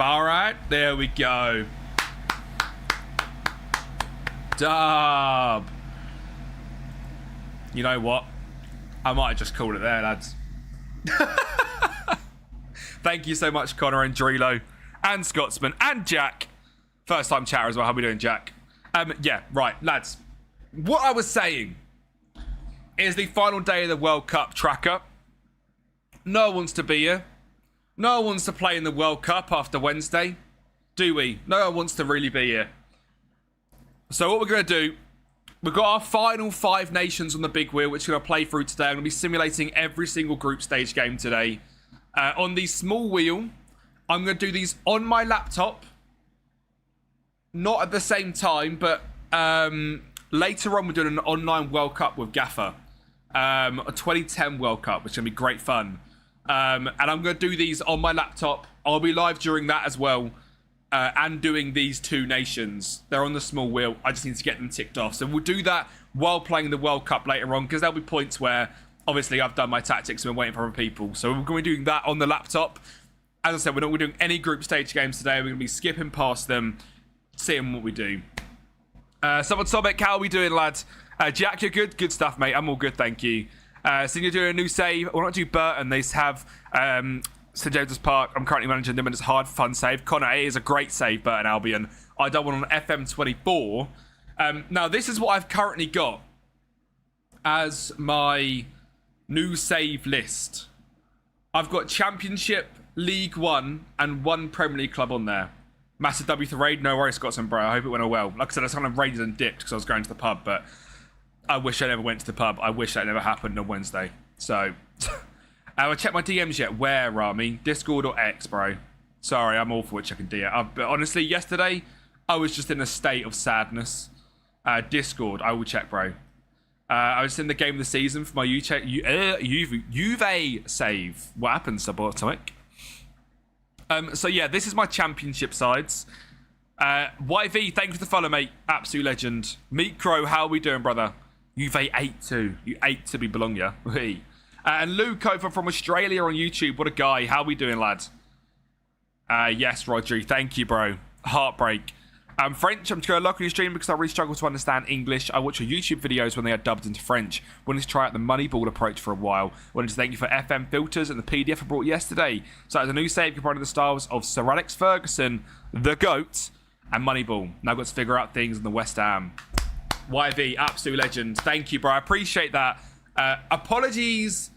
All right, there we go. Dub. You know what? I might just call it there, lads. Thank you so much, Connor and Drilo and Scotsman and Jack. First time chatter as well. How we doing, Jack? Yeah, right, lads. What I was saying is the final day of the World Cup tracker. No one wants to be here. No one wants to play in the World Cup after Wednesday. Do we? No one wants to really be here. So what we're going to do, we've got our final 5 nations on the big wheel, which we're going to play through today. I'm going to be simulating every single group stage game today. On the small wheel, I'm going to do these on my laptop. Not at the same time, but later on we're doing an online World Cup with Gaffer. A 2010 World Cup, which is going to be great fun. And I'm going to do these on my laptop. I'll be live during that as well. And doing these 2 nations. They're on the small wheel. I just need to get them ticked off. So we'll do that while playing the World Cup later on, because there'll be points where, obviously, I've done my tactics and been waiting for other people. So we're going to be doing that on the laptop. As I said, we're not doing any group stage games today. We're going to be skipping past them, seeing what we do. Someone Tomic, how are we doing, lads? Jack, you're good? Good stuff, mate. I'm all good, thank you. So you're doing a new save. We'll not do Burton. They have... St James's Park. I'm currently managing them and it's a hard, fun save. Connor, it is a great save, Burton Albion. I done one on FM24. Now, this is what I've currently got as my new save list. I've got Championship, League One, and 1 Premier League club on there. Massive W to raid. No worries, Scots and bro. I hope it went all well. Like I said, I kind of raided and dipped because I was going to the pub, but I wish I never went to the pub. I wish that never happened on Wednesday. So... I checked my DMs yet. Where, Rami? Discord or X, bro? Sorry, I'm awful at checking DM. But honestly, yesterday, I was just in a state of sadness. Discord, I will check, bro. I was in the game of the season for my Juve save. What happened, Subatomic? So yeah, this is my championship sides. YV, thank you for the follow, mate. Absolute legend. Meat Crow, how are we doing, brother? Juve 8-2. You 8 to be belong, yeah? And Luke over from Australia on YouTube. What a guy. How we doing, lad? Yes, Rodri. Thank you, bro. Heartbreak. French, I'm just going to lock on your stream because I really struggle to understand English. I watch your YouTube videos when they are dubbed into French. Wanted to try out the MONEYBALL approach for a while. Wanted to thank you for FM filters and the PDF I brought yesterday. So as a new save combining the styles of Sir Alex Ferguson, The GOAT, and MONEYBALL. Now I've got to figure out things in the West Ham. YV, absolute legend. Thank you, bro. I appreciate that. Apologies.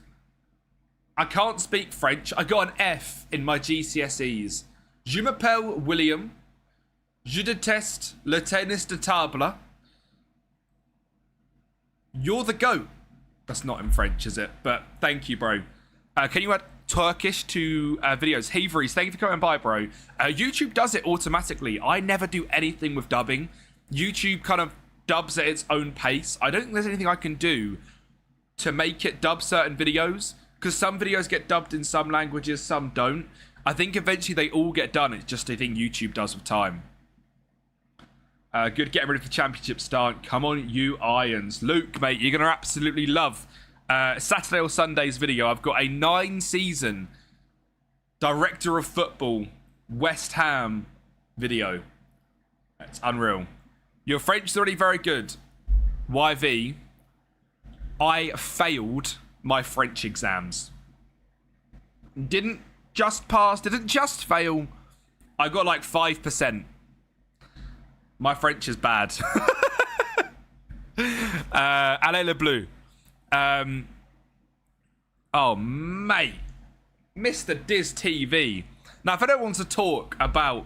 I can't speak French. I got an F in my GCSEs. Je m'appelle William. Je déteste le tennis de table. You're the GOAT. That's not in French, is it? But thank you, bro. Can you add Turkish to videos? Heveries, thank you for coming by, bro. YouTube does it automatically. I never do anything with dubbing. YouTube kind of dubs at its own pace. I don't think there's anything I can do to make it dub certain videos. Because some videos get dubbed in some languages, some don't. I think eventually they all get done. It's just a thing YouTube does with time. Good getting ready for the championship start. Come on, you Irons. Luke, mate, you're going to absolutely love Saturday or Sunday's video. I've got a 9-season Director of Football West Ham video. It's unreal. Your French is already very good. YV, I failed my French exams. Didn't just pass, didn't just fail. I got like 5%. My French is bad. Allez le bleu. Oh, mate. Mr. Diz TV. Now, if I don't want to talk about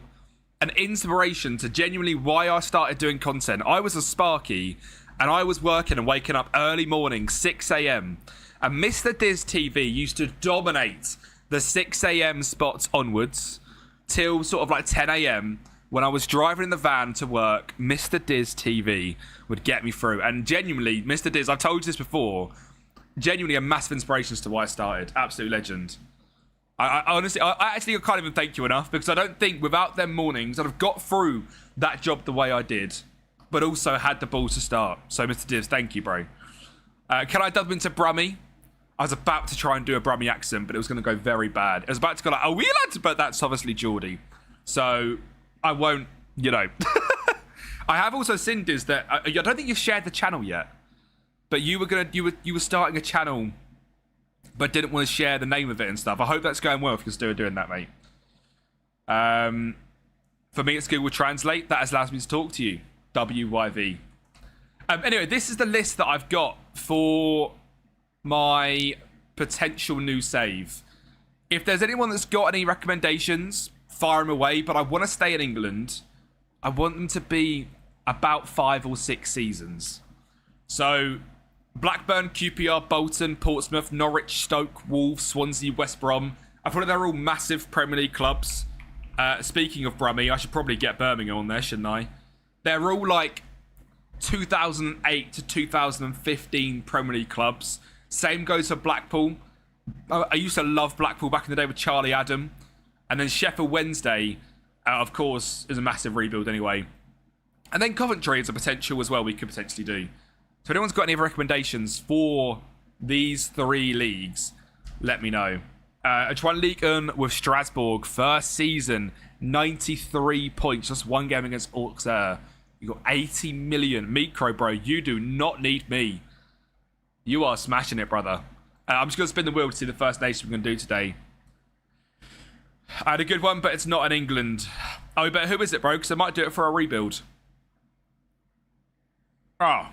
an inspiration to genuinely why I started doing content, I was a Sparky and I was working and waking up early morning, 6 a.m. And Mr. Diz TV used to dominate the 6 a.m. spots onwards till sort of like 10 a.m. When I was driving in the van to work, Mr. Diz TV would get me through. And genuinely, Mr. Diz, I've told you this before, genuinely a massive inspiration as to why I started. Absolute legend. I honestly, I actually can't even thank you enough because I don't think without them mornings I'd have got through that job the way I did, but also had the balls to start. So, Mr. Diz, thank you, bro. Can I dub into Brummy? I was about to try and do a Brummy accent, but it was going to go very bad. It was about to go like, oh, we lads, but that's obviously Geordie. So I won't, you know. I have also seen is that I don't think you've shared the channel yet, but you were starting a channel, but didn't want to share the name of it and stuff. I hope that's going well if you're still doing that, mate. For me, it's Google Translate. That has allowed me to talk to you. WYV. Anyway, this is the list that I've got for my potential new save. If there's anyone that's got any recommendations, fire them away. But I want to stay in England. I want them to be about 5 or 6 seasons. So Blackburn, QPR, Bolton, Portsmouth, Norwich, Stoke, Wolves, Swansea, West Brom. I thought they're all massive Premier League clubs. Speaking of Brummy, I should probably get Birmingham on there, shouldn't I? They're all like 2008 to 2015 Premier League clubs. Same goes for Blackpool. I used to love Blackpool back in the day with Charlie Adam. And then Sheffield Wednesday, of course, is a massive rebuild anyway. And then Coventry is a potential as well we could potentially do. So if anyone's got any recommendations for these 3 leagues, let me know. I tried League 1 with Strasbourg. First season, 93 points. Just one game against Auxerre. You got 80 million. Micro, bro, you do not need me. You are smashing it, brother. I'm just going to spin the wheel to see the first nation we're going to do today. I had a good one, but it's not in England. Oh, but who is it, bro? Because I might do it for a rebuild. Oh.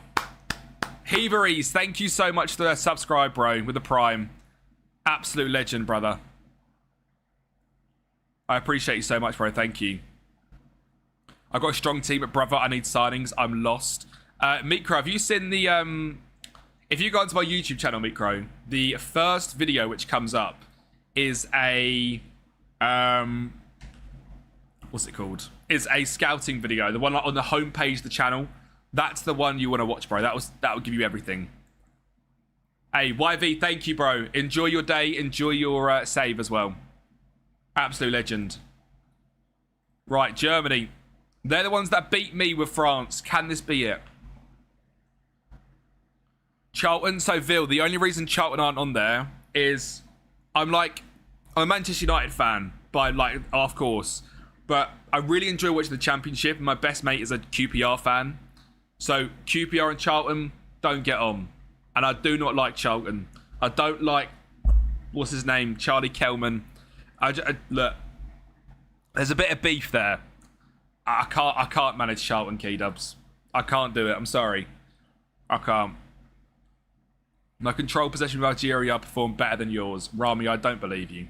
Heaveries, thank you so much for the subscribe, bro, with the Prime. Absolute legend, brother. I appreciate you so much, bro. Thank you. I've got a strong team, but brother, I need signings. I'm lost. Micro, have you seen the... If you go onto my YouTube channel, Micro, the first video which comes up is a... what's it called? It's a scouting video. The one on the homepage of the channel. That's the one you want to watch, bro. That will give you everything. Hey, YV, thank you, bro. Enjoy your day. Enjoy your save as well. Absolute legend. Right, Germany. They're the ones that beat me with France. Can this be it? Charlton, so Ville, the only reason Charlton aren't on there is I'm a Manchester United fan, of course. But I really enjoy watching the Championship, and my best mate is a QPR fan. So QPR and Charlton don't get on. And I do not like Charlton. I don't like, what's his name? Charlie Kelman. Look, there's a bit of beef there. I can't manage Charlton, K-Dubs. I can't do it. I'm sorry. I can't. My control possession with Algeria performed better than yours. Rami, I don't believe you.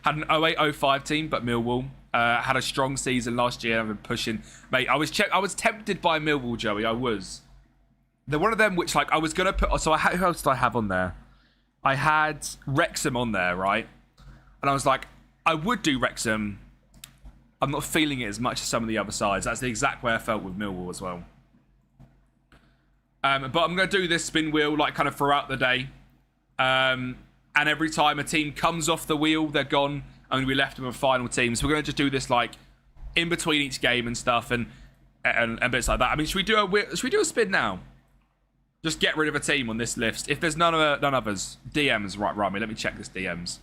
Had an 08-05 team, but Millwall. Had a strong season last year. I've been pushing. Mate, I was tempted by Millwall, Joey. I was. They're one of them which, I was going to put... So, who else did I have on there? I had Wrexham on there, right? And I was like, I would do Wrexham. I'm not feeling it as much as some of the other sides. That's the exact way I felt with Millwall as well. But I'm going to do this spin wheel, kind of throughout the day. And every time a team comes off the wheel, they're gone. I'm going to be left with a final team. So we're going to just do this, in between each game and stuff and bits like that. I mean, should we do a spin now? Just get rid of a team on this list. If there's none others. DMs, right, Rami. Let me check this DMs.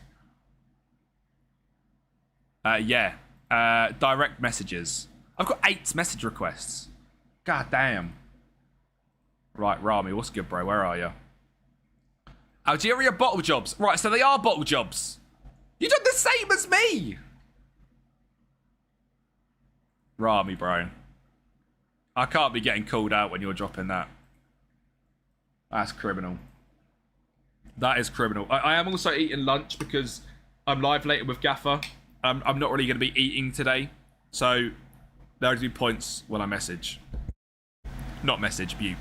Yeah. Direct messages. I've got 8 message requests. God damn. Right, Rami, what's good, bro? Where are you? Algeria bottle jobs. Right, so they are bottle jobs. You done the same as me. Rami, bro. I can't be getting called out when you're dropping that. That's criminal. That is criminal. I am also eating lunch because I'm live later with Gaffer. I'm not really going to be eating today. So there'll be points when I message. Not message, mute.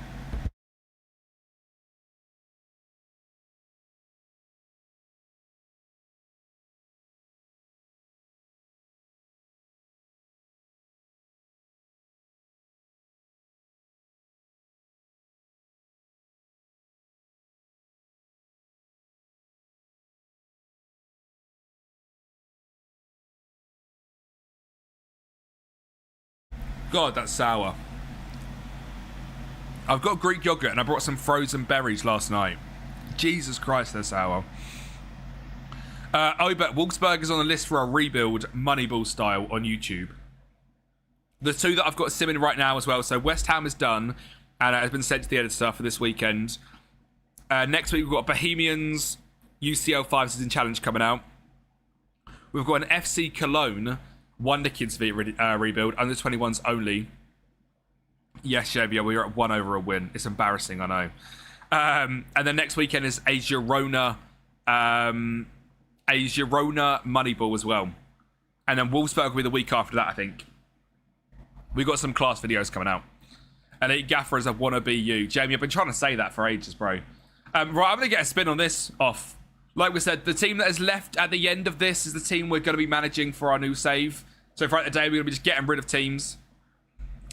God, that's sour. I've got Greek yogurt and I brought some frozen berries last night. Jesus Christ, they're sour. But Wolfsburg is on the list for a rebuild, Moneyball style, on YouTube. The two that I've got simming right now as well. So West Ham is done, and it has been sent to the editor for this weekend. Next week, we've got Bohemians UCL 5 Season Challenge coming out. We've got an FC Cologne Wonder Kids rebuild, under 21s only. Yes, Xavier, we are at 1 over a win. It's embarrassing, I know. And then next weekend is a Girona Moneyball as well. And then Wolfsburg will be the week after that, I think. We've got some class videos coming out. Elite Gaffers, I wanna be you. Jamie, I've been trying to say that for ages, bro. Right, I'm going to get a spin on this off. Like we said, the team that is left at the end of this is the team we're going to be managing for our new save. So throughout the day, we're going to be just getting rid of teams.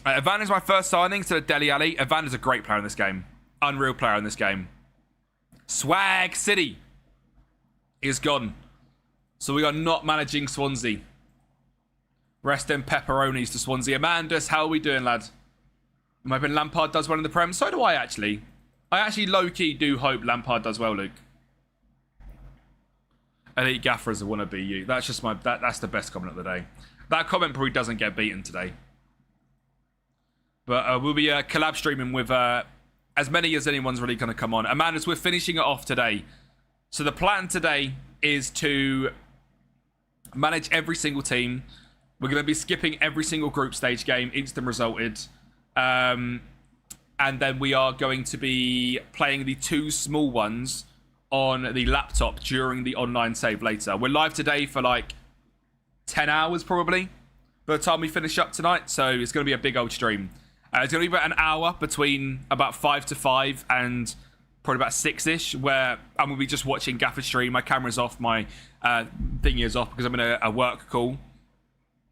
Evan is my first signing to the Dele Alli. Evan is a great player in this game. Unreal player in this game. Swag City is gone. So we are not managing Swansea. Rest in pepperonis to Swansea. Amandus, how are we doing, lad? I'm hoping Lampard does well in the Prem. So do I, actually. I actually low-key do hope Lampard does well, Luke. Elite Gaffers, I want to be you. That's just my... That's the best comment of the day. That comment probably doesn't get beaten today. But we'll be collab streaming with as many as anyone's really going to come on. Amandus, we're finishing it off today. So the plan today is to manage every single team. We're going to be skipping every single group stage game, instant resulted. And then we are going to be playing the 2 small ones on the laptop during the online save later. We're live today for like 10 hours probably by the time we finish up tonight. So it's going to be a big old stream. It's going to be about an hour between about 5 to 5 and probably about 6-ish, where I'm going to be just watching Gaffer stream. My camera's off, my thingy is off because I'm in a work call,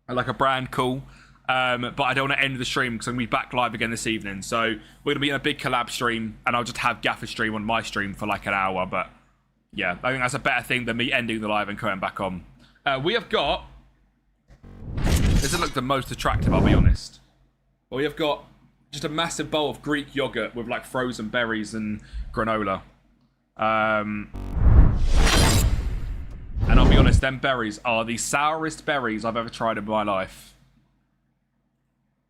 like a brand call. But I don't want to end the stream because I'm going to be back live again this evening. So we're going to be in a big collab stream, and I'll just have Gaffer stream on my stream for like an hour. But yeah, I think that's a better thing than me ending the live and coming back on. We have got... This doesn't look the most attractive, I'll be honest. But we have got just a massive bowl of Greek yogurt with like frozen berries and granola. And I'll be honest, them berries are the sourest berries I've ever tried in my life.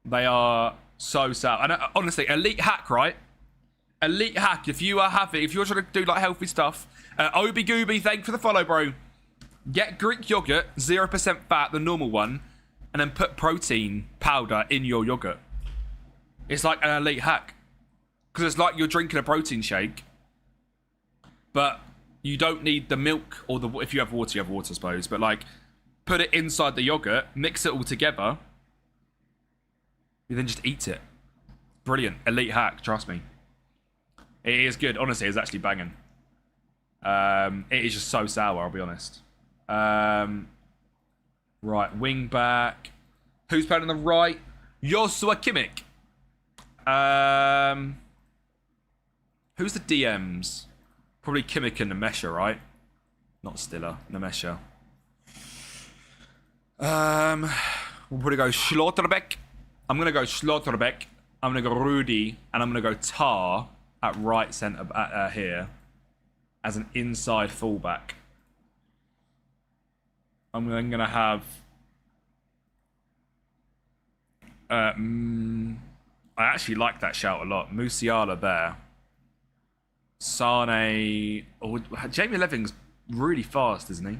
They are so sour. And honestly, elite hack, right? Elite hack. If you are happy, if you're trying to do like healthy stuff, Obi Gooby, thank you for the follow, bro. Get Greek yogurt, 0% fat, the normal one, and then put protein powder in your yogurt. It's like an elite hack. Because it's like you're drinking a protein shake, but you don't need the milk or the... If you have water, I suppose. But like, put it inside the yogurt, mix it all together, you then just eat it. Brilliant. Elite hack, trust me. It is good. Honestly, it's actually banging. It is just so sour, I'll be honest. Right, wing back. Who's playing on the right? Joshua Kimmich. Who's the DMs? Probably Kimmich and Nemesha, right? Not Stiller, Nemesha. We'll probably go Schlotterbeck. I'm going to go Schlotterbeck. I'm going to go Rudy. And I'm going to go Tar at right centre here as an inside fullback. I'm then going to have... I actually like that shout a lot. Musiala there. Sane... Oh, Jamie Leving's really fast, isn't he?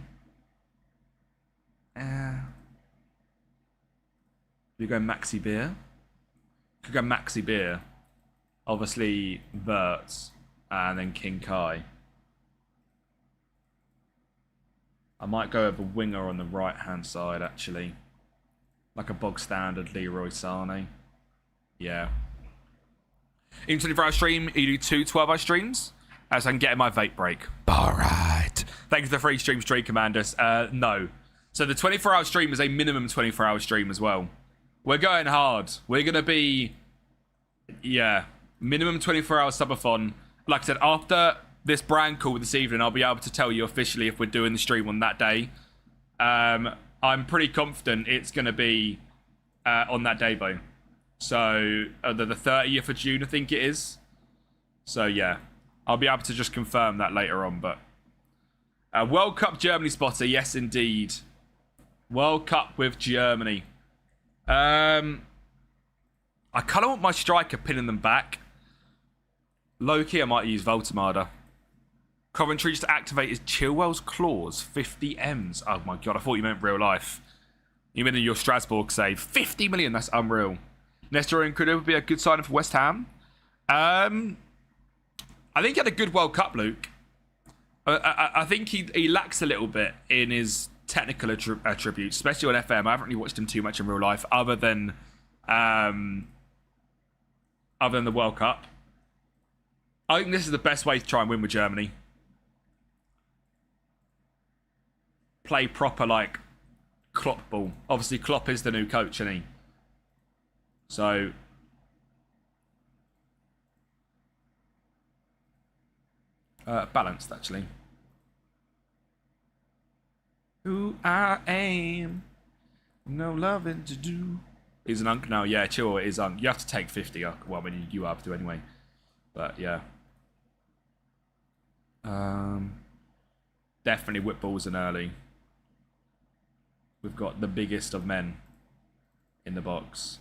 You go Maxi Beer. Could go Maxi Beer. Obviously, Verts. And then King Kai. I might go with a winger on the right-hand side, actually. Like a bog-standard Leroy Sane. Yeah. In 24-hour stream, you do 2 12-hour streams. As I can get in my vape break. Alright. Thank you for the free stream, Street Commanders. No. So the 24-hour stream is a minimum 24-hour stream as well. We're going hard. We're going to be... Yeah. Minimum 24-hour subathon. Like I said, after this brand call this evening, I'll be able to tell you officially if we're doing the stream on that day. I'm pretty confident it's going to be on that day, though. So, the 30th of June, I think it is. So, yeah. I'll be able to just confirm that later on, but... World Cup Germany spotter, yes indeed. World Cup with Germany. I kind of want my striker pinning them back. Low-key, I might use Voltemada. Coventry just to activate his Chilwell's clause. 50 M's. Oh my god, I thought you meant real life. You meant in your Strasbourg save. 50 million, that's unreal. Nestor could ever be a good signing for West Ham. I think he had a good World Cup, Luke. I think he lacks a little bit in his technical attributes, especially on FM. I haven't really watched him too much in real life, other than the World Cup. I think this is the best way to try and win with Germany. Play proper, like, Klopp ball. Obviously, Klopp is the new coach, isn't he? So... balanced, actually. Who I am, no loving to do. He's an unk now. Yeah, Chilwell is unk. You have to take 50. Well, when you have to anyway. But yeah. Definitely whip balls in early. We've got the biggest of men in the box.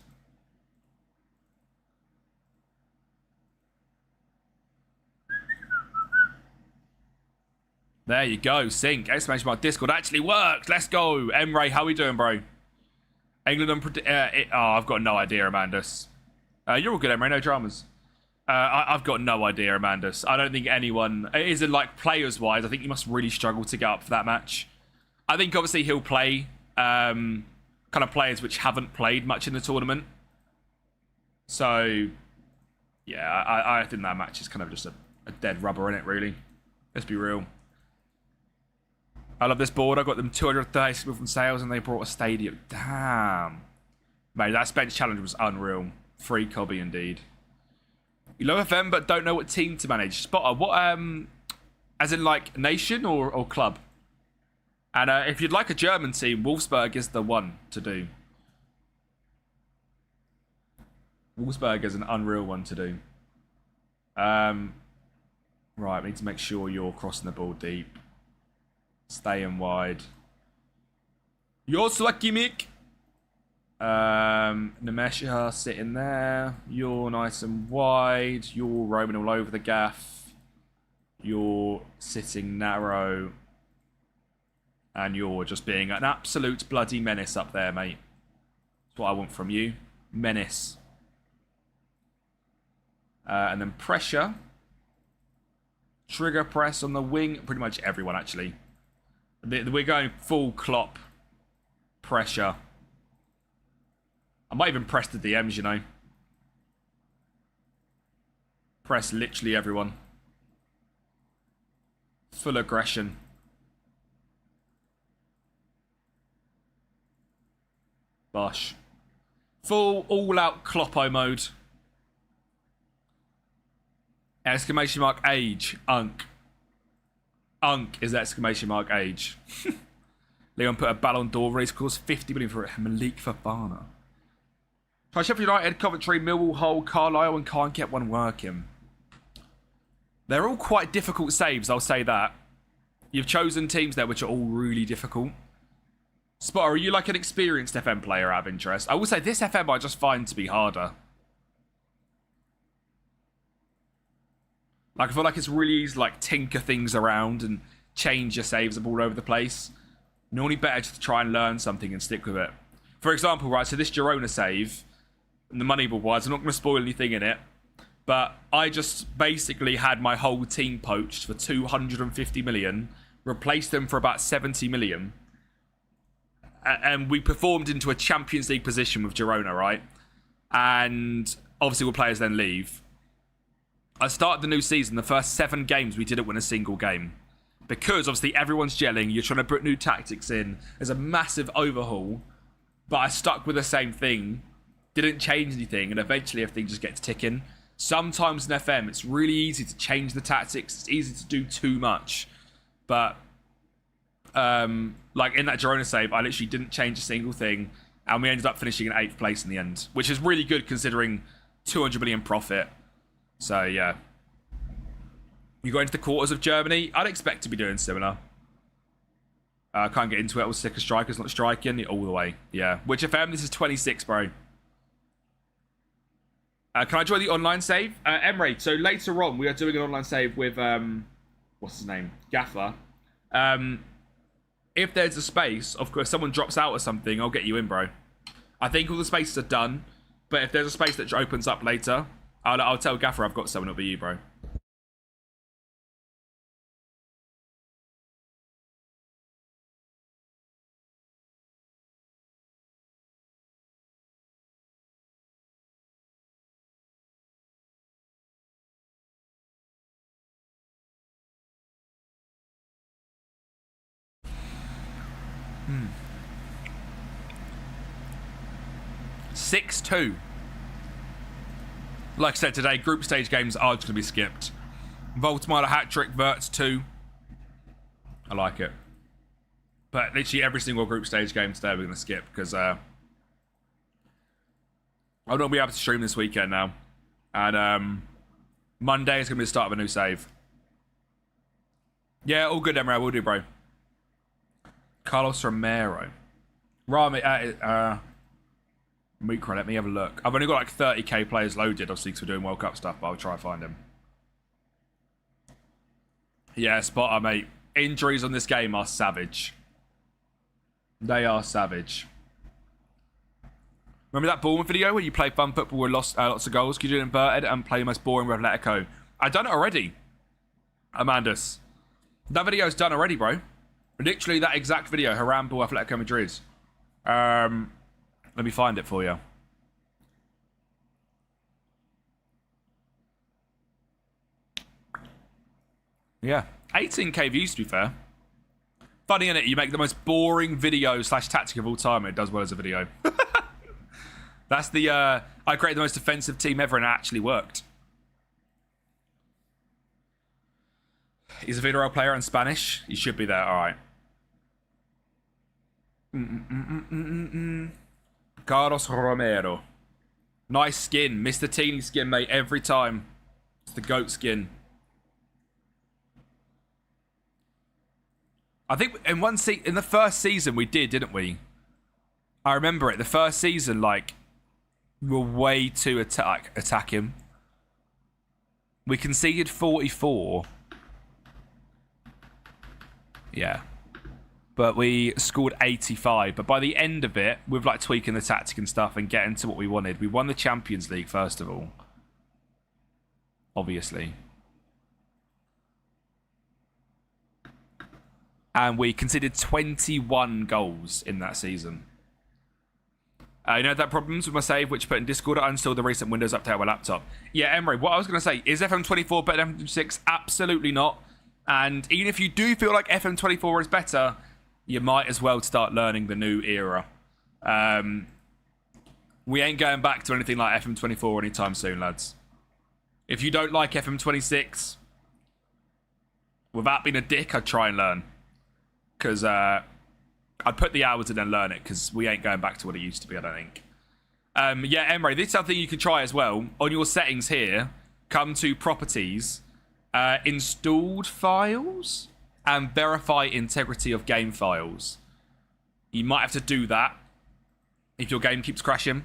There you go. Sync. Exclamation mark. Discord actually worked. Let's go. Emre, how we doing, bro? England and... I've got no idea, Amandus. You're all good, Emre. No dramas. I've got no idea, Amandus. I don't think anyone... It isn't like players-wise. I think you must really struggle to get up for that match. I think obviously he'll play kind of players which haven't played much in the tournament. So, yeah, I think that match is kind of just a dead rubber in it, really. Let's be real. I love this board. I got them 230 from sales and they brought a stadium. Damn. Mate, that bench challenge was unreal. Free Cobby indeed. You love FM but don't know what team to manage. Spotter, what, as in like nation or club? And if you'd like a German team, Wolfsburg is the one to do. Wolfsburg is an unreal one to do. Right, we need to make sure you're crossing the ball deep. Staying wide. Joshua Kimmich. Nemesha sitting there. You're nice and wide. You're roaming all over the gaff. You're sitting narrow. And you're just being an absolute bloody menace up there, mate. That's what I want from you. Menace. And then pressure. Trigger press on the wing. Pretty much everyone, actually. We're going full Klopp pressure. I might even press the DMs, you know. Press literally everyone. Full aggression. Bosh. Full all-out Kloppo mode. Exclamation mark age. Unk. Unk is exclamation mark age. Leon put a Ballon d'Or race course 50 million for Malik Fofana. Try Sheffield United, Coventry, Millwall, Hull, Carlisle, and can't get one working. They're all quite difficult saves, I'll say that. You've chosen teams there which are all really difficult. Spotter, are you like an experienced FM player out of interest? I will say this FM I just find to be harder. Like, I feel like it's really easy to like tinker things around and change your saves up all over the place. Normally better just to try and learn something and stick with it. For example, right, so this Girona save, the Moneyball wise, I'm not going to spoil anything in it, but I just basically had my whole team poached for 250 million, replaced them for about 70 million, and we performed into a Champions League position with Girona, right? And obviously, all players then leave. I started the new season, the first 7 games, we didn't win a single game. Because, obviously, everyone's gelling, you're trying to put new tactics in. There's a massive overhaul. But I stuck with the same thing, didn't change anything, and eventually everything just gets ticking. Sometimes in FM, it's really easy to change the tactics. It's easy to do too much. But, like in that Girona save, I literally didn't change a single thing. And we ended up finishing in 8th place in the end. Which is really good considering 200 million profit. So, yeah. You go into the quarters of Germany, I'd expect to be doing similar. Can't get into it. I was sick of strikers not striking all the way. Yeah. Which FM? This is 26, bro. Can I join the online save? Emery, so later on, we are doing an online save with, what's his name? Gaffer. If there's a space, of course, if someone drops out or something, I'll get you in, bro. I think all the spaces are done, but if there's a space that opens up later, I'll tell Gaffer I've got someone. It'll be you, bro. Hmm. 6-2. Like I said today, group stage games are just going to be skipped. Voltmeier hat-trick, Verts 2. I like it. But literally every single group stage game today we're going to skip because I'll not be able to stream this weekend now. And Monday is going to be the start of a new save. Yeah, all good, Emerald. We'll do, bro. Carlos Romero. Rami, Mukra, let me have a look. I've only got like 30k players loaded, obviously, because we're doing World Cup stuff, but I'll try and find him. Yeah, spotter, mate. Injuries on this game are savage. They are savage. Remember that Bournemouth video where you play fun football with lots of goals? Could you do it inverted and play the most boring with Atletico? I've done it already, Amandus. That video's done already, bro. Literally that exact video, Harambo Atletico Madrid. Let me find it for you. Yeah. 18k views, to be fair. Funny, innit? You make the most boring video / tactic of all time, and it does well as a video. That's the, I created the most defensive team ever, and it actually worked. He's a Villarreal player in Spanish. He should be there, alright. Carlos Romero. Nice skin. Mr. Teeny skin, mate, every time. It's the GOAT skin. I think in in the first season we did, didn't we? I remember it. The first season, like, we were way too attack him. We conceded 44. Yeah. But we scored 85. But by the end of it, with like tweaking the tactic and stuff and getting to what we wanted, we won the Champions League first of all. Obviously. And we conceded 21 goals in that season. You know that problems with my save, which put in Discord, I installed the recent Windows update on my laptop. Yeah, Emery, what I was going to say, is FM24 better than FM26? Absolutely not. And even if you do feel like FM24 is better, you might as well start learning the new era. We ain't going back to anything like FM24 anytime soon, lads. If you don't like FM26, without being a dick, I'd try and learn. Because I'd put the hours in and learn it, because we ain't going back to what it used to be, I don't think. Yeah, Emery, this is something you can try as well. On your settings here, come to Properties, Installed Files, and Verify Integrity of Game Files. You might have to do that if your game keeps crashing.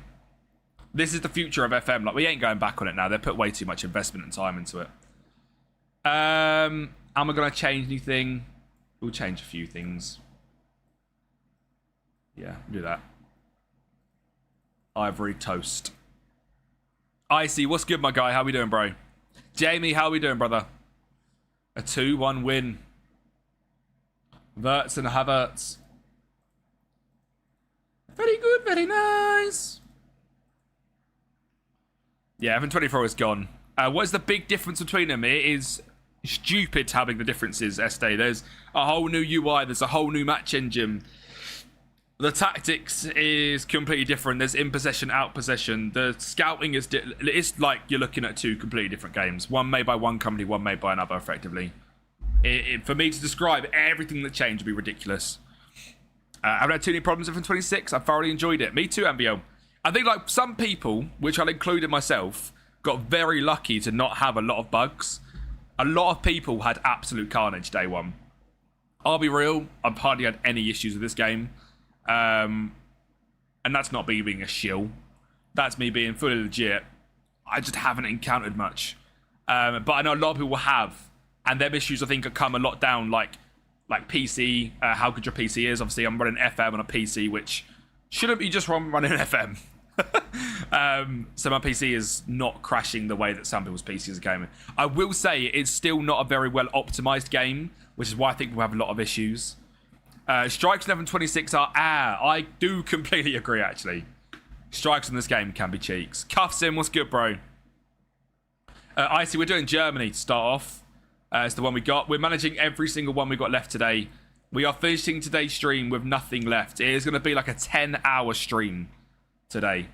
This is the future of FM. Like, we ain't going back on it now. They put way too much investment and time into it. Am I going to change anything? We'll change a few things. Yeah, do that. Ivory toast. Icy, what's good, my guy? How we doing, bro? Jamie, how we doing, brother? A 2-1 win. Verts and Havertz. Very good, very nice. Yeah, FM24 is gone. What is the big difference between them? It is stupid having the differences, Este. There's a whole new UI. There's a whole new match engine. The tactics is completely different. There's in possession, out possession. The scouting is... it's like you're looking at two completely different games. One made by one company, one made by another, effectively. For me to describe everything that changed would be ridiculous. I haven't had too many problems with FM26. I thoroughly enjoyed it. Me too, Ambio. I think like some people, which I'll include in myself, got very lucky to not have a lot of bugs. A lot of people had absolute carnage day one. I'll be real, I've hardly had any issues with this game. And that's not me being a shill. That's me being fully legit. I just haven't encountered much. But I know a lot of people have. And them issues, I think, have come a lot down, like PC, how good your PC is. Obviously, I'm running FM on a PC, which shouldn't be just running FM. So my PC is not crashing the way that some people's PCs are gaming. I will say it's still not a very well optimized game, which is why I think we'll have a lot of issues. Strikes in FM26 are I do completely agree, actually. Strikes in this game can be cheeks. Cuffs in, what's good, bro? Icy, we're doing Germany to start off. It's the one we got. We're managing every single one we got left today. We are finishing today's stream with nothing left. It is going to be like a 10-hour stream today.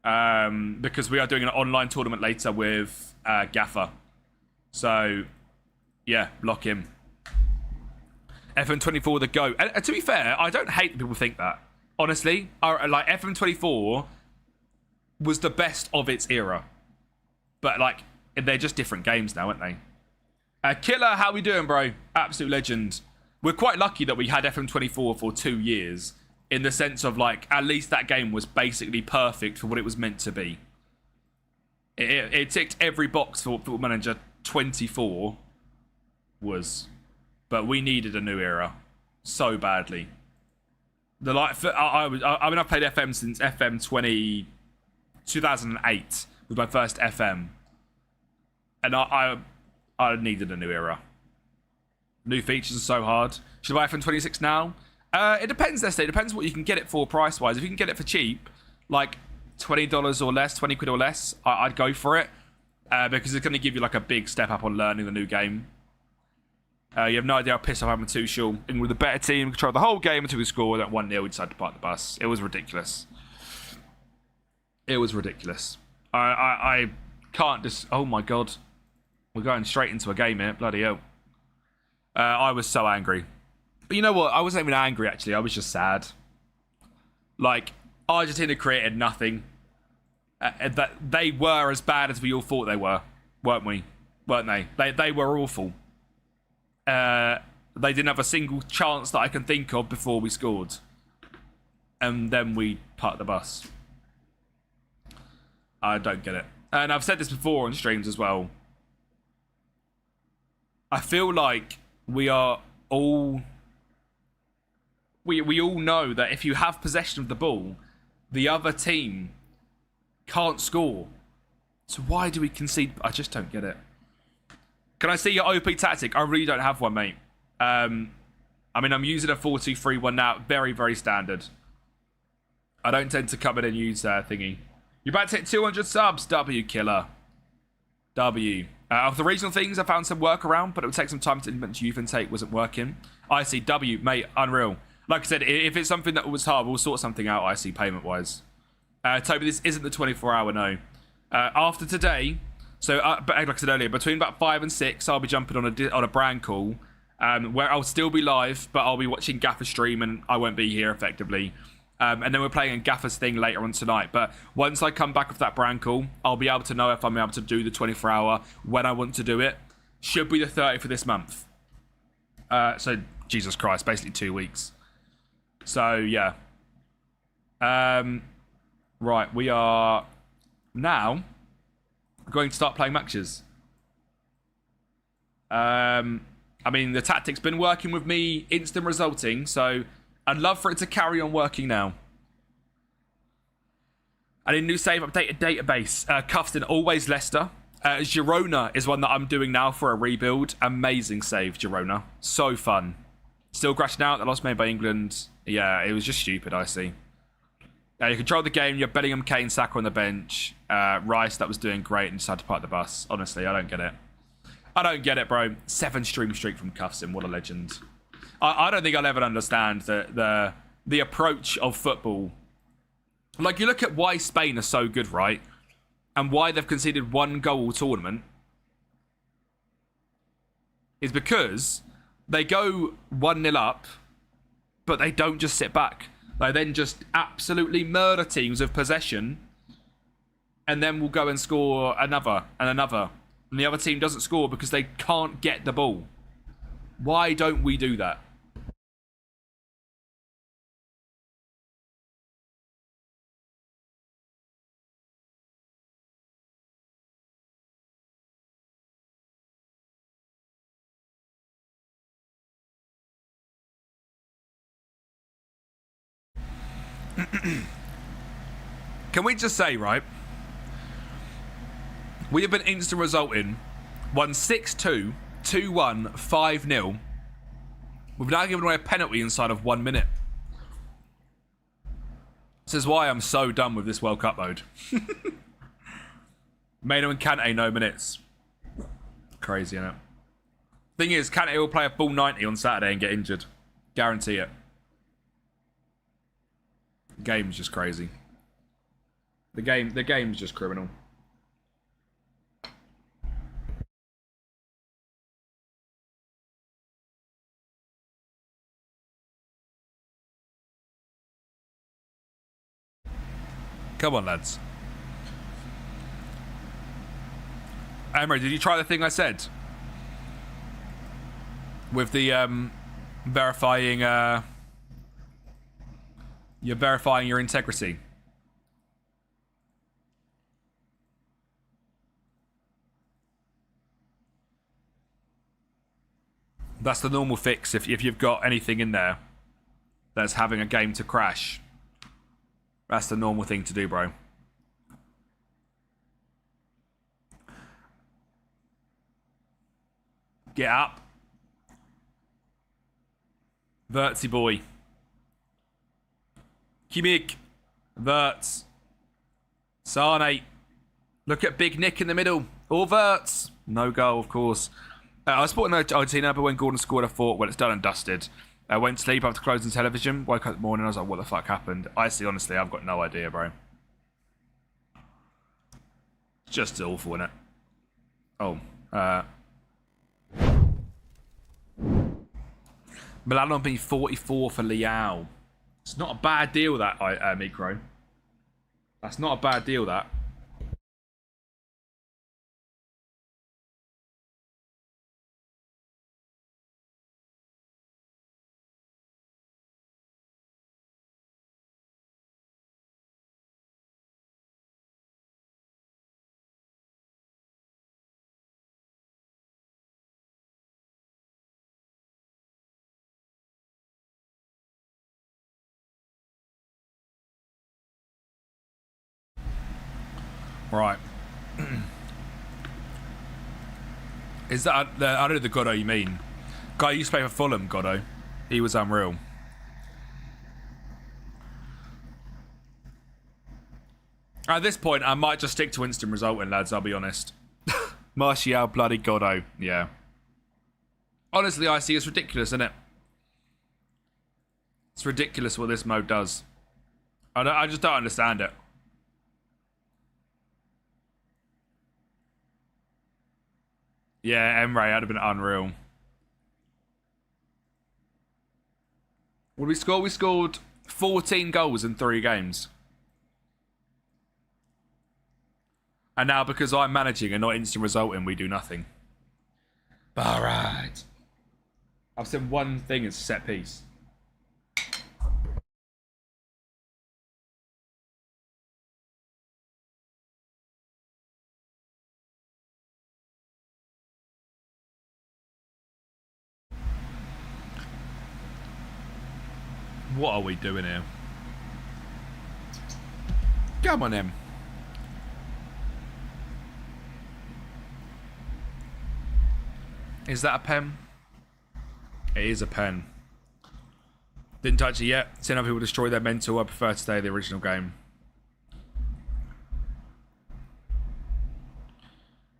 Because we are doing an online tournament later with Gaffer. So, yeah, lock in. FM24 the GOAT. And to be fair, I don't hate that people think that. Honestly, like FM24 was the best of its era. But like, they're just different games now, aren't they? Killer, how we doing, bro? Absolute legend. We're quite lucky that we had FM24 for 2 years. In the sense of like, at least that game was basically perfect for what it was meant to be. It ticked every box for what Football Manager 24 was. But we needed a new era so badly. I've played FM since FM 2008 was my first FM, and I needed a new era. New features are so hard. Should I buy FM 26 now? It depends. Let's say it depends what you can get it for price wise. If you can get it for cheap, like $20 or less, 20 quid or less, I'd go for it because it's going to give you like a big step up on learning the new game. You have no idea how pissed off I'm too sure. And with a better team, control the whole game until we score that 1-0, we decided to park the bus. It was ridiculous. It was ridiculous. I can't just... Oh my god. We're going straight into a game here. Bloody hell. I was so angry. But you know what? I wasn't even angry, actually. I was just sad. Like, Argentina created nothing. That they were as bad as we all thought they were. Weren't we? Weren't they? They were awful. They didn't have a single chance that I can think of before we scored. And then we parked the bus. I don't get it. And I've said this before on streams as well. I feel like we are all... We all know that if you have possession of the ball, the other team can't score. So why do we concede? I just don't get it. Can I see your OP tactic? I really don't have one, mate. I mean, I'm using a 4-2-3-1 now. Very, very standard. I don't tend to come in and use thingy. You're about to hit 200 subs. W, killer. W. Of the regional things, I found some workaround, but it would take some time to implement youth intake. Wasn't working. I see. W, mate. Unreal. Like I said, if it's something that was hard, we'll sort something out, I see, payment-wise. Toby, this isn't the 24-hour, no. After today... So, like I said earlier, between about 5 and 6, I'll be jumping on a brand call where I'll still be live, but I'll be watching Gaffer's stream and I won't be here effectively. And then we're playing a Gaffer's thing later on tonight. But once I come back with that brand call, I'll be able to know if I'm able to do the 24-hour when I want to do it. Should be the 30th for this month. So, Jesus Christ, basically 2 weeks. So, yeah. Right, we are now... going to start playing matches. I mean, the tactic's been working with me, instant resulting, so I'd love for it to carry on working now. And in new save updated database, Cuffston, always Leicester. Girona is one that I'm doing now for a rebuild. Amazing save, Girona. So fun. Still crashing out, the loss made by England. Yeah, it was just stupid, I see. You control the game, you're Bellingham, Kane, Saka on the bench. Rice, that was doing great and decided to park the bus. Honestly, I don't get it. I don't get it, bro. 7 stream streak from Cuffston, what a legend. I don't think I'll ever understand the approach of football. Like, you look at why Spain are so good, right? And why they've conceded 1 goal all tournament. Is because they go 1-0 up, but they don't just sit back. They then just absolutely murder teams of possession, and then will go and score another and another. And the other team doesn't score because they can't get the ball. Why don't we do that? Can we just say, right? We have been instant resulting, won 6-2, 2-1, 5-0. We've now given away a penalty inside of 1 minute. This is why I'm so done with this World Cup mode. Maino and Kante, no minutes. Crazy, innit? Thing is, Kante will play a full 90 on Saturday and get injured. Guarantee it. The game's just crazy. The game's just criminal. Come on, lads. Emery, did you try the thing I said? With the verifying you're verifying your integrity. That's the normal fix if you've got anything in there that's having a game to crash. That's the normal thing to do, bro. Get up. Vertsy boy. Kimmich. Verts. Sane. Look at Big Nick in the middle. Or Verts. No goal, of course. I was supporting Argentina, but when Gordon scored, I thought, well, it's done and dusted. I went to sleep after closing television. Woke up in the morning, I was like, what the fuck happened? Honestly, I've got no idea, bro. It's just awful, innit? Oh, Milan on being 44 for Liao. It's not a bad deal, that, Micro. That's not a bad deal, that. Right. Is that... I don't know the Goddo you mean. Guy used to play for Fulham, Goddo. He was unreal. At this point, I might just stick to instant resulting, lads, I'll be honest. Martial, bloody Goddo. Yeah. Honestly, I see it's ridiculous, isn't it? It's ridiculous what this mode does. I just don't understand it. Yeah, Emre, that'd have been unreal. What did we score? We scored 14 goals in 3 games. And now, because I'm managing and not instant resulting, we do nothing. Alright. I've said one thing as set piece. What are we doing here? Come on, Em. Is that a pen? It is a pen. Didn't touch it yet. Seeing how people destroy their mental, I prefer to stay in the original game.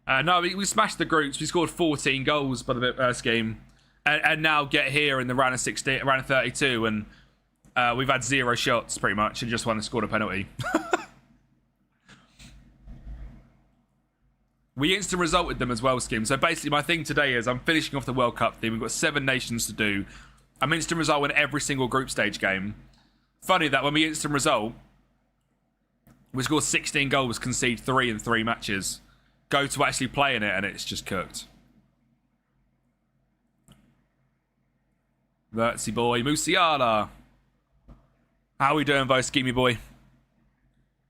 No, we smashed the groups. We scored 14 goals by the first game. And now get here in the round of 16, round of 32, and we've had 0 shots, pretty much, and just one scored a penalty. We instant resulted them as well, Skim. So basically, my thing today is I'm finishing off the World Cup thing. We've got 7 nations to do. I'm instant result in every single group stage game. Funny that when we instant result, we score 16 goals, concede 3 in 3 matches. Go to actually playing it, and it's just cooked. Vertsy boy. Musiala. How we doing, both Schemy boy?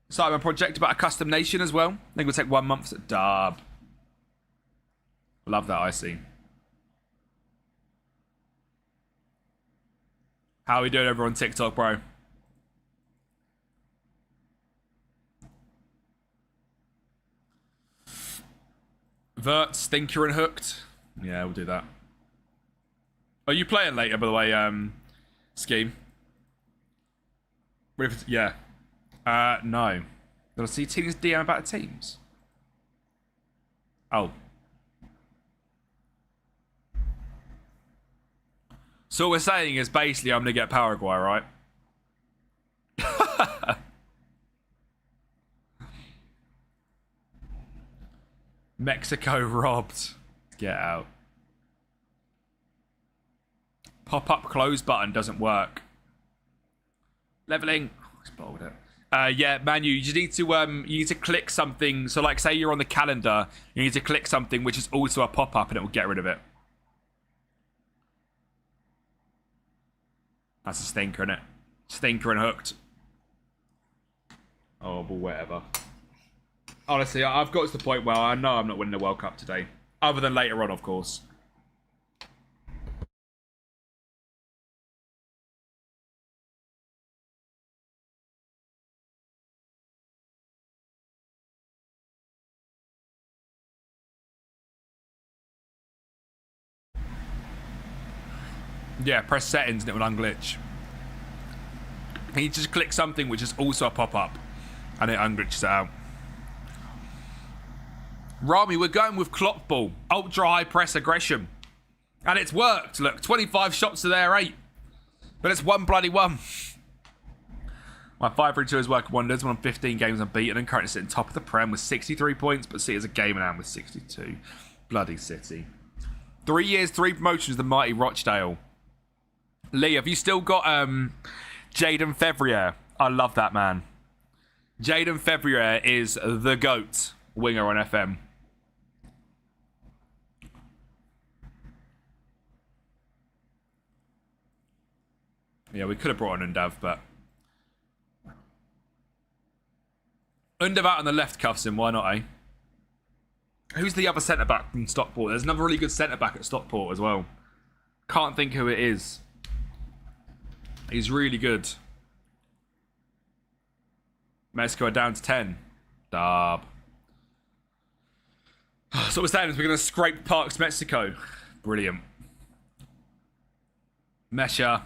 So I'm a project about a custom nation as well. I think it'll take 1 month at Darb. Love that, I see. How we doing over on TikTok, bro? Vert, Stinker and Hooked. Yeah, we'll do that. Are you playing later, by the way, Scheme? Yeah. No. Did I see Tina's DM about teams? Oh. So what we're saying is basically I'm going to get Paraguay, right? Mexico robbed. Get out. Pop-up close button doesn't work. Leveling. I spoiled it. Yeah, Manu, you just need to you need to click something. So like say you're on the calendar, you need to click something which is also a pop-up and it will get rid of it. That's a stinker, innit? Stinker and Hooked. Oh, but whatever. Honestly, I've got to the point where I know I'm not winning the World Cup today. Other than later on, of course. Yeah, press settings and it will unglitch. And you just click something which is also a pop-up and it unglitches it out. Rami, we're going with clock ball. Ultra high press aggression. And it's worked. Look, 25 shots to their 8. But it's 1 bloody 1. My 5-3-2 is working wonders. When I'm 15 games unbeaten and currently sitting top of the Prem with 63 points, but City is a game in hand with 62. Bloody City. 3 years, 3 promotions, the mighty Rochdale. Lee, have you still got Jaden Fevrier? I love that man. Jaden Fevrier is the GOAT winger on FM. Yeah, we could have brought on Undav, but Undav out on the left cuffs him, why not, eh? Who's the other centre-back from Stockport? There's another really good centre-back at Stockport as well. Can't think who it is. He's really good. Mexico are down to 10. Darb. So what we're saying is we're going to scrape Parks Mexico. Brilliant. Mesha.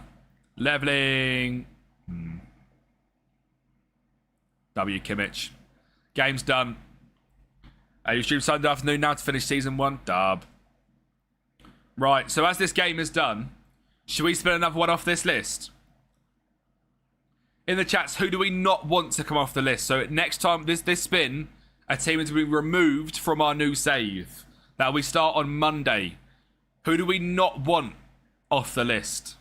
Leveling. W. Kimmich. Game's done. You stream Sunday afternoon now to finish season 1. Darb. Right, so as this game is done, should we spin another one off this list? In the chats, who do we not want to come off the list? So next time, this spin, a team is going to be removed from our new save. Now we start on Monday. Who do we not want off the list?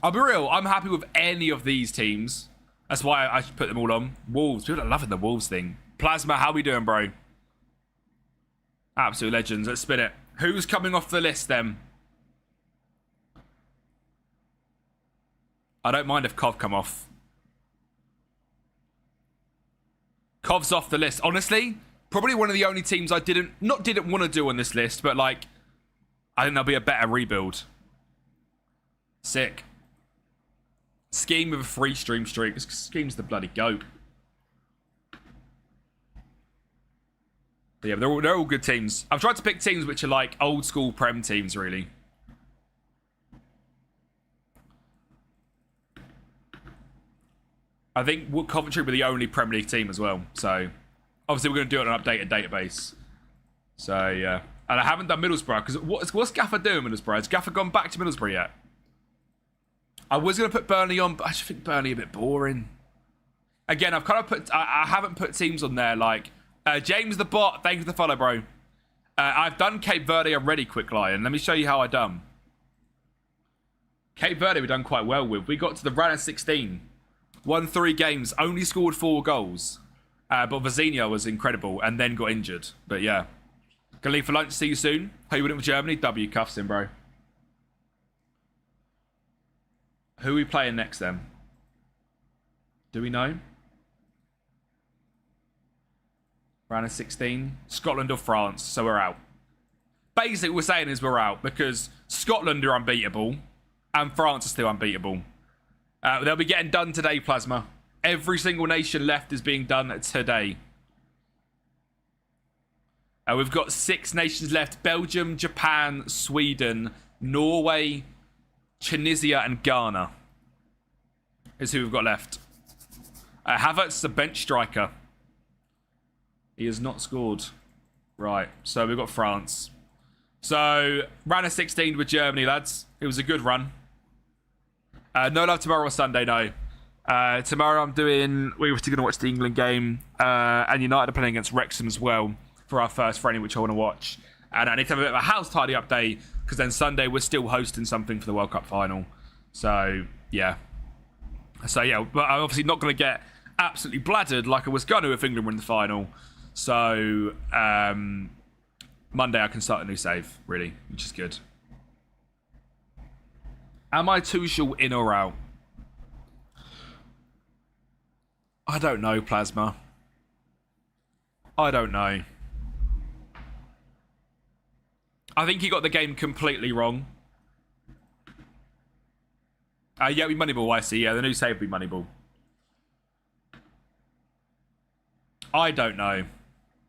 I'll be real, I'm happy with any of these teams. That's why I should put them all on. Wolves, people are loving the Wolves thing. Plasma, how we doing, bro? Absolute legends. Let's spin it. Who's coming off the list then? I don't mind if Kov come off. Kov's off the list. Honestly, probably one of the only teams I didn't want to do on this list, but like, I think there'll be a better rebuild. Sick. Scheme with a free stream streak. Scheme's the bloody GOAT. But yeah, they're all good teams. I've tried to pick teams which are like old school Prem teams, really. I think Coventry were the only Premier League team as well. So, obviously, we're going to do it on an updated database. So, yeah. And I haven't done Middlesbrough, because what's Gaffer doing, Middlesbrough? Has Gaffer gone back to Middlesbrough yet? I was going to put Burnley on, but I just think Burnley a bit boring. Again, I've kind of put... I haven't put teams on there, like... James the Bot, thank you for the follow, bro. I've done Cape Verde already, Quick Lion. Let me show you how I done. Cape Verde we've done quite well with. We got to the round of 16. Won 3 games, only scored 4 goals. But Vazinho was incredible and then got injured. But yeah. Gonna leave for lunch, see you soon. Hope you went with Germany. W cuffs in, bro. Who are we playing next then? Do we know? Round of 16. Scotland or France, so we're out. Basically, what we're saying is we're out because Scotland are unbeatable and France are still unbeatable. They'll be getting done today, Plasma. Every single nation left is being done today. We've got 6 nations left. Belgium, Japan, Sweden, Norway, Tunisia and Ghana is who we've got left. Havertz is a bench striker. He has not scored. Right, so we've got France. So, round of 16 with Germany, lads. It was a good run. No love tomorrow or Sunday, no. Tomorrow we're still going to watch the England game. And United are playing against Wrexham as well for our first friendly, which I want to watch. And I need to have a bit of a house tidy update because then Sunday we're still hosting something for the World Cup final. So, yeah. But I'm obviously not going to get absolutely bladdered like I was going to if England were in the final. So, Monday I can start a new save, really, which is good. Am I Tuchel in or out? I don't know, Plasma. I don't know. I think he got the game completely wrong. Yeah, we Moneyball, I see. Yeah, the new save will be Moneyball. I don't know.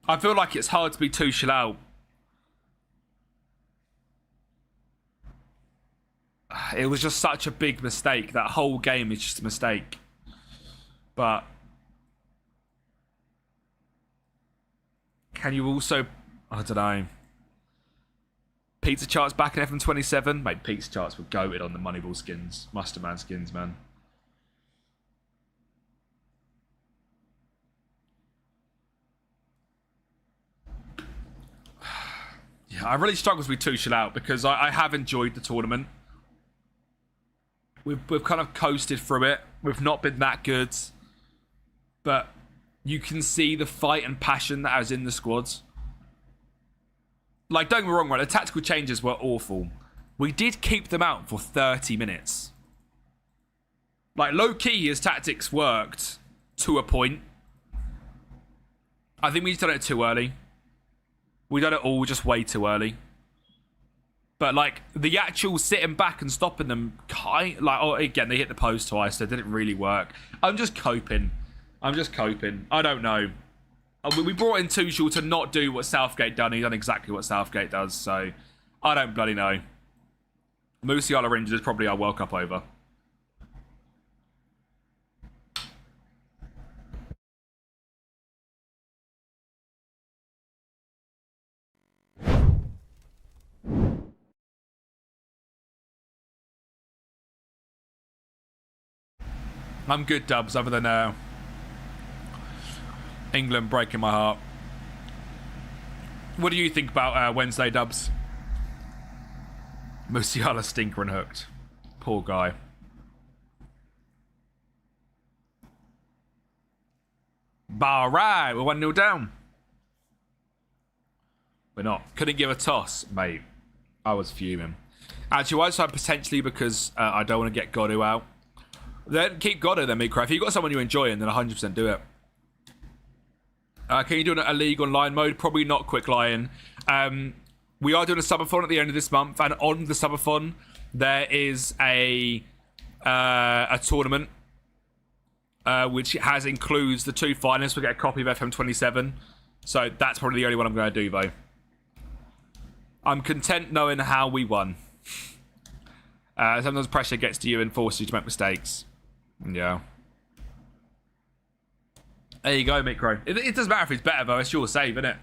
I feel like it's hard to be Tuchel out. It was just such a big mistake. That whole game is just a mistake. But can you also... I don't know. Pizza charts back in FM27. Mate, pizza charts were goated on the Moneyball skins. Musterman skins, man. Yeah, I really struggle to be Tuchel out because I have enjoyed the tournament. We've kind of coasted through it. We've not been that good. But you can see the fight and passion that was in the squads. Like, don't get me wrong, right? The tactical changes were awful. We did keep them out for 30 minutes. Like, low-key, his tactics worked to a point. I think we just done it too early. We done it all just way too early. But, like, the actual sitting back and stopping them, again, they hit the post twice, so it didn't really work. I'm just coping. I don't know. We brought in Tuchel to not do what Southgate done. He done exactly what Southgate does, so I don't bloody know. Musiala injured is probably our World Cup over. I'm good, Dubs, other than England breaking my heart. What do you think about Wednesday, Dubs? Musiala stinker and hooked. Poor guy. All right, we're 1-0 down. We're not. Couldn't give a toss, mate. I was fuming. Actually, I decided potentially because I don't want to get Goddo out. Then keep Goddo then, Mikro. If you've got someone you're enjoying, then 100% do it. Can you do a league online mode? Probably not, Quick Lion. We are doing a subathon at the end of this month, and on the subathon there is a tournament which includes the 2 finalists. We'll get a copy of FM27, so that's probably the only one I'm going to do, though. I'm content knowing how we won. Sometimes pressure gets to you and forces you to make mistakes. Yeah. There you go, Micro. It doesn't matter if he's better, though. It's your save, isn't it?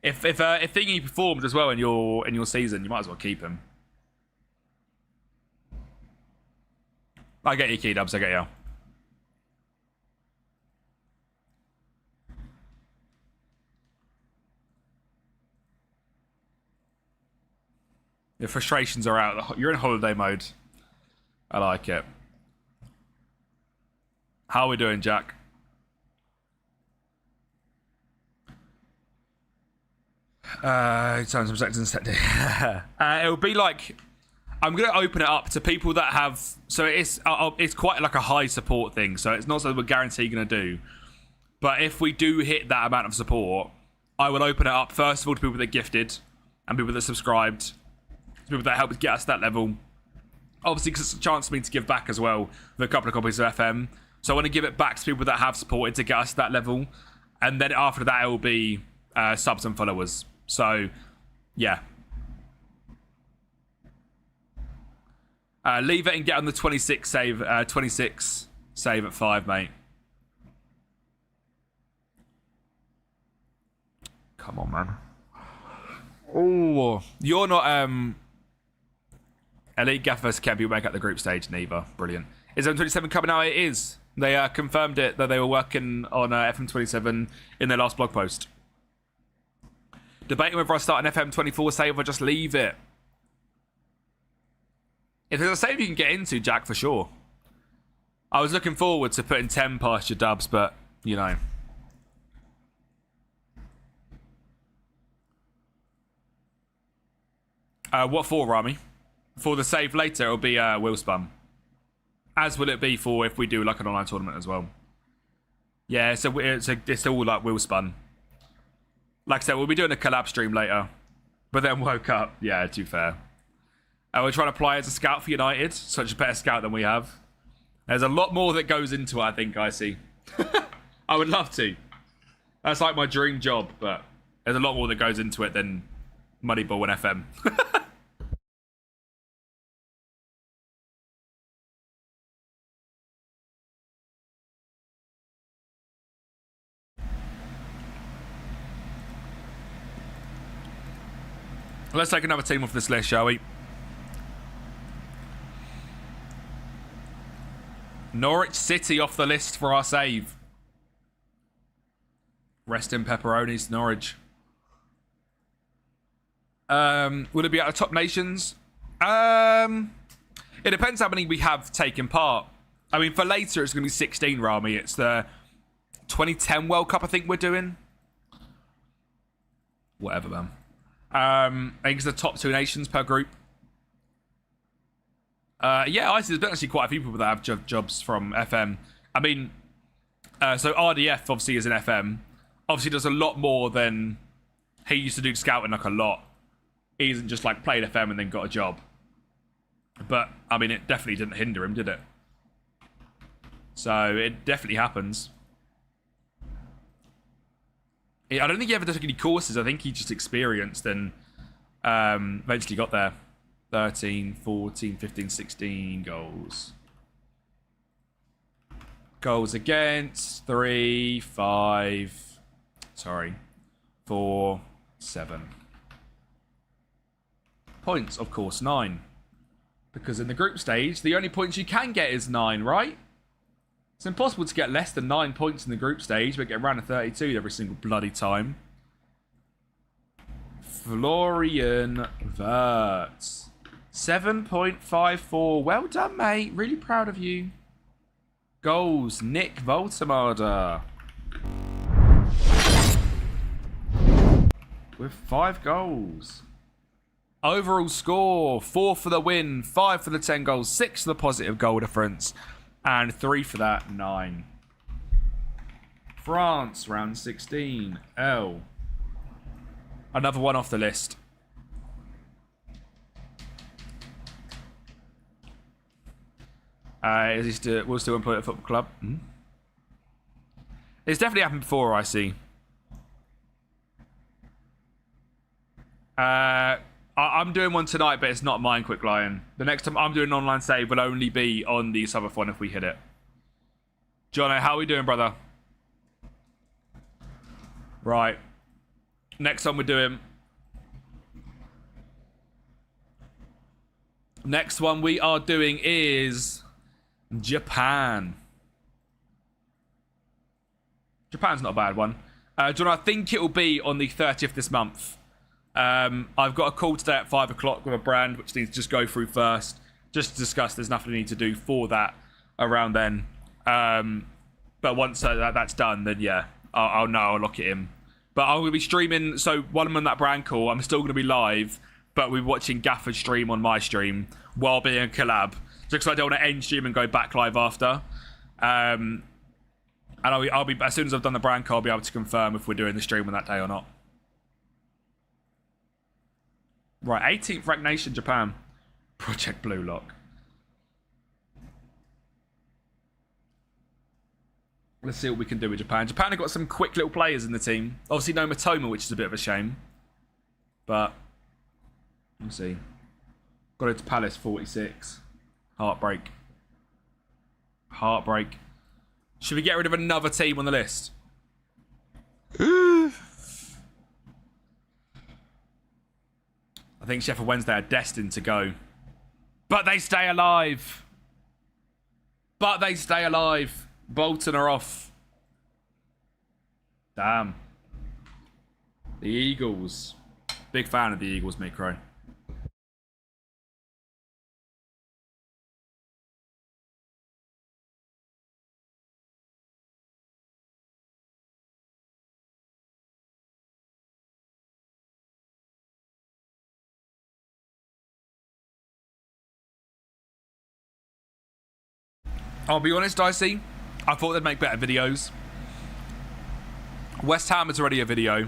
If Thingy performed as well in your season, you might as well keep him. I get you, Key Dubs. I get you. Your frustrations are out. You're in holiday mode. I like it. How are we doing, Jack? Time some seconds. It'll be like I'm going to open it up to people that have... So it's quite like a high support thing. So it's not something we're guaranteed going to do. But if we do hit that amount of support, I will open it up, first of all, to people that gifted and people that subscribed, people that helped get us to that level. Obviously, because it's a chance for me to give back as well with a couple of copies of FM. So I want to give it back to people that have supported to get us to that level. And then after that, it will be subs and followers. So, yeah. Leave it and get on the 26 save at 5, mate. Come on, man. Oh, you're not Elite Gaff versus Kempi will make out the group stage, neither. Brilliant. Is FM27 coming out? It is. They confirmed it that they were working on FM27 in their last blog post. Debating whether I start an FM24 save or just leave it. If there's a save you can get into, Jack, for sure. I was looking forward to putting 10 past your dubs, but, you know. What for, Rami? For the save later, it'll be Will Spun. As will it be for if we do like an online tournament as well. Yeah, so it's all like Will Spun. Like I said, we'll be doing a collab stream later. But then woke up. Yeah, too fair. We're trying to apply as a scout for United. Such a better scout than we have. There's a lot more that goes into it, I think, I see. I would love to. That's like my dream job, but there's a lot more that goes into it than Moneyball and FM. Let's take another team off this list, shall we? Norwich City off the list for our save. Rest in pepperonis, Norwich. Will it be out of top nations? It depends how many we have taken part. I mean, for later, it's going to be 16, Rami. It's the 2010 World Cup, I think we're doing. Whatever, man. I think it's the top 2 nations per group. Yeah, I see there's been actually quite a few people that have jobs from FM. I mean, so RDF obviously is an FM. Obviously does a lot more than he used to do scouting, like a lot. He isn't just like played FM and then got a job. But, I mean, it definitely didn't hinder him, did it? So, it definitely happens. I don't think he ever took any courses. I think he just experienced and eventually got there. 13, 14, 15, 16 goals. Goals against. 3, 5. Sorry. 4, 7. Points, of course, 9. Because in the group stage, the only points you can get is 9, right? It's impossible to get less than 9 points in the group stage, but get around a 32 every single bloody time. Florian Wirtz. 7.54. Well done, mate. Really proud of you. Goals. Nick Voltemada. With 5 goals. Overall score. 4 for the win. 5 for the 10 goals. 6 for the positive goal difference. And 3 for that, 9. France, round 16. L. Another one off the list. Is he still, will still employed at a football club? Mm-hmm. It's definitely happened before, I see. I'm doing one tonight, but it's not mine, Quick Lion. The next time I'm doing an online save will only be on the Southern one if we hit it. Jono, how are we doing, brother? Right. Next one we're doing. Next one we are doing is Japan. Japan's not a bad one. Jono, I think it will be on the 30th this month. I've got a call today at 5 o'clock with a brand which needs to just go through first, just to discuss. There's nothing I need to do for that around then. But once that's done, then yeah, I'll know. I'll lock it in. But I'm going to be streaming. So while I'm on that brand call, I'm still going to be live but we're watching Gaffer's stream on my stream while being a collab, just because I don't want to end stream and go back live after. And I'll be as soon as I've done the brand call, I'll be able to confirm if we're doing the stream on that day or not. Right, 18th ranked nation, Japan. Project Blue Lock. Let's see what we can do with Japan. Japan have got some quick little players in the team. Obviously no Matoma, which is a bit of a shame. But, let's see. Got it to Palace, 46. Heartbreak. Heartbreak. Should we get rid of another team on the list? I think Sheffield Wednesday are destined to go. But they stay alive. But they stay alive. Bolton are off. Damn. The Eagles. Big fan of the Eagles, Micro. I'll be honest, Dicey. I thought they'd make better videos. West Ham is already a video.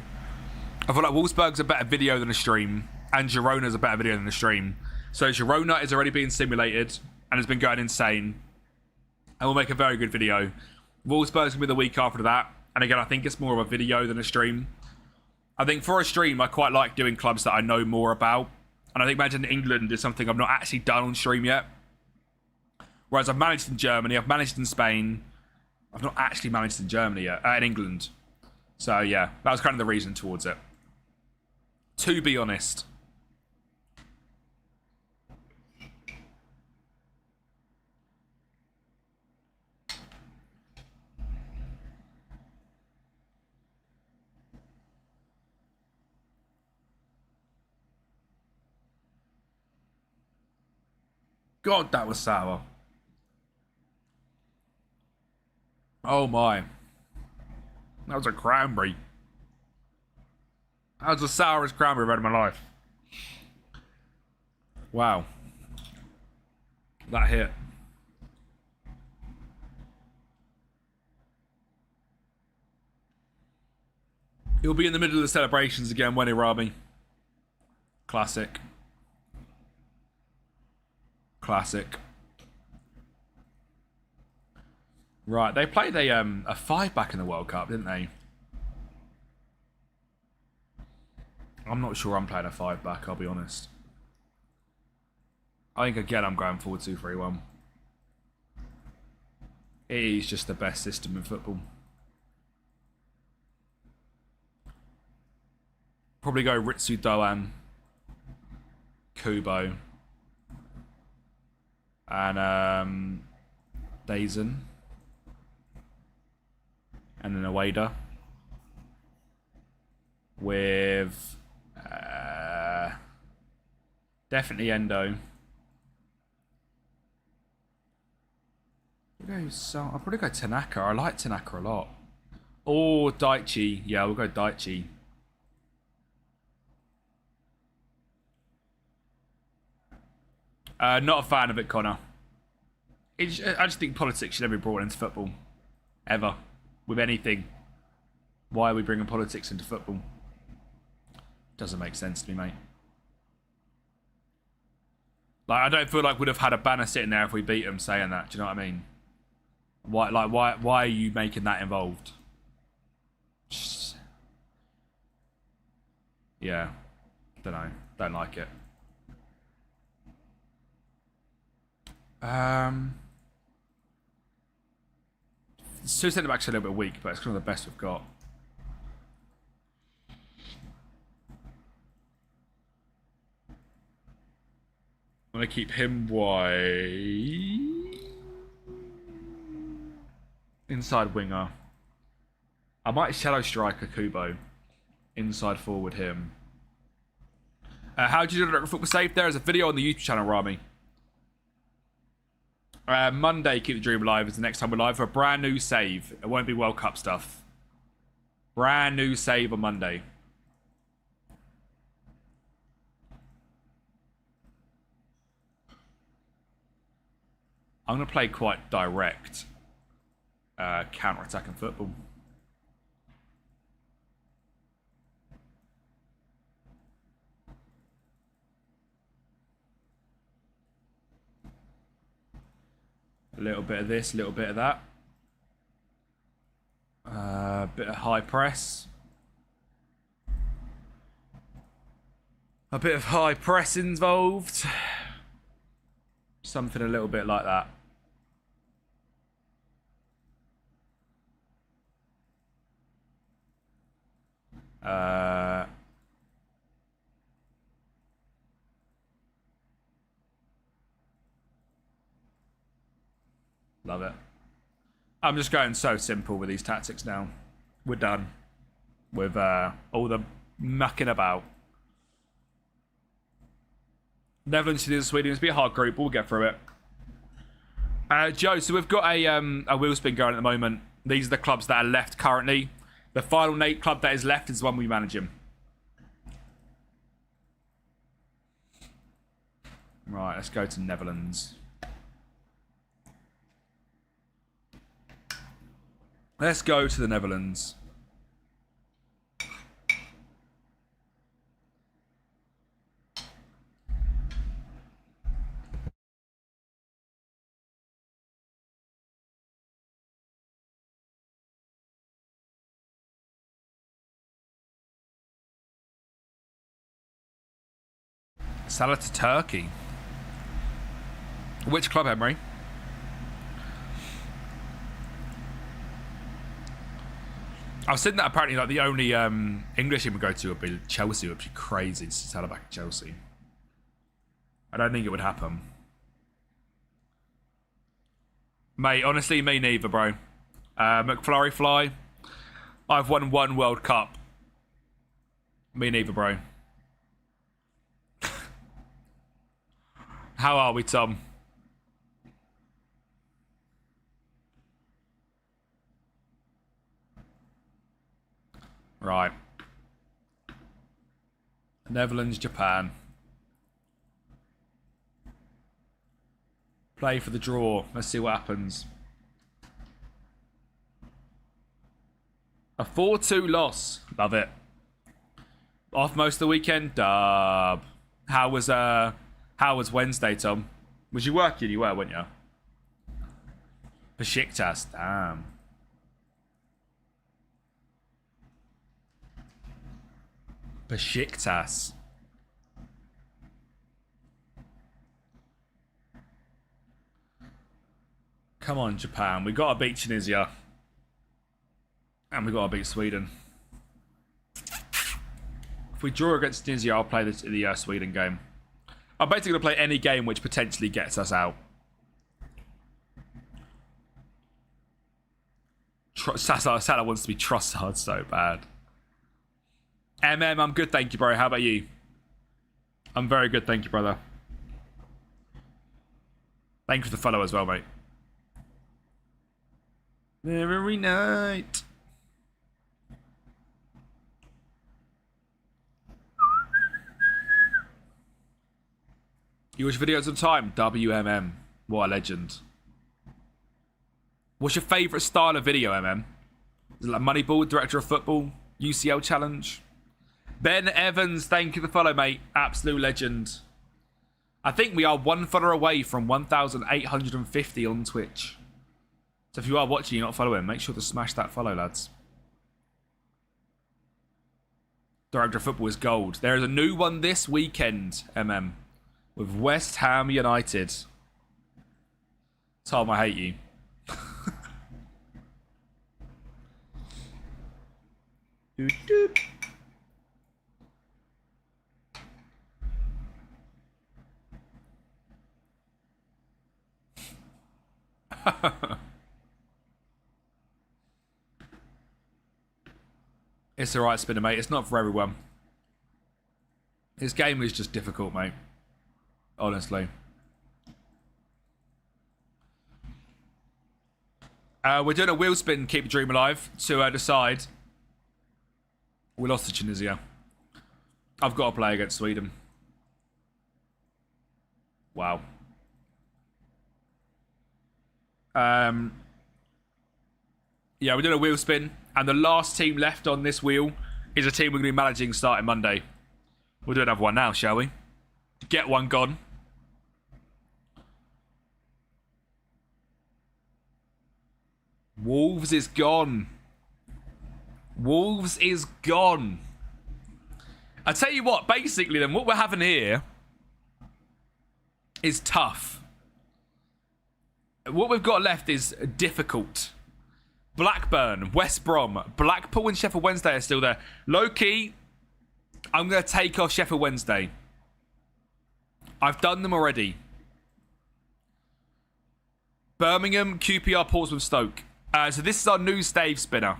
I feel like Wolfsburg's a better video than a stream. And Girona's a better video than a stream. So Girona is already being simulated and has been going insane. And we'll make a very good video. Wolfsburg's going to be the week after that. And again, I think it's more of a video than a stream. I think for a stream, I quite like doing clubs that I know more about. And I think Managing England is something I've not actually done on stream yet. Whereas I've managed in Germany, I've managed in Spain. I've not actually managed in Germany yet, in England. So yeah, that was kind of the reason towards it. To be honest. God, that was sour. Oh my. That was a cranberry. That was the sourest cranberry I've had in my life. Wow. That hit. He'll be in the middle of the celebrations again, won't he, Rami? Classic. Classic. Right, they played a 5-back in the World Cup, didn't they? I'm not sure I'm playing a 5-back, I'll be honest. I think, again, I'm going 4-2-3-1. It is just the best system in football. Probably go Ritsu Doan, Kubo, and Dazen. And then a Wader with definitely Endo. I'll probably go Tanaka. I like Tanaka a lot. Or Daichi. Yeah, we'll go Daichi. Not a fan of it, Connor. I just think politics should never be brought into football. Ever. With anything. Why are we bringing politics into football? Doesn't make sense to me, mate. Like, I don't feel like we'd have had a banner sitting there if we beat them saying that. Do you know what I mean? Why are you making that involved? Yeah. Don't know. Don't like it. Two centre backs are a little bit weak, but it's kind of the best we've got. I'm going to keep him wide. Inside winger. I might shadow striker Kubo. Inside forward him. How do you do Direct Football Safe? There is a video on the YouTube channel, Rami. Monday, Keep the Dream Alive is the next time we're live for a brand new save. It won't be World Cup stuff. Brand new save on Monday. I'm going to play quite direct counter-attacking football. A little bit of this, a little bit of that. A bit of high press. A bit of high press involved. Something a little bit like that. Love it. I'm just going so simple with these tactics now. We're done with all the mucking about. Netherlands, Sweden. It's be a hard group. We'll get through it. Joe, so we've got a wheel spin going at the moment. These are the clubs that are left currently. The final club that is left is the one we manage him. Right, let's go to Netherlands. Let's go to the Netherlands. Salah to Turkey. Which club, Emery? I've seen that apparently like the only English he would go to would be Chelsea, which would be crazy to see Salah back at Chelsea. I don't think it would happen. Mate, honestly, me neither, bro. McFlurry fly. I've won one World Cup. Me neither, bro. How are we, Tom? Right. Netherlands, Japan. Play for the draw. Let's see what happens. A 4-2 loss. Love it. Off most of the weekend. Dub. How was Wednesday, Tom? Was you working? You were, weren't you? Besiktas. Damn. Besiktas. Come on, Japan. We got to beat Tunisia. And we got to beat Sweden. If we draw against Tunisia, I'll play the Sweden game. I'm basically going to play any game which potentially gets us out. Salah wants to be Trossard so bad. I'm good, thank you, bro. How about you? I'm very good, thank you, brother. Thank you for the follow as well, mate. Every night. You watch videos on time? WMM. What a legend. What's your favourite style of video, MM? Is it like Moneyball, Director of Football, UCL Challenge? Ben Evans, thank you for the follow, mate. Absolute legend. I think we are one follower away from 1,850 on Twitch. So if you are watching, you're not following, make sure to smash that follow, lads. Director of Football is gold. There is a new one this weekend, MM, with West Ham United. Tom, I hate you. Doot, doot. It's alright, Spinner, mate. It's not for everyone. His game is just difficult, mate. Honestly. We're doing a wheel spin, keep the dream alive, to decide. We lost to Tunisia. I've got to play against Sweden. Wow. Yeah, we're doing a wheel spin, and the last team left on this wheel is a team we're going to be managing starting Monday. We'll do another one now, shall we? Get one gone. Wolves is gone. Wolves is gone. I tell you what, basically then, what we're having here is tough. What we've got left is difficult. Blackburn, West Brom, Blackpool and Sheffield Wednesday are still there. Low-key, I'm going to take off Sheffield Wednesday. I've done them already. Birmingham, QPR, Portsmouth, Stoke. So this is our new save spinner.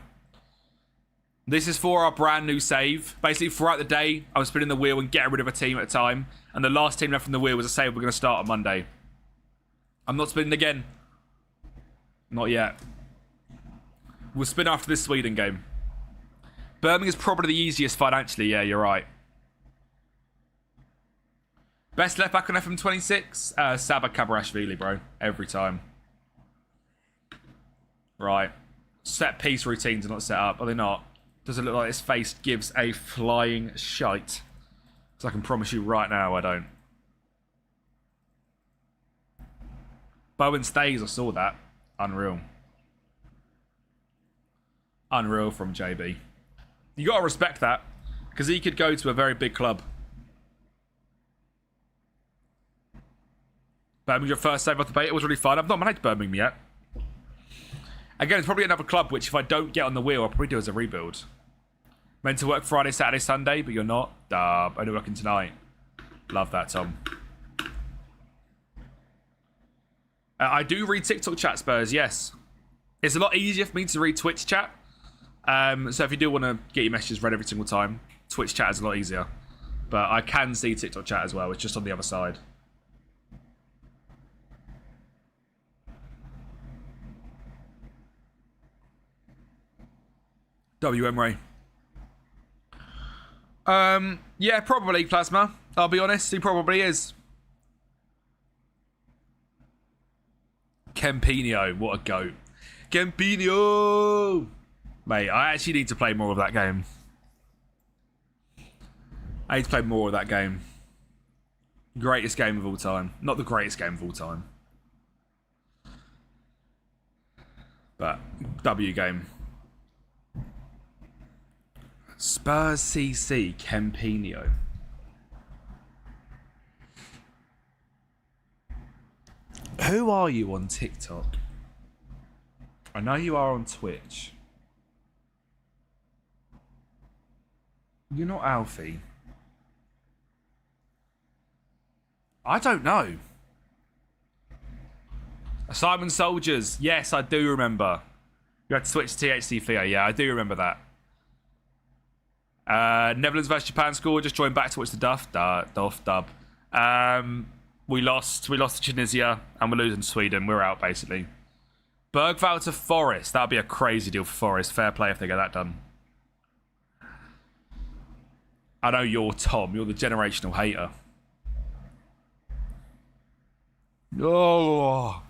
This is for our brand new save. Basically, throughout the day, I was spinning the wheel and getting rid of a team at a time. And the last team left from the wheel was a save we're going to start on Monday. I'm not spinning again. Not yet. We'll spin after this Sweden game. Birmingham's probably the easiest financially. Yeah, you're right. Best left back on FM26? Saba Kabarashvili, bro. Every time. Right. Set piece routines are not set up. Are they not? Does it look like his face gives a flying shite? So I can promise you right now I don't. Bowen stays, I saw that. Unreal. Unreal from JB. You got to respect that. Because he could go to a very big club. Birmingham, your first save off the bat. It was really fun. I've not managed Birmingham yet. Again, it's probably another club which if I don't get on the wheel, I'll probably do as a rebuild. Meant to work Friday, Saturday, Sunday, but you're not. Only working tonight. Love that, Tom. I do read TikTok chat, Spurs, yes. It's a lot easier for me to read Twitch chat. So if you do want to get your messages read every single time, Twitch chat is a lot easier. But I can see TikTok chat as well. It's just on the other side. WM Ray. Yeah, probably Plasma. I'll be honest, he probably is. Kempinho, what a goat. Kempinho! Mate, I actually need to play more of that game. I need to play more of that game. Greatest game of all time. Not the greatest game of all time. But, W game. Spurs CC, Kempinho. Who are you on TikTok? I know you are on Twitch. You're not Alfie. I don't know. Simon Soldiers. Yes, I do remember. You had to switch to THC Theo. Yeah, I do remember that. Netherlands versus Japan score. Just joined back to watch the dub. We lost to Tunisia and we're losing to Sweden. We're out basically. Bergvall to Forest. That'd be a crazy deal for Forest. Fair play if they get that done. I know you're Tom. You're the generational hater. Oh.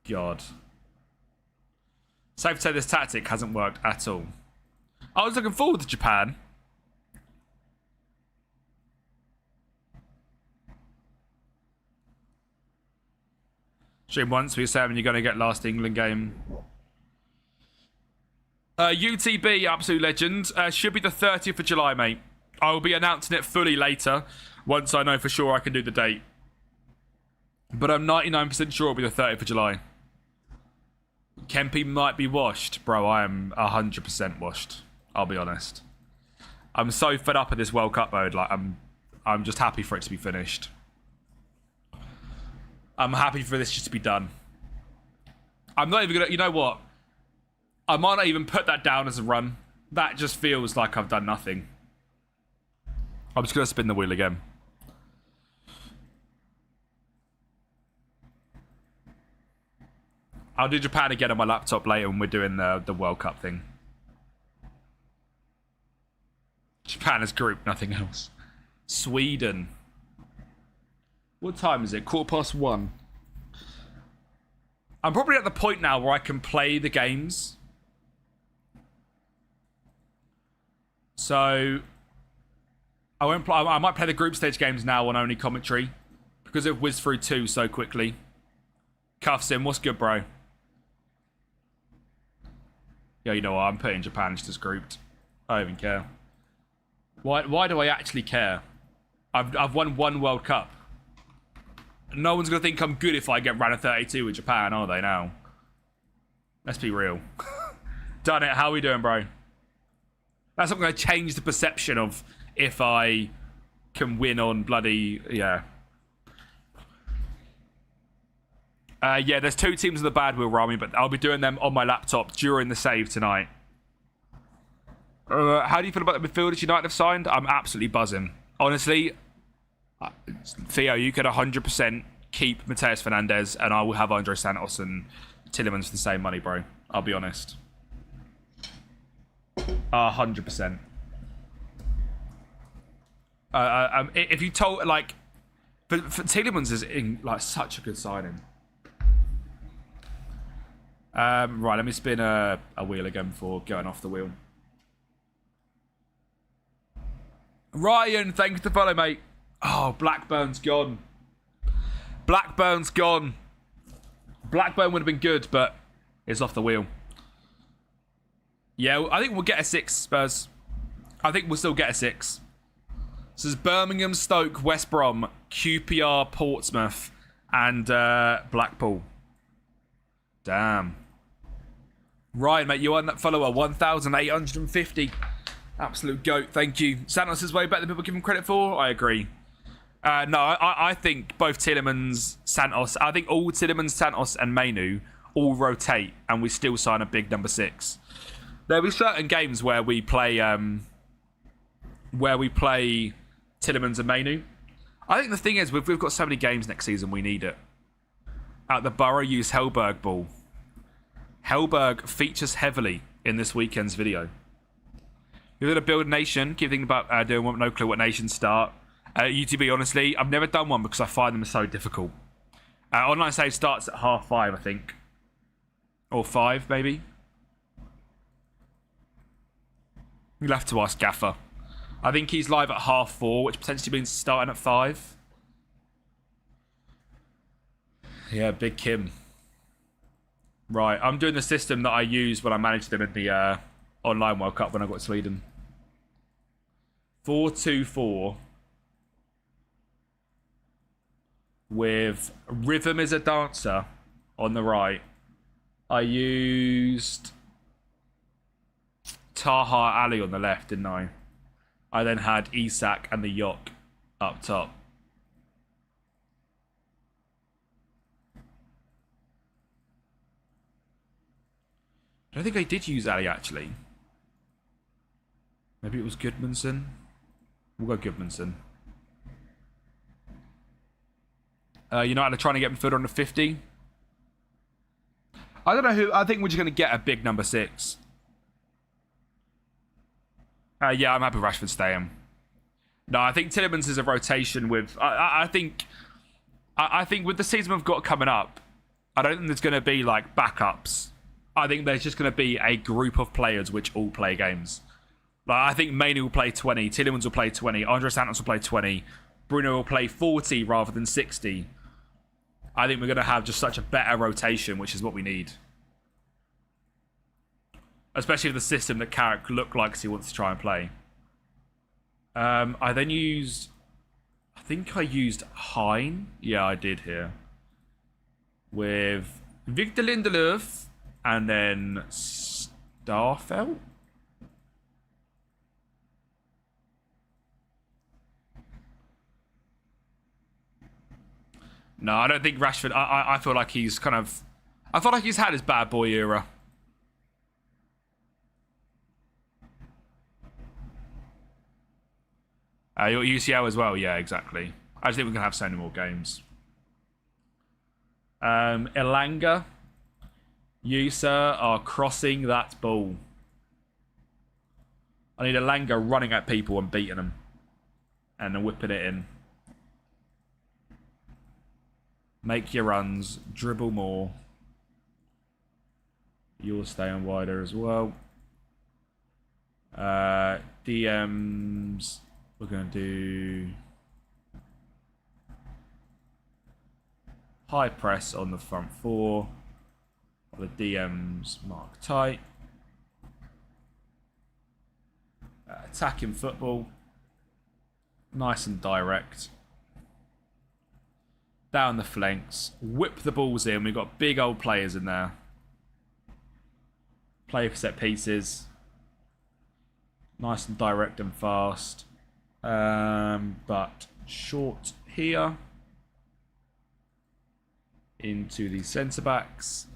God. Safe to say this tactic hasn't worked at all. I was looking forward to Japan. Stream once, we were saying you're going to get last England game. UTB, absolute legend. Should be the 30th of July, mate. I will be announcing it fully later, once I know for sure I can do the date. But I'm 99% sure it'll be the 30th of July. Kempi might be washed. Bro, I am 100% washed. I'll be honest. I'm so fed up of this World Cup mode. Like, I'm just happy for it to be finished. I'm happy for this just to be done. I'm not even gonna... You know what? I might not even put that down as a run. That just feels like I've done nothing. I'm just gonna spin the wheel again. I'll do Japan again on my laptop later when we're doing the World Cup thing. Japan is group, nothing else. Sweden. What time is it? 1:15. I'm probably at the point now where I can play the games. So I won't play. I might play the group stage games now on only commentary because it whizzed through 2 so quickly. Cuffs in. What's good, bro? Yeah, you know what? I'm putting Japan just as grouped. I don't even care. Why do I actually care? I've won 1 World Cup. No one's going to think I'm good if I get round of 32 with Japan, are they now? Let's be real. Done it. How are we doing, bro? That's not going to change the perception of if I can win on bloody... Yeah. Yeah, there's 2 teams in the bad wheel, Rami, but I'll be doing them on my laptop during the save tonight. How do you feel about the midfielders United have signed? I'm absolutely buzzing. Honestly, Theo, you could 100% keep Mateus Fernandes, and I will have Andre Santos and Tielemans for the same money, bro. I'll be honest. 100%. If you told, like, for Tielemans is in, like, such a good signing. Right, let me spin a wheel again before going off the wheel. Ryan, thank you for the follow, mate. Oh, Blackburn's gone. Blackburn's gone. Blackburn would have been good, but it's off the wheel. Yeah, I think we'll get a 6, Spurs. I think we'll still get a 6. This is Birmingham, Stoke, West Brom, QPR, Portsmouth, and Blackpool. Damn. Ryan, mate, you are that follower. 1,850. Absolute goat. Thank you. Santos is way better than people give him credit for. I agree. No, I think both Tielemans, Santos, I think all Tielemans, Santos, and Mainu all rotate, and we still sign a big number 6. There'll be certain games where we play Tielemans and Mainu. I think the thing is, we've got so many games next season, we need it. At the Borough, use Hellberg ball. Hellberg features heavily in this weekend's video. You're going to build a nation. Keep thinking about doing one. No clue what nations start. UTB, honestly, I've never done one because I find them so difficult. Online save starts at 5:30, I think. Or 5, maybe. You'll have to ask Gaffer. I think he's live at 4:30, which potentially means starting at 5. Yeah, Big Kim. Right, I'm doing the system that I used when I managed them in the online World Cup when I got Sweden. 4-2-4 with Rhythm is a dancer on the right. I used Taha Ali on the left, didn't I? I then had Isak and the Yok up top. I don't think I did use Ali, actually. Maybe it was Goodmanson. We'll go Goodmanson. United are trying to get midfielder on the 50. I don't know who. I think we're just going to get a big number 6. Yeah, I'm happy Rashford staying. No, I think Tielemans is a rotation with... I think with the season we've got coming up, I don't think there's going to be, like, backups. I think there's just going to be a group of players which all play games. Like, I think Mainu will play 20, Tielemans will play 20, Andre Santos will play 20, Bruno will play 40 rather than 60. I think we're going to have just such a better rotation, which is what we need. Especially with the system that Carrick looked like he wants to try and play. I then used... I think I used Hein. Yeah, I did here. With Victor Lindelöf and then Starfelt. No, I don't think Rashford... I feel like he's kind of... I feel like he's had his bad boy era. Your UCL as well, yeah, exactly. I just think we're going to have so many more games. Elanga, you, sir, are crossing that ball. I need Elanga running at people and beating them. And then whipping it in. Make your runs. Dribble more. You'll stay on wider as well. DMs. We're going to do high press on the front four. The DMs mark tight. Attacking football. Nice and direct. Down the flanks. Whip the balls in. We've got big old players in there. Play for set pieces. Nice and direct and fast. But short here. Into the centre backs.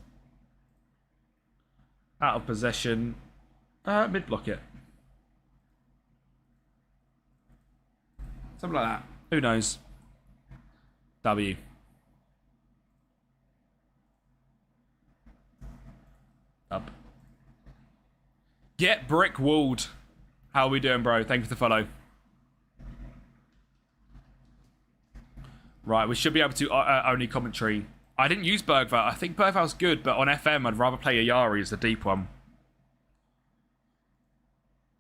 Out of possession. Mid block it. Something like that. Who knows? W. Up. Get brick walled. How are we doing, bro? Thank you for the follow. Right, we should be able to only commentary. I didn't use Bergvall. I think Bergvall's good, but on FM, I'd rather play Ayari as the deep one.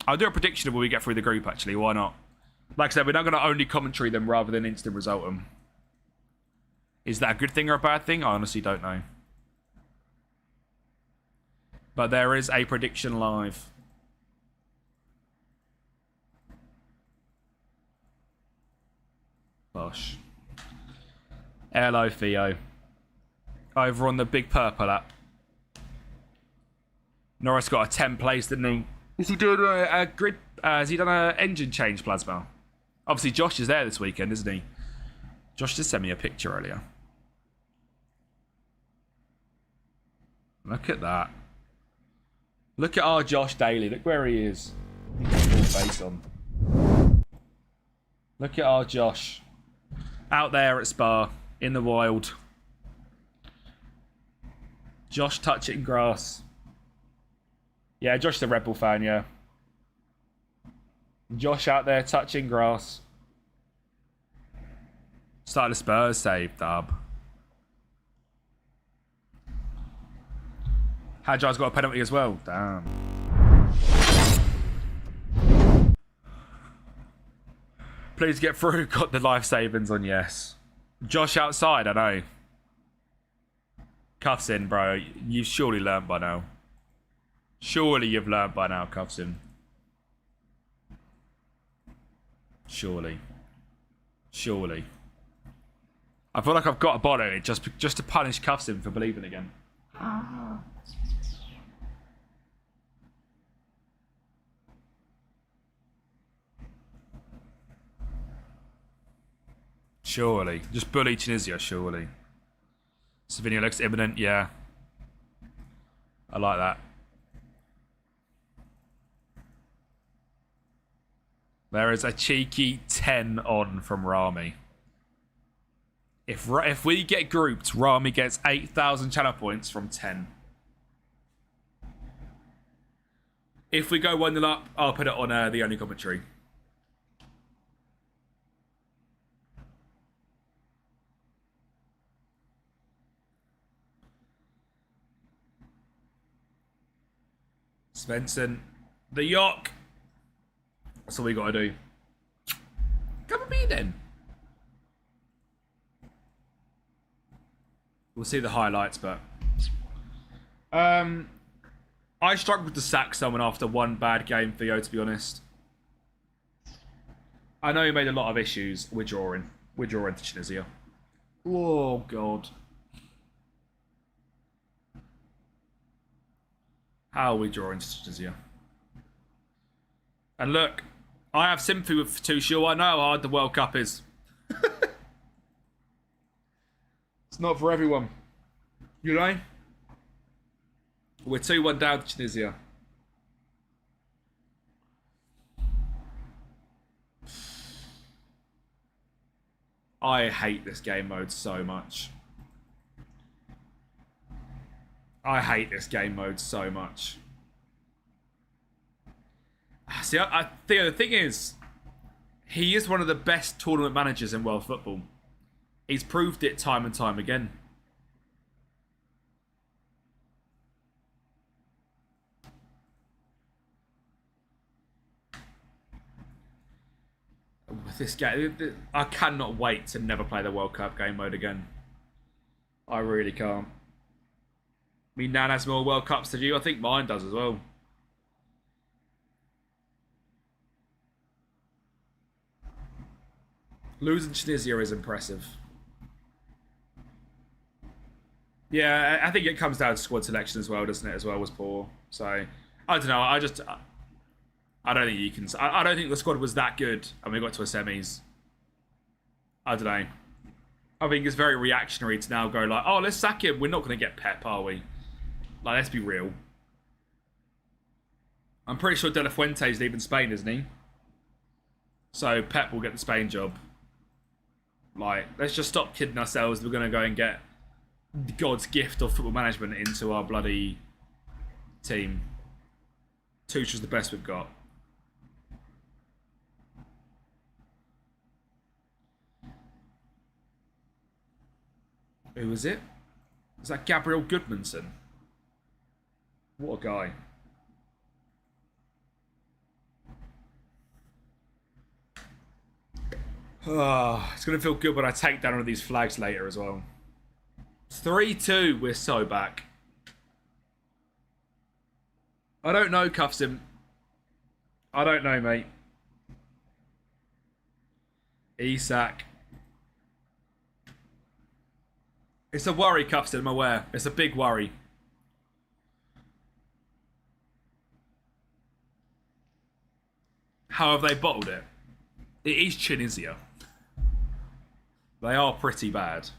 I'll do a prediction of when we get through the group, actually. Why not? Like I said, we're not going to only commentary them rather than instant result them. Is that a good thing or a bad thing? I honestly don't know. But there is a prediction live. Bosh. Hello, Theo. Over on the big purple app. Norris got a 10 place, didn't he? Is he doing a grid? Has he done an engine change, Plasma? Obviously, Josh is there this weekend, isn't he? Josh just sent me a picture earlier. Look at that. Look at our Josh Daly. Look where he is. He's got full face on. Look at our Josh. Out there at Spa. In the wild. Josh touching grass. Yeah, Josh's a Red Bull fan, yeah. Josh out there touching grass. Start the Spurs save, dub. Hadjar's got a penalty as well. Damn. Please get through. Got the life savings on yes. Josh outside, I know. Cuffs in, bro. You've surely learned by now. Surely you've learned by now, cuffs in. Surely. Surely. I feel like I've got a bottle just to punish cuffs in for believing again. Surely. Just bully Tunisia, surely. Slovenia looks imminent, yeah. I like that. There is a cheeky 10 on from Rami. If we get grouped, Rami gets 8,000 channel points from 10. If we go 1-0 up, I'll put it on the only commentary. Svensson. The York. That's all we got to do. Come with me then. We'll see the highlights, but... I struggled to sack someone after one bad game, Theo, to be honest. I know he made a lot of issues. We're drawing. We're drawing to Tunisia. Oh, God. How are we drawing to Tunisia? And look, I have sympathy with Tuchel. I know how hard the World Cup is. It's not for everyone. You know? We're 2-1 down to Tunisia. I hate this game mode so much. I hate this game mode so much. See, the thing is, he is one of the best tournament managers in world football. He's proved it time and time again. With this game, I cannot wait to never play the World Cup game mode again. I really can't. Me Nan has more World Cups than you. I think mine does as well. Losing Tunisia is impressive. Yeah, I think it comes down to squad selection as well, doesn't it? As well was poor. So I don't know. I don't think you can. I don't think the squad was that good, and we got to a semis. I don't know. I think it's very reactionary to now go like, oh, let's sack him. We're not going to get Pep, are we? Like, let's be real. I'm pretty sure De La Fuente's leaving Spain, isn't he? So Pep will get the Spain job. Like, let's just stop kidding ourselves. We're going to go and get God's gift of football management into our bloody team. Tuchel's the best we've got. Who was it? Is that Gabriel Goodmanson? What a guy. Oh, it's going to feel good when I take down one of these flags later as well. 3-2. We're so back. I don't know, Cuffs him. I don't know, mate. Isak. It's a worry, Cuffs him, I'm aware. It's a big worry. How have they bottled it? It is Tunisia. They are pretty bad.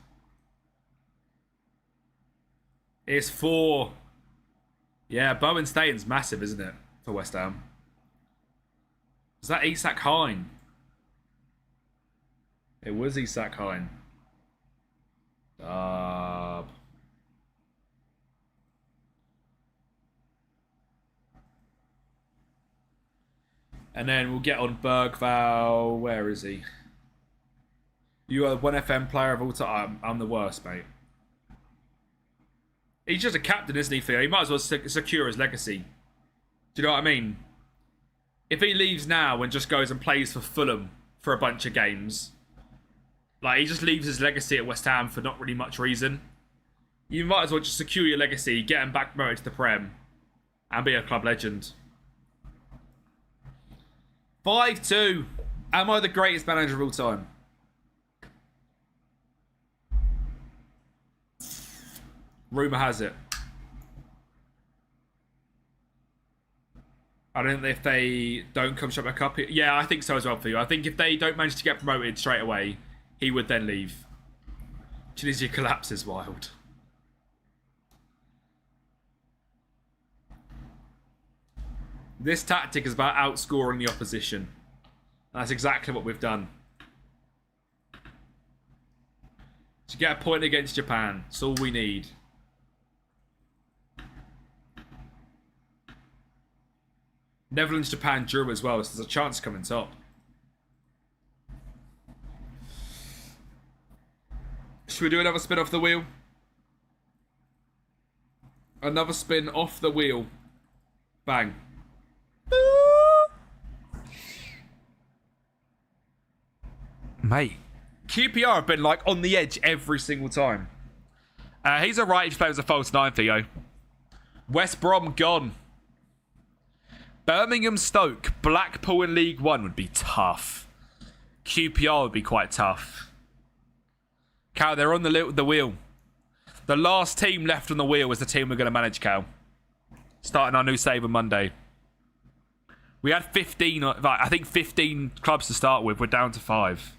It's 4. Yeah, Bowen Staten's massive, isn't it? For West Ham. Is that Isak Hine? It was Isak Hine. And then we'll get on Bergval. Where is he? You are one FM player of all time. I'm the worst, mate. He's just a captain, isn't he, Theo? He might as well secure his legacy. Do you know what I mean? If he leaves now and just goes and plays for Fulham for a bunch of games, like, he just leaves his legacy at West Ham for not really much reason. You might as well just secure your legacy, get him back promoted to the Prem, and be a club legend. 5-2. Am I the greatest manager of all time? Rumour has it. I don't think if they don't come straight back up. Yeah, I think so as well for you. I think if they don't manage to get promoted straight away, he would then leave. Tunisia collapses wild. This tactic is about outscoring the opposition. And that's exactly what we've done. To get a point against Japan, that's all we need. Netherlands, Japan drew as well, so there's a chance to come in top. Should we do another spin off the wheel? Another spin off the wheel. Bang. Mate, QPR have been like on the edge every single time. He's alright if he plays as a false 9, Theo. West Brom gone. Birmingham, Stoke, Blackpool in League One would be tough. QPR would be quite tough. Cal, they're on the wheel. The last team left on the wheel is the team we're going to manage, Cal. Starting our new save on Monday. We had 15, I think 15 clubs to start with. We're down to 5.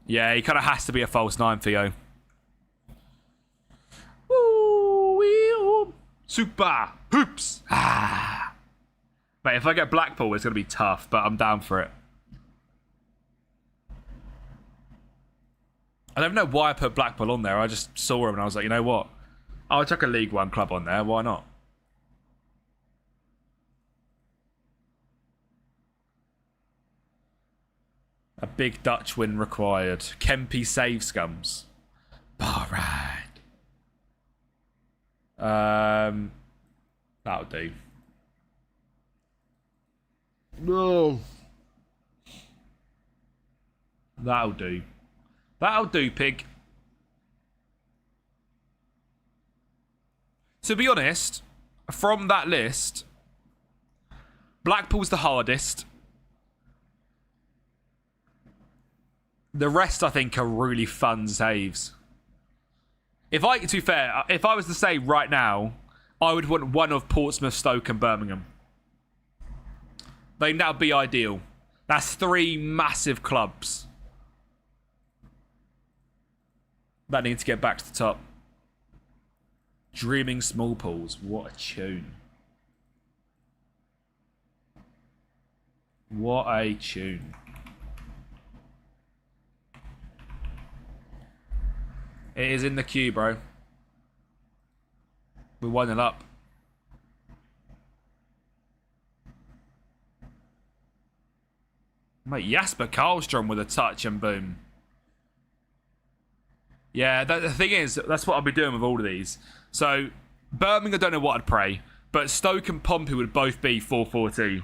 Yeah, he kind of has to be a false 9, Theo. Woo, super hoops. Mate, if I get Blackpool, it's going to be tough, but I'm down for it. I don't know why I put Blackpool on there. I just saw him and I was like, you know what? I'll chuck a League One club on there. Why not? big Dutch win required. Kempi save scums. Bar ride. That'll do. No. That'll do. That'll do, pig. To be honest, from that list, Blackpool's the hardest. The rest, I think, are really fun saves. To be fair, if I was to say right now, I would want one of Portsmouth, Stoke, and Birmingham. I think that would be ideal. That's 3 massive clubs that need to get back to the top. Dreaming Small Pools. What a tune. What a tune. It is in the queue, bro. We're 1-0 up. Mate, Jasper Karlstrom with a touch and boom. Yeah, the thing is, that's what I'll be doing with all of these. So, Birmingham, I don't know what I'd pray, but Stoke and Pompey would both be 4-4-2.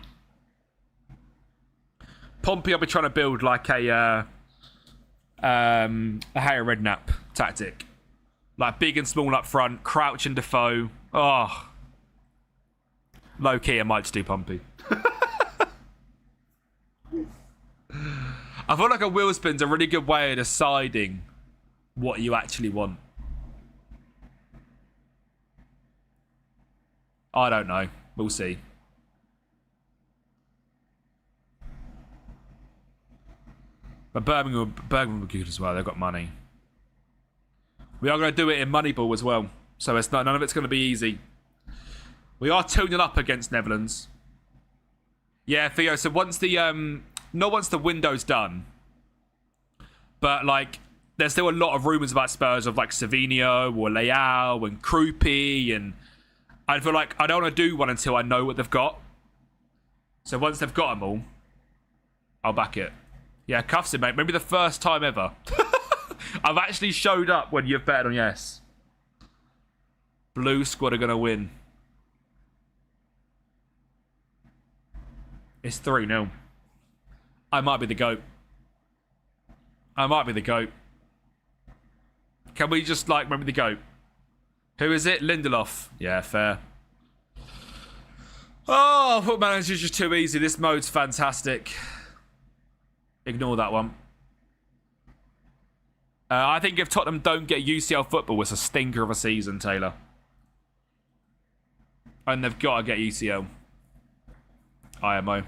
Pompey, I'll be trying to build like a Harry Redknapp tactic. Like big and small up front, Crouch and Defoe. Oh. Low key, I might just do Pompey. I feel like a wheel spin's a really good way of deciding what you actually want. I don't know. We'll see. But Birmingham were good as well. They've got money. We are going to do it in Moneyball as well. So it's none of it's going to be easy. We are 2-0 up against Netherlands. Yeah, Theo. So once the window's done, but like there's still a lot of rumours about Spurs of like Savinho or Leao and Krupi, and I feel like I don't want to do one until I know what they've got. So once they've got them all, I'll back it. Yeah, cuffs it, mate. Maybe the first time ever. I've actually showed up when you've betted on yes. Blue squad are going to win. It's 3-0. I might be the GOAT. Can we just, like, remember the GOAT? Who is it? Lindelof. Yeah, fair. Oh, Football Manager's just too easy. This mode's fantastic. Ignore that one. I think if Tottenham don't get UCL football, it's a stinker of a season, Taylor. And they've got to get UCL. IMO.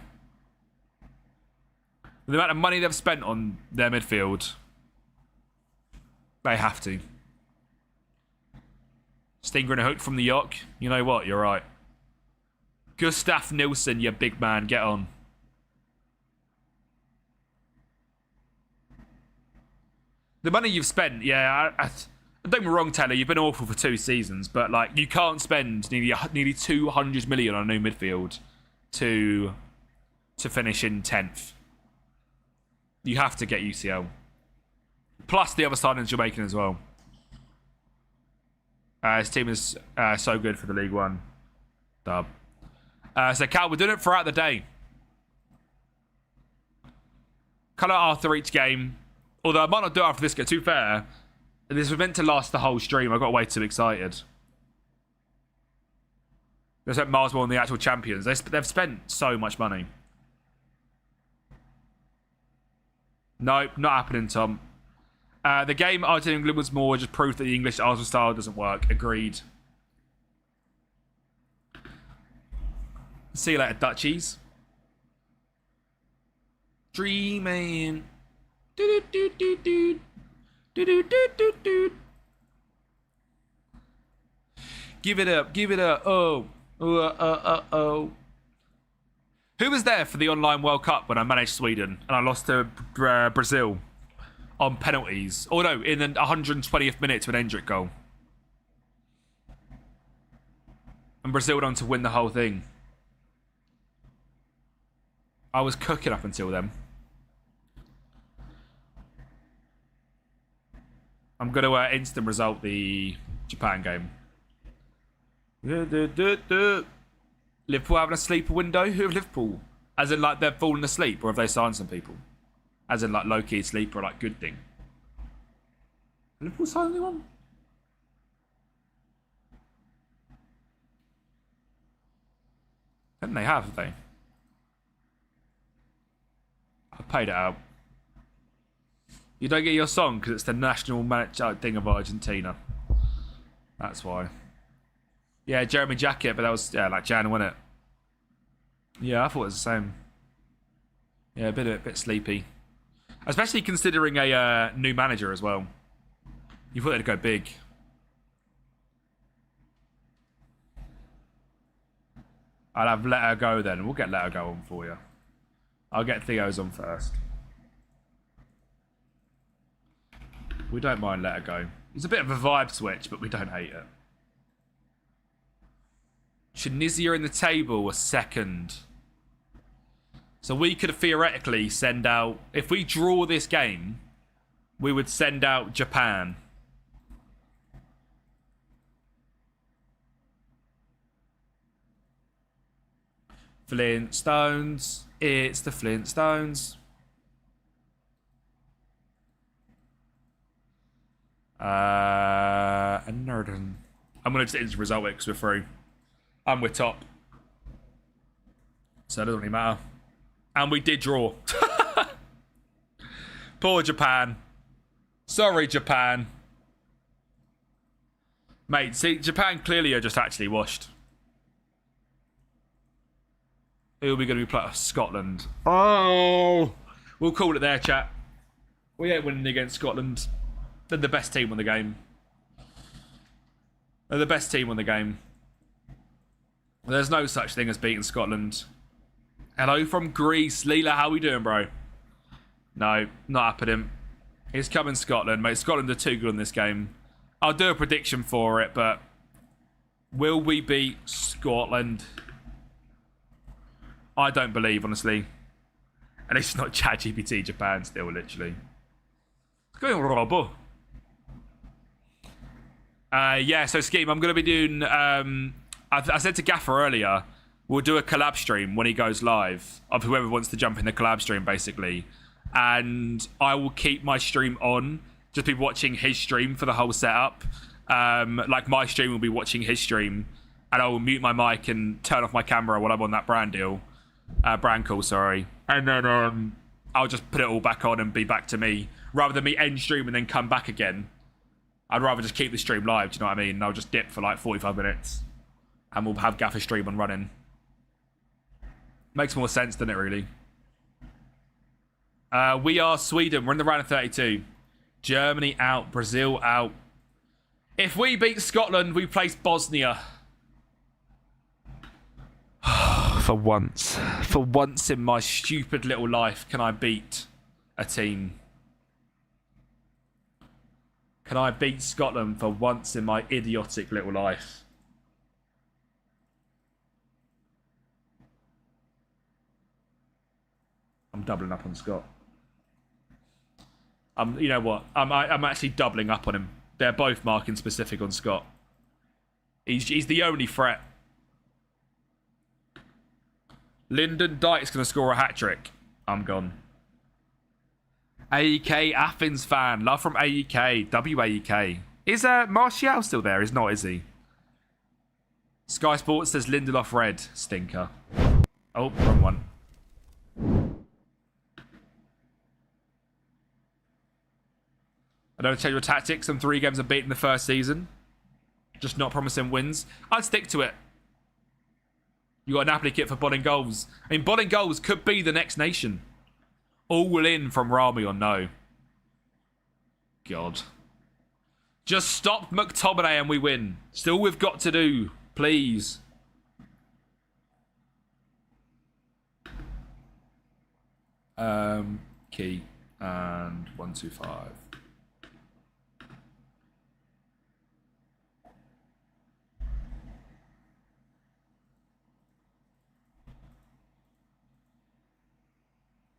The amount of money they've spent on their midfield, they have to. Stinger and a hook from the York. You know what? You're right. Gustav Nilsson, you big man. Get on. The money you've spent, yeah, don't get me wrong, Taylor, you've been awful for 2 seasons, but like you can't spend nearly 200 million on a new midfield to finish in 10th. You have to get UCL. Plus the other signings you're making as well. His team is so good for the League One. Dub. So Cal, we're doing it throughout the day. Colour after each game. Although I might not do it after this, get too fair. This was meant to last the whole stream. I got way too excited. They spent miles more than the actual champions. They've spent so much money. Nope, not happening, Tom. The game Argentina England was more just proof that the English Arsenal style doesn't work. Agreed. See you later, Dutchies. Dreaming. Do do do do do do do do do. Give it up, give it up. Oh, oh. Who was there for the online World Cup when I managed Sweden and I lost to Brazil on penalties? Oh no, in the 120th minute to an Endrick goal. And Brazil went on to win the whole thing. I was cooking up until then. I'm going to instant result the Japan game. Liverpool having a sleeper window? Who have Liverpool? As in, like, they're falling asleep, or have they signed some people? As in, like, low-key sleeper, like, good thing. Liverpool signed anyone? Didn't they have they? I paid it out. You don't get your song because it's the national thing of Argentina. That's why. Yeah, Jeremy Jacket, but that was like Jan, wasn't it? Yeah, I thought it was the same. Yeah, a bit sleepy, especially considering a new manager as well. You thought they'd go big. I'll have Let Her Go then. We'll get Let Her Go on for you. I'll get Theo's on first. We don't mind Let Her Go. It's a bit of a vibe switch, but we don't hate it. Tunisia in the table was second. So we could theoretically send out... If we draw this game, we would send out Japan. Flintstones. It's the Flintstones. And Nerdon. I'm going to just instant result it because we're through. And we're top. So it doesn't really matter. And we did draw. Poor Japan. Sorry, Japan. Mate, see, Japan clearly are just actually washed. Who are we going to be playing? Scotland. Oh! We'll call it there, chat. We ain't winning against Scotland. They're the best team on the game. They're the best team on the game. There's no such thing as beating Scotland. Hello from Greece. Leela, how we doing, bro? No, not happening. It's coming Scotland, mate. Scotland are too good in this game. I'll do a prediction for it, but... Will we beat Scotland? I don't believe, honestly. And it's not ChatGPT Japan still, literally. It's going Robo. Yeah, so Scheme, I'm going to be doing... I said to Gaffer earlier, we'll do a collab stream when he goes live of whoever wants to jump in the collab stream, basically. And I will keep my stream on. Just be watching his stream for the whole setup. Like, my stream will be watching his stream. And I will mute my mic and turn off my camera while I'm on that brand call, sorry. And then I'll just put it all back on and be back to me. Rather than me end stream and then come back again. I'd rather just keep the stream live, do you know what I mean? And I'll just dip for like 45 minutes. And we'll have Gaffer stream on running. Makes more sense, doesn't it, really? We are Sweden. We're in the round of 32. Germany out. Brazil out. If we beat Scotland, we place Bosnia. For once. For once in my stupid little life, can I beat a team? Can I beat Scotland for once in my idiotic little life? I'm doubling up on Scott. You know what? I'm actually doubling up on him. They're both marking specific on Scott. He's the only threat. Lyndon Dykes going to score a hat-trick. I'm gone. AEK Athens fan. Love from AEK. WAEK. Is Martial still there? He's not, is he? Sky Sports says Lindelof red. Stinker. Oh, wrong one. I don't change your tactics. I'm 3 games unbeaten in the first season. Just not promising wins. I'd stick to it. You got a Napoli kit for Bolling Goals. I mean, Bolling Goals could be the next nation. All in from Rami or no. God. Just stop McTominay and we win. Still we've got to do. Please. Key. And 125.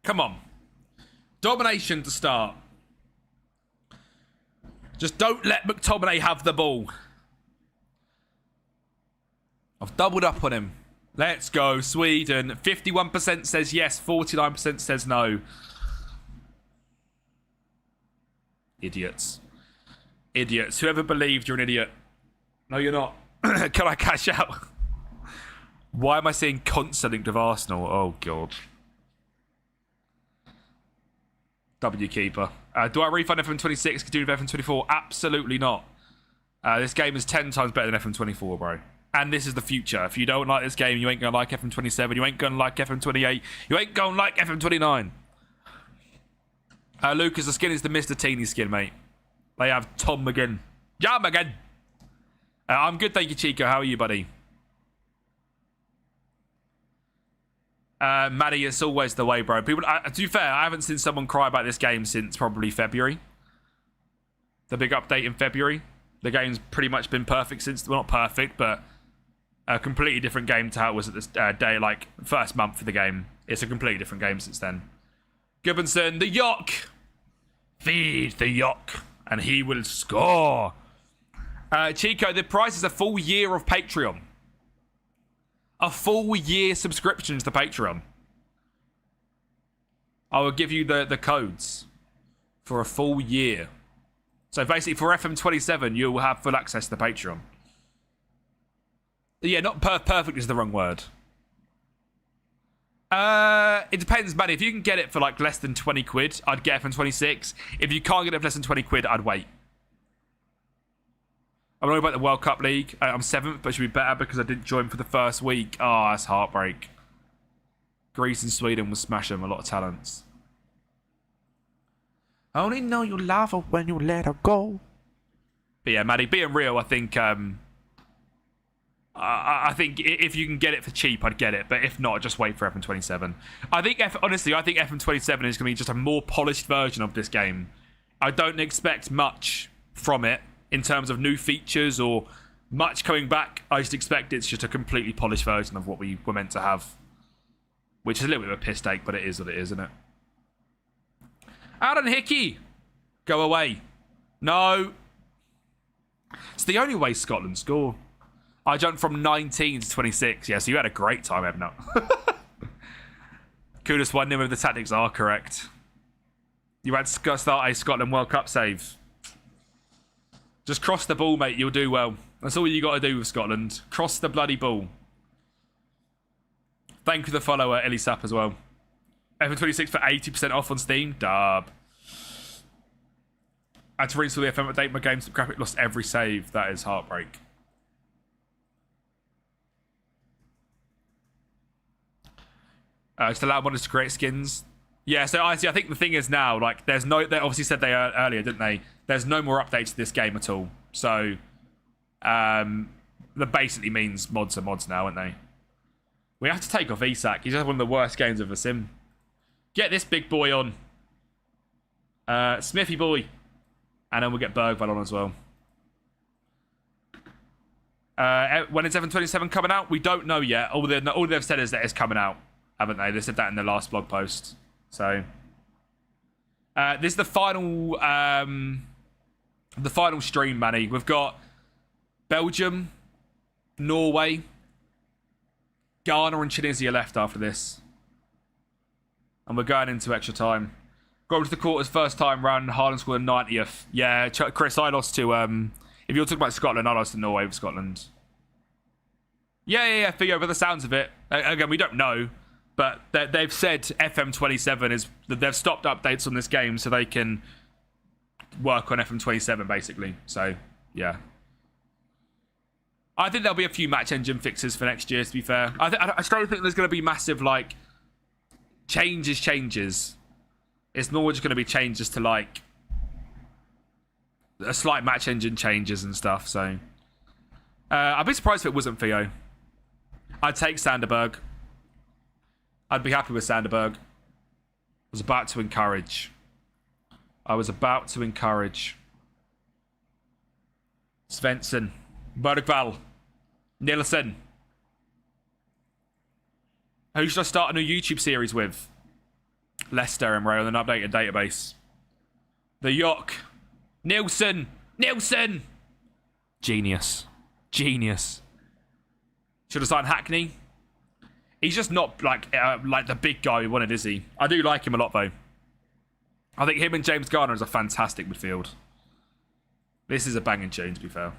Come on. Domination to start. Just don't let McTominay have the ball. I've doubled up on him. Let's go, Sweden. 51% says yes, 49% says no. Idiots. Idiots. Whoever believed you're an idiot. No, you're not. Can I cash out? Why am I seeing constant linked with Arsenal? Oh, God. W keeper. Do I refund FM26? Continue with FM24? Absolutely not. This game is 10 times better than FM24, bro. And this is the future. If you don't like this game, you ain't gonna like FM27. You ain't gonna like FM28. You ain't gonna like FM29. Lucas, the skin is the Mr. Teeny skin, mate. They have Tom McGinn. John McGinn. I'm good, thank you, Chico. How are you, buddy? Maddie, it's always the way, bro. People, to be fair, I haven't seen someone cry about this game since probably February. The big update in February. The game's pretty much been perfect since. Well, not perfect, but a completely different game to how it was at this day, like first month of the game. It's a completely different game since then. Gibbonson, the Yock. Feed the Yock, and he will score. Chico, the price is a full year of Patreon. A full year subscription to the Patreon. I will give you the codes for a full year. So basically, for FM27, you will have full access to the Patreon. Yeah, not perfect is the wrong word. It depends, man. If you can get it for like less than 20 quid, I'd get FM26. If you can't get it for less than 20 quid, I'd wait. I'm worried about the World Cup League. I'm 7th, but it should be better because I didn't join for the first week. Oh, that's heartbreak. Greece and Sweden will smash them. A lot of talents. I only know you love her when you let her go. But yeah, Maddie, being real, I think I think if you can get it for cheap, I'd get it. But if not, just wait for FM27. Honestly, I think FM27 is going to be just a more polished version of this game. I don't expect much from it in terms of new features or much coming back. I just expect it's just a completely polished version of what we were meant to have. Which is a little bit of a piss take, but it is what it is, isn't it? Aaron Hickey! Go away. No. It's the only way Scotland score. I jumped from 19 to 26. Yeah, so you had a great time, Evan. Kudos 1-0 if the tactics are correct. You had to start a Scotland World Cup save. Just cross the ball, mate. You'll do well. That's all you got to do with Scotland. Cross the bloody ball. Thank you for the follower, Ellie Sapp, as well. FM26 for 80% off on Steam. Dub. I had to reinstall the FM update. My game's graphic lost every save. That is heartbreak. Just allow modders to create skins. Yeah, so I think the thing is now, like, there's no... They obviously said they earlier, didn't they? There's no more updates to this game at all. So, that basically means mods are mods now, aren't they? We have to take off Isak. He's just one of the worst games of a sim. Get this big boy on. Smithy boy. And then we'll get Bergvall on as well. When is FM27 coming out? We don't know yet. All they've said is that it's coming out, haven't they? They said that in their last blog post. So, this is the final stream, Manny. We've got Belgium, Norway, Ghana and Tunisia left after this. And we're going into extra time. Got to the quarters first time round. Haaland scored a 90th. Yeah, Chris, I lost to... if you're talking about Scotland, I lost to Norway with Scotland. Yeah, Theo, by the sounds of it. Again, we don't know. But they've said FM27 is... They've stopped updates on this game so they can work on FM27, basically. So, yeah. I think there'll be a few match engine fixes for next year, to be fair. I still think there's going to be massive, like, changes. It's more just going to be changes to, like, a slight match engine changes and stuff, so. I'd be surprised if it wasn't Theo. I'd take Sanderberg. I'd be happy with Sanderberg. I was about to encourage. Svensson. Bergvall. Nilsson. Who should I start a new YouTube series with? Leicester and Ray on an updated database. The Yock. Nilsson. Nielsen! Genius. Genius. Should have signed Hackney. He's just not like the big guy we wanted, is he? I do like him a lot, though. I think him and James Garner is a fantastic midfield. This is a banging tune, to be fair.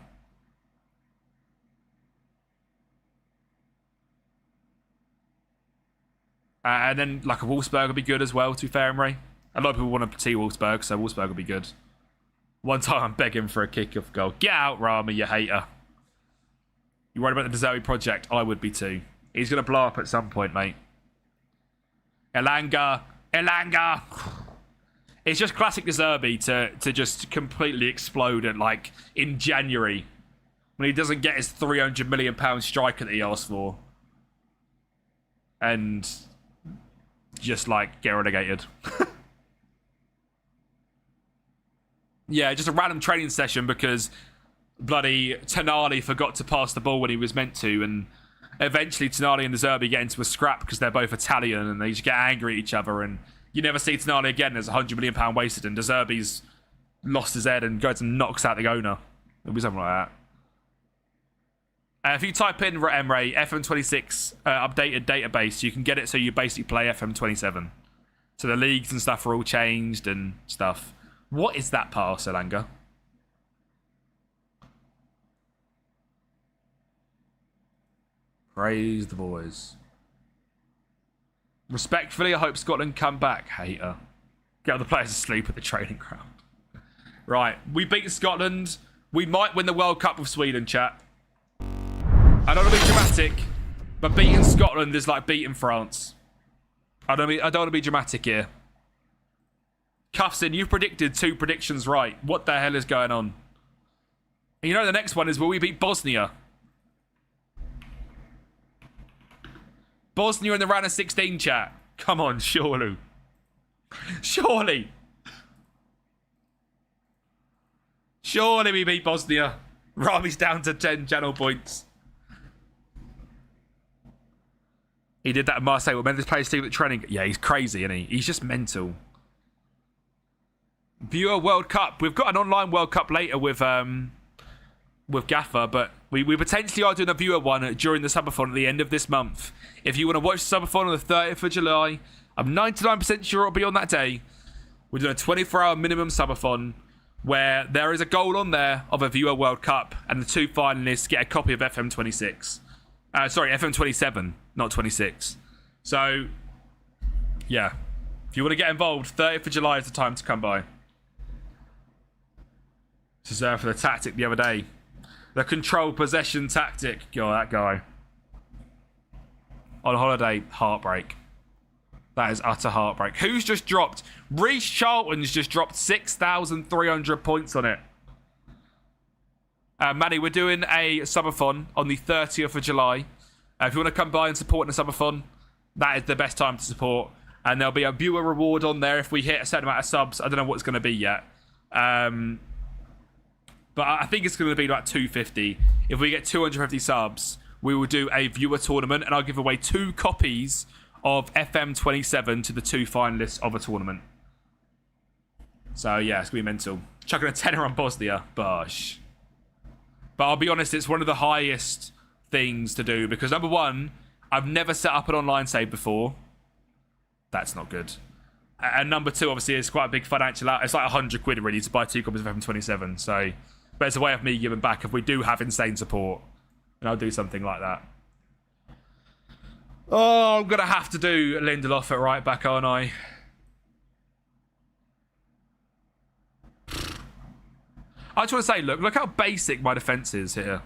And then, like, a Wolfsburg would be good as well, to be fair, Emre. A lot of people want to see Wolfsburg, so Wolfsburg would be good. One time I'm begging for a kick-off goal. Get out, Rami, you hater. You worried about the De Zerbi project? I would be too. He's going to blow up at some point, mate. Elanga. It's just classic De Zerbi to just completely explode at, like, in January when he doesn't get his £300 million striker that he asked for. And just, like, get relegated. Yeah, just a random training session because bloody Tonali forgot to pass the ball when he was meant to, and eventually Tonali and De Zerbi get into a scrap because they're both Italian and they just get angry at each other, and you never see Tonali again. There's £100 million wasted, and De Zerbi's lost his head and goes and knocks out the owner. It'll be something like that. If you type in Emre FM26 updated database, you can get it so you basically play FM27. So the leagues and stuff are all changed and stuff. What is that pass, Elanga? Praise the boys. Respectfully, I hope Scotland come back, hater. Get all the players asleep at the training ground. Right, we beat Scotland. We might win the World Cup with Sweden, chat. I don't want to be dramatic, but beating Scotland is like beating France. I don't want to be dramatic here. Cuffsin, you predicted 2 predictions right. What the hell is going on? And you know the next one is, will we beat Bosnia? Bosnia in the round of 16, chat. Come on, surely. Surely. Surely we beat Bosnia. Rami's down to 10 channel points. He did that at Marseille. Remember this player's team at training? Yeah, he's crazy, isn't he? He's just mental. Viewer World Cup. We've got an online World Cup later with Gaffer, but we potentially are doing a viewer one during the subathon at the end of this month. If you want to watch the subathon on the 30th of July, I'm 99% sure it'll be on that day. We're doing a 24-hour minimum subathon where there is a goal on there of a viewer World Cup, and the 2 finalists get a copy of FM26. Sorry, FM27, not 26. So, yeah. If you want to get involved, 30th of July is the time to come by. This is for the tactic the other day. The control possession tactic. Yo, that guy. On holiday, heartbreak. That is utter heartbreak. Who's just dropped? Reece Charlton's just dropped 6,300 points on it. Manny, we're doing a subathon on the 30th of July. If you want to come by and support in the subathon, that is the best time to support. And there'll be a viewer reward on there if we hit a certain amount of subs. I don't know what it's going to be yet. But I think it's going to be like 250. If we get 250 subs, we will do a viewer tournament, and I'll give away 2 copies of FM27 to the 2 finalists of a tournament. So yeah, it's going to be mental. Chucking a tenner on Bosnia. Bosh. But I'll be honest, it's one of the highest things to do because, number one, I've never set up an online save before. That's not good. And number 2, obviously, it's quite a big financial out. It's like 100 quid really to buy 2 copies of FM27. So, but it's a way of me giving back if we do have insane support. And I'll do something like that. Oh, I'm going to have to do Lindelof at right back, aren't I? I just want to say, look how basic my defence is here.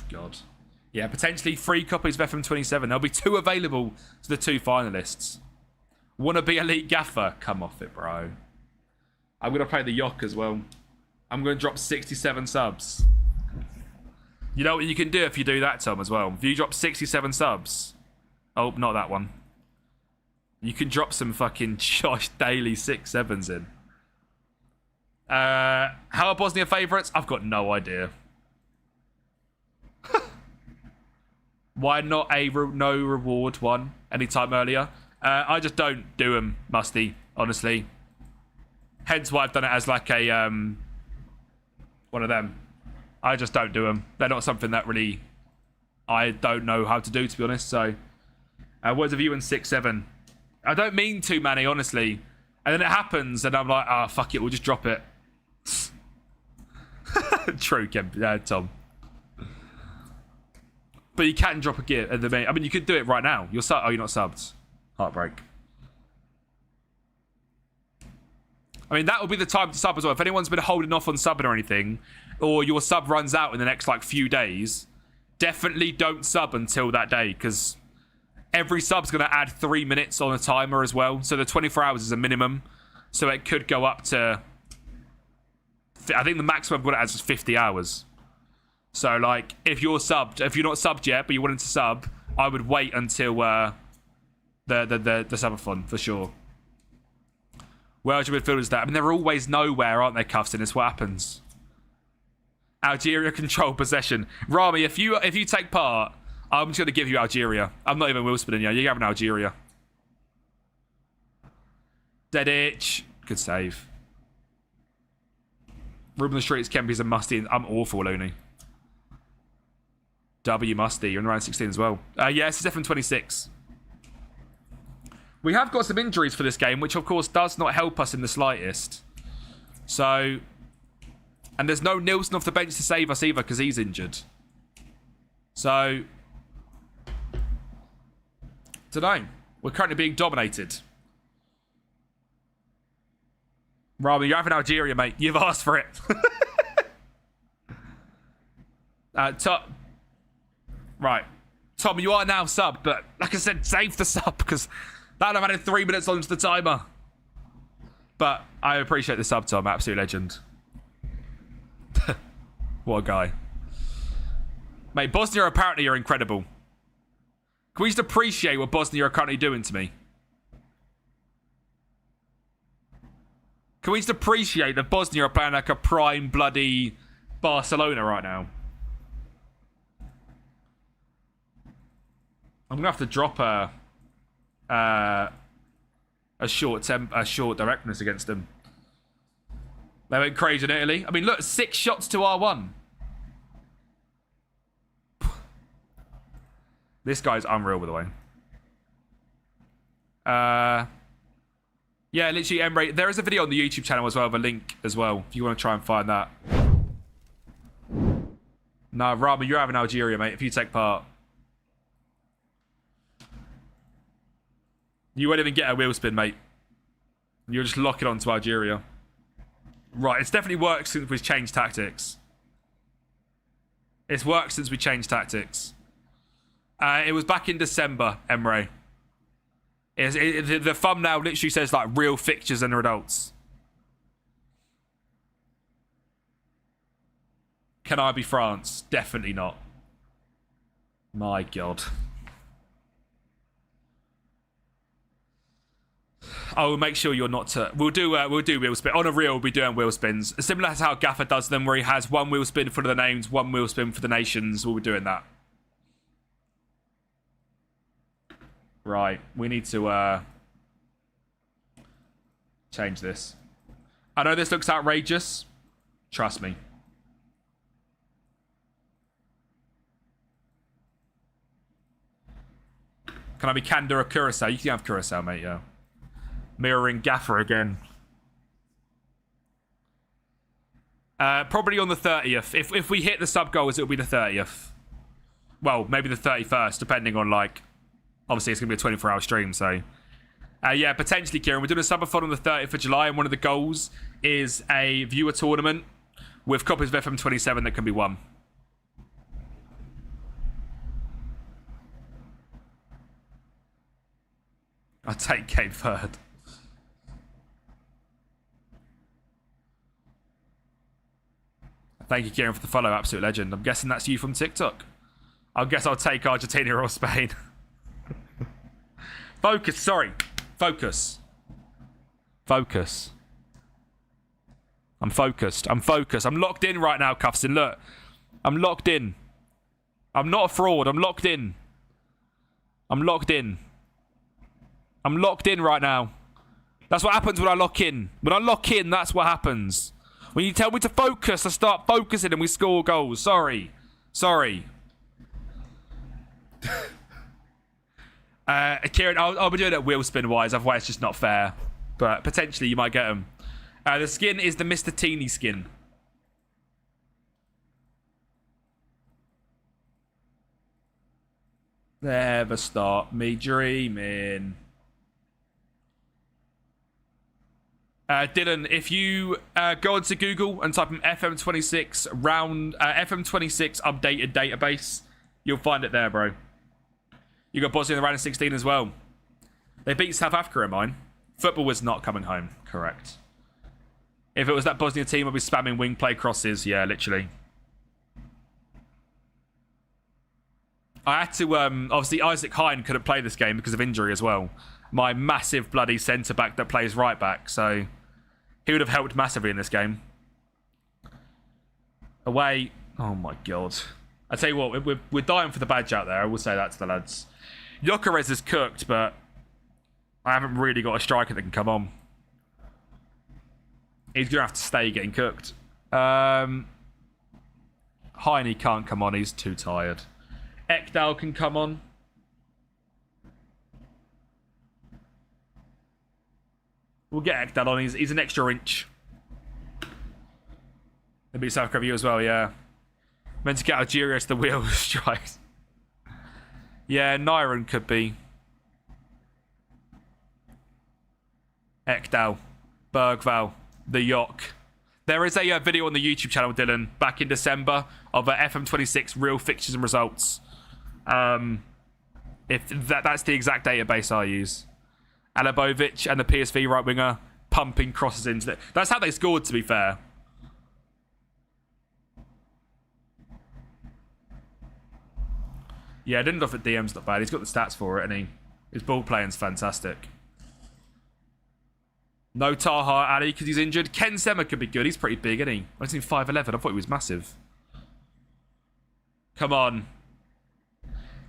God. Yeah, potentially 3 copies of FM27. There'll be 2 available to the 2 finalists. Wanna be elite gaffer? Come off it, bro. I'm going to play the Yok as well. I'm going to drop 67 subs. You know what you can do if you do that, Tom, as well? If you drop 67 subs... Oh, not that one. You can drop some fucking Josh Daly 6-7s in. How are Bosnia favourites? I've got no idea. Why not a no reward one anytime earlier? I just don't do them, Musty, honestly. Hence why I've done it as like a one of them. I just don't do them. They're not something that really I don't know how to do, to be honest. So, words of you in 6-7. I don't mean to, Manny, honestly. And then it happens, and I'm like, ah, fuck it, we'll just drop it. True, Tom. But you can drop a gear at the main. I mean, you could do it right now. You're you're not subbed. Heartbreak. I mean, that would be the time to sub as well. If anyone's been holding off on subbing or anything, or your sub runs out in the next like few days, definitely don't sub until that day, because every sub's going to add 3 minutes on a timer as well. So the 24 hours is a minimum. So it could go up to, I think the maximum I've got it as is 50 hours. So like, if you're not subbed yet, but you wanted to sub, I would wait until the subathon for sure. Where's your midfielders that? I mean, they're always nowhere, aren't they, Cuffs? And it's what happens. Algeria control possession. Rami, if you take part, I'm just going to give you Algeria. I'm not even wheel spinning you. You're having Algeria. Dead itch. Good save. Ruben the Streets, Kempi's a musty. I'm awful, Looney. W musty. You're in round 16 as well. Yeah, it's FM26. We have got some injuries for this game, which of course does not help us in the slightest. So, and there's no Nilsson off the bench to save us either because he's injured. So, dunno. We're currently being dominated. Rami, you're having Algeria, mate. You've asked for it. Right. Tom, you are now subbed, but like I said, save the sub because that would have added 3 minutes onto the timer. But I appreciate the sub, Tom. Absolute legend. What a guy. Mate, Bosnia apparently are incredible. Can we just appreciate what Bosnia are currently doing to me? Can we just appreciate that Bosnia are playing like a prime bloody Barcelona right now? I'm gonna have to drop a short directness against them. They went crazy in Italy. I mean, look, 6 shots to R1. This guy's unreal, by the way. Yeah, literally, Emre. There is a video on the YouTube channel as well, with a link as well, if you want to try and find that. No, Rama, you're having Algeria, mate, if you take part. You won't even get a wheel spin, mate. You'll just lock it onto Algeria. Right, it's definitely worked since we've changed tactics. It's worked since we changed tactics. It was back in December, Emre. The thumbnail literally says, like, real fixtures and results. Can I be France? Definitely not. My God. Oh, make sure you're not to. We'll do wheel spin on a reel. We'll be doing wheel spins similar to how Gaffer does them, where he has one wheel spin for the names, one wheel spin for the nations. We'll be doing that. Right, we need to change this. I know this looks outrageous. Trust me. Can I be Kanda or Curacao? You can have Curacao, mate. Yeah. Mirroring Gaffer again. Probably on the 30th. If we hit the sub goals, it'll be the 30th. Well, maybe the 31st, depending on, like, obviously it's going to be a 24-hour stream, so. Yeah, potentially, Kieran. We're doing a subathon on the 30th of July, and one of the goals is a viewer tournament with copies of FM27 that can be won. I'll take Cape Verde. Thank you, Kieran, for the follow. Absolute legend. I'm guessing that's you from TikTok. I guess I'll take Argentina or Spain. Focus. Sorry. Focus. Focus. I'm focused. I'm focused. I'm locked in right now, Cuffson. Look. I'm locked in. I'm not a fraud. I'm locked in. I'm locked in. I'm locked in right now. That's what happens when I lock in. When I lock in, that's what happens. When you tell me to focus, I start focusing and we score goals. Sorry. Kieran, I'll be doing it wheel spin wise, otherwise it's just not fair. But potentially you might get them. The skin is the Mr. Teeny skin. Never stop me dreaming. Dylan, if you go onto Google and type in FM26 FM26 updated database, you'll find it there, bro. You got Bosnia in the round of 16 as well. They beat South Africa in mine. Football was not coming home. Correct. If it was that Bosnia team, I'd be spamming wing play crosses. Yeah, literally. I had to, obviously Isaac Hine couldn't play this game because of injury as well. My massive bloody centre-back that plays right-back, so he would have helped massively in this game. Away. Oh my god. I tell you what, we're dying for the badge out there. I will say that to the lads. Jokeres is cooked, but I haven't really got a striker that can come on. He's going to have to stay getting cooked. Heine can't come on. He's too tired. Ekdal can come on. We'll get Ekdal on. He's an extra inch. There'll be South Korea as well, yeah. Meant to get Algeria to the wheel strike. Yeah, Nyron could be. Ekdal. Bergval. The Yok. There is a video on the YouTube channel, Dylan, back in December of FM26 real fixtures and results. If that's the exact database I use. Alabovic and the PSV right winger pumping crosses into it. That's how they scored, to be fair. Yeah, Lindelof at DM's not bad. He's got the stats for it, and his ball playing's fantastic. No Taha Ali because he's injured. Ken Sema could be good. He's pretty big, isn't he? I've seen 5'11". I thought he was massive. Come on.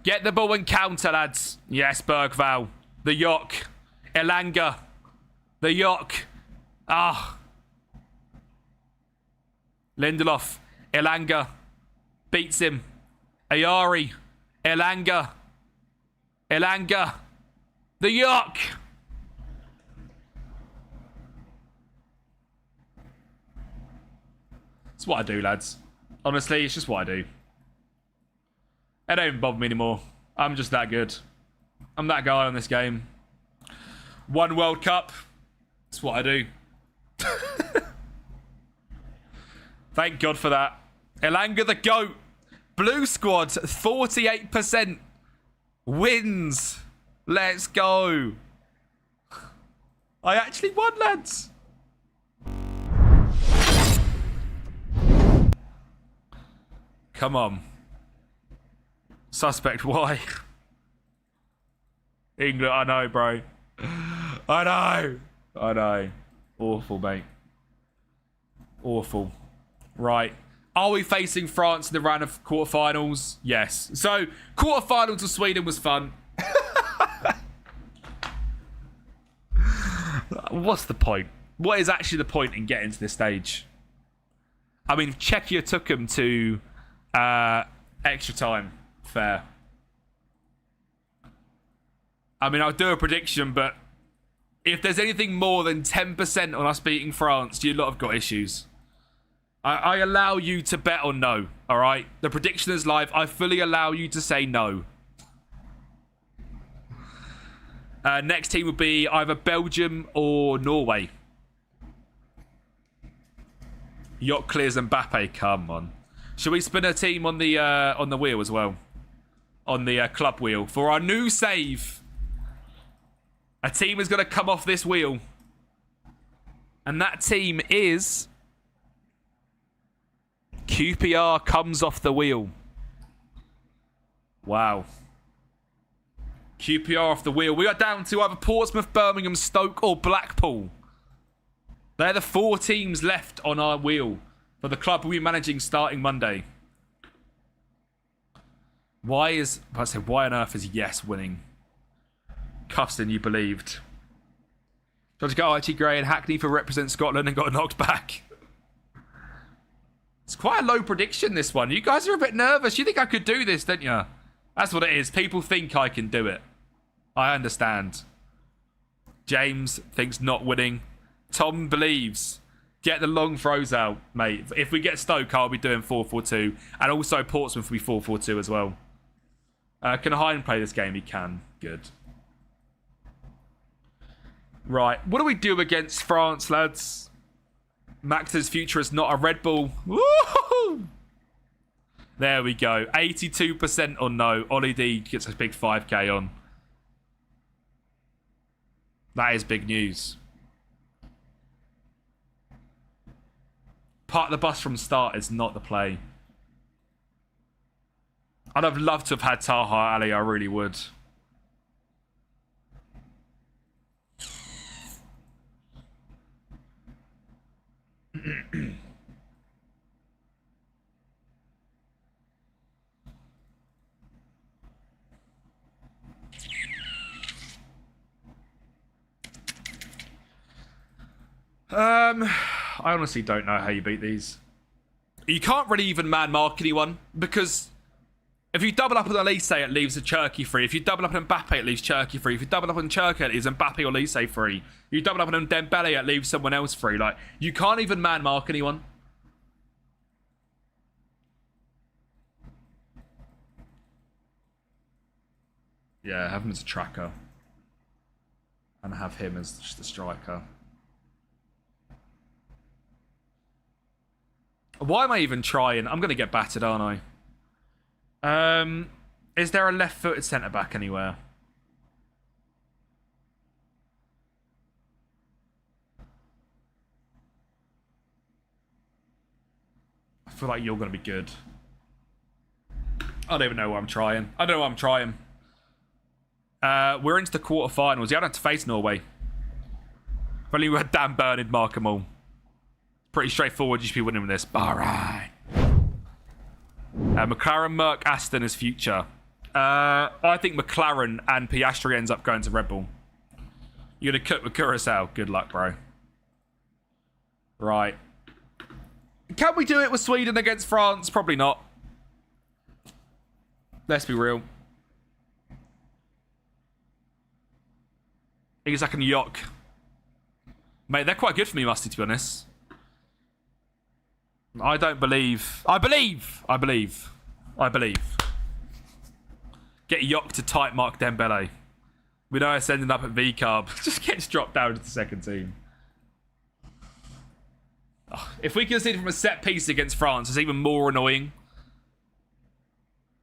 Get the ball and counter, lads. Yes, Bergval. The Yok. Elanga. The Yok. Ah. Lindelof. Elanga. Beats him. Ayari. Elanga. Elanga. The Yok. It's what I do, lads. Honestly, it's just what I do. It don't even bother me anymore. I'm just that good. I'm that guy on this game. One World Cup. That's what I do. Thank God for that. Elanga the GOAT. Blue squad, 48% wins. Let's go. I actually won, lads. Come on. Suspect, why? England, I know, bro. I know. Awful, mate. Awful. Right. Are we facing France in the round of quarterfinals? Yes. So, quarterfinals of Sweden was fun. What's the point? What is actually the point in getting to this stage? I mean, Czechia took them to extra time. Fair. I mean, I'll do a prediction, but if there's anything more than 10% on us beating France, you lot have got issues. I allow you to bet on no, all right? The prediction is live. I fully allow you to say no. Next team would be either Belgium or Norway. Yacht clears Mbappe. Come on. Should we spin a team on the wheel as well? On the club wheel for our new save. A team is going to come off this wheel, and that team is QPR comes off the wheel. Wow. QPR off the wheel. We are down to either Portsmouth, Birmingham, Stoke, or Blackpool. They're the 4 teams left on our wheel for the club we'll be managing starting Monday. Why on earth is Yes winning? Custon, you believed. Tried to go Archie Gray and Hackney for represent Scotland and got knocked back. It's quite a low prediction, this one. You guys are a bit nervous. You think I could do this, don't you? That's what it is. People think I can do it. I understand. James thinks not winning. Tom believes. Get the long throws out, mate. If we get Stoke, I'll be doing 4-4-2. And also Portsmouth will be 4-4-2 as well. Can Hein play this game? He can. Good. Right. What do we do against France, lads? Max's future is not a Red Bull. Woo-hoo! There we go. 82% on no. Ollie D gets a big 5k on. That is big news. Park the bus from start is not the play. I'd have loved to have had Taha Ali. I really would. I honestly don't know how you beat these. You can't really even man mark anyone because if you double up on Elise, it leaves a Cherky free. If you double up on Mbappe, it leaves Cherky free. If you double up on Cherky, it leaves Mbappe or Elise free. You double up on Dembele, it leaves someone else free. Like, you can't even man mark anyone. Yeah, have him as a tracker. And have him as the striker. Why am I even trying? I'm going to get battered, aren't I? Is there a left-footed centre-back anywhere? I feel like you're going to be good. I don't even know what I'm trying. I don't know what I'm trying. We're into the quarterfinals. You don't have to face Norway. If only we had Dan Burnett mark them all. Pretty straightforward. You should be winning with this. Alright. McLaren, Merck, Aston is future. I think McLaren and Piastri ends up going to Red Bull. You're going to cook with Curaçao. Good luck, bro. Right. Can we do it with Sweden against France? Probably not. Let's be real. Isak and Yok. Mate, they're quite good for me, Musty, to be honest. I don't believe. I believe. Get Yok to type mark Dembele. We know it's ending up at V-Carb. Just gets dropped down to the second team. Oh, if we concede from a set piece against France, it's even more annoying.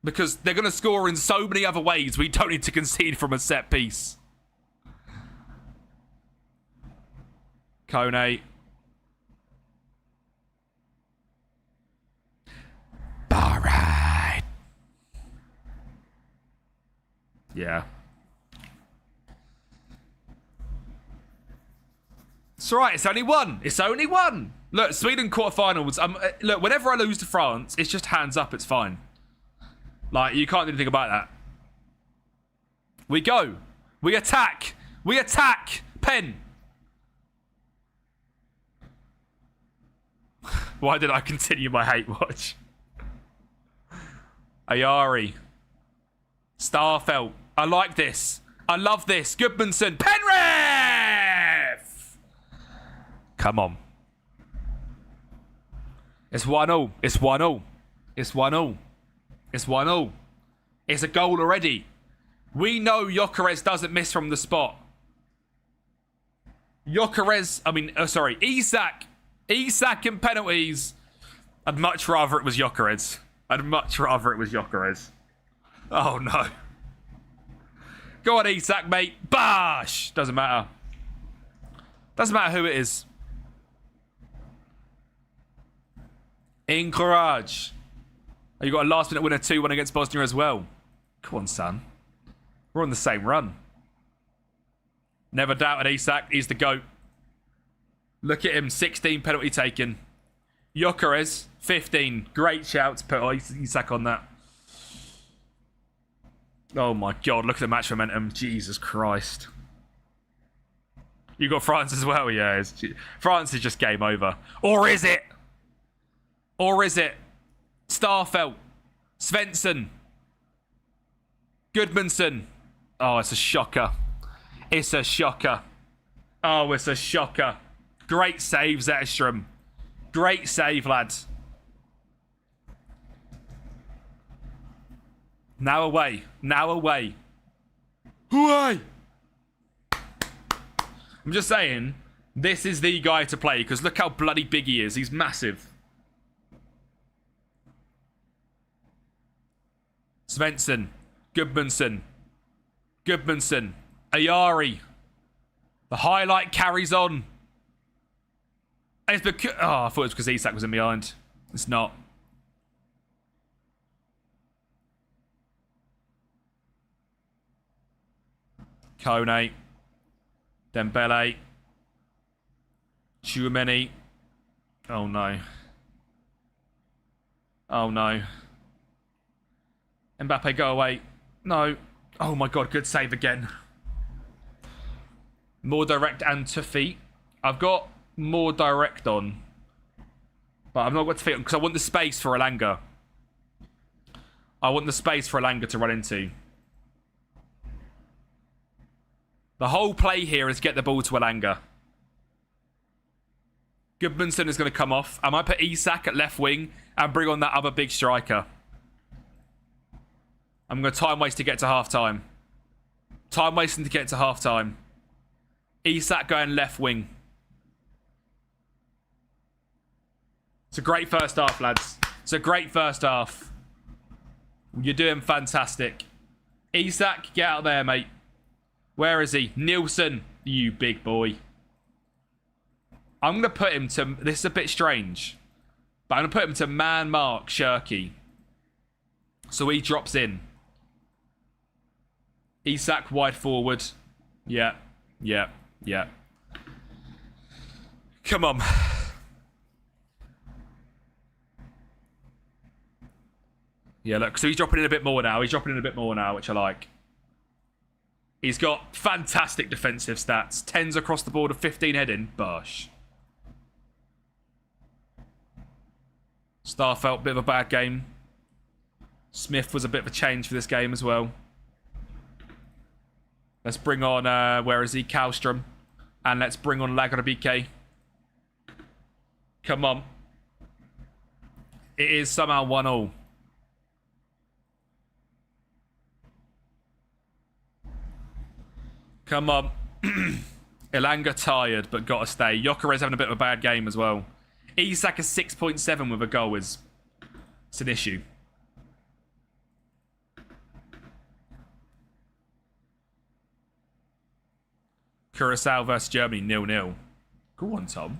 Because they're going to score in so many other ways, we don't need to concede from a set piece. Kone. Alright. Yeah. It's alright, it's only one. It's only one. Look, Sweden quarterfinals. Look, whenever I lose to France, it's just hands up, it's fine. Like, you can't do anything about that. We go. We attack. We attack. Pen. Why did I continue my hate watch? Ayari. Starfelt. I like this. I love this. Goodmanson. Penrith! Come on. It's 1-0. It's 1-0. It's 1-0. It's 1-0. It's a goal already. We know Gyökeres doesn't miss from the spot. Isak. Isak and penalties. I'd much rather it was Gyökeres. Oh, no. Go on, Isak, mate. Bash! Doesn't matter. Doesn't matter who it is. Encourage. Oh, you got a last-minute winner 2-1 against Bosnia as well. Come on, son. We're on the same run. Never doubted Isak. He's the GOAT. Look at him. 16 penalty taken. Gyökeres, 15. Great shout to put Isak on that. Oh my God. Look at the match momentum. Jesus Christ. You got France as well, yeah. France is just game over. Or is it? Or is it? Starfelt, Svensson, Goodmanson. Oh, it's a shocker. It's a shocker. Oh, it's a shocker. Great save, Zetterstrom. Great save, lads. Now away. Now away. Away! I'm just saying, this is the guy to play, because look how bloody big he is. He's massive. Svensson. Goodmanson. Ayari. The highlight carries on. And it's because... Oh, I thought it was because Isak was in behind. It's not. Kone. Dembele. Tchouameni. Oh, no. Oh, no. Mbappe, go away. No. Oh, my God. Good save again. More direct and to feet. I've got more direct on. But I've not got to feet on because I want the space for Elanga. I want the space for Elanga to run into. The whole play here is get the ball to Elanga. Goodmanson is going to come off. I might put Isak at left wing and bring on that other big striker. I'm going to time waste to get to half time. Time wasting to get to half time. Isak going left wing. It's a great first half, lads. It's a great first half. You're doing fantastic. Isak, get out there, mate. Where is he? Nielsen, you big boy. I'm going to put him to... This is a bit strange. But I'm going to put him to man mark Shirky. So he drops in. Isak wide forward. Yeah. Come on. Yeah, look. So he's dropping in a bit more now. Which I like. He's got fantastic defensive stats. 10s across the board of 15 heading. Bosh. Starfelt, bit of a bad game. Smith was a bit of a change for this game as well. Let's bring on, where is he? Kallstrom. And let's bring on Lagrabike. Come on. It is somehow 1-1. Come on. Elanga tired, but got to stay. Gyökeres having a bit of a bad game as well. Isak is 6.7 with a goal. It's an issue. Curacao versus Germany, 0-0. Go on, Tom.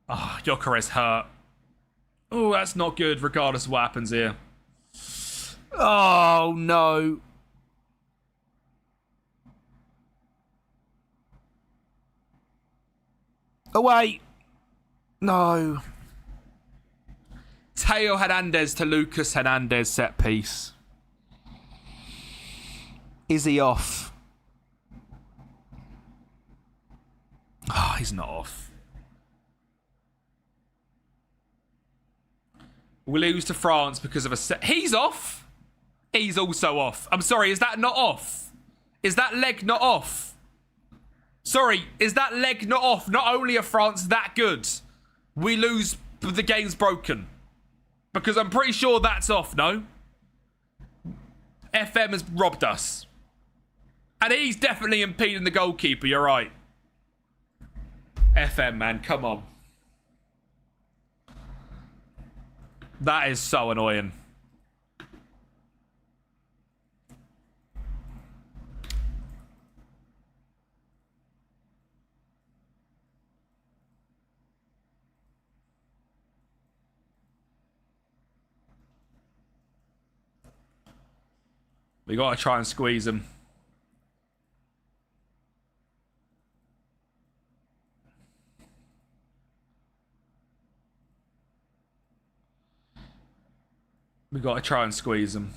Ah, Gyökeres hurt. Oh, that's not good, regardless of what happens here. Oh, no. Away. No. Teo Hernandez to Lucas Hernandez set piece. Is he off? Oh, he's not off. We lose to France because of a set. He's off. He's also off. I'm sorry, is that not off? Is that leg not off? Sorry, is that leg not off? Not only are France that good, we lose, the game's broken. Because I'm pretty sure that's off, no? FM has robbed us. And he's definitely impeding the goalkeeper, you're right. FM, man, come on. That is so annoying. We got to try and squeeze him. We got to try and squeeze him.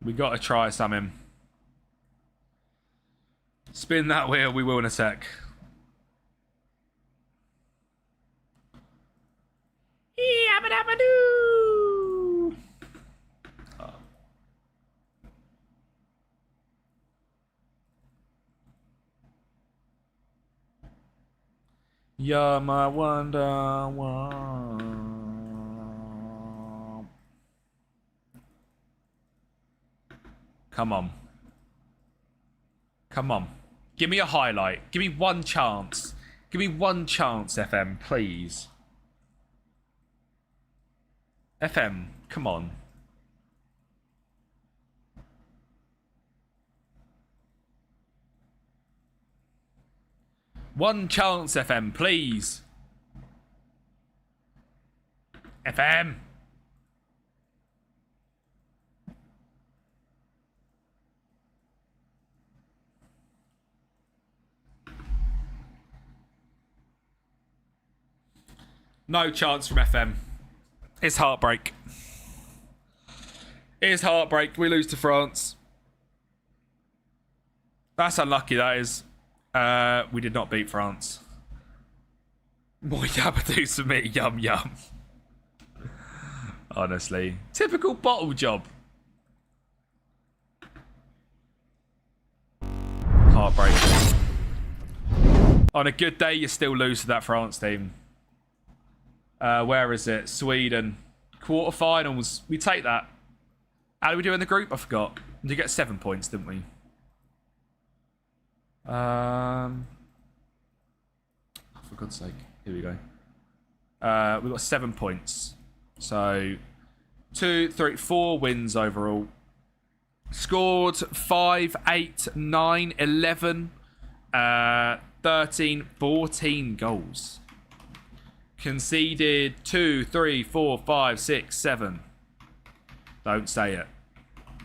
We got to try something. Spin that wheel. We will in a sec. Yabba-dabba-doo! Oh. You're my wonder one. Come on. Come on. Give me a highlight. Give me one chance. Give me one chance, FM, please. FM, come on. One chance, FM, please. FM. No chance from FM. It's heartbreak. It's heartbreak. We lose to France. That's unlucky, that is. We did not beat France. More yabba-doos for me. Yum, yum. Honestly. Typical bottle job. Heartbreak. On a good day, you still lose to that France team. Where is it? Sweden. Quarterfinals. We take that. How did we do in the group? I forgot. We did get 7 points, didn't we? For God's sake. Here we go. We got 7 points. So 2, 3, 4 wins overall. Scored 5, 8, 9, 11, 13, 14 goals. Conceded 2, 3, 4, 5, 6, 7. Don't say it.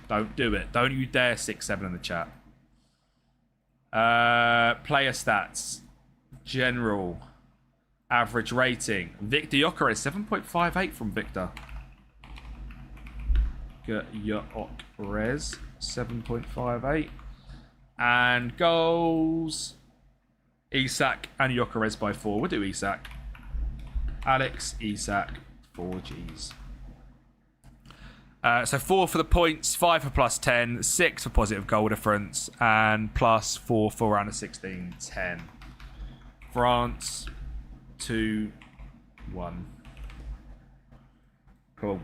Don't do it. Don't you dare 6, 7 in the chat. Player stats. General. Average rating. Victor Gyökeres, 7.58 from Victor. Gyökeres, 7.58. And goals. Isak and Gyökeres by 4. We'll do Isak. Alex, Isak, 4 Gs. So 4 for the points, 5 for plus 10, 6 for positive goal difference, and plus 4 for round of 16, 10. France, 2-1. Cool.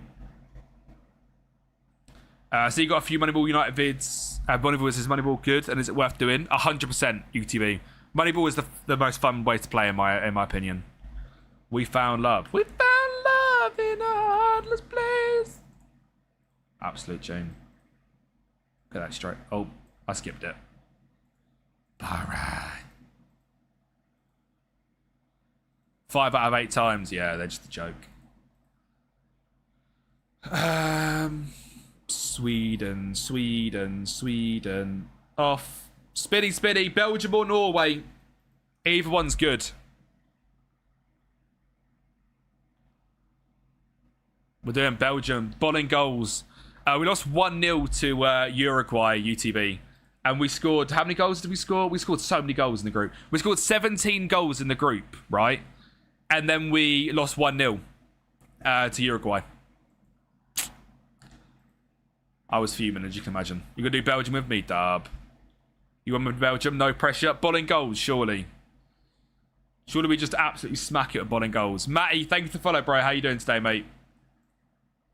So you got a few Moneyball United vids. Moneyball is Moneyball good, and is it worth doing? 100% UTB. Moneyball is the most fun way to play in my opinion. We found love. We found love in a heartless place. Absolute tune. Look at that straight. Oh, I skipped it. Alright. 5 out of 8 times. Yeah, they're just a joke. Sweden. Off. Spinny. Belgium or Norway. Either one's good. We're doing Belgium. Bolling goals. We lost 1-0 to Uruguay, UTB. And we scored... How many goals did we score? We scored so many goals in the group. We scored 17 goals in the group, right? And then we lost 1-0 to Uruguay. I was fuming, as you can imagine. You going to do Belgium with me, Dub? You want me with Belgium? No pressure. Bolling goals, surely. Surely we just absolutely smack it at bolling goals. Matty, thank you for the follow, bro. How you doing today, mate?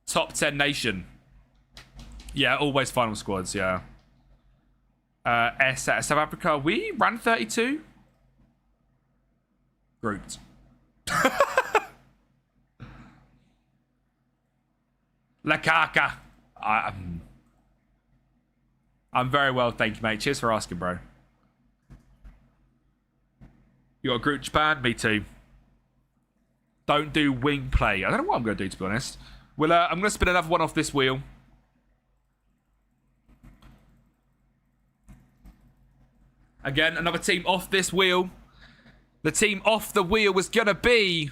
Top 10 nation. Yeah, always final squads, yeah. South Africa, we ran 32. Grouped. Lakaka. I'm very well, thank you, mate. Cheers for asking, bro. You got a group Japan? Me too. Don't do wing play. I don't know what I'm going to do, to be honest. Well, I'm going to spin another one off this wheel. Again, another team off this wheel. The team off the wheel was going to be...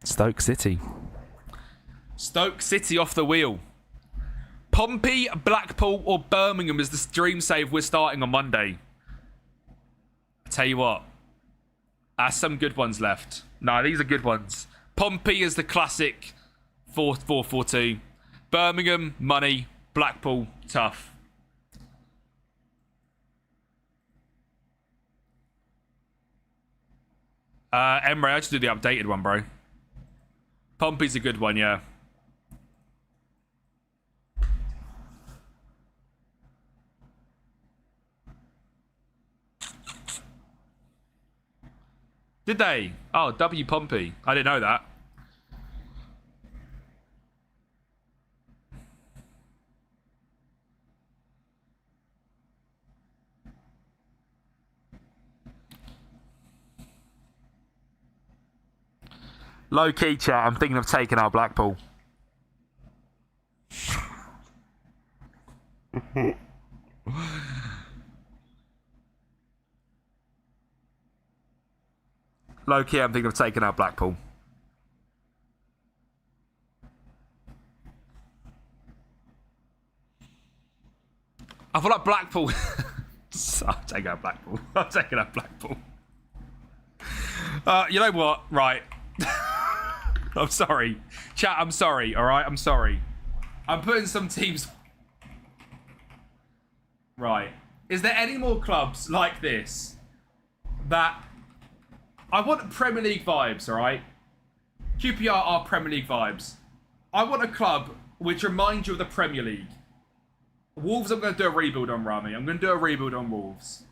Stoke City. Stoke City off the wheel. Pompey, Blackpool, or Birmingham is the stream save we're starting on Monday. I tell you what. Some good ones left. No, these are good ones. Pompey is the classic 4-4-4-2. Birmingham, money. Blackpool, tough. Emre, I just do the updated one, bro. Pompey's a good one, yeah. Did they? Oh, W Pompey. I didn't know that. Low key chat, I'm thinking of taking out Blackpool. Low key, I'm thinking of taking out Blackpool. I feel like Blackpool. I'm taking out Blackpool. I'm taking out Blackpool. You know what? Right. I'm sorry. Chat, I'm sorry, alright? I'm sorry. I'm putting some teams... Right. Is there any more clubs like this that... I want Premier League vibes, alright? QPR are Premier League vibes. I want a club which reminds you of the Premier League. Wolves, I'm going to do a rebuild on, Rami. I'm going to do a rebuild on Wolves.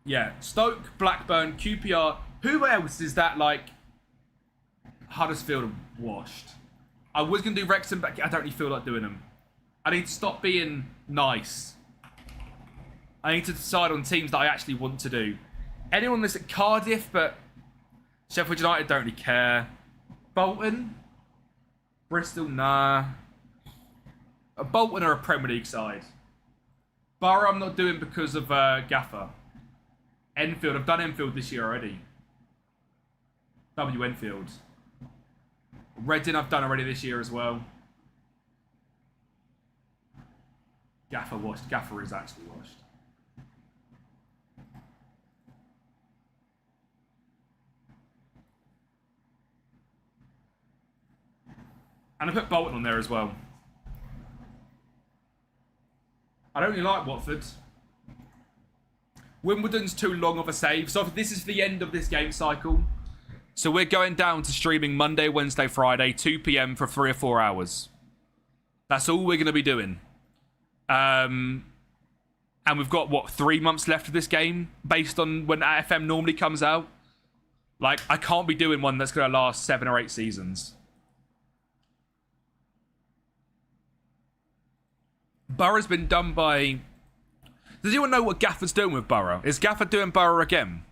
Yeah, Stoke, Blackburn, QPR. Who else is that, like, Huddersfield washed? I was going to do Wrexham, but I don't really feel like doing them. I need to stop being nice. I need to decide on teams that I actually want to do. Anyone that's at Cardiff, but Sheffield United don't really care. Bolton? Bristol, nah. Bolton are a Premier League side. Borough I'm not doing because of Gaffer. Enfield, I've done Enfield this year already. W Enfield. Reading I've done already this year as well. Gaffer washed. Gaffer is actually washed. And I put Bolton on there as well. I don't really like Watford. Wimbledon's too long of a save. So this is the end of this game cycle. So we're going down to streaming Monday, Wednesday, Friday, 2 p.m. for 3 or 4 hours. That's all we're going to be doing. And we've got, what, 3 months left of this game? Based on when FM normally comes out? Like, I can't be doing one that's going to last 7 or 8 seasons. Borough's been done by... Does anyone know what Gaffer's doing with Borough? Is Gaffer doing Borough again?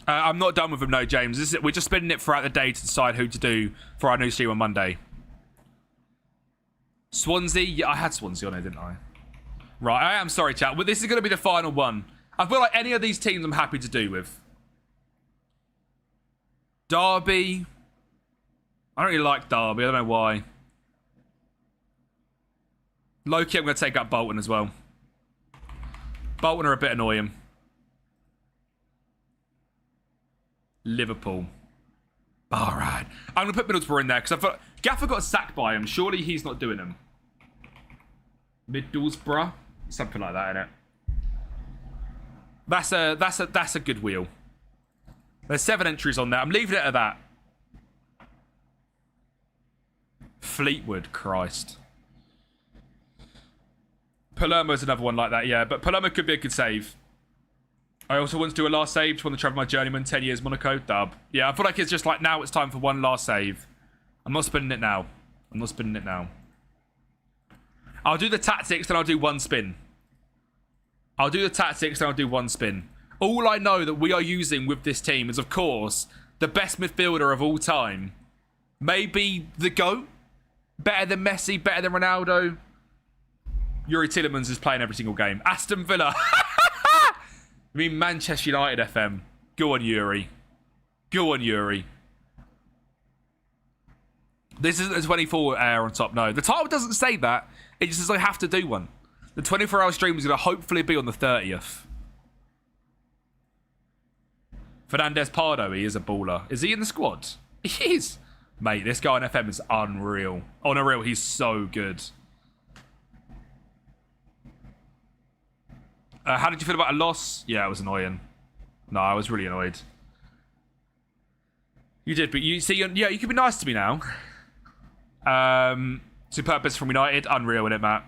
I'm not done with him, no, James. We're just spinning it throughout the day to decide who to do for our new stream on Monday. Swansea? Yeah, I had Swansea on there, didn't I? Right, I am sorry, chat. But this is going to be the final one. I feel like any of these teams I'm happy to do with. Derby. I don't really like Derby. I don't know why. Low-key, I'm going to take up Bolton as well. Bolton are a bit annoying. Liverpool. All right. I'm going to put Middlesbrough in there because I thought Gaffer got sacked by him. Surely he's not doing them. Middlesbrough. Something like that, innit? That's a good wheel. There's 7 entries on there. I'm leaving it at that. Fleetwood, Christ. Palermo's another one like that, yeah. But Palermo could be a good save. I also want to do a last save. Just want to travel my journeyman. 10 years, Monaco. Dub. Yeah, I feel like it's just like now it's time for one last save. I'm not spinning it now. I'm not spinning it now. I'll do the tactics, then I'll do one spin. I'll do the tactics, then I'll do one spin. All I know that we are using with this team is, of course, the best midfielder of all time. Maybe the GOAT. Better than Messi, better than Ronaldo. Yuri Tillemans is playing every single game. Aston Villa. I mean Manchester United FM. Go on, Yuri. Go on, Yuri. This isn't a 24-hour on top, no. The title doesn't say that. It just says I have to do one. The 24-hour stream is going to hopefully be on the 30th. Fernandez Pardo, he is a baller. Is he in the squad? He is. Mate, this guy on FM is unreal. On a real, he's so good. How did you feel about a loss? Yeah, it was annoying. No, I was really annoyed. You did, but you see, yeah, you can be nice to me now. To purpose from United, unreal, isn't it, Matt?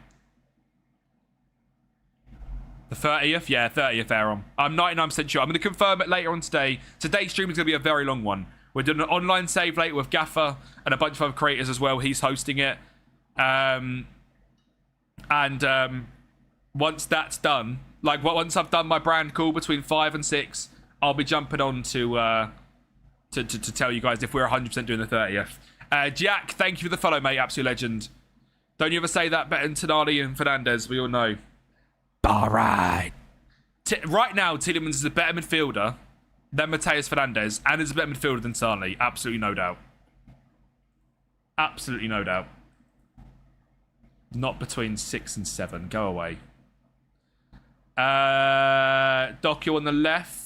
The 30th? Yeah, 30th, Aaron. I'm 99% sure. I'm going to confirm it later on today. Today's stream is going to be a very long one. We're doing an online save later with Gaffer and a bunch of other creators as well. He's hosting it. Once that's done, like once I've done my brand call between 5 and 6, I'll be jumping on to tell you guys if we're 100% doing the 30th. Jack, thank you for the follow, mate. Absolute legend. Don't you ever say that better than Tonali and Fernandez. We all know. All right. Right now, Tielemans is a better midfielder than Mateus Fernandez and is a better midfielder than Tonali. Absolutely no doubt. Absolutely no doubt. Not between 6 and 7. Go away. Doku on the left.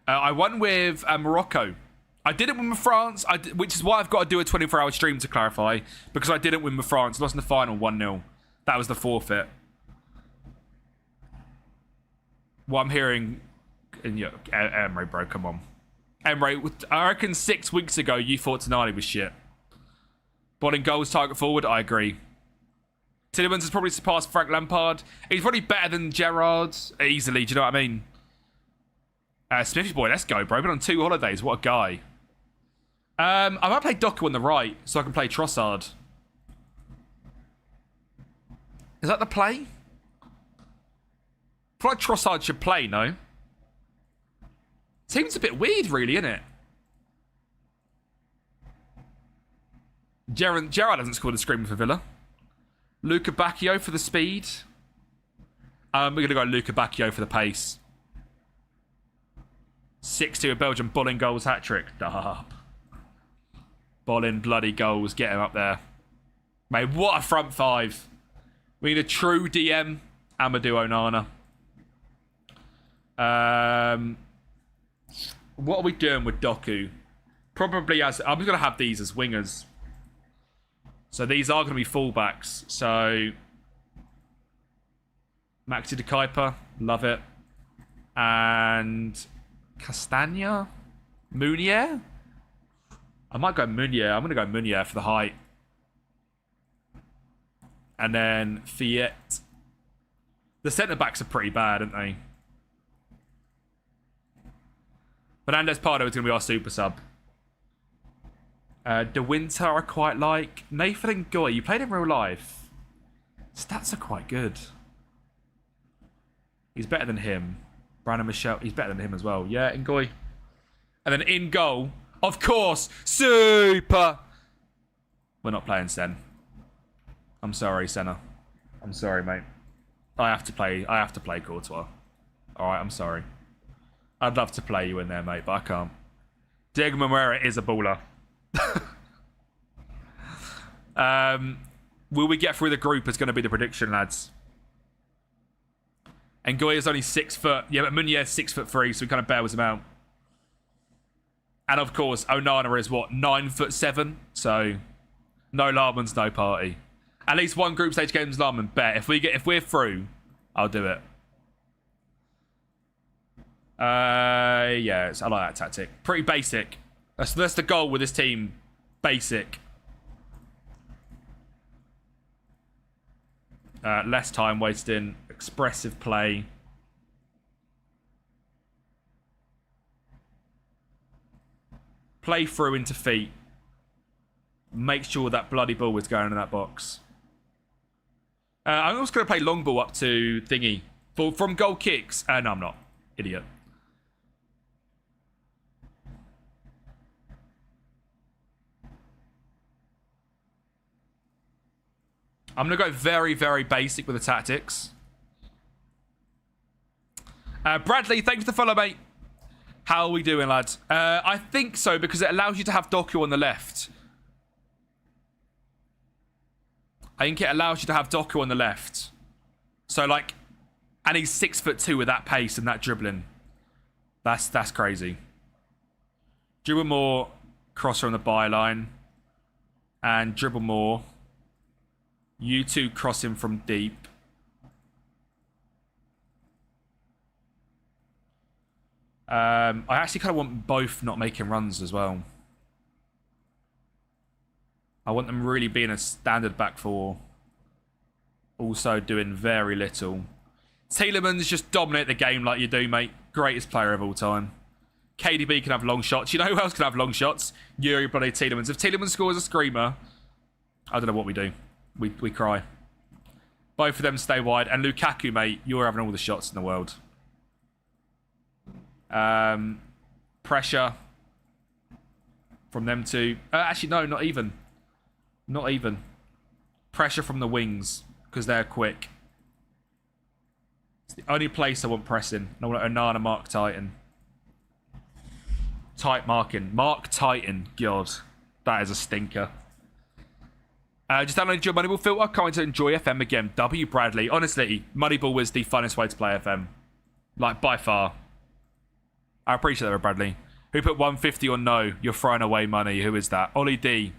I won with Morocco. I didn't win with France, which is why I've got to do a 24-hour stream to clarify, because I didn't win with France. Lost in the final 1-0. That was the forfeit. What I'm hearing... Emery, bro, come on. Emery, I reckon 6 weeks ago you thought Tonali was shit. Bowling goals, target forward, I agree. Tielemans has probably surpassed Frank Lampard. He's probably better than Gerrard, easily, do you know what I mean? Smithy boy, let's go, bro. Been on 2 holidays, what a guy. I might play Doku on the right, so I can play Trossard. Is that the play? I feel like Trossard should play, no? Seems a bit weird, really, isn't it? Gerrard hasn't scored a screamer for Villa. Luca Bacchio for the speed. We're going to go Luca Bacchio for the pace. 6-2 of Belgium. Bolin goals hat-trick. Up. Bolin bloody goals. Get him up there. Mate, what a front 5. We need a true DM. Amadou Onana. What are we doing with Doku? Probably as... I'm going to have these as wingers. So these are going to be fullbacks. So... Maxi de Kuiper. Love it. And... Castagna? Meunier? I might go Meunier. I'm going to go Meunier for the height. And then Fiat. The centre-backs are pretty bad, aren't they? Fernandez Pardo is going to be our super sub. De Winter I quite like. Nathan Ngoy, you played in real life. Stats are quite good. He's better than him. Brandon Michel, he's better than him as well. Yeah, Ngoy. And then in goal, of course, super. We're not playing Sen. I'm sorry, Senna. I'm sorry, mate. I have to play Courtois. Alright, I'm sorry. I'd love to play you in there, mate, but I can't. Diego Moreira is a baller. Will we get through the group is going to be the prediction, lads. And Goya's only 6 foot. Yeah, but Meunier's 6'3", so he kind of bails him out. And of course, Onana is what, 9'7", so no Larman's no party. At least one group stage game's Larman, bet. If we're through, I'll do it. Yeah, I like that tactic. Pretty basic. That's the goal with this team. Basic. Less time wasting. Expressive play. Play through into feet. Make sure that bloody ball is going in that box. I'm also going to play long ball up to thingy. From goal kicks. No, I'm not. Idiot. I'm going to go very, very basic with the tactics. Bradley, thanks for the follow, mate. How are we doing, lads? I think so, because it allows you to have Doku on the left. I think it allows you to have Doku on the left. So, like, and he's 6'2" with that pace and that dribbling. That's crazy. Dribble more, crosser on the byline. And dribble more. You two cross him from deep. I actually kind of want both not making runs as well. I want them really being a standard back four. Also doing very little. Tielemans just dominate the game like you do, mate. Greatest player of all time. KDB can have long shots. You know who else can have long shots? Yuri bloody Tielemans. If Tielemans scores a screamer, I don't know what we do. We cry. Both of them stay wide. And Lukaku, mate, you're having all the shots in the world. Pressure from them two. Actually, no, not even. Not even. Pressure from the wings because they're quick. It's the only place I want pressing. I want Onana, Mark Titan. Tight marking. Mark Titan. God, that is a stinker. Just downloaded your Moneyball filter. Coming to enjoy FM again. W. Bradley. Honestly, Moneyball was the funnest way to play FM. Like, by far. I appreciate that, Bradley. Who put 150 on no? You're throwing away money. Who is that? Ollie D.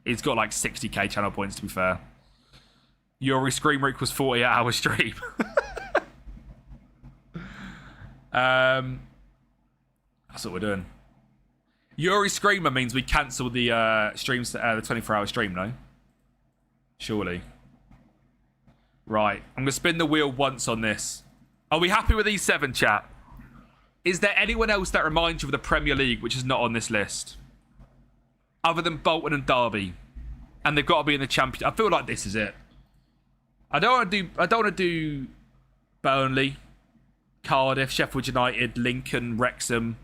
He's got like 60k channel points, to be fair. Yuri Screamer equals 48-hour stream. That's what we're doing. Yuri Screamer means we cancel the streams, the 24-hour stream, no? Surely. Right. I'm going to spin the wheel once on this. Are we happy with these 7, chat? Is there anyone else that reminds you of the Premier League which is not on this list? Other than Bolton and Derby. And they've got to be in the Championship. I feel like this is it. I don't want to do Burnley, Cardiff, Sheffield United, Lincoln, Wrexham,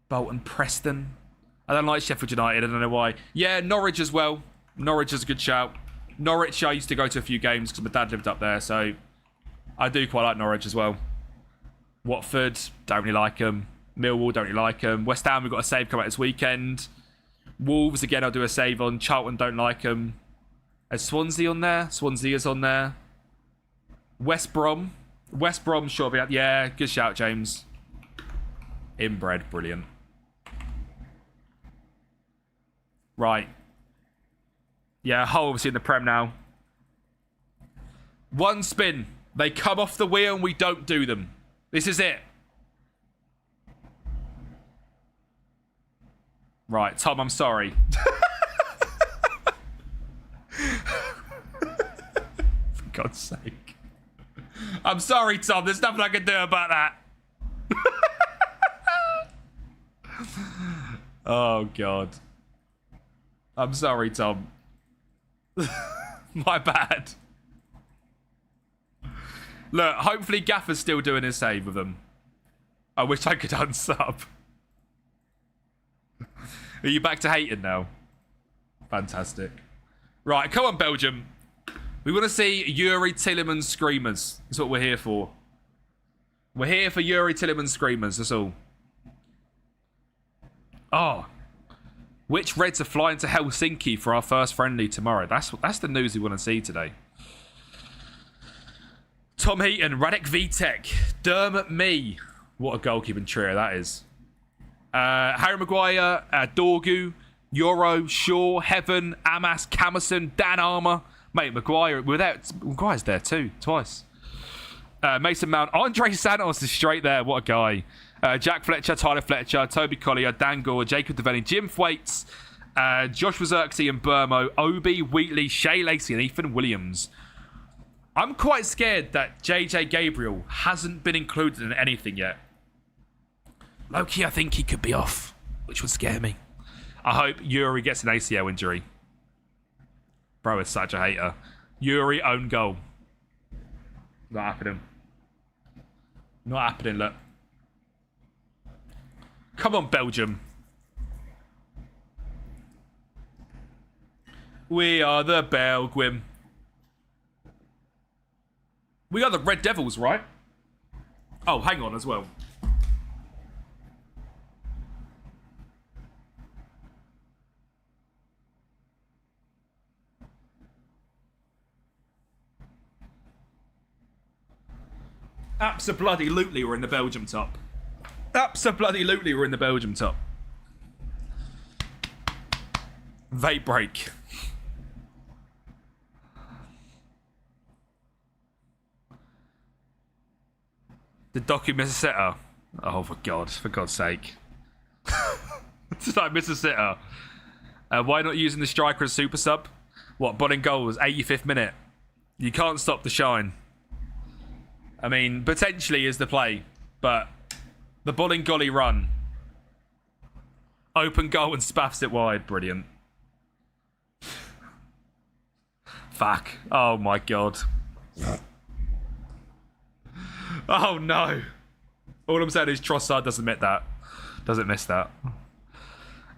Bolton, Preston. I don't like Sheffield United. I don't know why. Yeah, Norwich as well. Norwich is a good shout. Norwich, I used to go to a few games because my dad lived up there. So I do quite like Norwich as well. Watford, don't really like them. Millwall, don't really like them. West Ham, we've got a save come out this weekend. Wolves, again, I'll do a save on. Charlton, don't like them. Is Swansea on there? Swansea is on there. West Brom. West Brom, sure. Be out. Yeah, good shout, James. Inbred, brilliant. Right. Yeah, Hull obviously in the Prem now. One spin. They come off the wheel and we don't do them. This is it. Right, Tom, I'm sorry. For God's sake. I'm sorry, Tom. There's nothing I can do about that. Oh, God. I'm sorry, Tom. My bad. Look, hopefully Gaffer's still doing his save with them. I wish I could unsub. Are you back to hating now? Fantastic. Right, come on, Belgium. We want to see Yuri Tielemans screamers. That's what we're here for. We're here for Yuri Tielemans screamers, that's all. Oh. Which Reds are flying to Helsinki for our first friendly tomorrow? That's the news we want to see today. Tom Heaton, Radek Vitek, Dermot Mee. What a goalkeeping trio that is. Harry Maguire, Dorgu, Euro, Shaw, Heaven, Amas, Camerson, Dan Armour. Mate, Maguire's there too, twice. Mason Mount, Andre Santos is straight there. What a guy. Jack Fletcher, Tyler Fletcher, Toby Collier, Dan Gore, Jacob Devaney, Jim Thwaites, Joshua Xerxes and Burmo, Obi, Wheatley, Shay Lacey and Ethan Williams. I'm quite scared that JJ Gabriel hasn't been included in anything yet. Loki, I think he could be off, which would scare me. I hope Yuri gets an ACL injury. Bro is such a hater. Yuri, own goal. Not happening. Not happening, look. Come on, Belgium. We are the Belgium. We are the Red Devils, right? Oh, hang on as well. Abso-bloody-lutely we're in the Belgium top. Abso-bloody-lutely we're in the Belgium top. Vape break. Did Doku miss a sitter? Oh, for God's sake. Did I miss a sitter? Why not using the striker as super sub? What, bowling goals, 85th minute? You can't stop the shine. I mean, potentially is the play, but the bowling golly run. Open goal and spaffs it wide. Brilliant. Fuck. Oh my God. Oh no. All I'm saying is Trossard doesn't miss that. Doesn't miss that.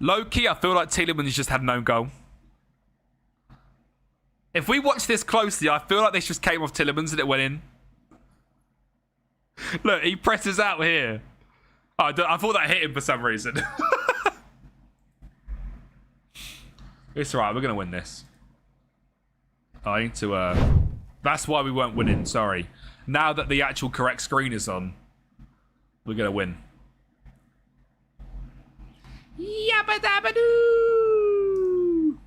Low-key, I feel like Tielemans just had no goal. If we watch this closely, I feel like this just came off Tielemans and it went in. Look, he presses out here. Oh, I thought that hit him for some reason. It's alright, we're going to win this. I need to... That's why we weren't winning, sorry. Now that the actual correct screen is on, we're going to win. Yabba dabba doo!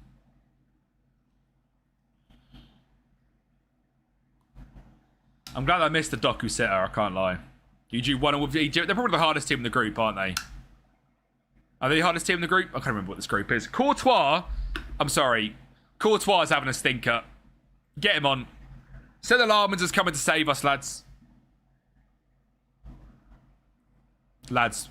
I'm glad I missed the Doku sitter, I can't lie. You do one with Egypt. They're probably the hardest team in the group, aren't they? Are they the hardest team in the group? I can't remember what this group is. Courtois, I'm sorry. Courtois is having a stinker. Get him on. Cedar Larmans is coming to save us, lads. Lads.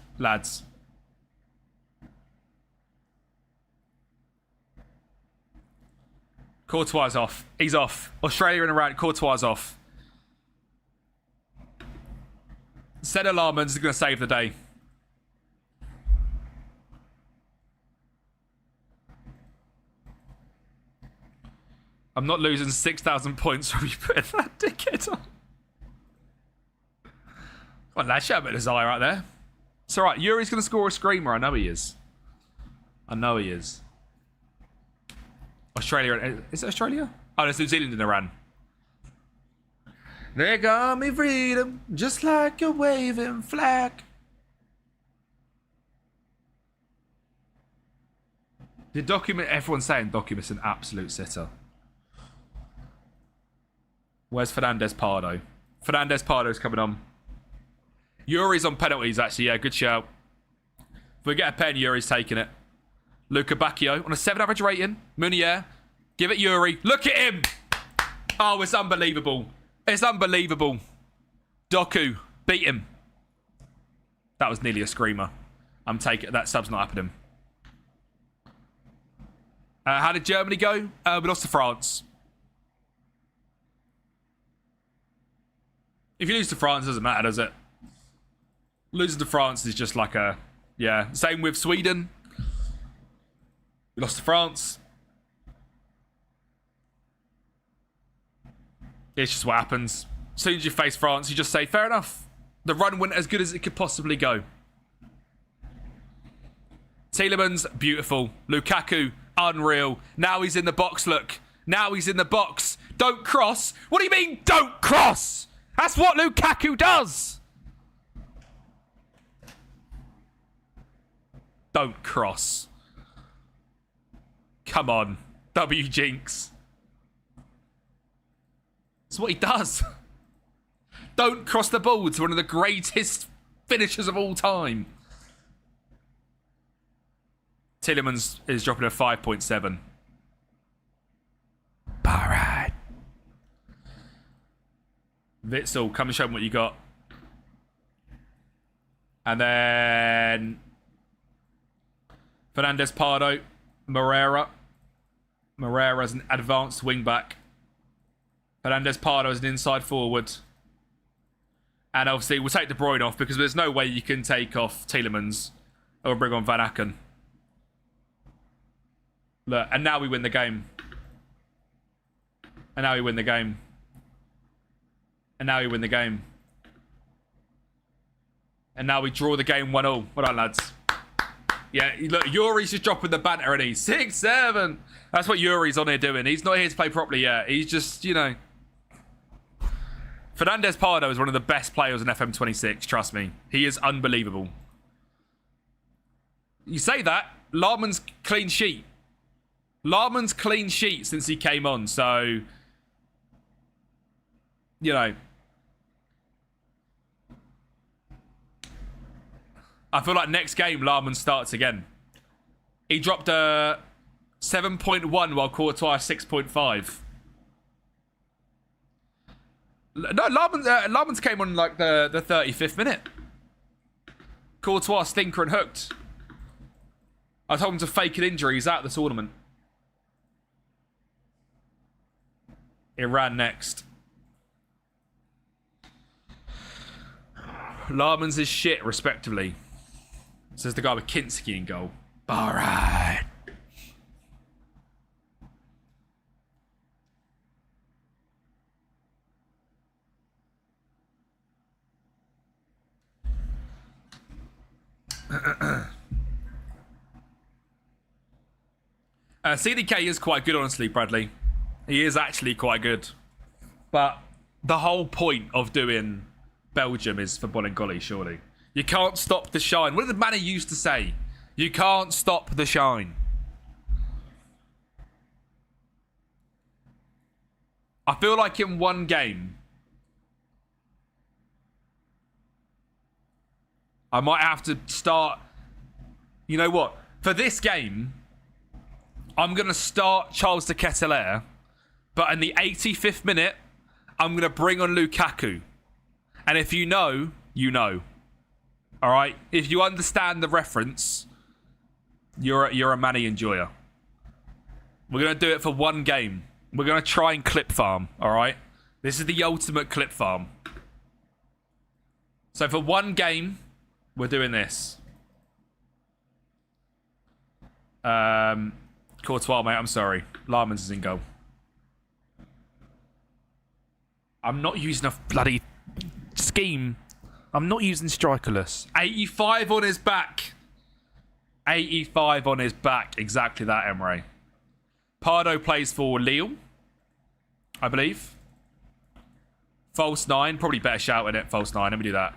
Courtois is off. He's off. Australia in a round. Courtois is off. Cedar Larmans is going to save the day. I'm not losing 6,000 points when you put that dickhead on. Come on, lad, show a bit of desire right there. It's alright, Yuri's going to score a screamer. I know he is. Australia, is it Australia? Oh, there's New Zealand in Iran. They got me freedom, just like a waving flag. The document, everyone's saying document's an absolute sitter. Where's Fernandez Pardo? Fernandez Pardo's coming on. Yuri's on penalties, actually. Yeah, good shout. If we get a pen, Yuri's taking it. Luca Bacchio on a 7 average rating. Munier. Give it Yuri. Look at him. Oh, it's unbelievable. It's unbelievable. Doku. Beat him. That was nearly a screamer. I'm taking... That sub's not happening. How did Germany go? We lost to France. If you lose to France, it doesn't matter, does it? Losing to France is just like a... Yeah. Same with Sweden. We lost to France. It's just what happens. As soon as you face France, you just say, fair enough. The run went as good as it could possibly go. Tielemans, beautiful. Lukaku, unreal. Now he's in the box, look. Now he's in the box. Don't cross. What do you mean, don't cross? That's what Lukaku does. Don't cross. Come on. W Jinx. That's what he does. Don't cross the ball to one of the greatest finishers of all time. Tielemans is dropping a 5.7. Alright. Witsel, come and show me what you got. And then Fernandez Pardo, Moreira. Moreira's an advanced wing-back. Fernandez Pardo is an inside forward. And obviously, we'll take De Bruyne off because there's no way you can take off Tielemans or bring on Van Aken. Look, and now we win the game. And now we win the game. And now we win the game. And now we draw the game 1-1. Well done, lads. Yeah, look, Yuri's just dropping the banter, and he's 6-7. That's what Yuri's on here doing. He's not here to play properly yet. He's just, you know. Fernandez Pardo is one of the best players in FM26, trust me. He is unbelievable. You say that, Larman's clean sheet. Larman's clean sheet since he came on, so, you know. I feel like next game, Larman starts again. He dropped a 7.1 while Courtois 6.5. No, Larman's came on like the 35th minute. Courtois stinker and hooked. I told him to fake an injury. He's out of the tournament. Iran next. Larman's is shit, respectively. Says the guy with Kinski in goal. All right. CDK is quite good, honestly, Bradley. He is actually quite good. But the whole point of doing Belgium is for Bolingoli, surely. You can't stop the shine. What did Manny used to say? You can't stop the shine. I feel like in one game, I might have to start... You know what? For this game, I'm going to start Charles de Ketelaere, but in the 85th minute, I'm going to bring on Lukaku. And if you know, you know. All right? If you understand the reference, you're a Manny enjoyer. We're going to do it for one game. We're going to try and clip farm, all right? This is the ultimate clip farm. So for one game, we're doing this. Courtois, mate, I'm sorry. Larman's is in goal. I'm not using a bloody scheme. I'm not using strikerless. 85 on his back. 85 on his back. Exactly that, Emre. Pardo plays for Lille, I believe. False 9. Probably better shout at it. False 9. Let me do that.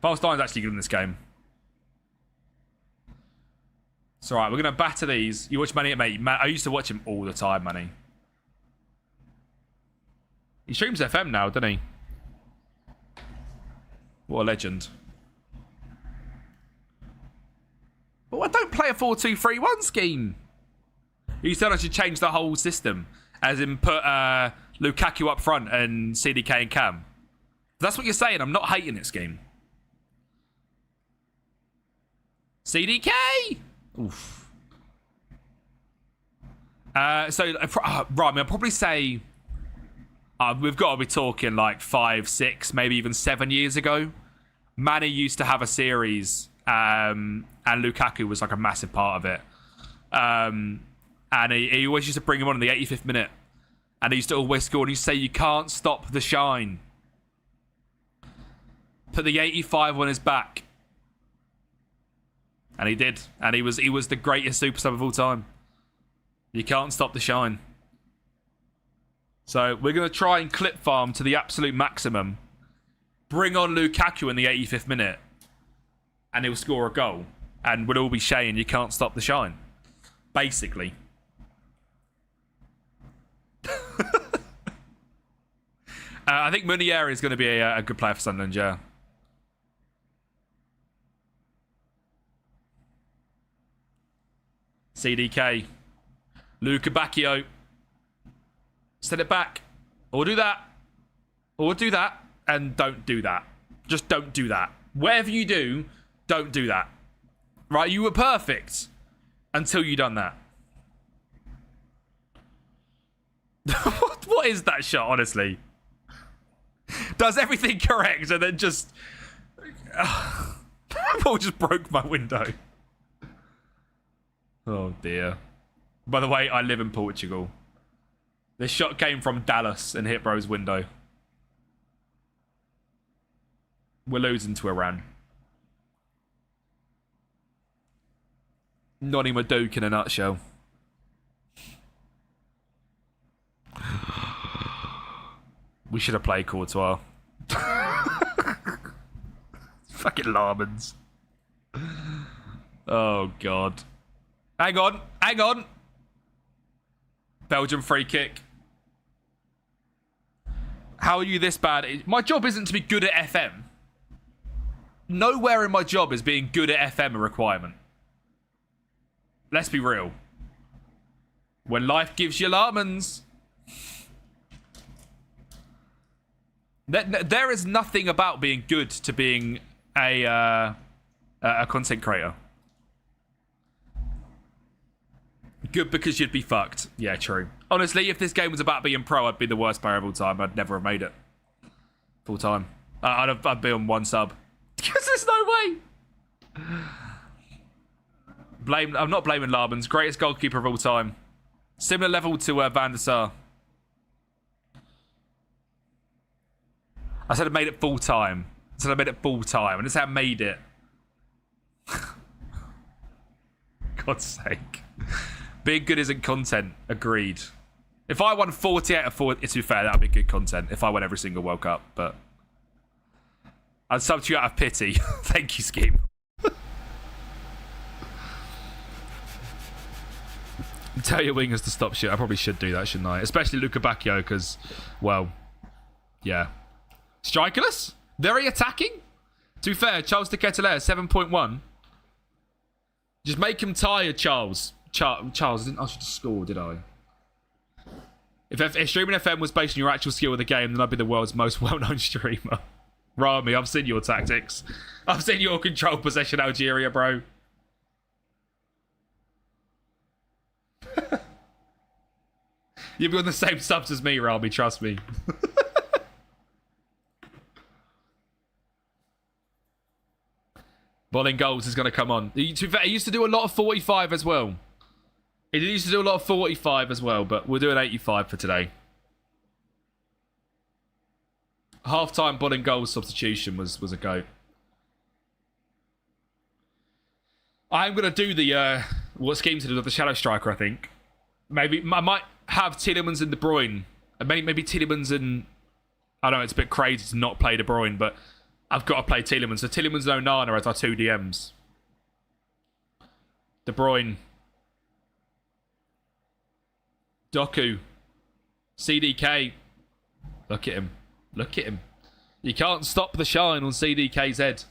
False 9 is actually good in this game. It's alright. We're going to batter these. You watch Manny, mate. I used to watch him all the time, Manny. He streams FM now, doesn't he? What a legend. But I don't play a 4-2-3-1 scheme. You said I should change the whole system. As in put Lukaku up front and CDK and Cam. That's what you're saying. I'm not hating it, scheme. CDK! Oof. Right, I mean, I'll probably say... we've got to be talking like 5, 6, maybe even 7 years ago. Manny used to have a series, and Lukaku was like a massive part of it. And he always used to bring him on in the 85th minute. And he used to always score, and he used to say, you can't stop the shine. Put the 85 on his back. And he did. And he was the greatest super sub of all time. You can't stop the shine. So we're going to try and clip farm to the absolute maximum. Bring on Lukaku in the 85th minute. And he'll score a goal. And we'll all be saying you can't stop the shine. Basically. I think Munier is going to be a good player for Sunderland, yeah. CDK. Luca Bacchio. Set it back. Or do that. Or do that. And don't do that. Just don't do that. Whatever you do, don't do that. Right? You were perfect. Until you done that. What is that shot, honestly? Does everything correct and then just... Ball just broke my window. Oh, dear. By the way, I live in Portugal. This shot came from Dallas and hit bro's window. We're losing to Iran. Nonny Madouk in a nutshell. We should have played Courtois. Fucking Larmans. Oh, God. Hang on. Hang on. Belgium free kick. How are you this bad? My job isn't to be good at FM. Nowhere in my job is being good at FM a requirement. Let's be real. When life gives you lemons. There is nothing about being good to being a content creator. Good because you'd be fucked. Yeah, true. Honestly, if this game was about being pro, I'd be the worst player of all time. I'd never have made it. Full time. I'd be on one sub. Because there's no way. I'm not blaming Larmans. Greatest goalkeeper of all time. Similar level to Van der Sar. I said I made it full time. I said I made it full time. And that's how I made it. God's sake. Being good isn't content. Agreed. If I won 48 of 40, to be fair, that would be good content. If I won every single World Cup, but I'd sub to you out of pity. Thank you, Scheme. Tell your wingers to stop shit. I probably should do that, shouldn't I? Especially Luca Bacchio, because, well, yeah. Strikerless? Very attacking? To be fair, Charles de Ketelaere, 7.1. Just make him tired, Charles. Charles, I didn't ask you to score, did I? If streaming FM was based on your actual skill of the game, then I'd be the world's most well-known streamer. Rami, I've seen your tactics. I've seen your control possession, Algeria, bro. You'll be on the same subs as me, Rami, trust me. Bowling goals is going to come on. He used to do a lot of 45 as well. He used to do a lot of 45 as well, but we'll do an 85 for today. Half-time bowling goals substitution was a go. I'm going to do the, what Scheme to do with the Shadow Striker, I think. Maybe, I might have Tielemans and De Bruyne. Maybe Tielemans and, I know it's a bit crazy to not play De Bruyne, but I've got to play Tielemans. So Tielemans and Onana as our two DMs. De Bruyne. Doku. CDK. Look at him. Look at him. You can't stop the shine on CDK's head.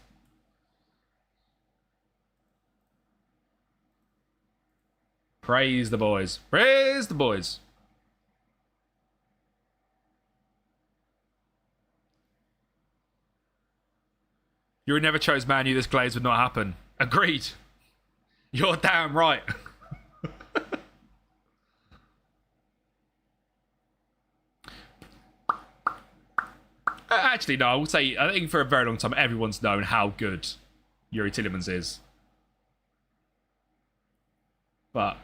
Praise the boys. Praise the boys. You never chose Man U, this glaze would not happen. Agreed. You're damn right. Actually, no, I will say, I think for a very long time, everyone's known how good Yuri Tielemans is. But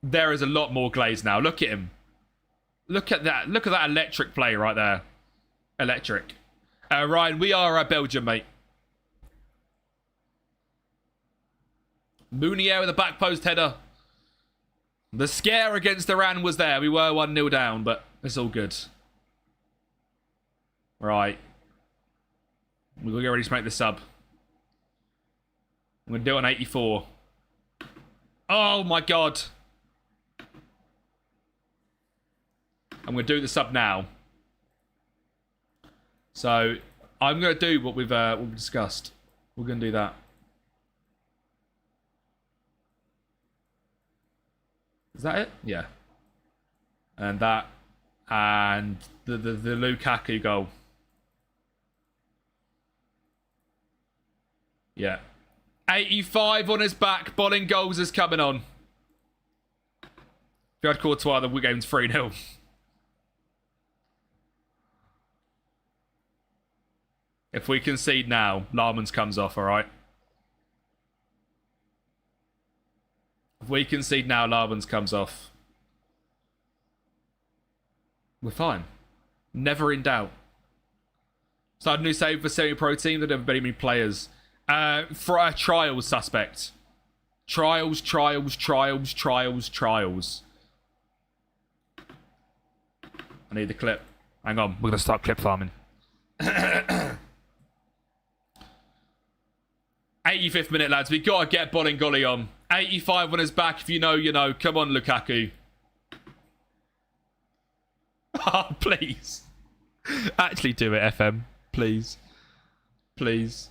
there is a lot more glaze now. Look at him. Look at that. Look at that electric play right there. Electric. Ryan, we are Belgium, mate. Mounier with a back post header. The scare against Iran was there. We were 1-0 down, but it's all good. Right. We're going to get ready to make the sub. I'm going to do it on 84. Oh, my God. I'm going to do the sub now. So, I'm going to do what we've discussed. We're going to do that. Is that it? Yeah. And that. And the Lukaku goal. Yeah. 85 on his back. Bowling goals is coming on. If you had Courtois, the game's 3-0. If we concede now, Larmans comes off, alright? If we concede now, Larmans comes off. We're fine. Never in doubt. Started a new save for semi-pro team. They don't have very many players. For a trials suspect. Trials. I need the clip. Hang on, we're going to start clip farming. 85th minute, lads. We got to get Bolingoli on. 85 on his back. If you know, you know. Come on, Lukaku. Oh, please. Actually do it, FM. Please. Please.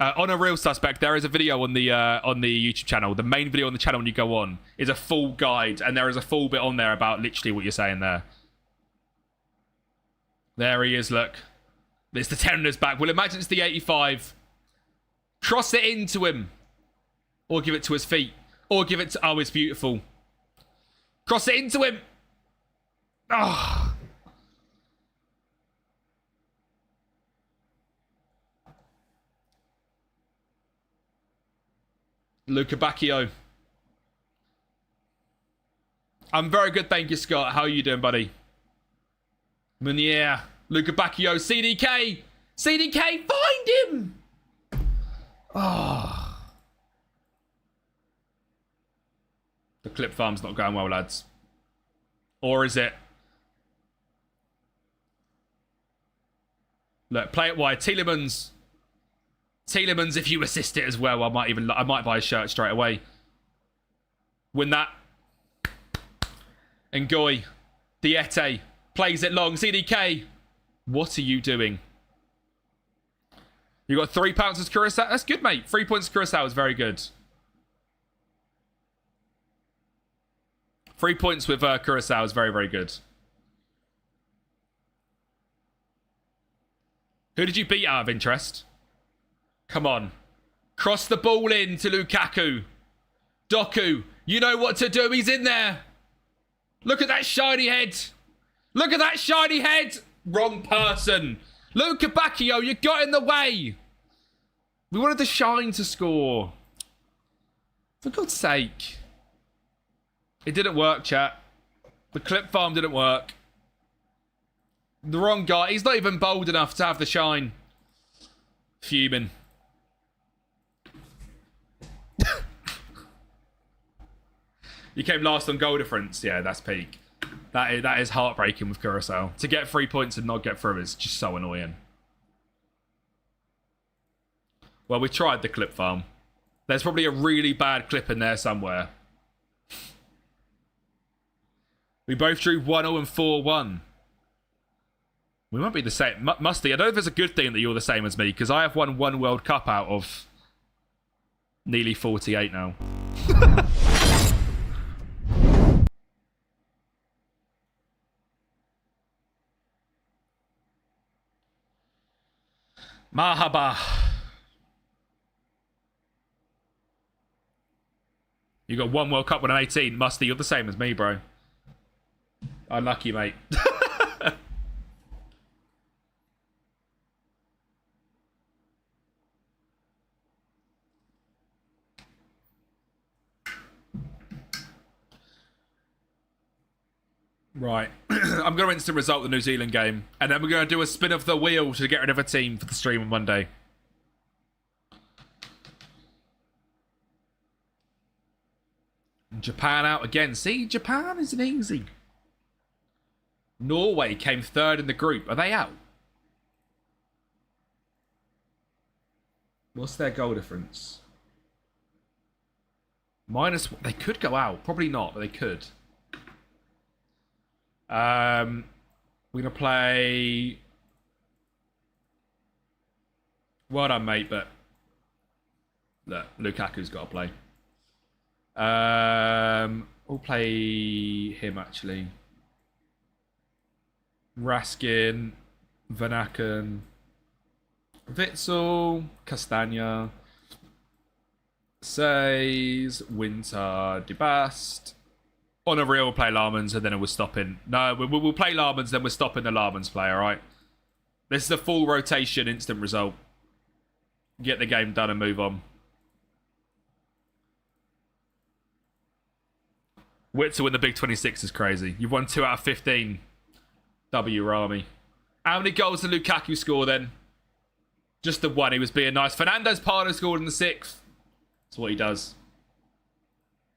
On a real suspect, there is a video on the YouTube channel. The main video on the channel when you go on is a full guide, and there is a full bit on there about literally what you're saying there. There he is, look. It's the 10 on his back. Well, imagine it's the 85. Cross it into him. Or give it to his feet. Or give it to... Oh, it's beautiful. Cross it into him. Oh. Luca Bacchio. I'm very good, thank you, Scott. How are you doing, buddy? Meunier. Luca Bacchio. CDK. CDK, find him. Oh. The clip farm's not going well, lads. Or is it? Look, play it wide. Tielemans. Tielemans, if you assist it as well, I might buy a shirt straight away. Win that. Ngoy. Diete. Plays it long. CDK. What are you doing? You got £3 as Curacao. That's good, mate. 3 points Curacao is very good. 3 points with Curacao is very, very good. Who did you beat out of interest? Come on. Cross the ball in to Lukaku. Doku, you know what to do. He's in there. Look at that shiny head. Look at that shiny head. Wrong person. Luca Bacchio, you got in the way. We wanted the shine to score. For God's sake. It didn't work, chat. The clip farm didn't work. The wrong guy. He's not even bold enough to have the shine. Fuming. You came last on goal difference. Yeah, that's peak. That is heartbreaking with Curacao. To get 3 points and not get through is just so annoying. Well, we tried the clip farm. There's probably a really bad clip in there somewhere. We both drew 1-0 and 4-1. We might be the same. Musty, I don't know if it's a good thing that you're the same as me, because I have won one World Cup out of nearly 48 now. Mahaba. You got one World Cup with an 18. Musty, you're the same as me, bro. Unlucky, mate. Right. I'm going to instant result the New Zealand game. And then we're going to do a spin of the wheel to get rid of a team for the stream on Monday. Japan out again. See, Japan isn't easy. Norway came third in the group. Are they out? What's their goal difference? -1. They could go out. Probably not, but they could. We're going to play... Well done, mate, but... Look, Lukaku's got to play. We'll play him, actually. Raskin, Van Witzel, Castagna, Says, Winter, DeBast. On a real, we'll play Larmans, and then we're stopping. No, we'll play Larmans, then we're stopping the Larmans play, alright? This is a full rotation, instant result. Get the game done and move on. Witzel in the Big 26 is crazy. You've won 2 out of 15. W, Rami. How many goals did Lukaku score then? Just the one. He was being nice. Fernando's partner scored in the 6th. That's what he does.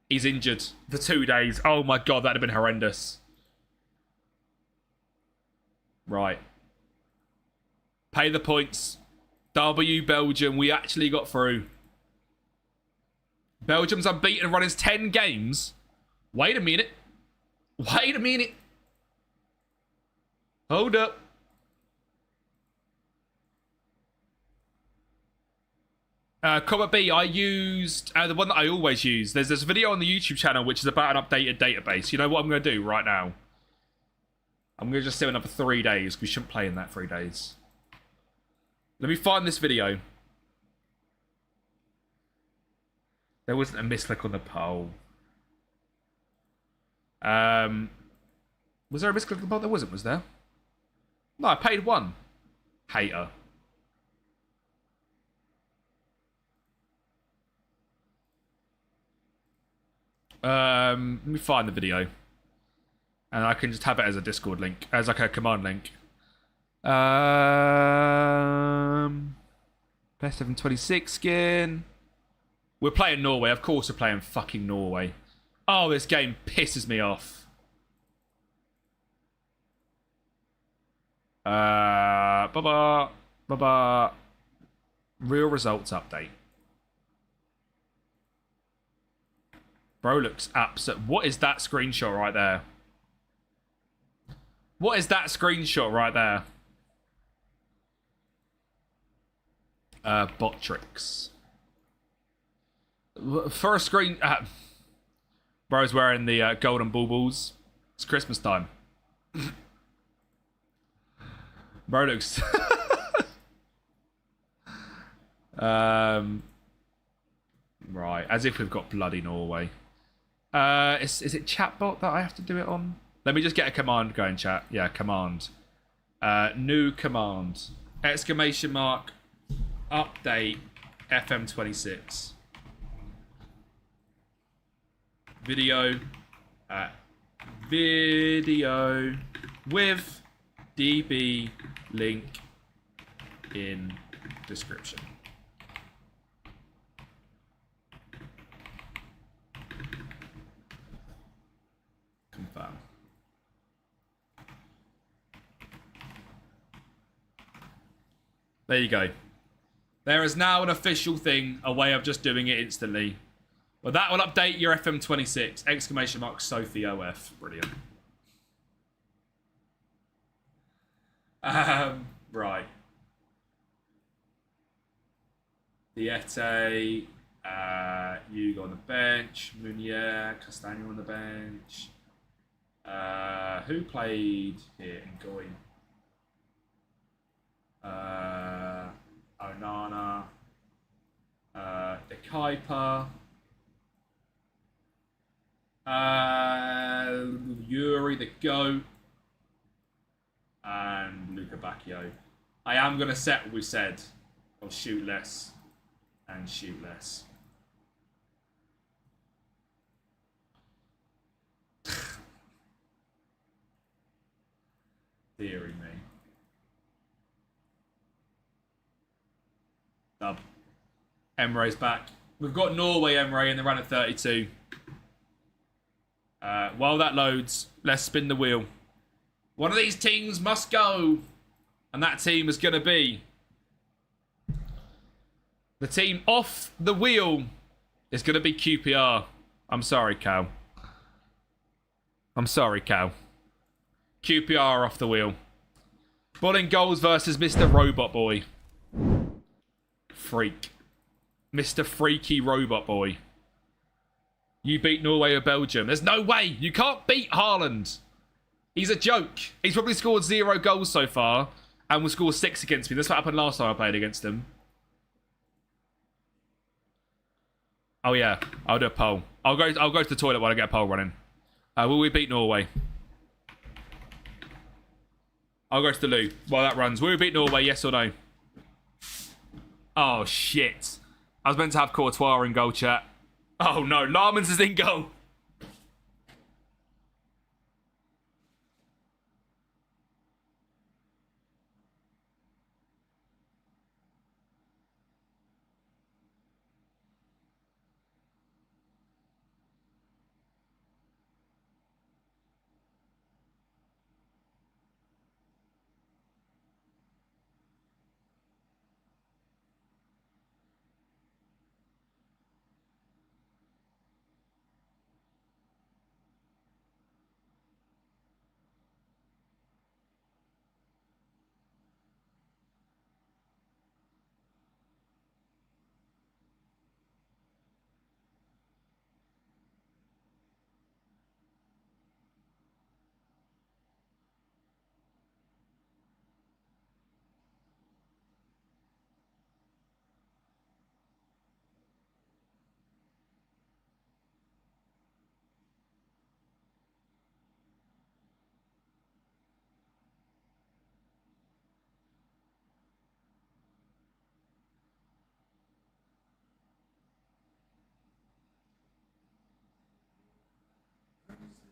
He's injured for 2 days. Oh my God, that'd have been horrendous. Right. Pay the points. W Belgium. We actually got through. Belgium's unbeaten and running 10 games. Wait a minute. Wait a minute. Hold up. Comment B, I used the one that I always use. There's this video on the YouTube channel which is about an updated database. You know what I'm going to do right now? I'm going to just sit another 3 days. We shouldn't play in that 3 days. Let me find this video. There wasn't a misclick on the poll. Was there a misclick on the poll? There wasn't, was there? No, I paid 1. Hater. Let me find the video. And I can just have it as a Discord link. As like a command link. Best FM26 skin. We're playing Norway. Of course we're playing fucking Norway. Oh, this game pisses me off. Bye-bye. Bye-bye. Real results update. Bro looks upset. What is that screenshot right there? What is that screenshot right there? Bot tricks. For a screen... bro's wearing the golden baubles. It's Christmas time. Bro looks... right, as if we've got bloody Norway. Is it chatbot that I have to do it on? Let me just get a command going, chat. Yeah, command. New command. Exclamation mark. Update. FM26. Video. Video. With DB link in description. Confirm. There you go. There is now an official thing, a way of just doing it instantly. Well, that will update your FM26. Exclamation mark Sophie OF. Brilliant. Right. Diete. Hugo on the bench. Munier. Castagno on the bench. Who played here in Goy? Onana. De Kuiper. Yuri the GOAT. And Luca Bacchio. I am going to set what we said. I'll shoot less. And shoot less. Deary me. Dub. Emre's back. We've got Norway, Emre, and they run at 32. While that loads, let's spin the wheel. One of these teams must go. And that team is going to be... the team off the wheel is going to be QPR. I'm sorry, Cal. I'm sorry, Cal. QPR off the wheel. Bowling goals versus Mr. Robot Boy. Freak. Mr. Freaky Robot Boy. You beat Norway or Belgium. There's no way. You can't beat Haaland. He's a joke. He's probably scored 0 goals so far and will score 6 against me. That's what happened last time I played against him. Oh yeah, I'll do a poll. I'll go to the toilet while I get a poll running. Will we beat Norway? I'll go to the loo while that runs. Will we beat Norway, yes or no? Oh shit. I was meant to have Courtois in goal, chat. Oh no, Larmans is in goal.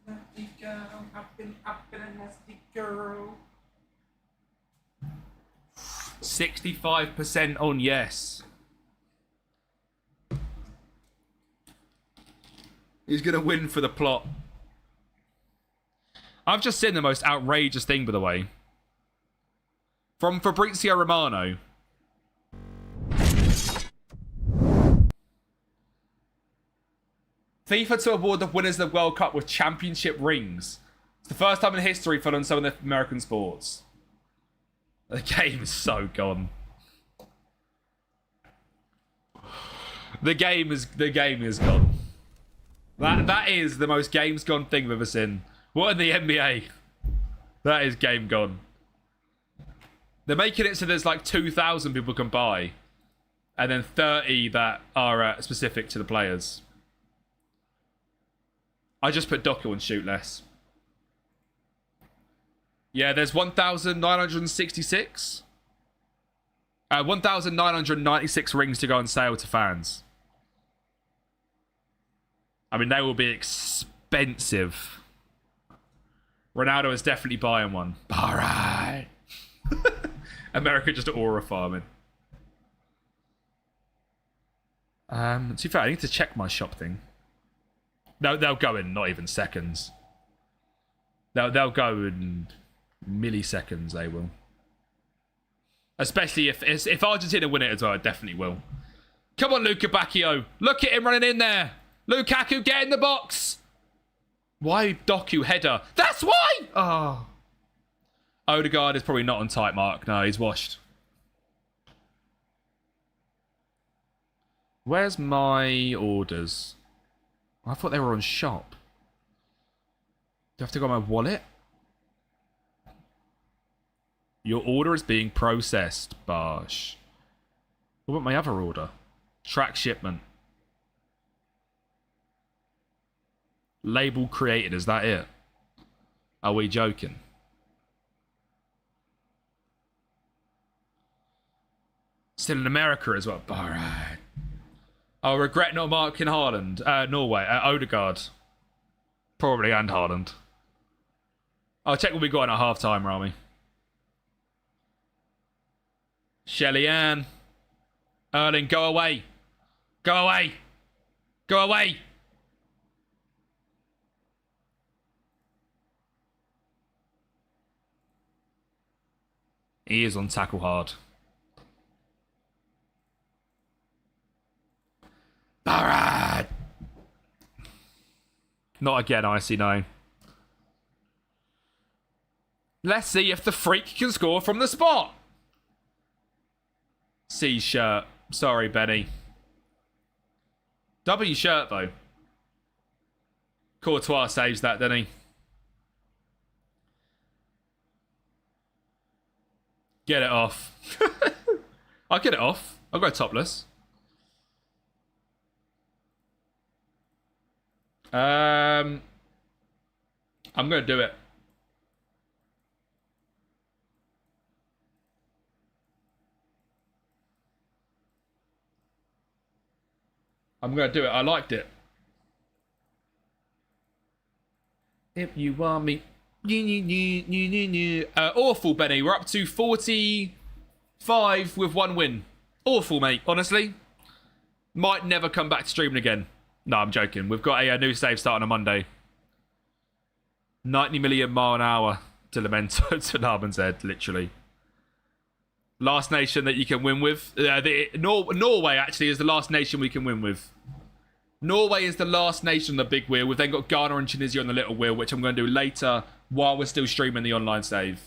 Nasty girl, I've been a nasty girl. 65% on yes. He's going to win for the plot. I've just seen the most outrageous thing, by the way. From Fabrizio Romano. FIFA to award the winners of the World Cup with championship rings. It's the first time in history for some of the American sports. The game is so gone. The game is gone. That is the most games gone thing I've ever seen. What in the NBA? That is game gone. They're making it so there's like 2,000 people can buy, and then 30 that are specific to the players. I just put Doku and shoot less. Yeah, there's 1,966. 1,996 rings to go on sale to fans. I mean, they will be expensive. Ronaldo is definitely buying one. All right. America just aura farming. To be fair, I need to check my shop thing. No, they'll go in not even seconds. They'll go in milliseconds. They will. Especially if Argentina win it as well, it definitely will. Come on, Luka Bacchio. Look at him running in there. Lukaku, get in the box. Why Doku header? That's why! Oh. Odegaard is probably not on tight mark. No, he's washed. Where's my orders? I thought they were on shop. Do I have to go on my wallet? Your order is being processed, Barsh. What about my other order? Track shipment. Label created, is that it? Are we joking? Still in America as well. Alright. I regret not marking Haaland. Norway. Odegaard. Probably, and Haaland. I'll check what we got in at half time, Rami. Shelly Ann. Erling, go away. Go away. Go away. He is on tackle hard. Alright. Not again, Icy, no. Let's see if the freak can score from the spot. C shirt. Sorry, Benny. W shirt, though. Courtois saves that, doesn't he? Get it off. I'll get it off. I'll go topless. I'm going to do it. I'm going to do it. I liked it. If you want me. Awful, Benny. We're up to 45 with one win. Awful, mate. Honestly. Might never come back to streaming again. No, I'm joking. We've got a new save starting on Monday. 90 million mile an hour to Lamento to Narbon's head, literally. Last nation that you can win with. Norway, actually, is the last nation we can win with. Norway is the last nation on the big wheel. We've then got Ghana and Tunisia on the little wheel, which I'm going to do later while we're still streaming the online save.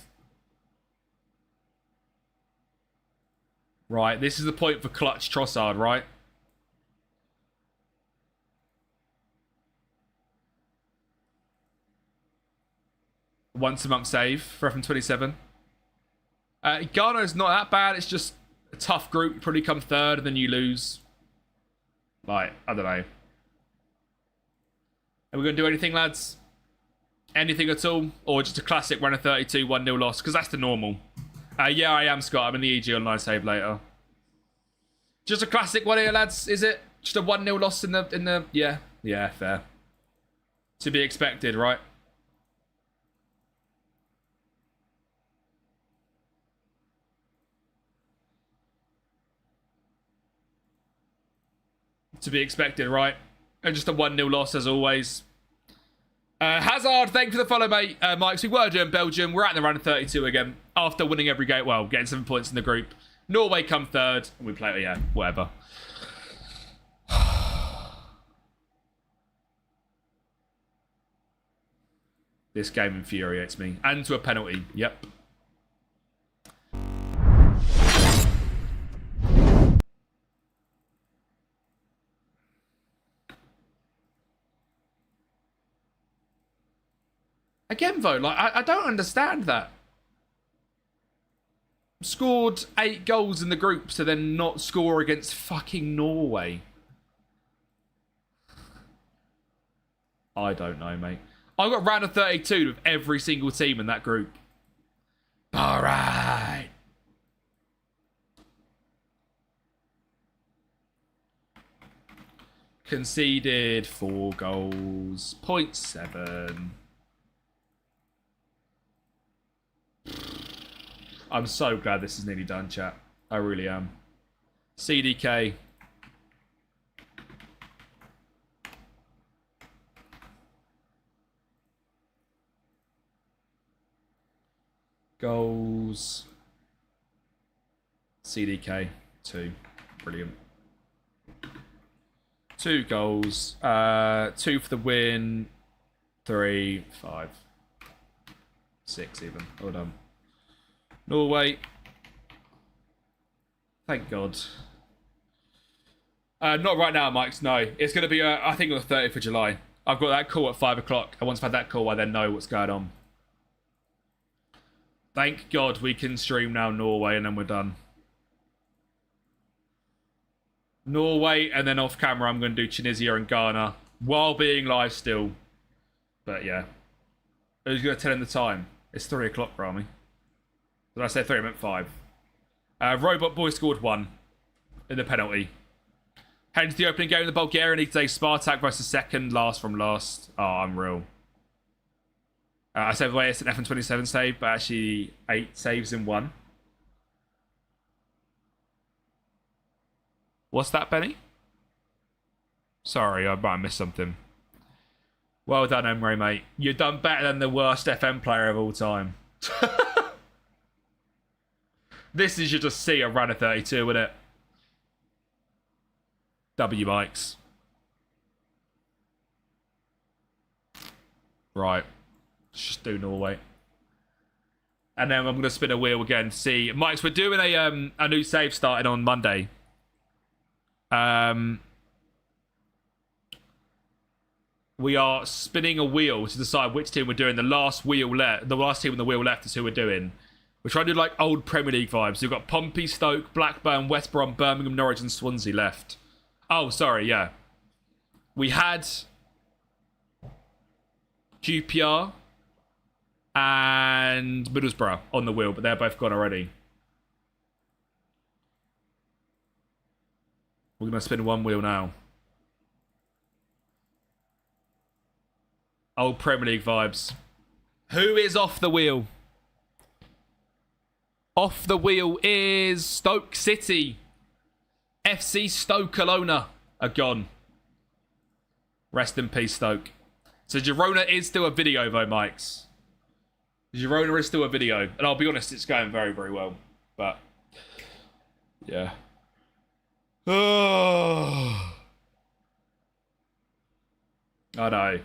Right, this is the point for Clutch Trossard, right? Once a month save for FM27. Ghana is not that bad. It's just a tough group. You probably come third and then you lose. Like, I don't know. Are we going to do anything, lads? Anything at all? Or just a classic run of 32, 1-0 loss? Because that's the normal. Yeah, I am, Scott. I'm in the EG online save later. Just a classic one here, lads, is it? Just a 1-0 loss in the... Yeah, fair. To be expected, right? To be expected, right? And just a 1-0 loss as always. Hazard, thank you for the follow, mate. Mike, so we were doing Belgium. We're at the round of 32 again. After winning every game, well, getting 7 points in the group. Norway come third. And we play, yeah, whatever. This game infuriates me. And to a penalty. Yep. Again, though, like I don't understand that. Scored 8 goals in the group to then not score against fucking Norway. I don't know, mate. I got round of 32 with every single team in that group. All right. Conceded 4 goals. 0.7. I'm so glad this is nearly done, chat. I really am. CDK. Goals. CDK. 2. Brilliant. 2 goals. 2 for the win. 3, 5. 6 even. Hold on. Norway. Thank God. Not right now, Mike. No. It's going to be, I think, on the 30th of July. I've got that call at 5 o'clock. And once I've had that call, I then know what's going on. Thank God we can stream now Norway and then we're done. Norway, and then off camera I'm going to do Tunisia and Ghana while being live still. But yeah. Who's going to tell him the time? It's 3 o'clock, Rami. Did I say 3? I meant 5. Robot Boy scored 1 in the penalty. Heading to the opening game of the Bulgarian League today. Spartak versus second, last from last. Oh, unreal. I said, wait, it's an FM27 save, but actually 8 saves in 1. What's that, Benny? Sorry, I might have missed something. Well done, Emre, mate. You've done better than the worst FM player of all time. This is you just see a run of 32, isn't it? W Mikes. Right. Let's just do Norway. And then I'm going to spin a wheel again to see. Mikes, we're doing a new save starting on Monday. We are spinning a wheel to decide which team we're doing. The last team on the wheel left is who we're doing. We're trying to do like old Premier League vibes. So we've got Pompey, Stoke, Blackburn, West Brom, Birmingham, Norwich and Swansea left. Oh, sorry, yeah. We had QPR and Middlesbrough on the wheel, but they're both gone already. We're going to spin one wheel now. Old Premier League vibes. Who is off the wheel? Off the wheel is Stoke City. FC Stoke Alona are gone. Rest in peace, Stoke. So Girona is still a video, though, Mikes. Girona is still a video. And I'll be honest, it's going very, very well. But, yeah. Oh. I know.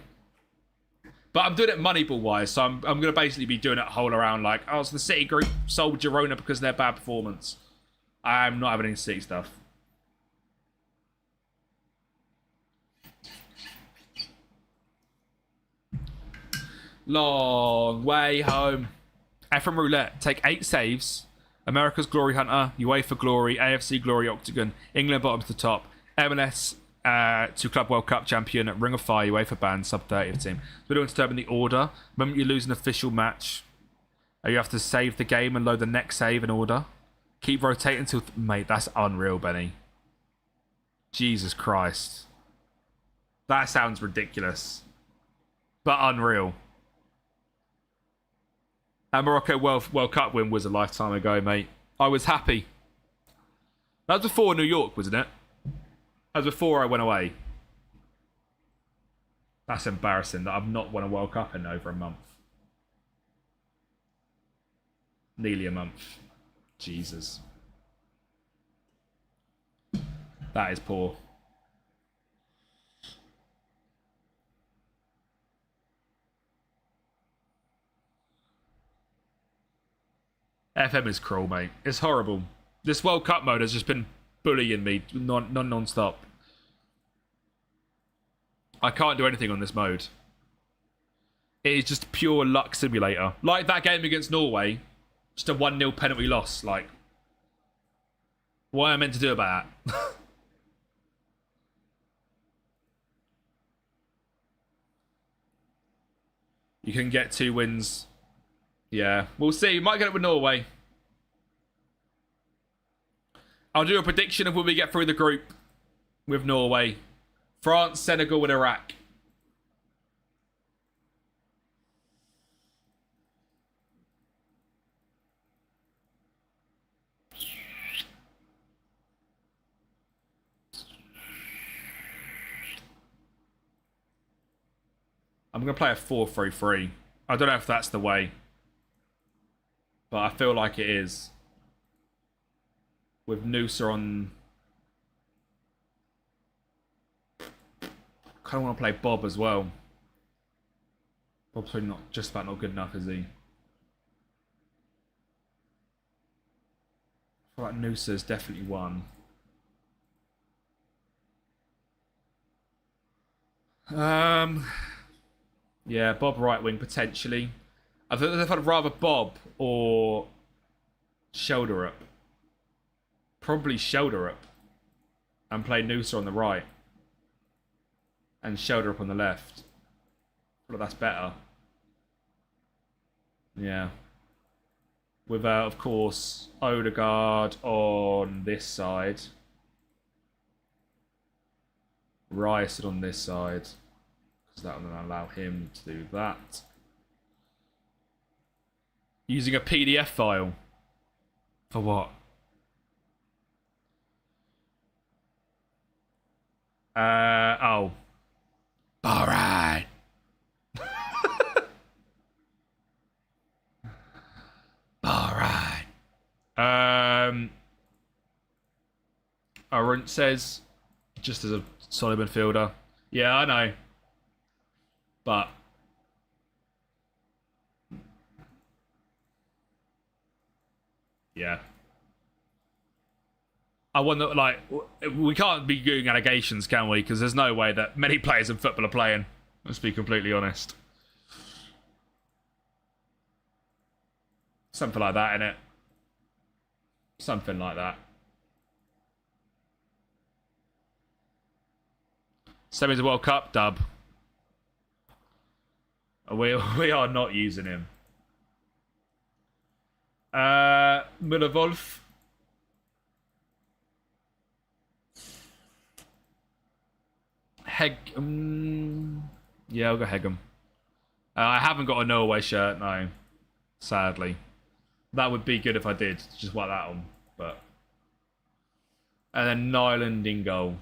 But I'm doing it Moneyball-wise, so I'm going to basically be doing it whole around like, oh, so the City group sold Girona because of their bad performance. I'm not having any City stuff. Long way home. FM Roulette. Take 8 saves. America's Glory Hunter, UEFA Glory, AFC Glory Octagon, England bottom to the top, MLS to Club World Cup champion, Ring of Fire, UEFA band, sub 30th team. So we're doing determine the order. The moment you lose an official match, you have to save the game and load the next save in order. Keep rotating until... Mate, that's unreal, Benny. Jesus Christ. That sounds ridiculous. But unreal. That Morocco World Cup win was a lifetime ago, mate. I was happy. That was before New York, wasn't it? As before I went away. That's embarrassing that I've not won a World Cup in over a month. Nearly a month. Jesus. That is poor. FM is cruel, mate. It's horrible. This World Cup mode has just been bullying me non-stop. I can't do anything on this mode. It is just pure luck simulator. Like that game against Norway, just a 1-0 penalty loss. Like, what am I meant to do about that? You can get 2 wins. Yeah, we'll see. You might get it with Norway. I'll do a prediction of when we get through the group with Norway. France, Senegal, and Iraq. I'm going to play a 4-3-3. I don't know if that's the way. But I feel like it is. With Noosa on... kind of want to play Bob as well. Bob's probably not just about not good enough, is he? I feel like Noosa's definitely one. Yeah, Bob right wing potentially. I think I'd rather Bob or shoulder up. Probably shoulder up. And play Noosa on the right. And shoulder up on the left. Well, that's better. Yeah. With, of course, Odegaard on this side. Rice on this side. Because that will allow him to do that. Using a PDF file. For what? Oh. Alright. Alright. Arunt says, just as a solid midfielder. Yeah, I know. But yeah. I wonder, like, we can't be doing allegations, can we? Because there's no way that many players in football are playing. Let's be completely honest. Something like that, innit? Something like that. Semis of World Cup, dub. We are not using him. Müller-Wolf. Yeah, I'll go Hegem. I haven't got a Norway shirt, no. Sadly. That would be good if I did. Just whack that on. But. And then Nyland in goal.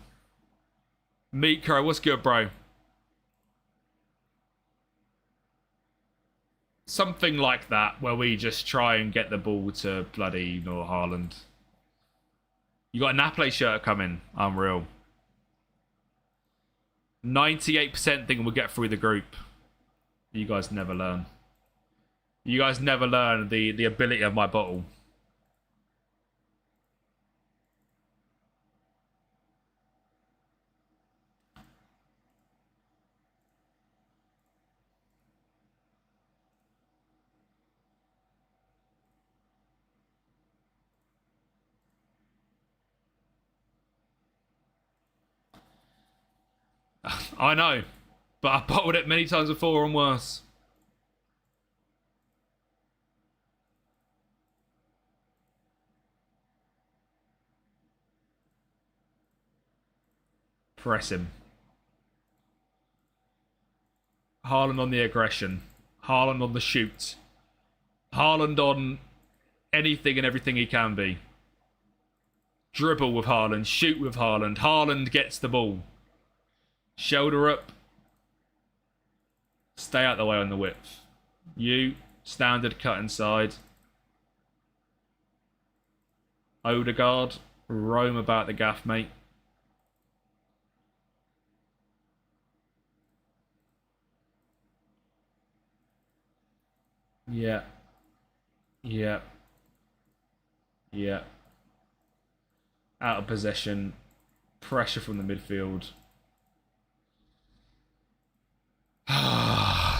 Mikro, what's good, bro? Something like that, where we just try and get the ball to bloody Noah Haaland. You got a Napoli shirt coming. Unreal. 98% think we'll get through the group. You guys never learn. You guys never learn the ability of my bottle. I know, but I bottled it many times before and worse. Press him. Haaland on the aggression. Haaland on the shoot. Haaland on anything and everything he can be. Dribble with Haaland. Shoot with Haaland. Haaland gets the ball. Shoulder up. Stay out the way on the width. You, standard cut inside. Odegaard, roam about the gaff, mate. Yeah. Yeah. Yeah. Out of possession. Pressure from the midfield.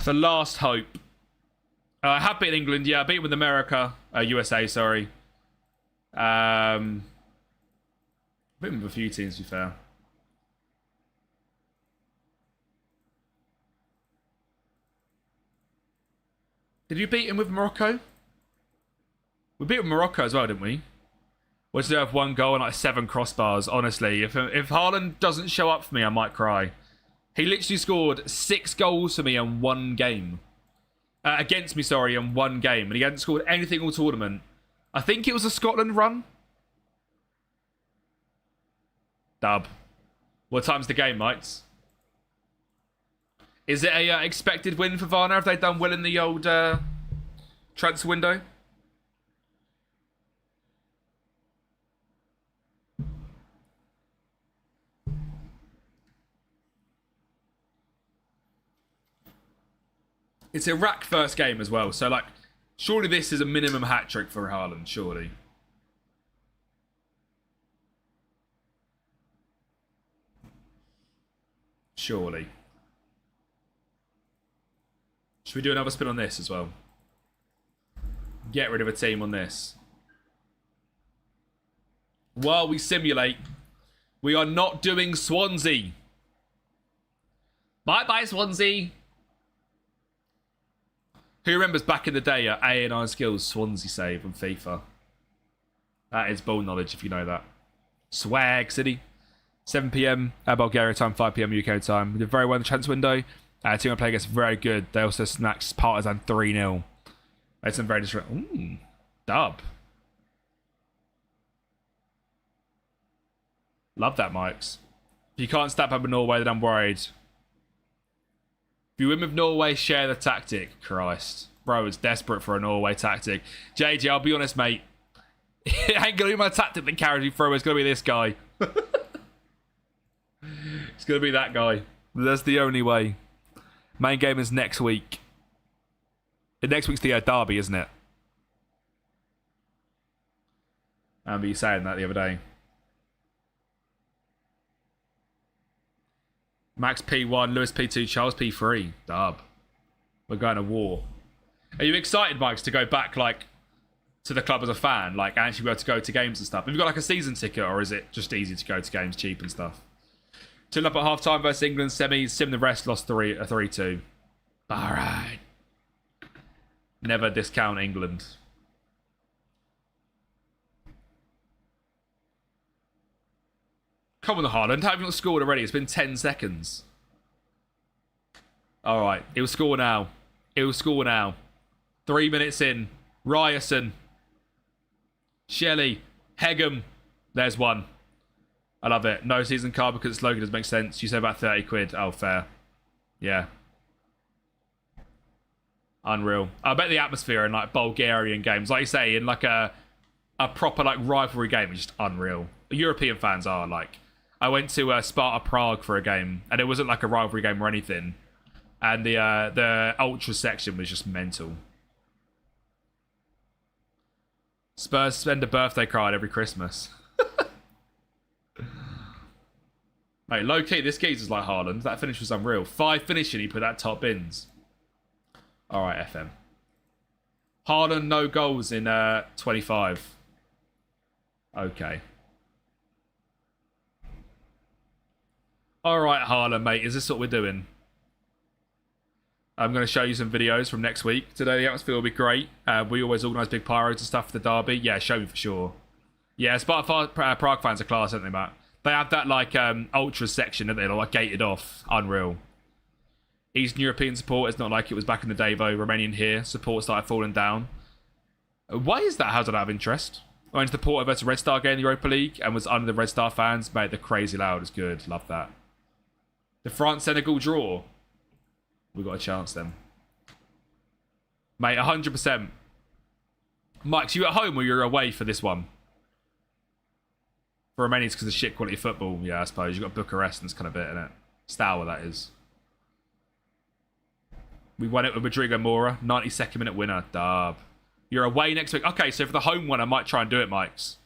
The last hope. I have beaten England. Yeah, I beat with America. USA, sorry. Beaten with a few teams, to be fair. Did you beat him with Morocco? We beat with Morocco as well, didn't we? We still have 1 goal and like 7 crossbars. Honestly, if Haaland doesn't show up for me, I might cry. He literally scored 6 goals for me in 1 game. Against me, sorry, in 1 game. And he hadn't scored anything all tournament. I think it was a Scotland run. Dub. What time's the game, mates? Is it a expected win for Varna? Have they done well in the old transfer window? It's Iraq first game as well, so like, surely this is a minimum hat-trick for Haaland, surely. Surely. Should we do another spin on this as well? Get rid of a team on this. While we simulate, we are not doing Swansea. Bye-bye, Swansea. Who remembers back in the day at A&I Skills Swansea save on FIFA? That is ball knowledge if you know that. Swag City. 7 p.m. Bulgaria time, 5 p.m. UK time. We did very well in the transfer window. Team I play against very good. They also snatched Partizan 3-0. Made some very disrespectful. Ooh, dub. Love that, Mikes. If you can't step up with Norway, then I'm worried. If you win with Norway, share the tactic. Christ. Bro is desperate for a Norway tactic. JJ, I'll be honest, mate. It ain't going to be my tactic that carries me through. It's going to be this guy. It's going to be that guy. That's the only way. Main game is next week. And next week's the derby, isn't it? I remember you saying that the other day. Max P1, Lewis P2, Charles P3. Dub. We're going to war. Are you excited, Mike, to go back, like, to the club as a fan? Like, actually be able to go to games and stuff? Have you got, like, a season ticket, or is it just easy to go to games cheap and stuff? Turned up at half-time versus England, semis, sim the rest, lost 3-2. Alright. Never discount England. Come on, Haaland. Have you not scored already? It's been 10 seconds. Alright, he'll score now. He'll score now. 3 minutes in. Ryerson. Shelley. Hegem. There's one. I love it. No season card because it's Logan doesn't make sense. You say about 30 quid. Oh, fair. Yeah. Unreal. I bet the atmosphere in like Bulgarian games, like you say, in like a proper like rivalry game is just unreal. European fans are like. I went to Sparta Prague for a game, and it wasn't like a rivalry game or anything. And the ultra section was just mental. Spurs spend a birthday card every Christmas. Mate, low key, this geezer's like Haaland. That finish was unreal. 5 finishing, he put that top bins. Alright, FM. Haaland, no goals in 25. Okay. Alright, Haaland, mate. Is this what we're doing? I'm going to show you some videos from next week. Today, the atmosphere will be great. We always organise big pyros and stuff for the derby. Yeah, show me for sure. Yeah, Sparta Prague fans are class, aren't they, Matt? They have that, like, ultra section, don't they? They're, like, gated off. Unreal. Eastern European support is not like it was back in the day, though. Romanian here. Support started falling down. Why is that? How did I have interest? I went to the Porto versus Red Star game in the Europa League and was under the Red Star fans. Mate, they're crazy loud. It's good. Love that. The France-Senegal draw. We got a chance then. Mate, 100%. Mike, you at home or you're away for this one? For Romania, it's because of shit quality football. Yeah, I suppose. You've got Bucharest and it's kind of it, innit? Stour, that is. We won it with Rodrigo Mora. 92nd minute winner. Dub. You're away next week. Okay, so for the home one, I might try and do it, Mikes.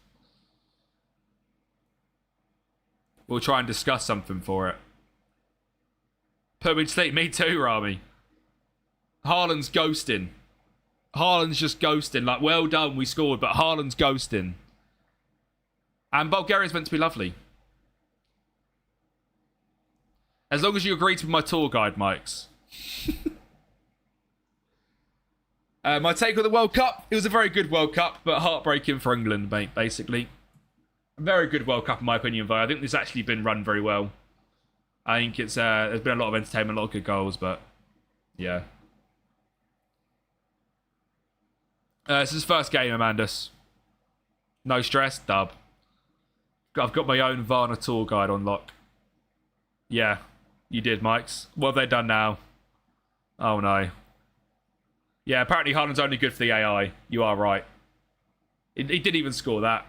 We'll try and discuss something for it. Put me to sleep. Me too, Rami. Haaland's ghosting. Haaland's just ghosting. Like, well done, we scored, but Haaland's ghosting. And Bulgaria's meant to be lovely. As long as you agree to be my tour guide, Mikes. My take on the World Cup. It was a very good World Cup, but heartbreaking for England, mate, basically. A very good World Cup, in my opinion, though. I think this actually been run very well. I think it's there's been a lot of entertainment, a lot of good goals, but yeah. This is his first game, Amandus. No stress, dub. I've got my own Varna tour guide on lock. Yeah, you did, Mikes. What have they done now? Oh, no. Yeah, apparently Haaland's only good for the AI. You are right. He didn't even score that.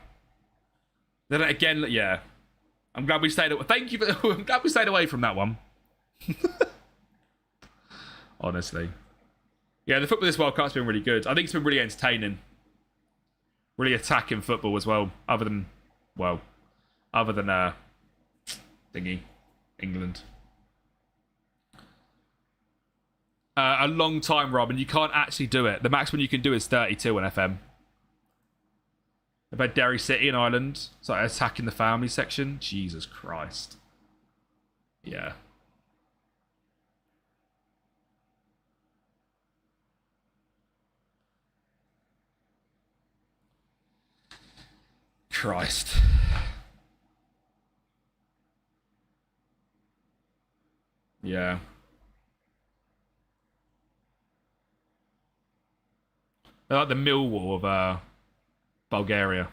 Then again, yeah. I'm glad we stayed away. Thank you for... I'm glad we stayed away from that one. Honestly. Yeah, the football this World Cup's been really good. I think it's been really entertaining. Really attacking football as well. Other than thingy, England. A long time, Rob, and you can't actually do it. The maximum you can do is 32 on FM. About Derry City in Ireland. It's like attacking the family section. Jesus Christ. Yeah. Christ. Yeah. They're like the Millwall of Bulgaria.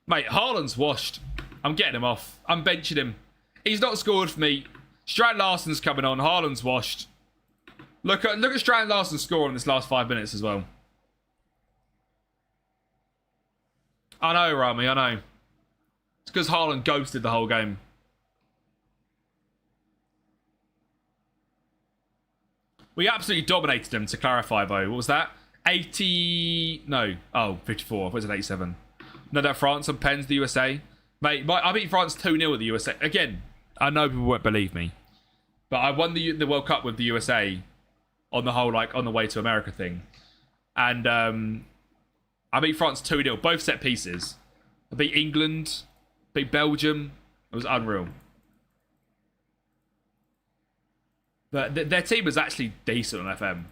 Mate, Haaland's washed. I'm getting him off. I'm benching him. He's not scored for me. Strand Larsen's coming on. Haaland's washed. Look at Strand Larsen's score in this last 5 minutes as well. I know, Rami, I know. It's because Haaland ghosted the whole game. We absolutely dominated them, to clarify, though. What was that? 80... No. Oh, 54. What was it, 87? No, that France on pens, the USA. Mate, I beat France 2-0 at the USA. Again, I know people won't believe me. But I won the World Cup with the USA on the whole, like, on the way to America thing. And I beat France 2-0, both set pieces. I beat England, beat Belgium. It was unreal. But their team was actually decent on FM.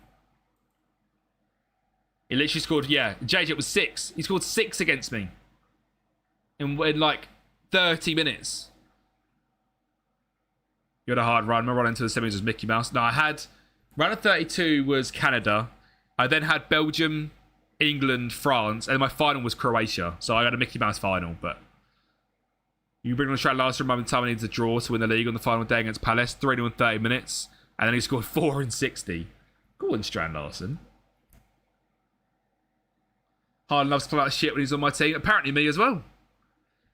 He literally scored, yeah. JJ was 6. He scored 6 against me. In like 30 minutes. You had a hard run. My run into the semis was Mickey Mouse. No, I had... Round of 32 was Canada. I then had Belgium, England, France. And my final was Croatia. So I got a Mickey Mouse final. But you bring on the strat last round. Time I needed to draw to win the league on the final day against Palace. 3-0 in 30 minutes. And then he scored 4 in 60. Go on, Strand Larsen. Haaland loves to play like shit when he's on my team. Apparently me as well.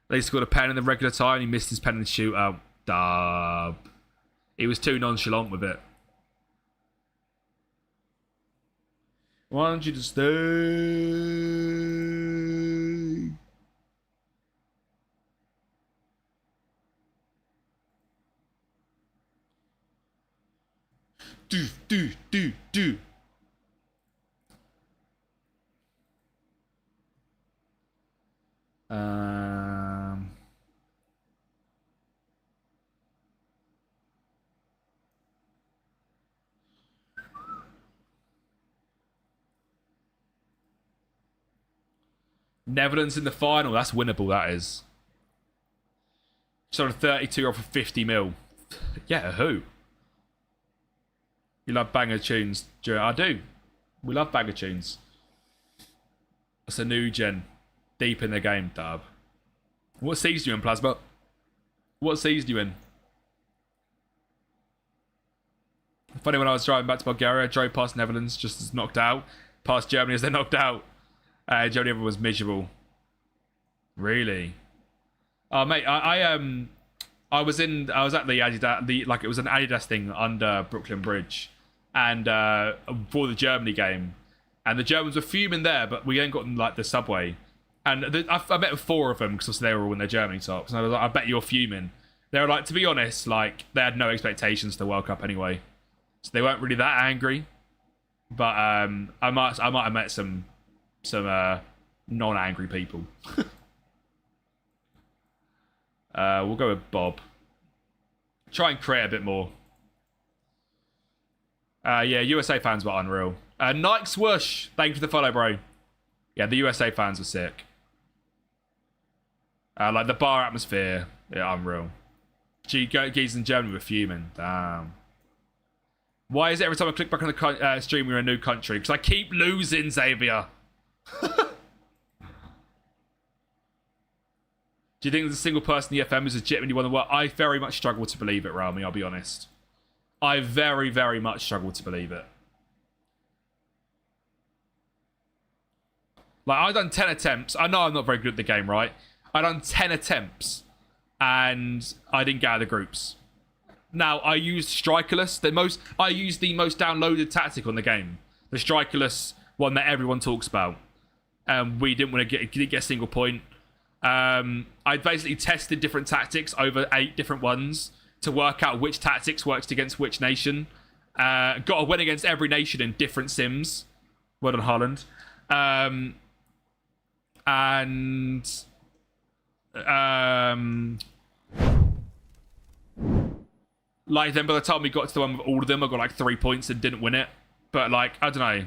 They scored a pen in the regular time. He missed his pen in the shootout. Dub. He was too nonchalant with it. Why don't you just stay? Do. Netherlands in the final. That's winnable, that is. Sort of 32 off of 50 mil. Yeah, who? You love banger tunes, Joe? I do. We love banger tunes. That's a new gen. Deep in the game, Dub. What season you in, Plasma? What season you in? Funny, when I was driving back to Bulgaria, I drove past Netherlands just as knocked out. Past Germany as they're knocked out. Germany, everyone was miserable. Really? Oh, mate, I was at the Adidas, it was an Adidas thing under Brooklyn Bridge, and for the Germany game, and the Germans were fuming there, but we ain't got the subway, and I met with 4 of them because they were all in their Germany tops, and I was like, I bet you're fuming. They were like, to be honest, they had no expectations to the World Cup anyway, so they weren't really that angry, but I might have met some non-angry people. We'll go with Bob. Try and create a bit more. Yeah, USA fans were unreal. Nike Swoosh, thank you for the follow, bro. Yeah, the USA fans were sick. The bar atmosphere, yeah, unreal. Geese in Germany were fuming. Damn. Why is it every time I click back on the stream we're in a new country? Because I keep losing, Xavier. Do you think there's a single person in the FM who's legitimately won the world? I very much struggle to believe it, Rami, I'll be honest. I very, very much struggle to believe it. I've done 10 attempts. I know I'm not very good at the game, right? I've done 10 attempts, and I didn't get out of the groups. Now, I used Strikerless. I used the most downloaded tactic on the game. The Strikerless one that everyone talks about. We didn't want to get a single point. I basically tested different tactics over 8 different ones to work out which tactics worked against which nation. Got a win against every nation in different sims. Well done, Holland. Then by the time we got to the one with all of them, I got 3 points and didn't win it. But I don't know.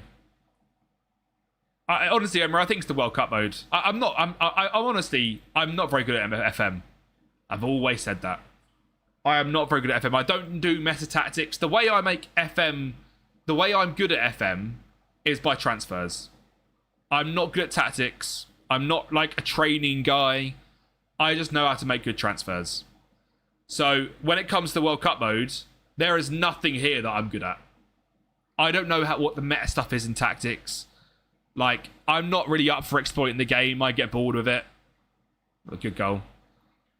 Honestly, Emma, I think it's the World Cup mode. I'm not very good at FM. I've always said that. I am not very good at FM. I don't do meta tactics. The way I make FM, the way I'm good at FM is by transfers. I'm not good at tactics. I'm not a training guy. I just know how to make good transfers. So when it comes to World Cup mode, there is nothing here that I'm good at. I don't know what the meta stuff is in tactics. I'm not really up for exploiting the game. I get bored with it. A good goal.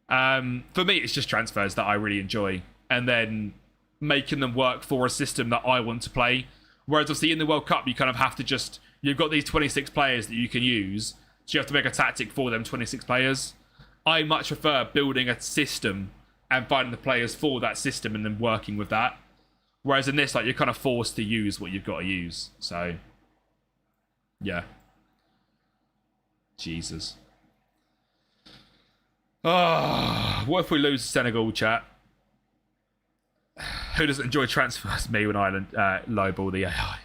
For me, it's just transfers that I really enjoy. And then making them work for a system that I want to play. Whereas, obviously, in the World Cup, you kind of have to just... You've got these 26 players that you can use. So you have to make a tactic for them 26 players. I much prefer building a system and finding the players for that system and then working with that. Whereas in this, you're kind of forced to use what you've got to use. So... yeah. Jesus. What if we lose Senegal, chat? Who doesn't enjoy transfers? Me when Ireland lowball the AI.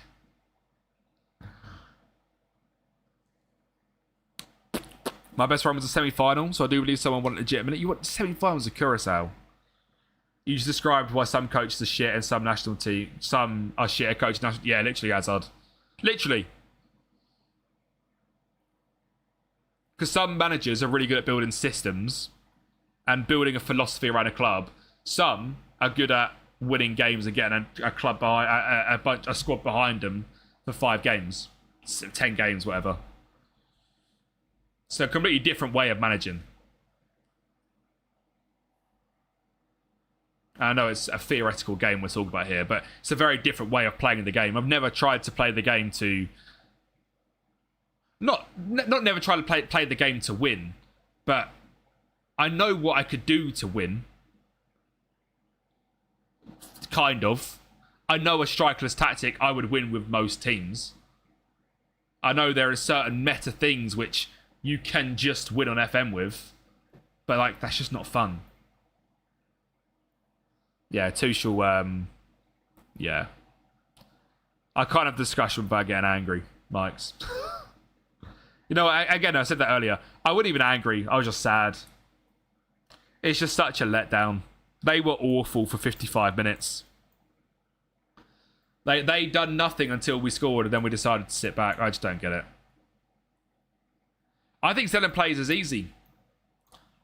My best friend was a semi-final, so I do believe someone won it legitimately. You want semi-finals of Curacao? You just described why some coaches are shit and some national team, some are shit at coaching. Yeah, literally, Hazard. Literally. Because some managers are really good at building systems and building a philosophy around a club. Some are good at winning games and getting a club behind a squad behind them for 5 games, 10 games, whatever. So a completely different way of managing. I know it's a theoretical game we're talking about here, but it's a very different way of playing the game. I've never tried to play the game to... Not never tried to play the game to win, but I know what I could do to win. Kind of. I know a strikerless tactic I would win with most teams. I know there are certain meta things which you can just win on FM with, but that's just not fun. Yeah, Tuchel, yeah. I can't have discussion without getting angry, Mikes. You know, again, I said that earlier. I wasn't even angry. I was just sad. It's just such a letdown. They were awful for 55 minutes. They done nothing until we scored, and then we decided to sit back. I just don't get it. I think selling players is easy.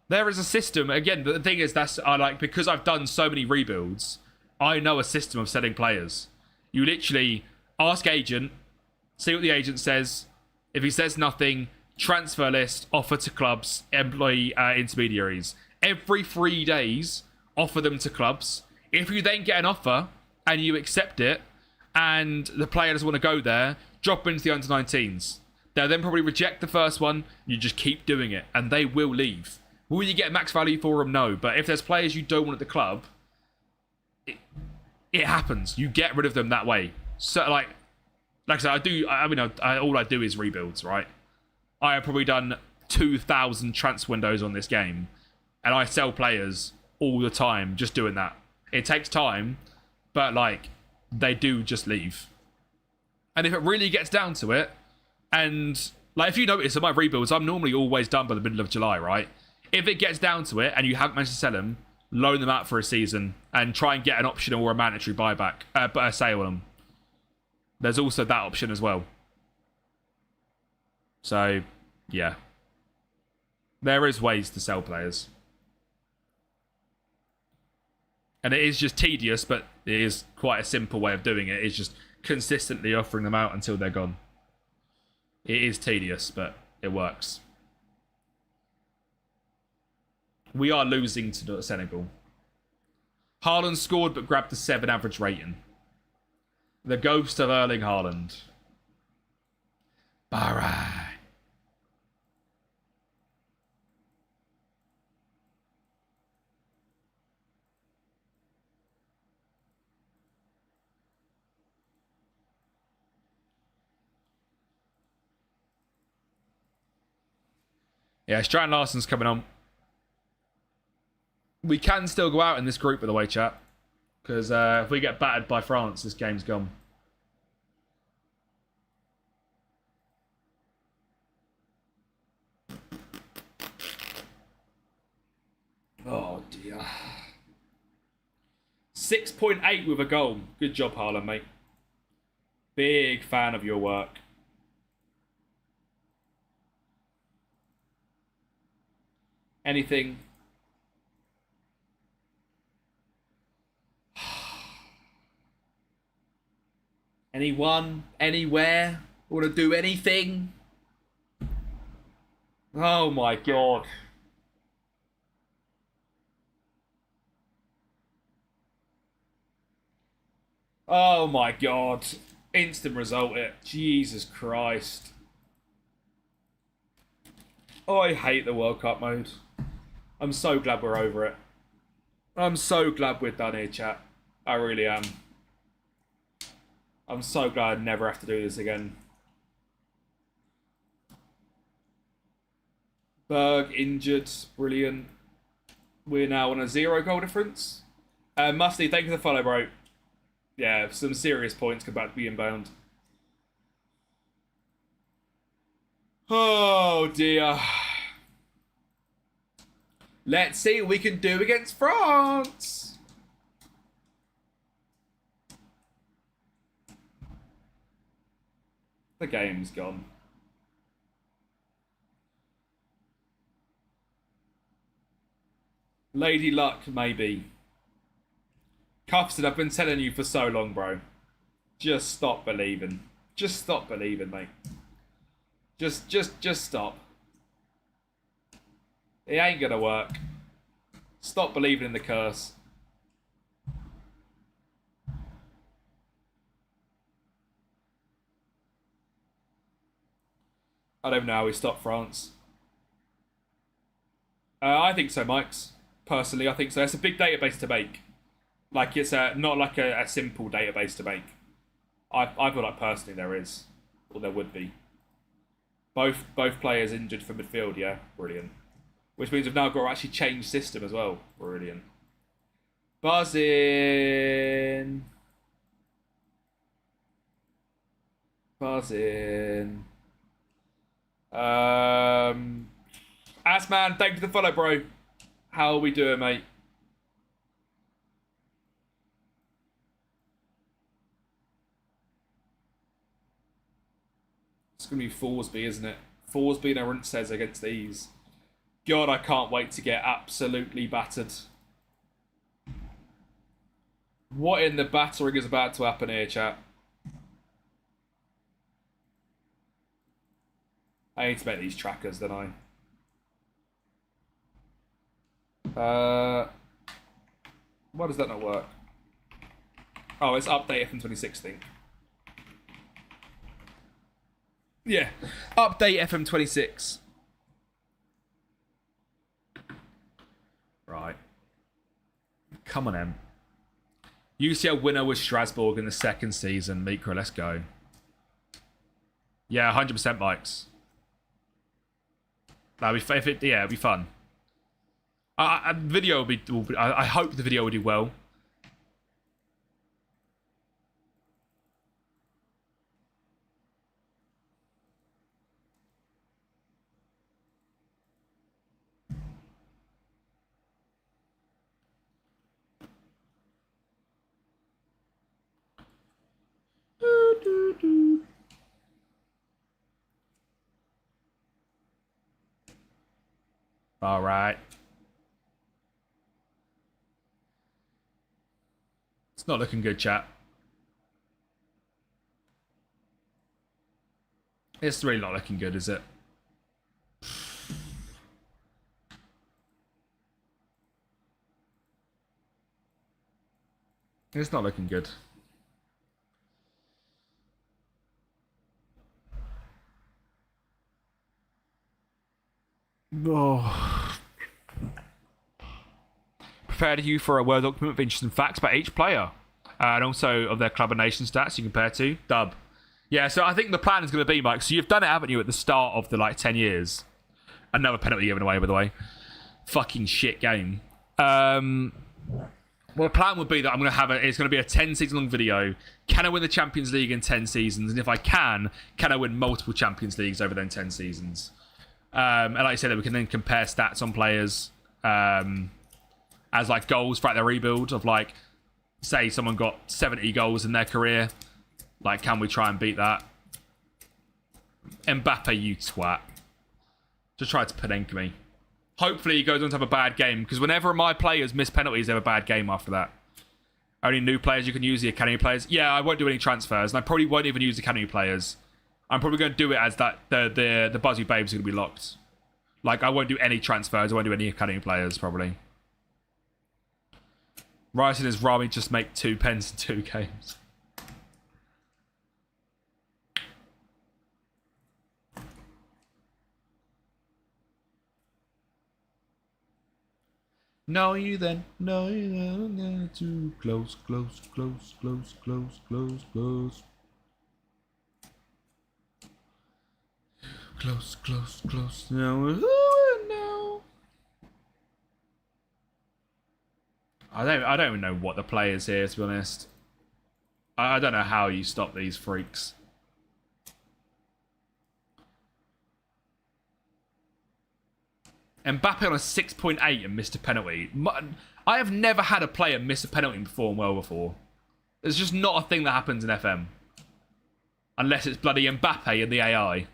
There is a system. Again, the thing is, because I've done so many rebuilds, I know a system of selling players. You literally ask agent, see what the agent says. If he says nothing, transfer list, offer to clubs, employee intermediaries. Every 3 days, offer them to clubs. If you then get an offer and you accept it, and the player doesn't want to go there, drop into the under-19s. They'll then probably reject the first one. You just keep doing it, and they will leave. Will you get max value for them? No. But if there's players you don't want at the club, it happens. You get rid of them that way. So, like I said, all I do is rebuilds, right? I have probably done 2,000 transfer windows on this game, and I sell players all the time just doing that. It takes time, but, they do just leave. And if it really gets down to it, and, if you notice in my rebuilds, I'm normally always done by the middle of July, right? If it gets down to it and you haven't managed to sell them, loan them out for a season and try and get an optional or a mandatory buyback, a sale on them. There's also that option as well. So, yeah. There is ways to sell players. And it is just tedious, but it is quite a simple way of doing it. It's just consistently offering them out until they're gone. It is tedious, but it works. We are losing to Senegal. Haaland scored but grabbed a 7 average rating. The ghost of Erling Haaland. Bahrain. Yeah, Strand Larsen's coming on. We can still go out in this group, by the way, chat. Because if we get battered by France, this game's gone. Oh, dear. 6.8 with a goal. Good job, Haaland, mate. Big fan of your work. Anything? Anyone? Anywhere? Want to do anything? Oh my god. Oh my god. Instant result it. Jesus Christ. Oh, I hate the World Cup mode. I'm so glad we're over it. I'm so glad we're done here, chat. I really am. I'm so glad I never have to do this again. Berg injured. Brilliant. We're now on a 0 goal difference. Musty, thank you for the follow, bro. Yeah, some serious points come back to being bound. Oh, dear. Let's see what we can do against France. The game's gone. Lady Luck, maybe. Cuffston, I've been telling you for so long, bro. Just stop believing. Just stop believing, mate. Just stop. It ain't gonna work. Stop believing in the curse. I don't know how we stop France. I think so, Mikes. Personally, I think so. It's a big database to make. Like, it's not like a simple database to make. I feel like personally there is. Or there would be. Both players injured for midfield, yeah? Brilliant. Which means we've now got to actually change system as well. Brilliant. Buzzing. Buzzing. Assman, thank you for the follow, bro. How are we doing, mate? It's going to be Thorsby, isn't it? Forsbina says against these. God, I can't wait to get absolutely battered. What in the battering is about to happen here, chat? I need to make these trackers, don't I? Why does that not work? Oh, it's update FM26 thing. Yeah, update FM26. Right. Come on, Em. UCL winner was Strasbourg in the second season. Mikra, let's go. Yeah, 100% Mikes. That'd be it'd be fun. Video will be. I hope the video will do well. All right. It's not looking good, chat. It's really not looking good, is it? It's not looking good. Oh. Prepared you for a Word document with interesting facts about each player. And also of their club and nation stats you compare to. Dub. Yeah, so I think the plan is going to be, Mike, so you've done it, haven't you, at the start of the, 10 years. Another penalty given away, by the way. Fucking shit game. Well, the plan would be that I'm going to have it's going to be a 10-season long video. Can I win the Champions League in 10 seasons? And if I can I win multiple Champions Leagues over then 10 seasons? And like I said, we can then compare stats on players as goals throughout their rebuild of say someone got 70 goals in their career. Can we try and beat that? Mbappe, you twat. Just tried to Panenka me. Hopefully he goes on to have a bad game, because whenever my players miss penalties, they have a bad game after that. Only new players you can use, the academy players. Yeah, I won't do any transfers, and I probably won't even use academy players. I'm probably going to do it as that the Buzzy Babes are going to be locked. I won't do any transfers. I won't do any academy players, probably. Ryerson is Rami just make 2 pens in 2 games. Know you then, too close, close, close, close, close, close, close. Close, close, close. No. I don't even know what the play is here, to be honest. I don't know how you stop these freaks. Mbappe on a 6.8 and missed a penalty. I have never had a player miss a penalty and perform well before. It's just not a thing that happens in FM. Unless it's bloody Mbappe and the AI.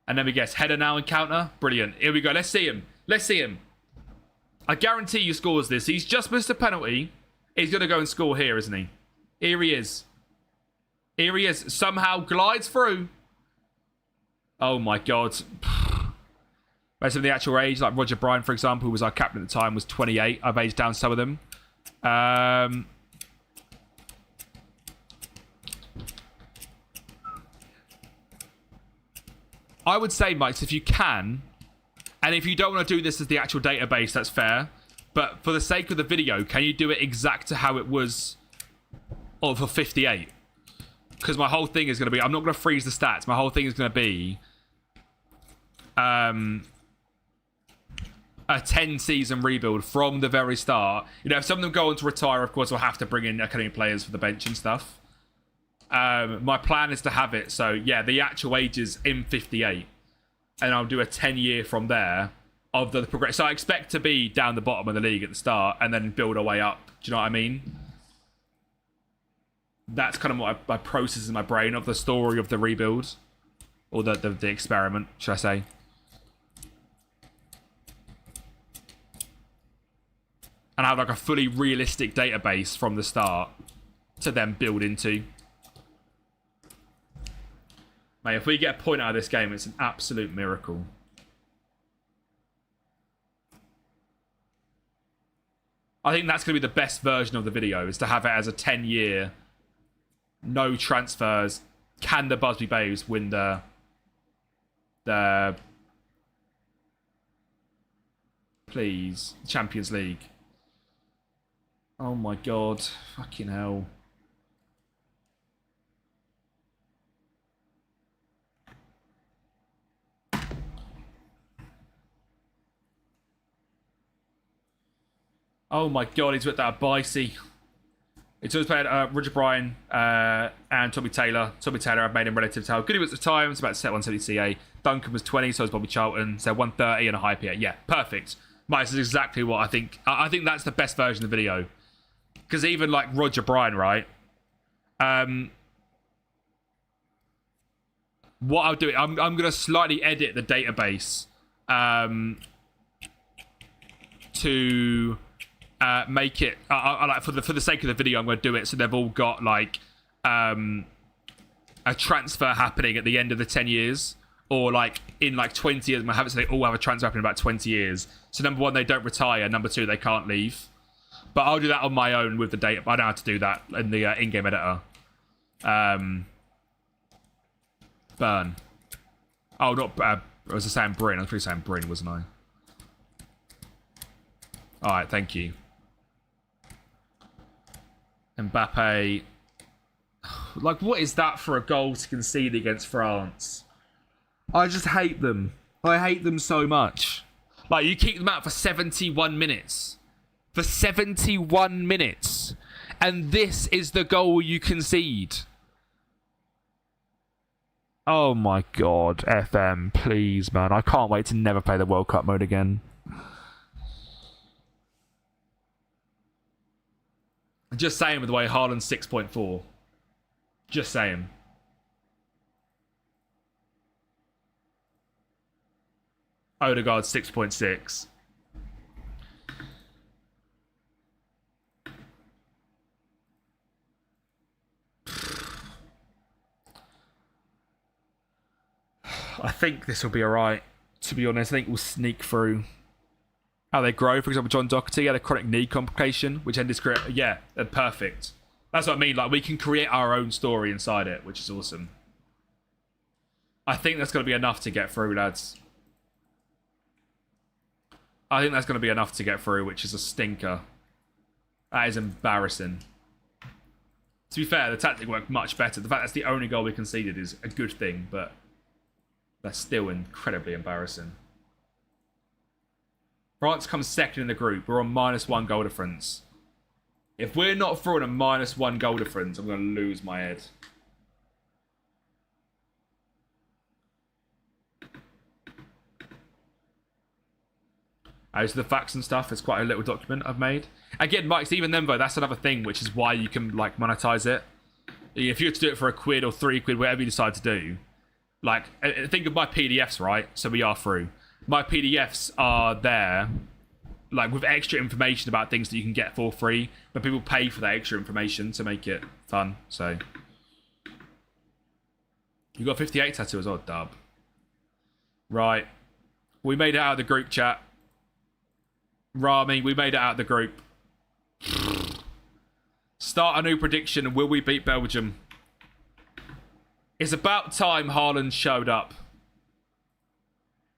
And then we guess header now and counter. Brilliant. Here we go. Let's see him. Let's see him. I guarantee you scores this. He's just missed a penalty. He's going to go and score here, isn't he? Here he is. Here he is. Somehow glides through. Oh my God. Based on the actual age, like Roger Bryan, for example, who was our captain at the time, was 28. I've aged down some of them. I would say, Mike, if you can, and if you don't want to do this as the actual database, that's fair. But for the sake of the video, can you do it exact to how it was for 58? Because my whole thing is going to be, I'm not going to freeze the stats. My whole thing is going to be a 10-season rebuild from the very start. You know, if some of them go on to retire, of course, we'll have to bring in academy players for the bench and stuff. My plan is to have it, so yeah, the actual age is in 58. And I'll do a 10-year from there of the progress. So I expect to be down the bottom of the league at the start and then build our way up. Do you know what I mean? That's kind of what my process in my brain of the story of the rebuild. Or the experiment, should I say. And have like a fully realistic database from the start to then build into. Mate, if we get a point out of this game, it's an absolute miracle. I think that's going to be the best version of the video, is to have it as a 10-year, no transfers. Can the Busby Babes win the please, Champions League? Oh my god, fucking hell. Oh my god, he's with that Bicey. It's always played Roger Bryan and Tommy Taylor. Tommy Taylor, I've made him relative to how good he was at the time. It's about set 170 CA. Duncan was 20, so was Bobby Charlton. So 130 and a high PA. Yeah, perfect. Mate, this is exactly what I think. I think that's the best version of the video. Because even like Roger Bryan, right? What I'll do, I'm going to slightly edit the database to make it like for the sake of the video. I'm going to do it so they've all got like a transfer happening at the end of the 10 years, or like in like 20 years. I'm going to have it so they all have a transfer happening in about 20 years. So number one, they don't retire. Number two, they can't leave. But I'll do that on my own with the data. I know how to do that in the in-game editor. Burn. Oh, not I was saying Bryn. I was pretty saying Bryn, wasn't I? All right, thank you. Mbappe. Like, what is that for a goal to concede against France? I just hate them. I hate them so much. Like, you keep them out for 71 minutes. For 71 minutes. And this is the goal you concede. Oh my god, FM, please, man. I can't wait to never play the World Cup mode again. Just saying, with the way Haaland's 6.4. Just saying. Odegaard's 6.6. I think this will be alright, to be honest. I think we'll sneak through. How they grow, for example, John Doherty had a chronic knee complication, which ended his career. Yeah, perfect. That's what I mean. Like, we can create our own story inside it, which is awesome. I think that's going to be enough to get through, lads. I think that's going to be enough to get through, which is a stinker. That is embarrassing. To be fair, the tactic worked much better. The fact that's the only goal we conceded is a good thing, but that's still incredibly embarrassing. France comes second in the group. We're on -1 goal difference. If we're not throwing a -1 goal difference, I'm going to lose my head. As to the facts and stuff, it's quite a little document I've made. Again, Mike's even then though, that's another thing, which is why you can like monetize it. If you were to do it for £1 or £3, whatever you decide to do, like think of my PDFs, right? So we are through. My PDFs are there, like with extra information about things that you can get for free, but people pay for that extra information to make it fun. So you got 58 tattoo as well, dub. Right, we made it out of the group chat. Rami, we made it out of the group. Start a new prediction. Will we beat Belgium? It's about time Haaland showed up.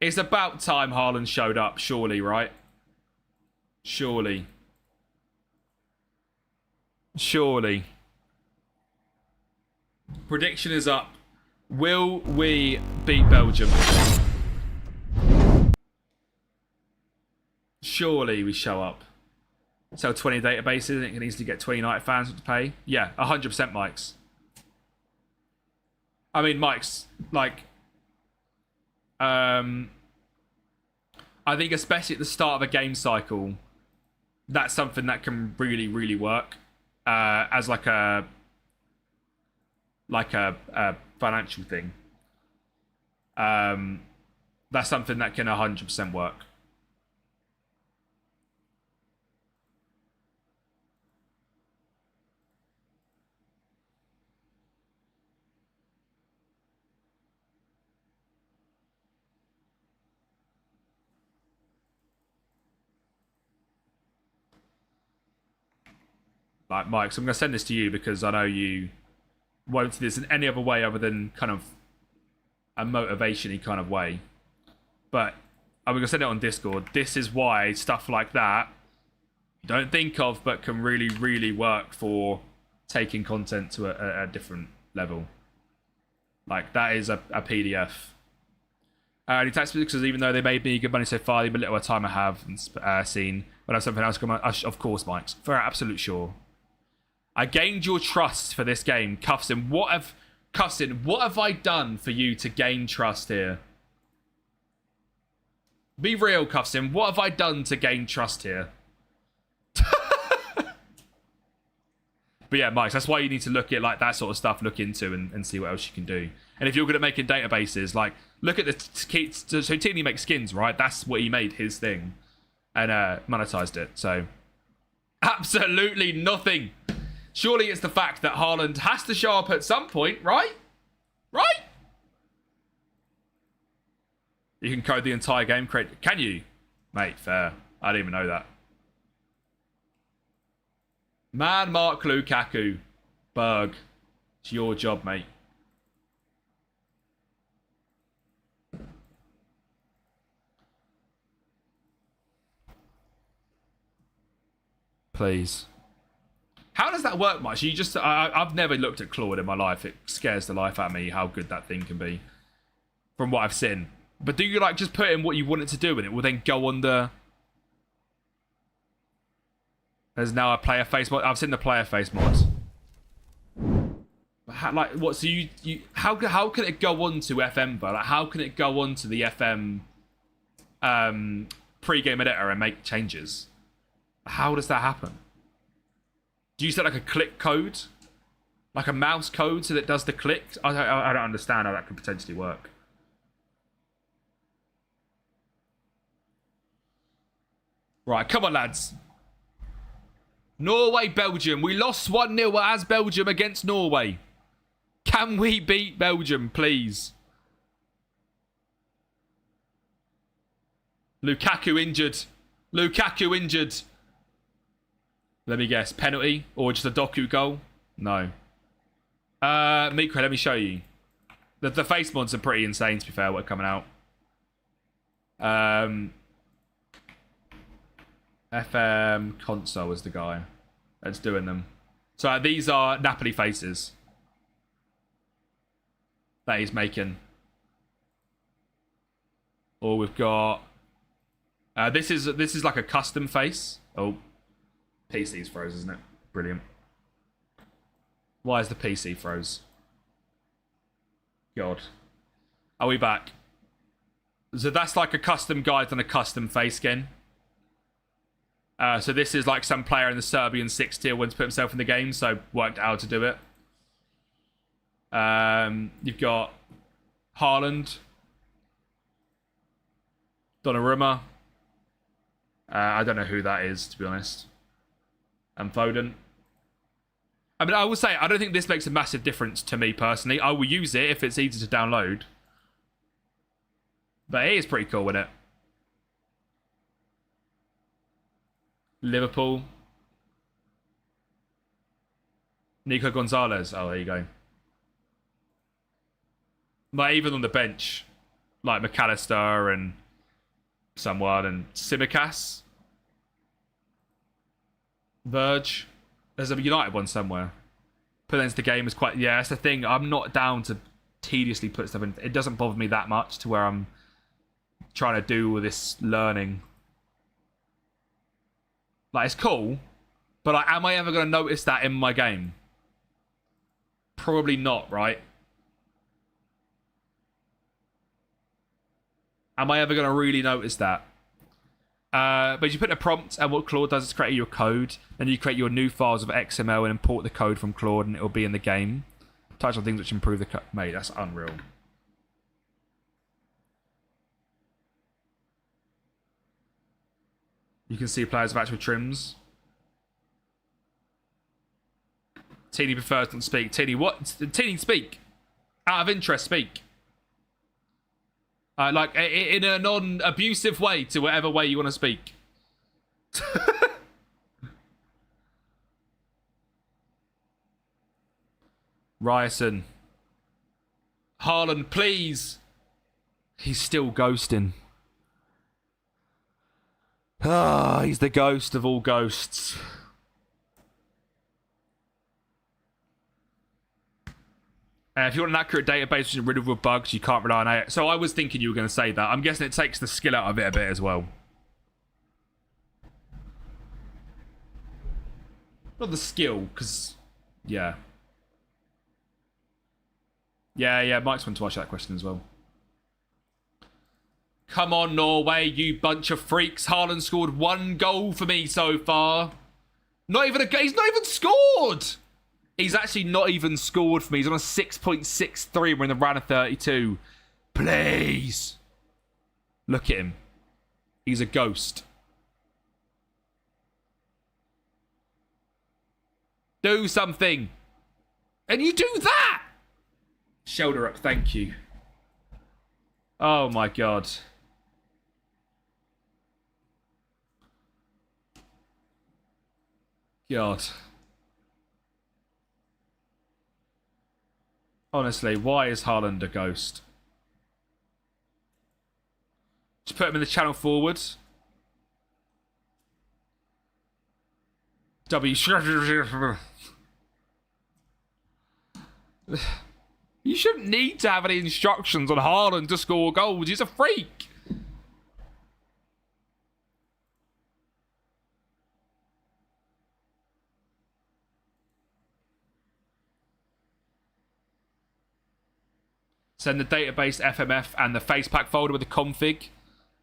It's about time Haaland showed up, surely, right? Surely. Surely. Prediction is up. Will we beat Belgium? Surely we show up. Sell 20 databases and it can easily get 20 United fans to pay. Yeah, 100% Mike's. I mean, Mike's, like... I think especially at the start of a game cycle, that's something that can really, really work as like a financial thing. That's something that can 100% work. Like, Mike, so I'm going to send this to you because I know you won't see this in any other way other than kind of a motivation-y kind of way. But I'm going to send it on Discord. This is why stuff like that you don't think of but can really, really work for taking content to a different level. Like, that is a PDF. The tax because even though they made me good money so far, the little time I have seen when I have something else come on, of course, Mike, for absolute sure. I gained your trust for this game. Cuffsin, what have I done for you to gain trust here? Be real, Cuffsin. What have I done to gain trust here? But yeah, Mike, that's why you need to look at like that sort of stuff, look into and see what else you can do. And if you're good at making databases, like look at the so Tini makes skins, right? That's what he made his thing and monetized it. So absolutely nothing. Surely it's the fact that Haaland has to show up at some point, right? Right? You can code the entire game. Can you? Mate, fair. I didn't even know that. Man, Mark Lukaku. Berg. It's your job, mate. Please. How does that work much? You just I've never looked at Claude in my life. It scares the life out of me how good that thing can be. From what I've seen. But do you like just put in what you want it to do and it will then go on the... There's now a player face mod. I've seen the player face mods. How, like what? So you how can it go on to FM? But like, how can it go on to the FM pre-game editor and make changes? How does that happen? Do you set like a click code, like a mouse code, so that it does the click? I don't understand how that could potentially work. Right, come on, lads. Norway, Belgium. We lost 1-0 as Belgium against Norway. Can we beat Belgium, please? Lukaku injured. Lukaku injured. Let me guess. Penalty? Or just a Doku goal? No. Mikro, let me show you. The face mods are pretty insane, to be fair, what are coming out. FM Console is the guy that's doing them. So these are Napoli faces that he's making. Or we've got... This is like a custom face. Oh. PC's froze, isn't it? Brilliant. Why is the PC froze? God. Are we back? So that's like a custom guide and a custom face skin. So this is like some player in the Serbian 6 tier wants to put himself in the game, so worked out how to do it. You've got Haaland. Donnarumma. I don't know who that is, to be honest. And Foden. I mean, I will say, I don't think this makes a massive difference to me personally. I will use it if it's easy to download. But it is pretty cool, isn't it? Liverpool. Nico Gonzalez. Oh, there you go. Like, even on the bench, like McAllister and someone and Simicas. Verge. There's a United one somewhere. Put into the game is quite... Yeah, that's the thing. I'm not down to tediously put stuff in. It doesn't bother me that much to where I'm trying to do all this learning. Like, it's cool. But like, am I ever going to notice that in my game? Probably not, right? Am I ever going to really notice that? But you put a prompt, and what Claude does is create your code. Then you create your new files of XML and import the code from Claude, and it will be in the game. Touch on things which improve the code. Mate, that's unreal. You can see players with actual trims. Teeny prefers not to speak. Teeny, what? Teeny, speak. Out of interest, speak. Like, in a non-abusive way to whatever way you want to speak. Ryerson. Haaland, please. He's still ghosting. Ah, he's the ghost of all ghosts. If you want an accurate database which is riddled with bugs, you can't rely on it. So I was thinking you were going to say that. I'm guessing it takes the skill out of it a bit as well. Not the skill, because... Yeah. Yeah, Mike's wanted to ask that question as well. Come on, Norway, you bunch of freaks. Haaland scored 1 goal for me so far. Not even he's not even scored! He's actually not even scored for me. He's on a 6.63. We're in the round of 32. Please. Look at him. He's a ghost. Do something. And you do that! Shoulder up, thank you. Oh my god. God. Honestly, why is Haaland a ghost? Just put him in the channel forward. W. You shouldn't need to have any instructions on Haaland to score goals. He's a freak. Send the database FMF and the facepack folder with the config.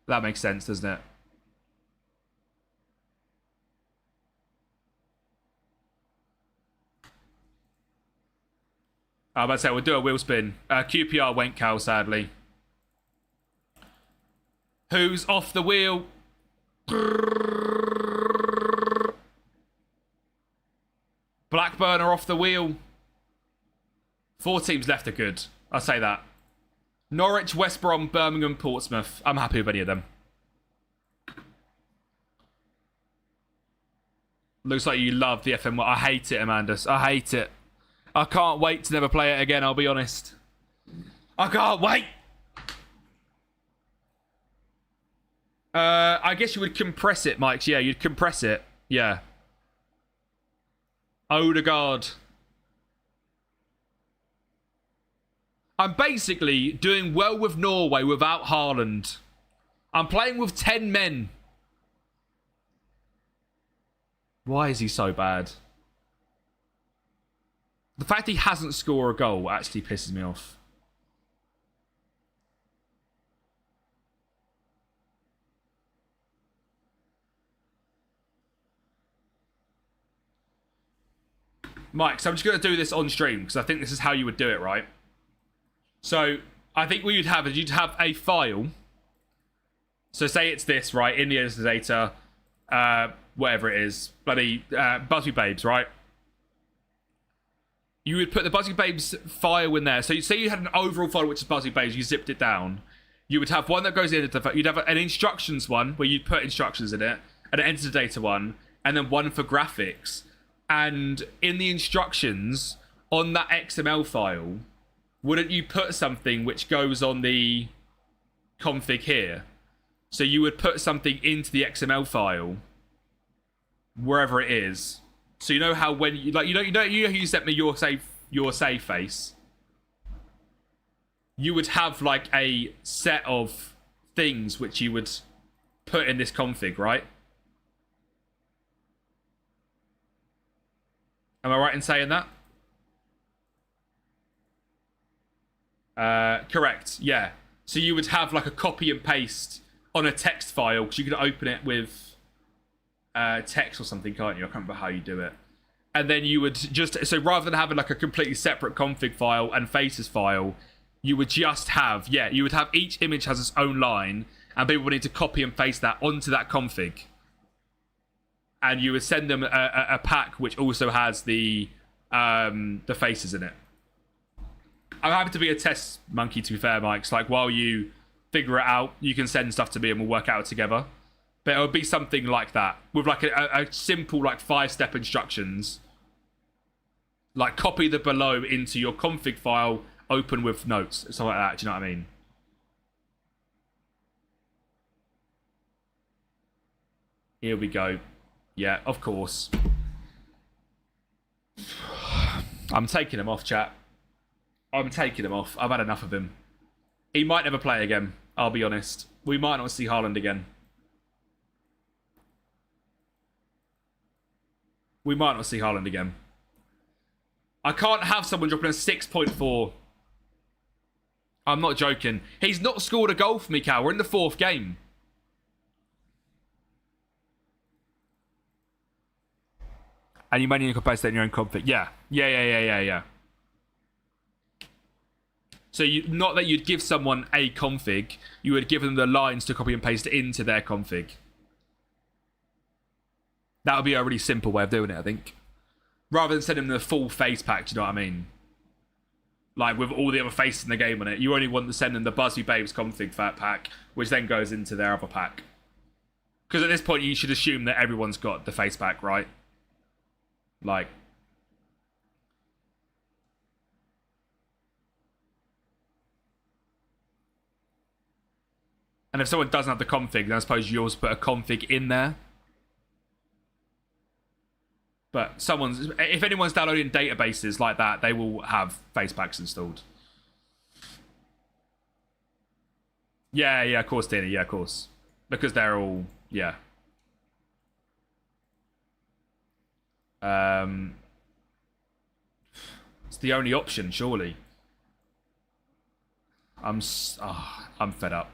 That makes sense, doesn't it? I was about to say, we'll do a wheel spin. QPR went Cal, sadly. Who's off the wheel? Blackburn are off the wheel. 4 teams left are good. I'll say that. Norwich, West Brom, Birmingham, Portsmouth. I'm happy with any of them. Looks like you love the FM. I hate it, Amandus. I hate it. I can't wait to never play it again, I'll be honest. I can't wait! I guess you would compress it, Mike. Yeah, you'd compress it. Yeah. Odegaard. I'm basically doing well with Norway without Haaland. I'm playing with 10 men. Why is he so bad? The fact he hasn't scored a goal actually pisses me off. Mike, so I'm just going to do this on stream because I think this is how you would do it, right? So, I think what you'd have is you'd have a file. So, say it's this, right? In the editor data, whatever it is. Bloody Busby Babes, right? You would put the Busby Babes file in there. So, you say you had an overall file which is Busby Babes, you zipped it down. You would have one that goes in, you'd have an instructions one where you'd put instructions in it, and an enter data one, and then one for graphics. And in the instructions on that XML file, wouldn't you put something which goes on the config here? So you would put something into the XML file, wherever it is. So you know how when you like you sent me your save face. You would have like a set of things which you would put in this config, right? Am I right in saying that? Correct, yeah. So you would have like a copy and paste on a text file because you could open it with text or something, can't you? I can't remember how you do it. And then you would just, so rather than having like a completely separate config file and faces file, you would just have, you would have each image has its own line and people would need to copy and paste that onto that config. and you would send them a pack which also has the faces in it. I'm happy to be a test monkey, to be fair, Mike. It's like, while you figure it out, you can send stuff to me and we'll work out together. But it would be something like that, with like a simple like 5-step instructions. Like, copy the below into your config file, open with notes, something like that. Do you know what I mean? Here we go. Yeah, of course. I'm taking him off, chat. I'm taking him off. I've had enough of him. He might never play again, I'll be honest. We might not see Haaland again. We might not see Haaland again. I can't have someone dropping a 6.4. I'm not joking. He's not scored a goal for me, Cal. We're in the 4th game. And you may need to place that in your own config. Yeah. Yeah. So not that you'd give someone a config, you would give them the lines to copy and paste into their config. That would be a really simple way of doing it, I think. Rather than sending them the full face pack, do you know what I mean? Like, with all the other faces in the game on it, you only want to send them the Buzzy Babes config pack, which then goes into their other pack. Because at this point, you should assume that everyone's got the face pack, right? Like... And if someone doesn't have the config, then I suppose you also put a config in there. But if anyone's downloading databases like that, they will have face packs installed. Yeah, of course, Tina. Yeah, of course. Because they're all, yeah. It's the only option, surely. I'm fed up.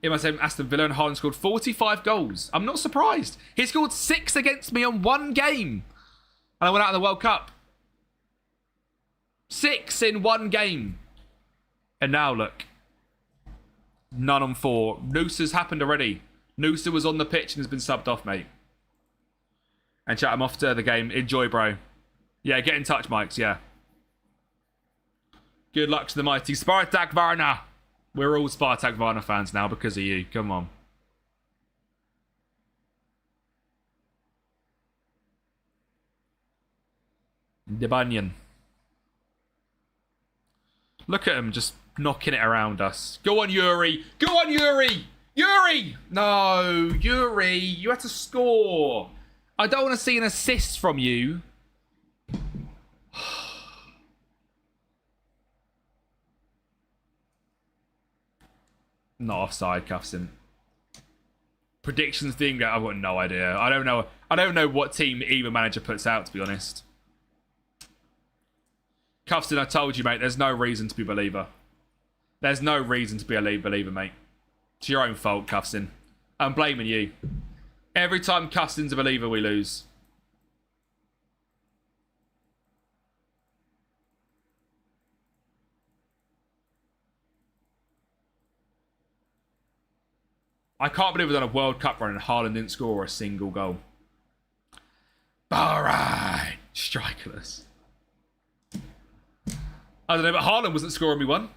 In my same Aston Villa, and Haaland scored 45 goals. I'm not surprised. He scored 6 against me on 1 game. And I went out of the World Cup. 6 in 1 game. And now, look. None on 4. Noosa's happened already. Noosa was on the pitch and has been subbed off, mate. And chat, I'm off to the game. Enjoy, bro. Yeah, get in touch, Mikes, yeah. Good luck to the mighty Spartak Varna. We're all Spartak Varna fans now because of you. Come on. The Bunyan. Look at him just knocking it around us. Go on, Yuri. Go on, Yuri. Yuri. No, Yuri. You had to score. I don't want to see an assist from you. Not offside, Cuffson. Predictions didn't go. I've got no idea. I don't know what team either manager puts out, to be honest. Cuffson, I told you, mate, there's no reason to be a believer. There's no reason to be a believer, mate. It's your own fault, Cuffson. I'm blaming you. Every time Cuffson's a believer, we lose. I can't believe we've done a World Cup run and Haaland didn't score a single goal. Alright. Strikerless. I don't know, but Haaland wasn't scoring me one.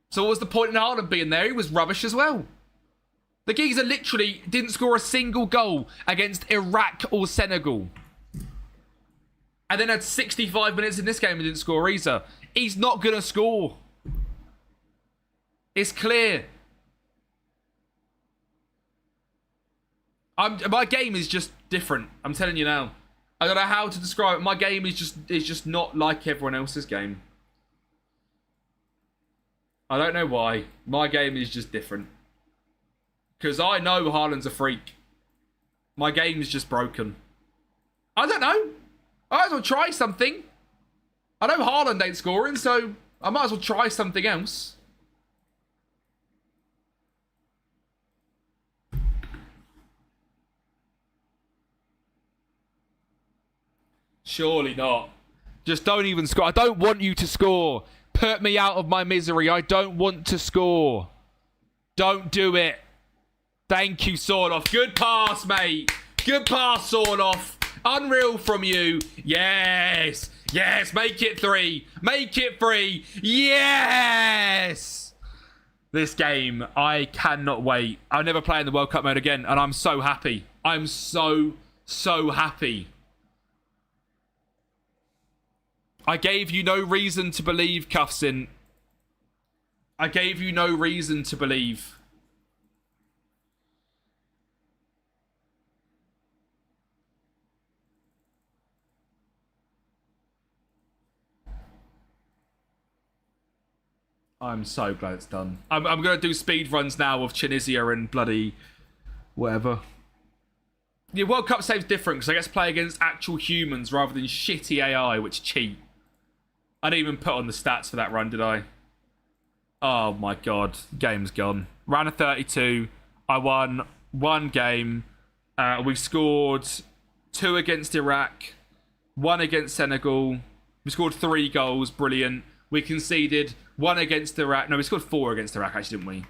So what was the point in Haaland being there? He was rubbish as well. The geezer literally didn't score a single goal against Iraq or Senegal. And then had 65 minutes in this game and didn't score either. He's not going to score. It's clear. My game is just different. I'm telling you now. I don't know how to describe it. My game is just not like everyone else's game. I don't know why. My game is just different. Because I know Haaland's a freak. My game is just broken. I don't know. I might as well try something. I know Haaland ain't scoring, so I might as well try something else. Surely not. Just don't even score. I don't want you to score. Put me out of my misery. I don't want to score. Don't do it. Thank you, Sorloff. Good pass, mate. Good pass, Sorloff. Unreal from you. Yes. Yes. Make it 3. Make it 3. Yes. This game, I cannot wait. I'll never play in the World Cup mode again, and I'm so happy. I'm so happy. I gave you no reason to believe, Cuffsin. I gave you no reason to believe. I'm so glad it's done. I'm going to do speed runs now of Tunisia and bloody whatever. The World Cup save's different because I get to play against actual humans rather than shitty AI, which cheat. I didn't even put on the stats for that run, did I? Oh my god. Game's gone. Round of 32. I won 1 game. We've scored 2 against Iraq. 1 against Senegal. We scored 3 goals. Brilliant. We conceded 1 against Iraq. No, we scored 4 against Iraq, actually, didn't we?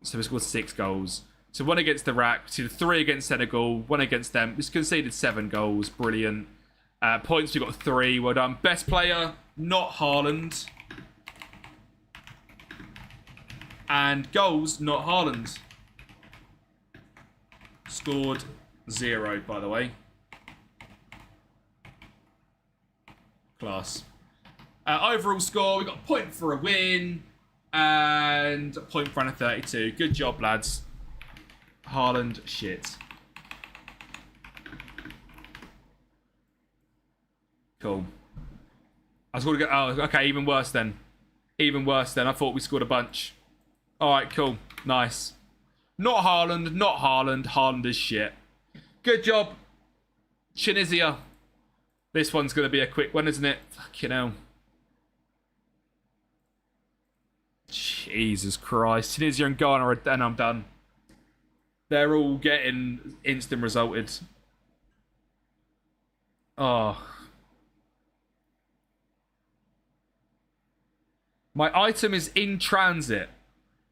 So we scored 6 goals. So 1 against Iraq, 3 against Senegal, 1 against them. We conceded 7 goals. Brilliant. Points, we got 3. Well done. Best player, not Haaland. And goals, not Haaland. Scored 0, by the way. Class. Overall score, we got a point for a win and a point for round of 32. Good job, lads. Haaland, shit. Cool. I was going to go. Oh, okay, even worse then. Even worse then. I thought we scored a bunch. All right, cool. Nice. Not Haaland, not Haaland. Haaland is shit. Good job, Tunisia. This one's going to be a quick one, isn't it? Fucking hell. Jesus Christ. Tunisia and Ghana are, and I'm done. They're all getting instant resulted. Oh. My item is in transit.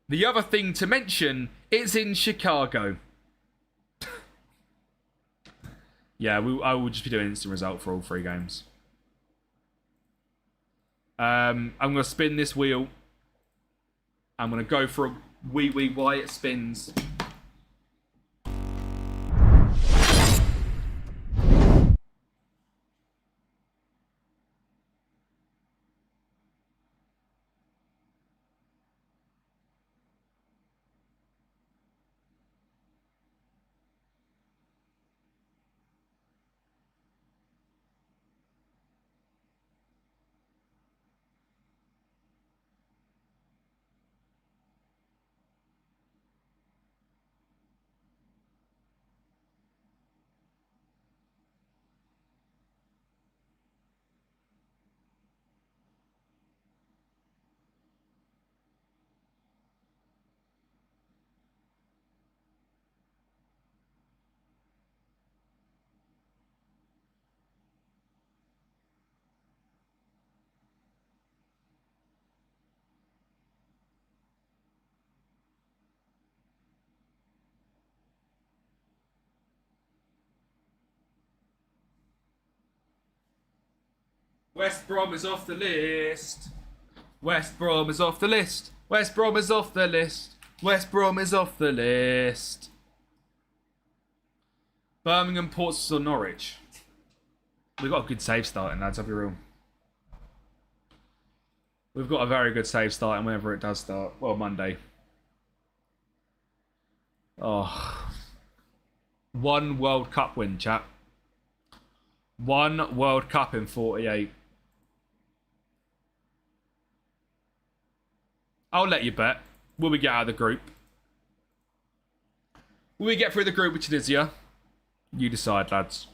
The other thing to mention, it's in Chicago. Yeah, I will just be doing instant result for all 3 games. I'm going to spin this wheel. I'm going to go for a wee why it spins. West Brom is off the list. West Brom is off the list. West Brom is off the list. West Brom is off the list. Birmingham, Portsmouth, or Norwich. We've got a good save starting, lads, I'll be real. We've got a very good save starting whenever it does start. Well, Monday. Oh. 1 World Cup win, chap. 1 World Cup in 48. I'll let you bet. Will we get out of the group? Will we get through the group with Tunisia? You decide, lads.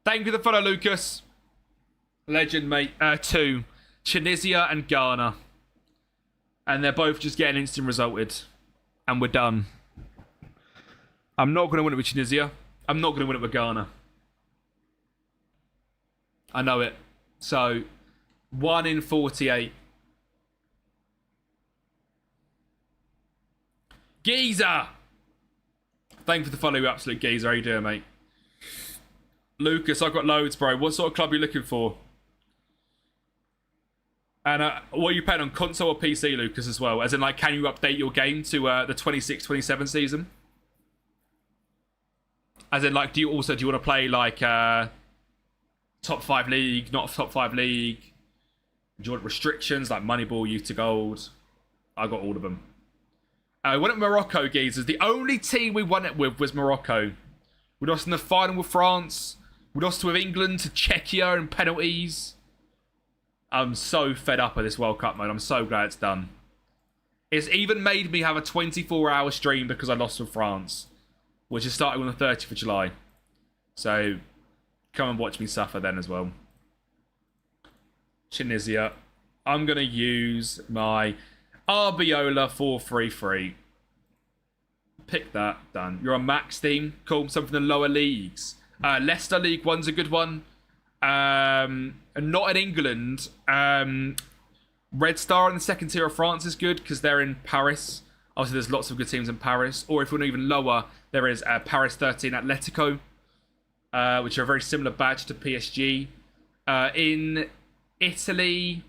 Thank you for the follow, Lucas. Legend, mate. 2. Tunisia and Ghana. And they're both just getting instant resulted. And we're done. I'm not going to win it with Tunisia. I'm not going to win it with Ghana. I know it. So, 1 in 48. Geezer! Thank you for the follow, you absolute geezer. How you doing, mate? Lucas, I've got loads, bro. What sort of club are you looking for? And what are you playing on, console or PC, Lucas, as well? As in, like, can you update your game to the 26-27 season? As in, like, do you want to play, like, top 5 league, not top 5 league? Do you want restrictions, like Moneyball, Youth to Gold? I got all of them. We won at Morocco, geezers. The only team we won it with was Morocco. We lost in the final with France. We lost with England to Czechia in penalties. I'm so fed up with this World Cup mode. I'm so glad it's done. It's even made me have a 24-hour stream because I lost with France, which is starting on the 30th of July. So, come and watch me suffer then as well. Tunisia. I'm going to use my Arbiola 433. Pick that. Done. You're on Max team. Cool. Some from the lower leagues. Leicester League One's a good one. And not in England. Red Star in the second tier of France is good because they're in Paris. Obviously, there's lots of good teams in Paris. Or if we're even lower, there is Paris 13 Atletico, which are a very similar badge to PSG. In Italy,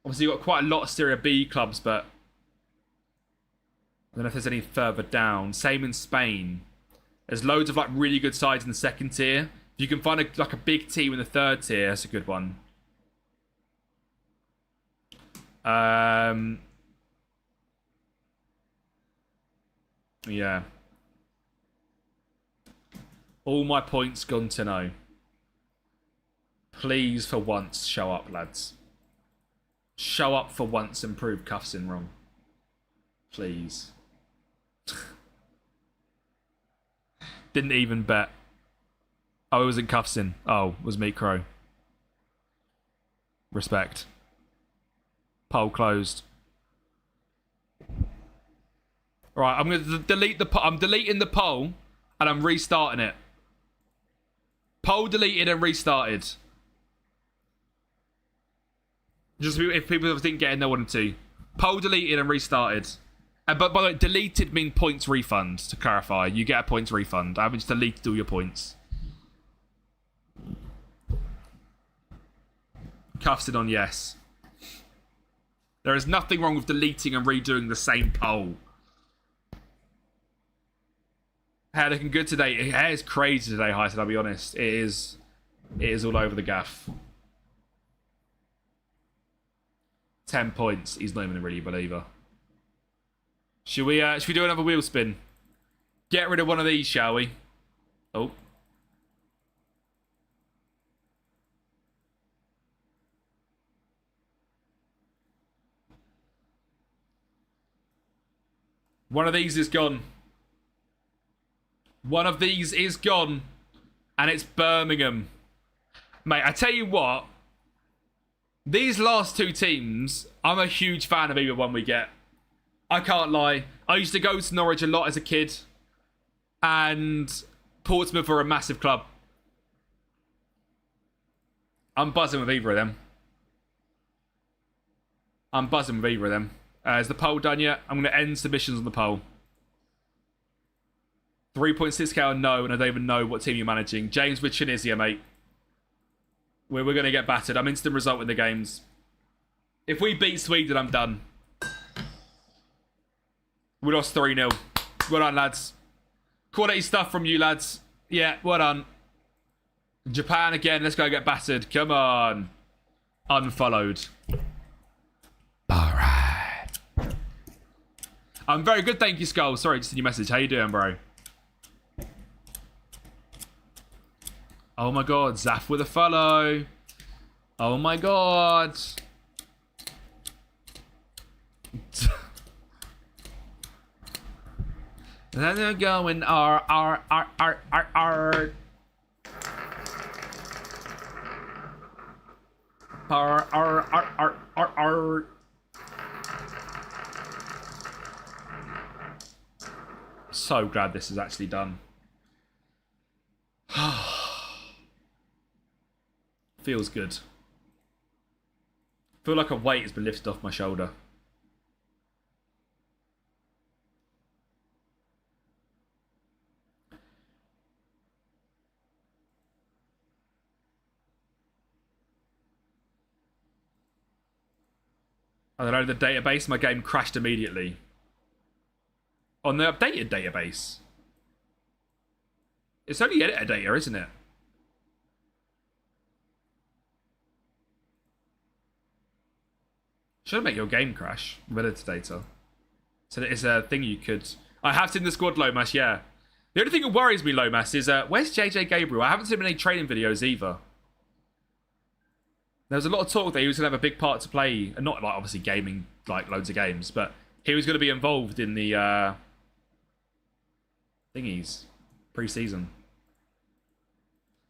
obviously you've got quite a lot of Serie B clubs, but I don't know if there's any further down. Same in Spain. There's loads of like really good sides in the second tier. If you can find a big team in the third tier, that's a good one. Yeah. All my points gone to no. Please, for once, show up, lads. Show up for once and prove Cuffsin wrong. Please. Didn't even bet. Oh, it wasn't Cuffsin. Oh, it was Meat Crow. Respect. Poll closed. Right, I'm going to delete the poll. I'm deleting the poll and I'm restarting it. Poll deleted and restarted. Just if people didn't get in, they wanted to. Poll deleted and restarted. But by the way, deleted means points refund, to clarify. You get a points refund. I haven't just deleted all your points. Cuffs it on yes. There is nothing wrong with deleting and redoing the same poll. Hair looking good today. Hair is crazy today, Hyson, I'll be honest. It is all over the gaff. 10 points. He's not even a really believer. Should we do another wheel spin? Get rid of one of these, shall we? Oh. One of these is gone. One of these is gone. And it's Birmingham. Mate, I tell you what. These last two teams, I'm a huge fan of either one we get. I can't lie. I used to go to Norwich a lot as a kid. And Portsmouth are a massive club. I'm buzzing with either of them. Is the poll done yet? I'm going to end submissions on the poll. 3.6k on no, and I don't even know what team you're managing. James with Tunisia, mate. We're going to get battered. I'm instant result in the games. If we beat Sweden, I'm done. We lost 3-0. Well done, lads. Quality stuff from you, lads. Yeah, well done. Japan again. Let's go get battered. Come on. Unfollowed. All right. I'm very good, thank you, Skull. Sorry, just in your message. How you doing, bro? Oh my god, Zaf with a follow. Oh my god. And then they're going R. So glad this is actually done. Feels good. Feel like a weight has been lifted off my shoulder. I don't know, the database, my game crashed immediately. On the updated database. It's only editor data, isn't it? Should make your game crash with editor data. So it's a thing you could... I have seen the squad, Lomas, yeah. The only thing that worries me, Lomas, is where's JJ Gabriel? I haven't seen him in any training videos either. There was a lot of talk that he was going to have a big part to play, and not like obviously gaming like loads of games, but he was going to be involved in the thingies pre-season.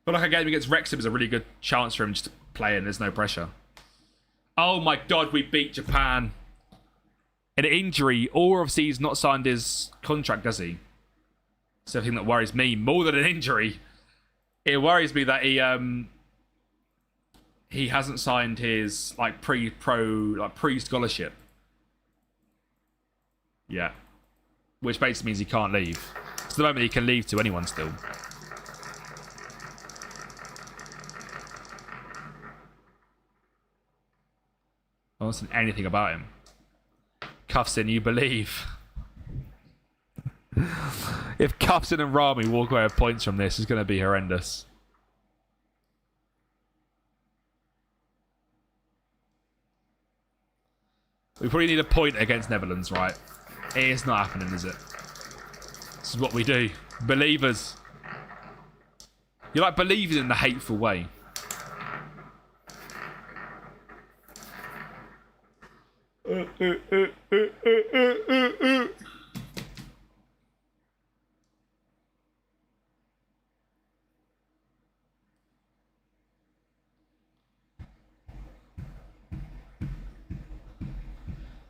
But like a game against Wrexham is a really good chance for him just to play, and there's no pressure. Oh my god, we beat Japan. An injury, or obviously he's not signed his contract, does he? It's the thing that worries me more than an injury. It worries me that he hasn't signed his like pre-scholarship. Yeah. Which basically means he can't leave. It's the moment he can leave to anyone still. I don't see anything about him. Cuffs in, you believe. If Cuffs in and Rami walk away with points from this, it's going to be horrendous. We probably need a point against Netherlands, right? It is not happening, is it? This is what we do. Believers. You're like believing in the hateful way.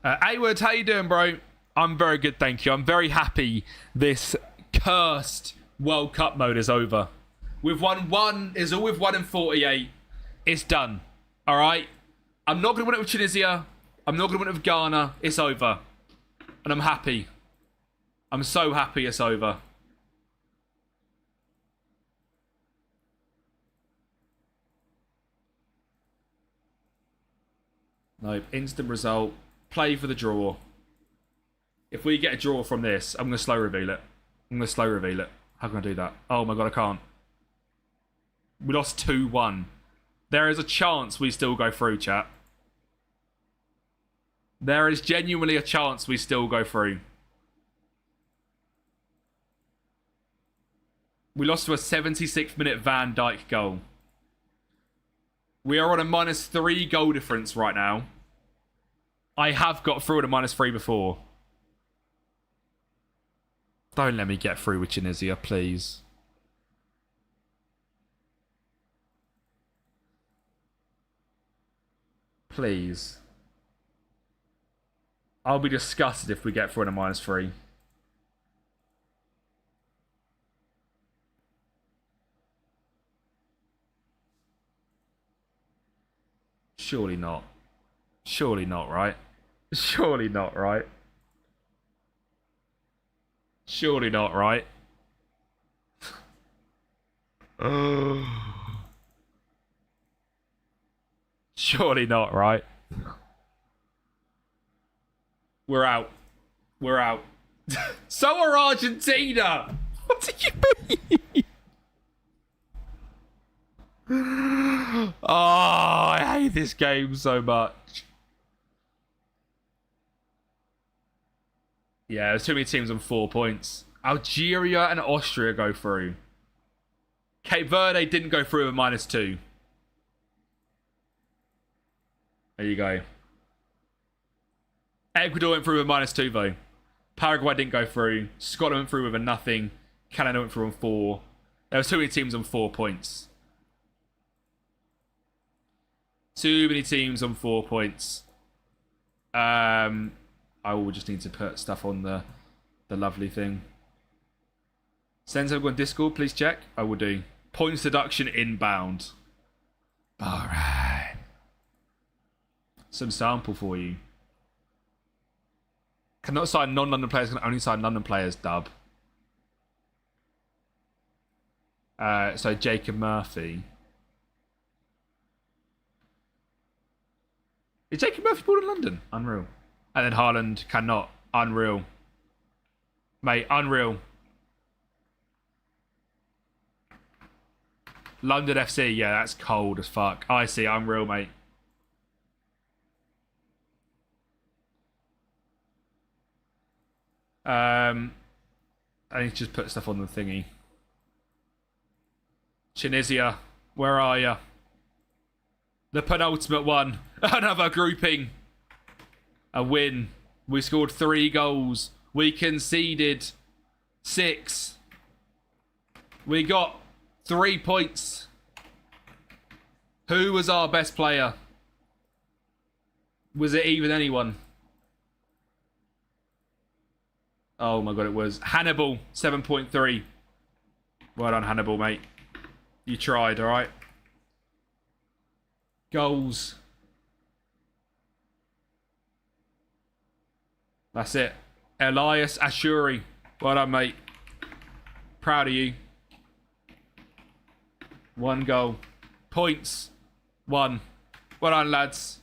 Ayward, how you doing, bro? I'm very good, thank you. I'm very happy this cursed World Cup mode is over. We've won one. It's all we've won in 48. It's done. All right? I'm not going to win it with Tunisia. I'm not going to win it with Ghana. It's over. And I'm happy. I'm so happy it's over. No, instant result. Play for the draw. If we get a draw from this, I'm going to slow reveal it. I'm going to slow reveal it. How can I do that? Oh my god, I can't. We lost 2-1. There is a chance we still go through, chat. There is genuinely a chance we still go through. We lost to a 76th minute Van Dijk goal. We are on a -3 goal difference right now. I have got through at a -3 before. Don't let me get through with Tunisia, please. Please. I'll be disgusted if we get through at a -3. Surely not. Surely not, right? Surely not, right? Surely not, right? Surely not, right? We're out. We're out. So are Argentina! What do you mean? Oh, I hate this game so much. Yeah, there's too many teams on 4 points. Algeria and Austria go through. Cape Verde didn't go through with a -2. There you go. Ecuador went through with a -2 though. Paraguay didn't go through. Scotland went through with a nothing. Canada went through on 4. There was too many teams on 4 points. Too many teams on 4 points. I will just need to put stuff on the lovely thing. Send someone on Discord, please check. I will do. Points deduction inbound. Alright. Some sample for you. Cannot sign non-London players, can only sign London players, dub. So Jacob Murphy. Is Jacob Murphy born in London? Unreal. And then Haaland cannot. Unreal. Mate, unreal. London FC, yeah, that's cold as fuck. I see, unreal, mate. I need to just put stuff on the thingy. Tunisia, where are you? The penultimate one. Another grouping. A win. We scored 3 goals. We conceded 6. We got 3 points. Who was our best player? Was it even anyone? Oh my god, it was Hannibal, 7.3. Well done, Hannibal, mate. You tried, alright? Goals. That's it. Elias Ashuri. Well done, mate. Proud of you. 1 goal. Points. 1. Well done, lads.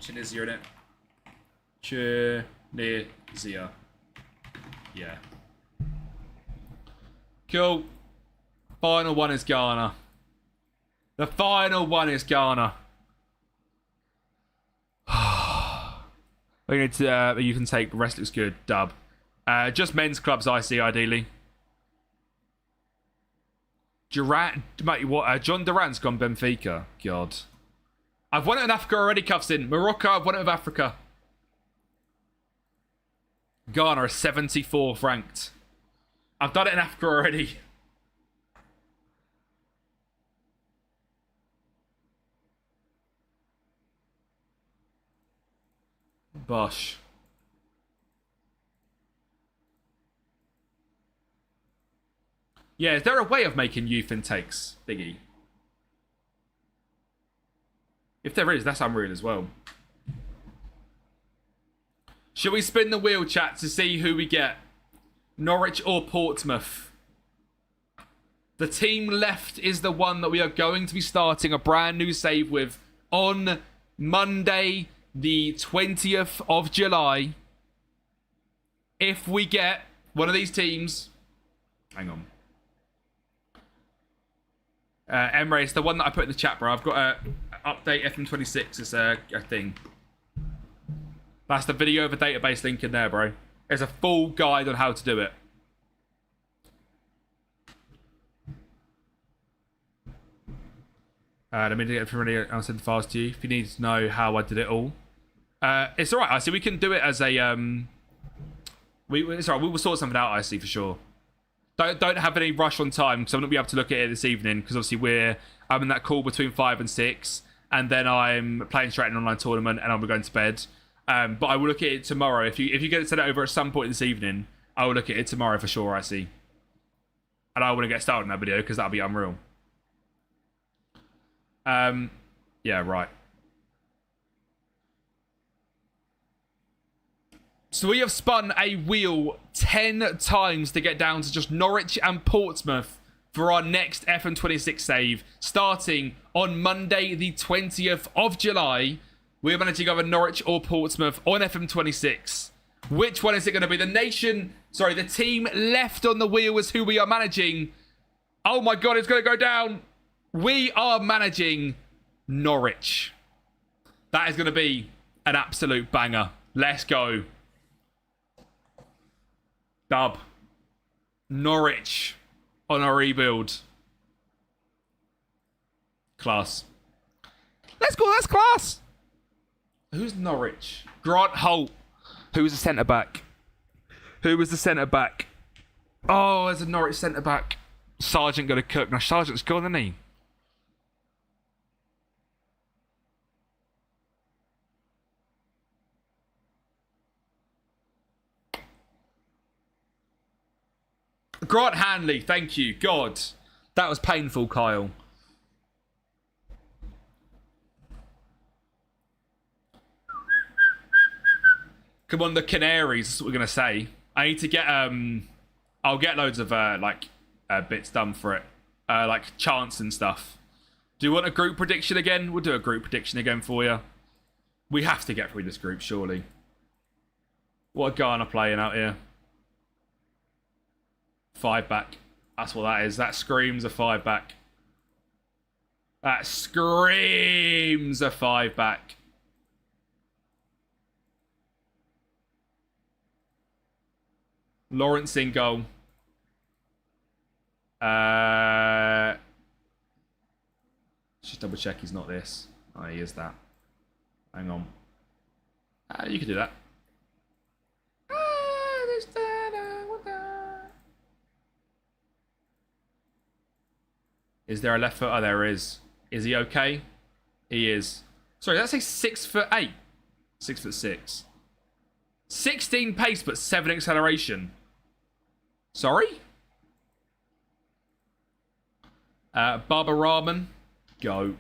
Tunisia, innit? Tunisia. Yeah. Cool. Final one is Ghana. The final one is Ghana. We're going to, you can take, the rest looks good, dub. Just men's clubs I see, ideally. Durant, mate, what? John Durant's gone Benfica. God. I've won it in Africa already, cuffs in. Morocco, I've won it with Africa. Ghana are 74th ranked. I've done it in Africa already. Bosh. Yeah, is there a way of making youth intakes, Biggie? If there is, that's unreal as well. Should we spin the wheel, chat, to see who we get? Norwich or Portsmouth? The team left is the one that we are going to be starting a brand new save with on Monday, the 20th of July. If we get one of these teams... Hang on. Emre, it's the one that I put in the chat, bro. I've got a update FM26 as a thing. That's the video of a database link in there, bro. There's a full guide on how to do it. Let me get it from really. I'll send fast to you if you need to know how I did it all. It's all right. I see. We can do it as a it's all right. We will sort something out. I see for sure. Don't have any rush on time because I'm not gonna be able to look at it this evening because obviously I'm in that call between 5 and 6, and then I'm playing straight in an online tournament and I'll be going to bed. But I will look at it tomorrow. If you get it sent over at some point this evening, I will look at it tomorrow for sure. I see. And I want to get started on that video because that'll be unreal. Yeah, right. So we have spun a wheel 10 times to get down to just Norwich and Portsmouth for our next FM26 save, starting on Monday, the 20th of July. We're managing to go over Norwich or Portsmouth on FM26. Which one is it going to be? The team left on the wheel is who we are managing. Oh my God, it's going to go down. We are managing Norwich. That is going to be an absolute banger. Let's go. Dub. Norwich on a rebuild. Class. Let's go, that's class. Who's Norwich? Grant Holt. Who was the centre-back? Who was the centre-back? Oh, there's a Norwich centre-back. Sargent got to cook. Now, Sargent's gone, isn't he? Grant Hanley, thank you. God, that was painful, Kyle. Come on, the Canaries. That's what we're gonna say. I need to get I'll get loads of bits done for it, like chants and stuff. Do you want a group prediction again? We'll do a group prediction again for you. We have to get through this group, surely. What are Ghana playing out here? 5 back. That's what that is. That screams a 5 back. That screams a 5 back. Lawrence in goal. Just double check he's not this. Oh, he is that. Hang on. You can do that. Is there a left foot? Oh, there is. Is he okay? He is. Sorry, did I say 6'8"? 6'6". 16 pace, but 7 acceleration. Sorry? Baba Rahman. Go.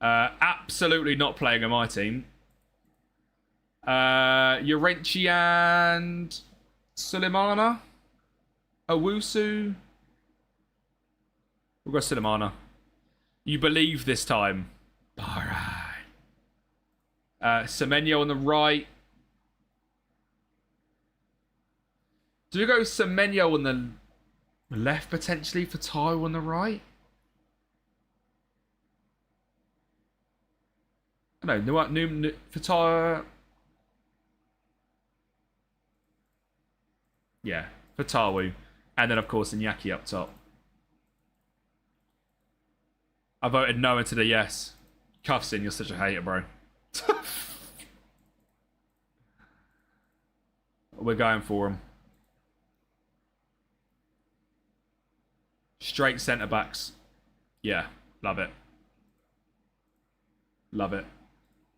Absolutely not playing on my team. Yorenchi and Sulemana. Owusu. We'll go Sulemana. You believe this time. Alright. Semenyo on the right. Do we go Semenyo on the left potentially for Taiwo on the right? No, for Taiwo. Yeah, for Taiwo. And then, of course, Iñaki up top. I voted no into the yes. Cuffsin, you're such a hater, bro. We're going for him. Straight centre backs. Yeah, love it. Love it.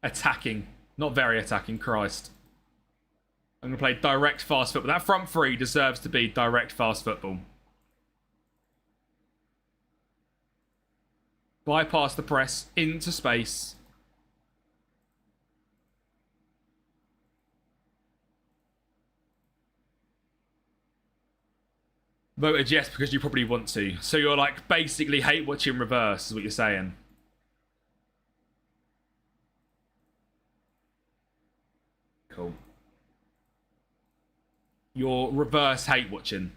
Attacking. Not very attacking, Christ. I'm going to play direct fast football. That front three deserves to be direct fast football. Bypass the press into space. Voted yes because you probably want to. So you're like basically hate watching reverse is what you're saying. Cool. You're reverse hate watching.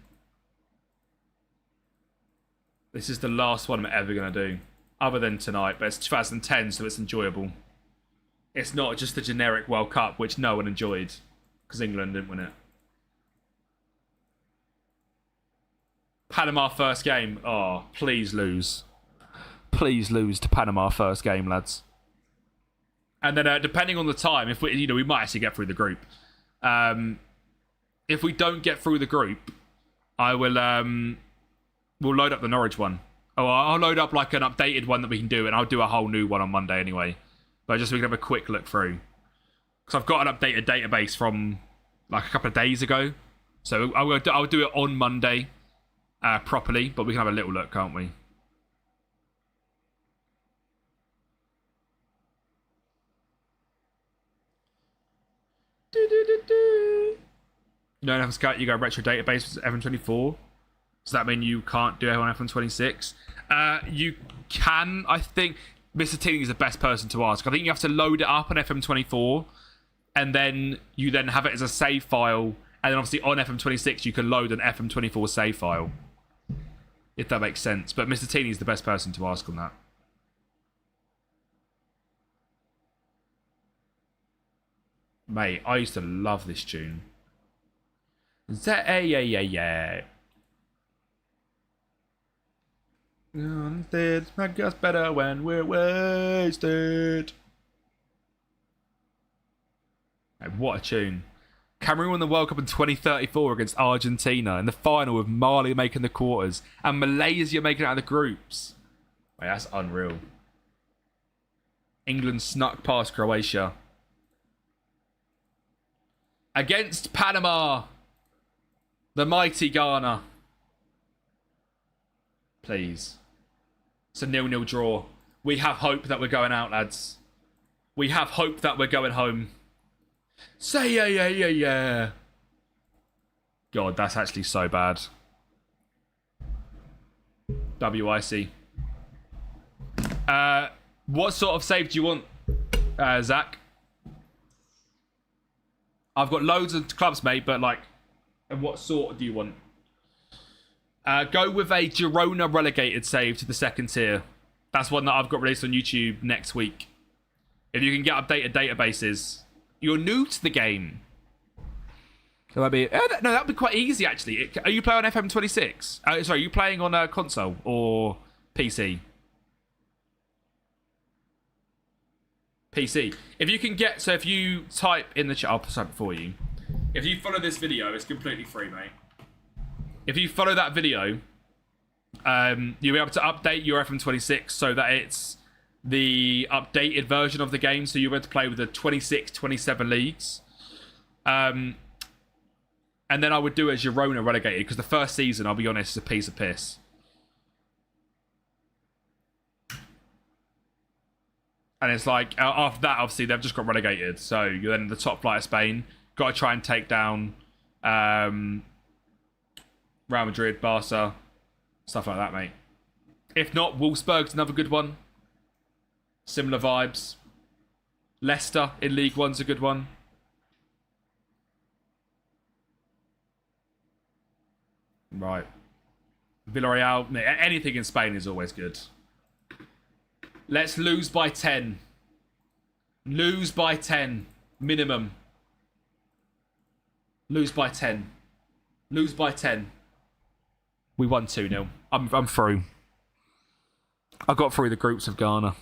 This is the last one I'm ever going to do. Other than tonight, but it's 2010, so it's enjoyable. It's not just the generic World Cup, which no one enjoyed. Because England didn't win it. Panama first game. Oh, please lose. Please lose to Panama first game, lads. And then depending on the time, if we might actually get through the group. If we don't get through the group, I will we'll load up the Norwich one. Oh, I'll load up like an updated one that we can do, and I'll do a whole new one on Monday anyway. But just so we can have a quick look through. Because I've got an updated database from like a couple of days ago. So I'll do it on Monday properly, but we can have a little look, can't we? You don't have Scout, you go retro database with FM24. Does that mean you can't do it on FM26? You can, I think. Mr. Teeny is the best person to ask. I think you have to load it up on FM24, and then you then have it as a save file, and then obviously on FM26 you can load an FM24 save file. If that makes sense. But Mr. Teeny is the best person to ask on that. Mate, I used to love this tune. Yeah. It makes us better when we're wasted. Hey, what a tune. Cameroon won the World Cup in 2034 against Argentina in the final, with Mali making the quarters and Malaysia making it out of the groups. Wait, that's unreal. England snuck past Croatia. Against Panama. The mighty Ghana. Please. It's a 0-0 draw. We have hope that we're going out, lads. We have hope that we're going home. Say yeah. God, that's actually so bad. WIC. What sort of save do you want, Zach? I've got loads of clubs, mate, but like, and what sort do you want? Go with a Girona relegated save to the second tier. That's one that I've got released on YouTube next week. If you can get updated databases. You're new to the game. So that'd be... no, that'd be quite easy, actually. Are you playing on FM26? Sorry, are you playing on a console or PC? PC. If you can get... So if you type in the chat... I'll type it for you. If you follow this video, it's completely free, mate. If you follow that video, you'll be able to update your FM26 so that it's the updated version of the game. So you'll be able to play with the 26, 27 leagues. And then I would do a Girona relegated because the first season, I'll be honest, is a piece of piss. And it's like, after that, obviously, they've just got relegated. So you're then in the top flight of Spain. Got to try and take down Real Madrid, Barca, stuff like that, mate. If not, Wolfsburg's another good one. Similar vibes. Leicester in League One's a good one. Right. Villarreal, anything in Spain is always good. Let's lose by 10. Lose by 10. Minimum. Lose by 10. Lose by 10. We won 2-0. I'm through. I got through the groups of Ghana.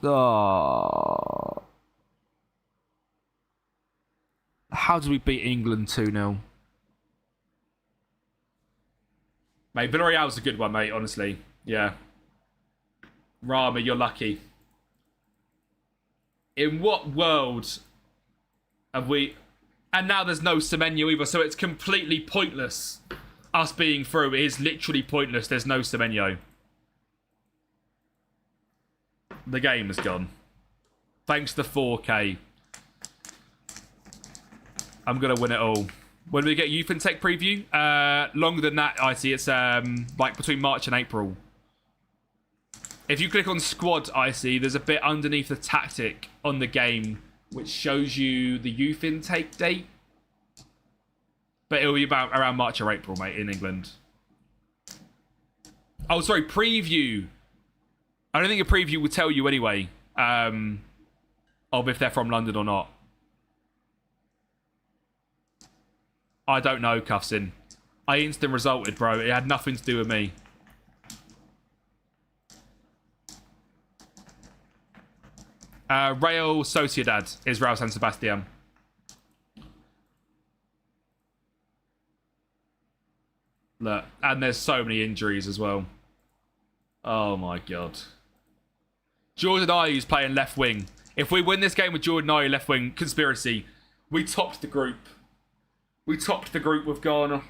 Oh. How do we beat England 2-0? Mate, Villarreal's a good one, mate, honestly. Yeah. Rama, you're lucky. In what world have we... And now there's no Semenyo either, so it's completely pointless. Us being through, it is literally pointless. There's no Semenyo. The game is gone. Thanks to 4K. I'm going to win it all. When do we get Youth and Tech preview? Longer than that, I see. It's like between March and April. If you click on squad, I see there's a bit underneath the tactic on the game which shows you the youth intake date. But it'll be about around March or April, mate, in England. Oh, sorry, preview. I don't think a preview will tell you anyway of if they're from London or not. I don't know, Cuffsin. I instant resulted, bro. It had nothing to do with me. Real Sociedad is Real San Sebastian. Look, and there's so many injuries as well. Oh my god. Jordan Ayew's playing left wing. If we win this game with Jordan Ayew left wing, conspiracy, we topped the group. We topped the group with Ghana.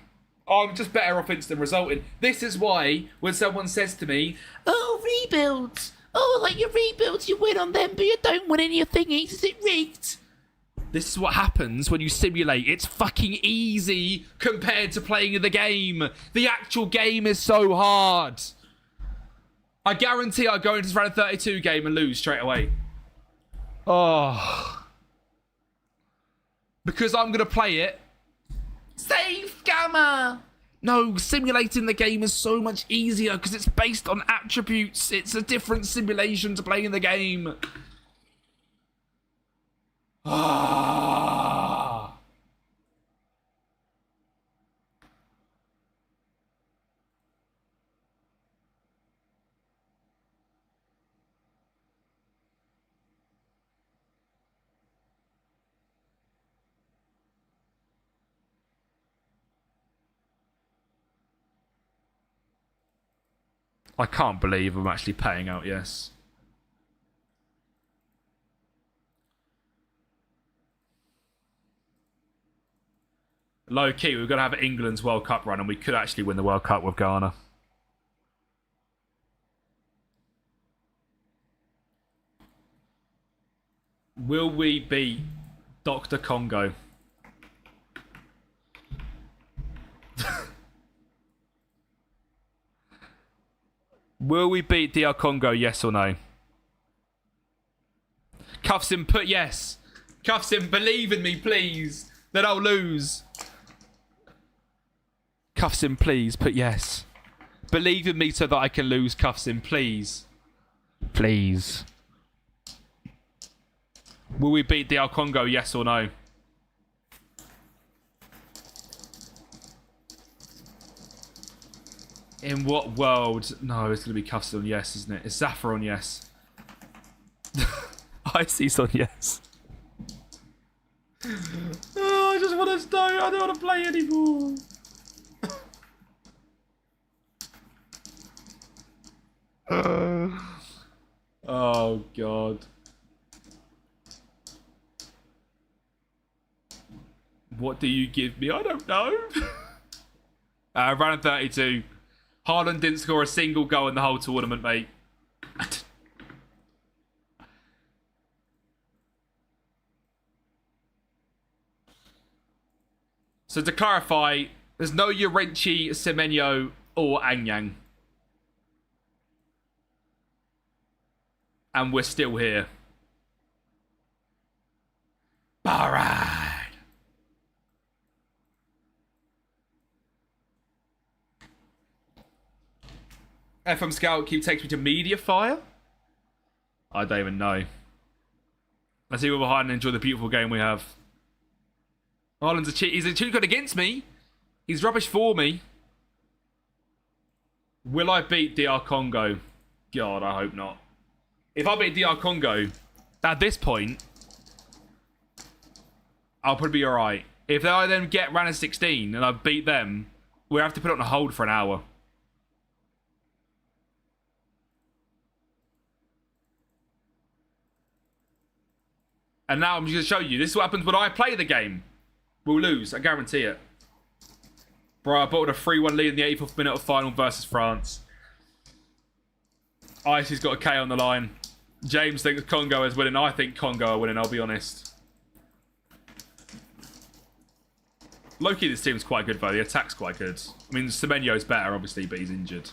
Oh, I'm just better off instant resulting. This is why when someone says to me, "Oh, rebuilds. Oh, like your rebuilds, you win on them, but you don't win any of your thingies. Is it rigged?" This is what happens when you simulate. It's fucking easy compared to playing in the game. The actual game is so hard. I guarantee I'll go into this round of 32 game and lose straight away. Oh. Because I'm going to play it. Safe Gamma! No, simulating the game is so much easier because it's based on attributes. It's a different simulation to playing the game. Ah. I can't believe I'm actually paying out, yes. Low key, we're going to have England's World Cup run and we could actually win the World Cup with Ghana. Will we beat Dr. Congo? Will we beat DR Congo, yes or no? Cuffs him, put yes. Cuffs him, believe in me, please. Then I'll lose. Cuffs him, please, put yes. Believe in me so that I can lose. Cuffs him, please. Please. Will we beat DR Congo, yes or no? In what world? No, it's going to be Cuffs on yes, isn't it? It's Zafar on yes. Icy's on yes. Oh, I just want to stay. I don't want to play anymore. Oh, God. What do you give me? I don't know. Round of 32. Haaland didn't score a single goal in the whole tournament, mate. So to clarify, there's no Llorente, Semenyo, or Anyang. And we're still here. Alright. FM Scout keep takes me to media fire? I don't even know. Let's see we're behind and enjoy the beautiful game we have. Haaland's a cheat. He's a cheat code against me. He's rubbish for me. Will I beat DR Congo? God, I hope not. If I beat DR Congo, at this point, I'll probably be alright. If I then get round of 16 and I beat them, we'll have to put it on a hold for an hour. And now I'm just going to show you. This is what happens when I play the game. We'll lose. I guarantee it. Bro, I bottled a 3-1 lead in the 84th minute of final versus France. Icy's got a K on the line. James thinks Congo is winning. I think Congo are winning, I'll be honest. Low-key, this team's quite good, though. The attack's quite good. I mean, Semenyo's better, obviously, but he's injured.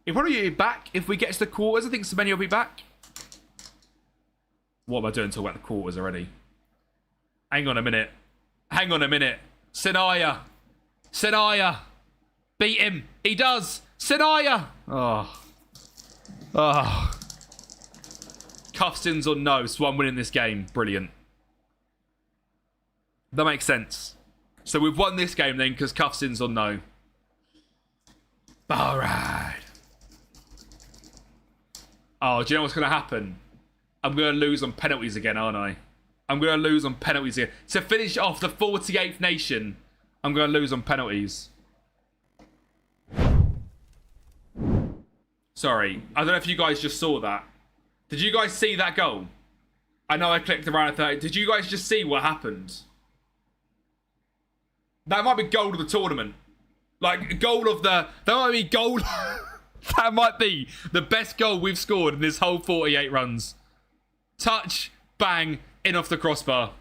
He'll probably be back if we get to the quarters. I think Semenyo will be back. What am I doing talking about the quarters already? Hang on a minute. Hang on a minute. Senaya. Senaya. Beat him. He does. Senaya. Oh. Oh. Cuffsins or no, so I'm winning this game. Brilliant. That makes sense. So we've won this game then because Cuffsins or no. Alright. Oh, do you know what's going to happen? I'm going to lose on penalties again, aren't I? I'm going to lose on penalties again. To finish off the 48th nation, I'm going to lose on penalties. Sorry. I don't know if you guys just saw that. Did you guys see that goal? I know I clicked around at 30. Did you guys just see what happened? That might be goal of the tournament. Like, goal of the... That might be goal... That might be the best goal we've scored in this whole 48 runs. Touch, bang, in off the crossbar.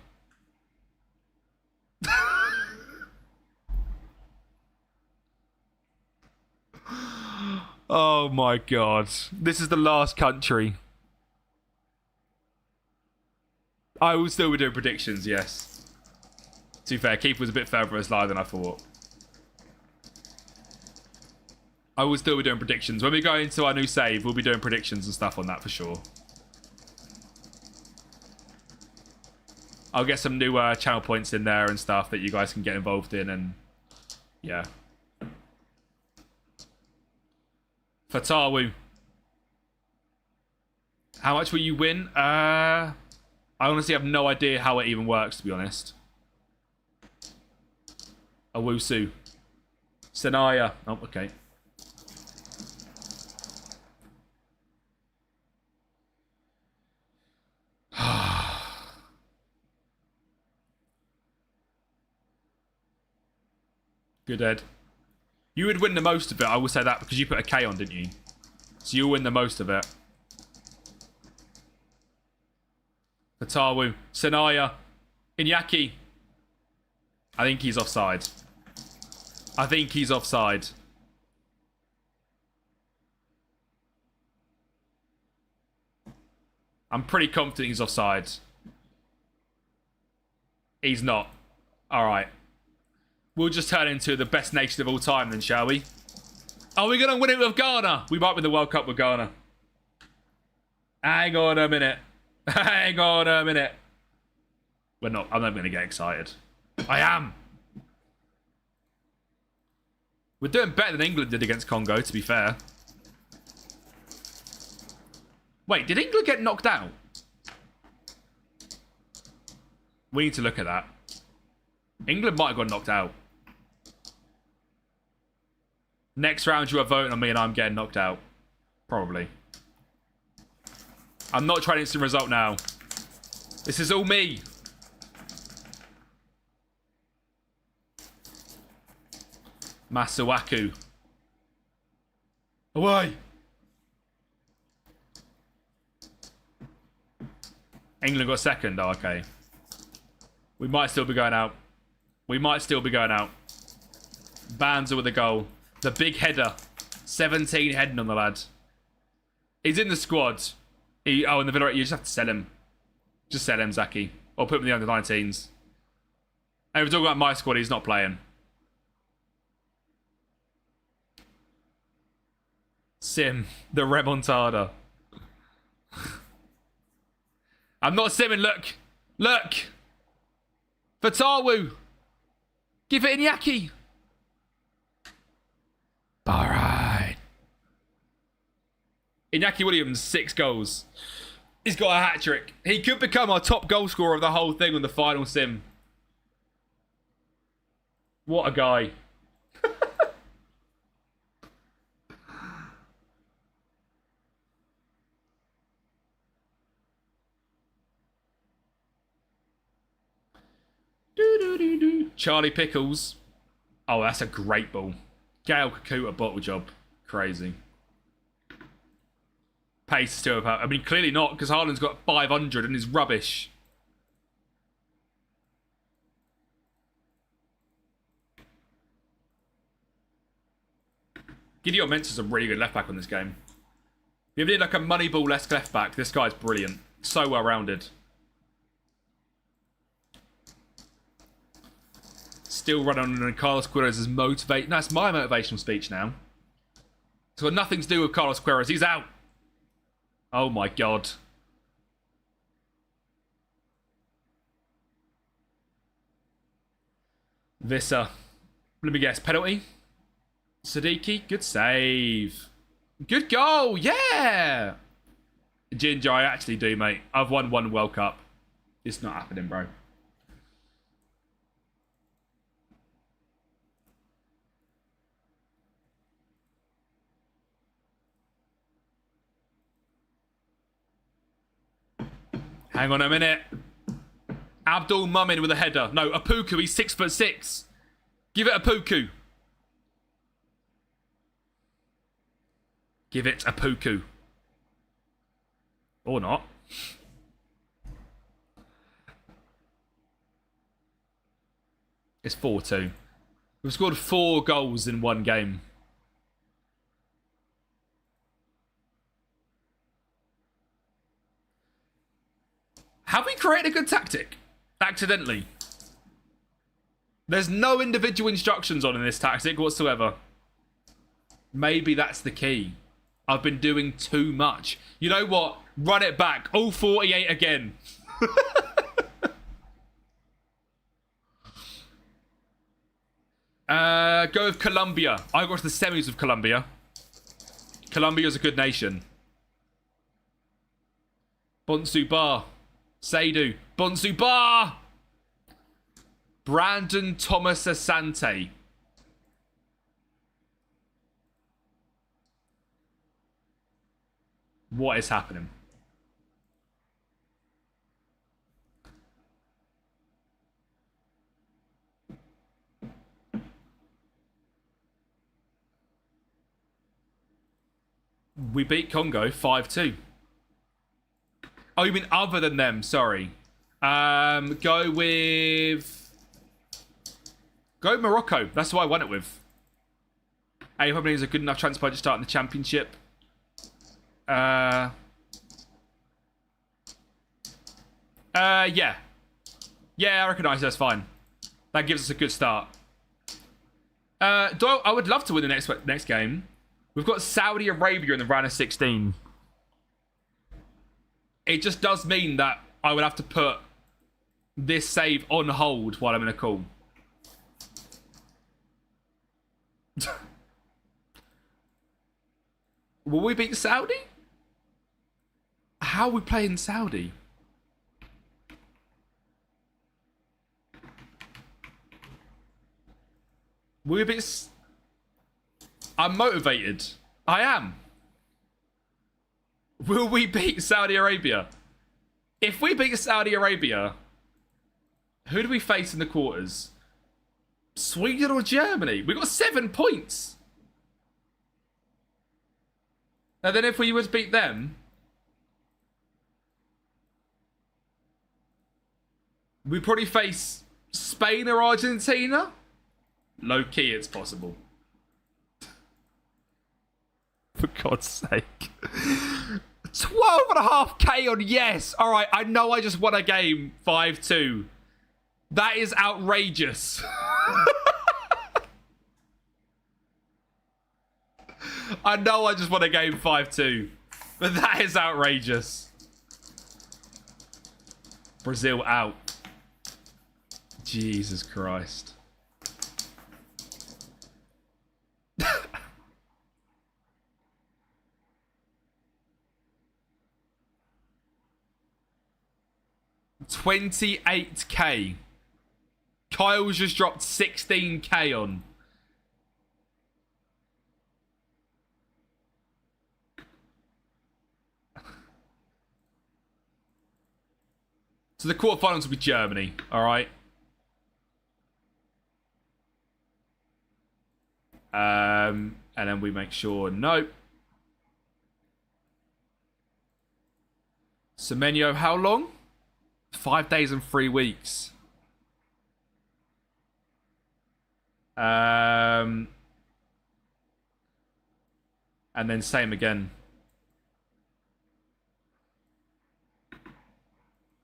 Oh my god. This is the last country. I will still be doing predictions, yes. To be fair, Keith was a bit further aside than I thought. I will still be doing predictions. When we go into our new save, we'll be doing predictions and stuff on that for sure. I'll get some new channel points in there and stuff that you guys can get involved in, and yeah. Fatawu. How much will you win? I honestly have no idea how it even works, to be honest. Owusu. Senaya. Oh, okay. Good Ed. You would win the most of it, I will say that, because you put a K on, didn't you? So you'll win the most of it. Fatawu. Sanaya. Iñaki. I think he's offside. I think he's offside. I'm pretty confident he's offside. He's not. Alright. We'll just turn into the best nation of all time then, shall we? Are we going to win it with Ghana? We might win the World Cup with Ghana. Hang on a minute. Hang on a minute. We're not. I'm not going to get excited. I am. We're doing better than England did against Congo, to be fair. Wait, did England get knocked out? We need to look at that. England might have got knocked out. Next round, you are voting on me and I'm getting knocked out. Probably. I'm not trying instant result now. This is all me. Masuaku. Away. England got second. Oh, okay. We might still be going out. We might still be going out. Banza with a goal. The big header. 17 heading on the lad. He's in the squad. In the Villa, you just have to sell him. Just sell him, Zaki. Or put him in the under-19s. And if we're talking about my squad, he's not playing. Sim, the remontada. I'm not simming, look. Look. Fatawu. Give it Iñaki. Alright. Iñaki Williams, 6 goals. He's got a hat-trick. He could become our top goal scorer of the whole thing on the final sim. What a guy. Charlie Pickles. Oh, that's a great ball. Gail Kakuta bottle job. Crazy. Pace is still about. I mean, clearly not, because Haaland's got 500 and is rubbish. Gideon Mensah's a really good left back on this game. If you ever need like a Moneyball-esque left back, this guy's brilliant. So well rounded. Still running on, and Carlos Queiroz' motivate. No, it's my motivational speech now. It's got nothing to do with Carlos Queiroz. He's out. Oh my god. Visser. Let me guess. Penalty? Siddiqui. Good save. Good goal. Yeah. Ginger, I actually do, mate. I've won 1 World Cup. It's not happening, bro. Hang on a minute. Abdul Mumin with a header. No, Apuku. He's 6'6". Give it Apuku. Give it Apuku. Or not. It's 4-2. We've scored 4 goals in 1 game. Have we created a good tactic? Accidentally. There's no individual instructions on in this tactic whatsoever. Maybe that's the key. I've been doing too much. You know what? Run it back. All 48 again. Go with Colombia. I got to the semis with Colombia. Colombia's a good nation. Bonsu Bar. Seydu. Bonsu Bar. Brandon Thomas Asante. What is happening? We beat Congo 5-2. Oh, you mean other than them? Sorry. Go with Morocco. That's who I won it with. A probably is a good enough transfer to start in the championship. Yeah. Yeah, I recognise that's fine. That gives us a good start. I would love to win the next game. We've got Saudi Arabia in the round of 16. It just does mean that I would have to put this save on hold while I'm in a call. Will we beat Saudi? How are we playing Saudi? Will we beat... I'm motivated. I am. Will we beat Saudi Arabia? If we beat Saudi Arabia, who do we face in the quarters? Sweden or Germany? We got 7 points. And then if we were to beat them, we probably face Spain or Argentina. Low key, it's possible. For God's sake. 12.5k on yes. All right, I know I just won a game 5-2. That is outrageous. I know I just won a game 5-2. But that is outrageous. Brazil out. Jesus Christ. $28k. Kyle's just dropped 16k on. So the quarterfinals will be Germany, all right? And then we make sure, nope. Semenyo, how long? 5 days and 3 weeks. And then same again.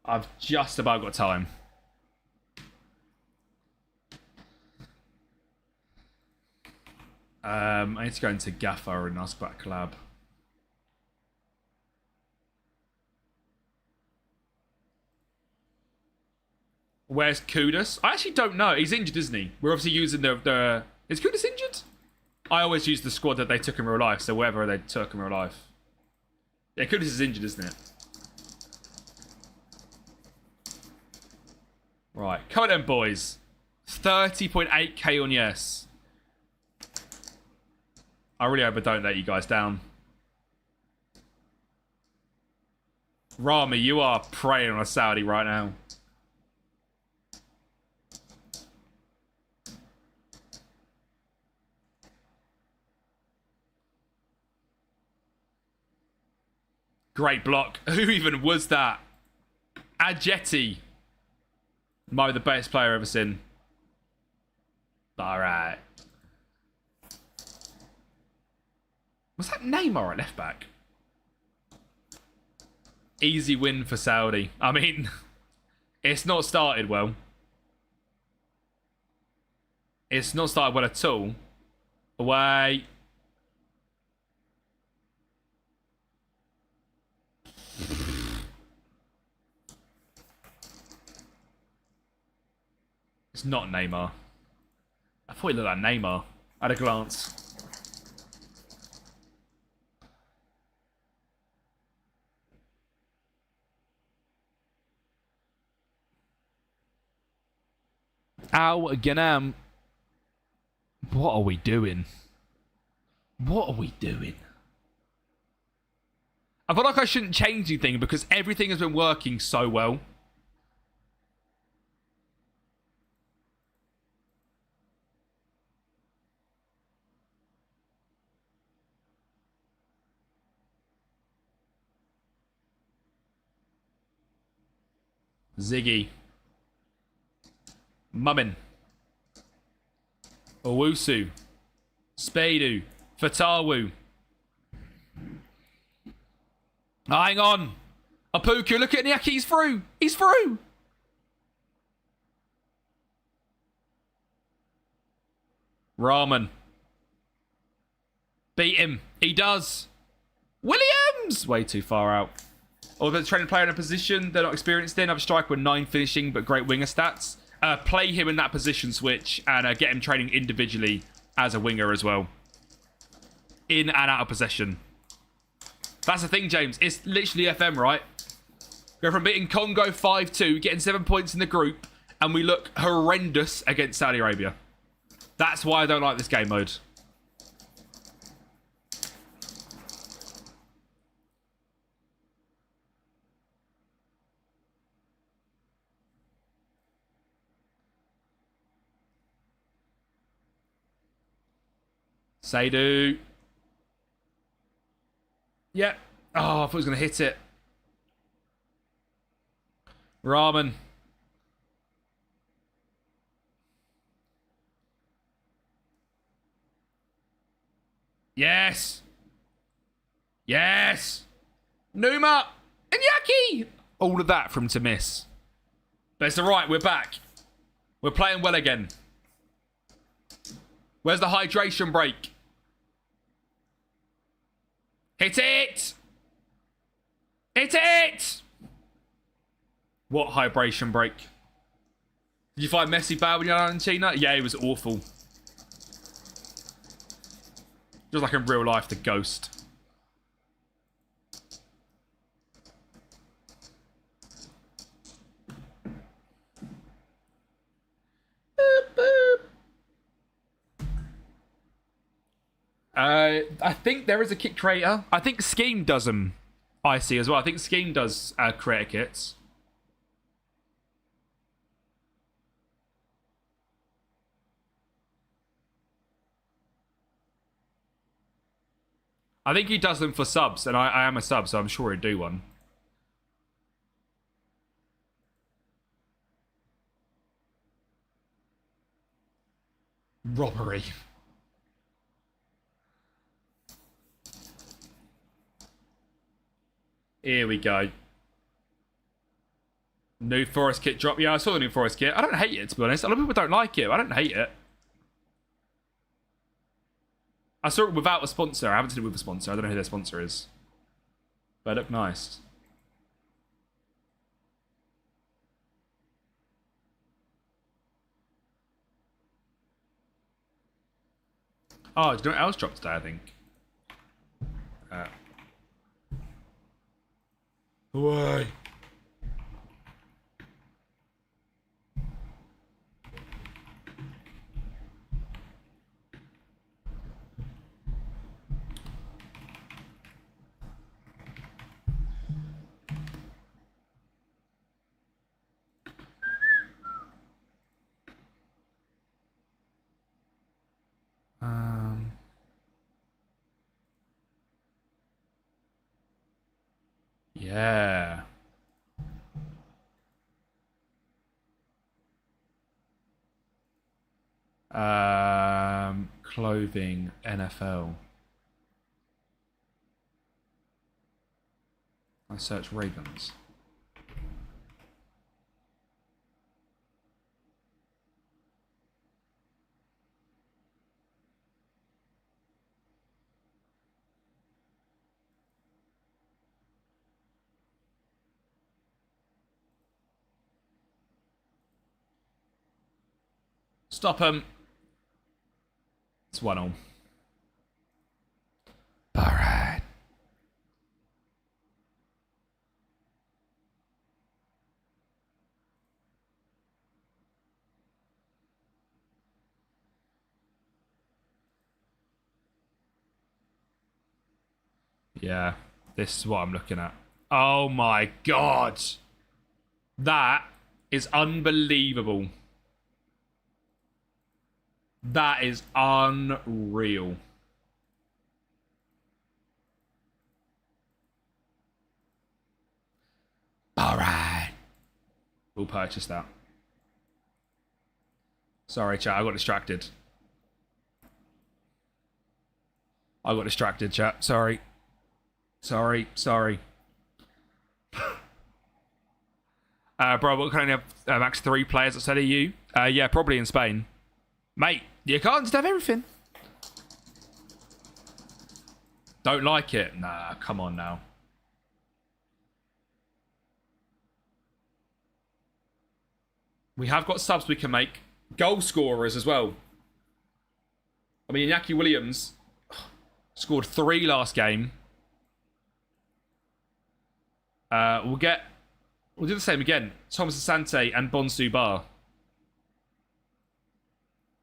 I've just about got time. I need to go into Gaffer and ask about a collab. Where's Kudus? I actually don't know. He's injured, isn't he? We're obviously using the... Is Kudus injured? I always use the squad that they took in real life, so wherever they took in real life. Yeah, Kudus is injured, isn't it? Right, come on then, boys. 30.8k on yes. I really hope I don't let you guys down. Rami, you are preying on a Saudi right now. Great block. Who even was that? Adjeti. Mo, the best player I've ever seen. Alright. Was that Neymar at left back? Easy win for Saudi. I mean, it's not started well. It's not started well at all. Away. It's not Neymar. I thought he looked like Neymar at a glance. Ow, Ganam. What are we doing? What are we doing? I feel like I shouldn't change anything because everything has been working so well. Ziggy. Mummin. Owusu. Spadu. Fatawu. Hang on. Apuku, look at Nyaki. He's through. He's through. Rahman. Beat him. He does. Williams! Way too far out. Or the training player in a position they're not experienced in. Another striker with 9 finishing but great winger stats. Play him in that position switch and get him training individually as a winger as well. In and out of possession. That's the thing, James. It's literally FM, right? Go from beating Congo 5-2, getting 7 points in the group, and we look horrendous against Saudi Arabia. That's why I don't like this game mode. Seydu. Yep. Oh, I thought he was going to hit it. Rahman. Yes. Yes. Numa. Iñaki. All of that from to miss. But it's all right. We're back. We're playing well again. Where's the hydration break? Hit it! Hit it! What hydration break? Did you find Messi bad when you were in Argentina? Yeah, he was awful. Just like in real life, the ghost. Boop, boop. I think there is a kit creator. I think Scheme does them. I see as well. I think Scheme does creator kits. I think he does them for subs, and I am a sub, so I'm sure he'd do one. Robbery. Here we go. New Forest kit drop. Yeah, I saw the New Forest kit. I don't hate it, to be honest. A lot of people don't like it. I don't hate it. I saw it without a sponsor. I haven't seen it with a sponsor. I don't know who their sponsor is. But it looked nice. Oh, do you know what else dropped today, I think? Why? Yeah. Clothing, NFL. I search Ravens. Stop him. It's 1-0. Alright. Yeah, this is what I'm looking at. Oh my god. That is unbelievable. That is unreal. All right. We'll purchase that. Sorry, chat. I got distracted. Chat. Sorry. Bro, what can I have max 3 players outside of you? Yeah, probably in Spain. Mate, you can't just have everything. Don't like it? Nah, come on now. We have got subs we can make. Goal scorers as well. I mean, Iñaki Williams scored 3 last game. We'll do the same again. Thomas Asante and Bonsu Bar.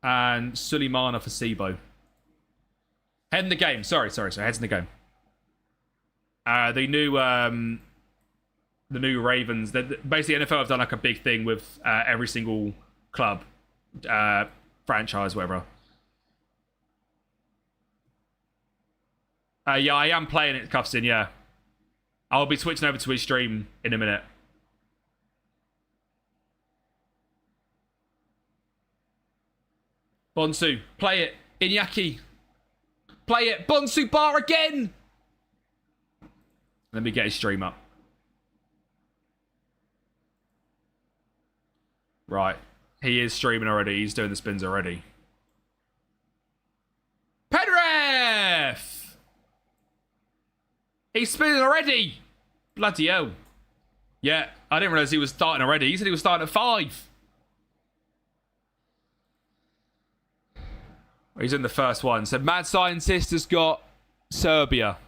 And Suleimana for Sibo. Head in the game. Sorry. Heads in the game. The new Ravens. Basically, NFL have done like a big thing with every single club, franchise, whatever. Yeah, I am playing it, Cuffsin, yeah. I'll be switching over to his stream in a minute. Bonsu, play it. Iñaki. Play it. Bonsu Bar again. Let me get his stream up. Right. He is streaming already. He's doing the spins already. Penrith! He's spinning already. Bloody hell. Yeah, I didn't realise he was starting already. He said he was starting at 5. He's in the first one. So Mad Scientist has got Serbia.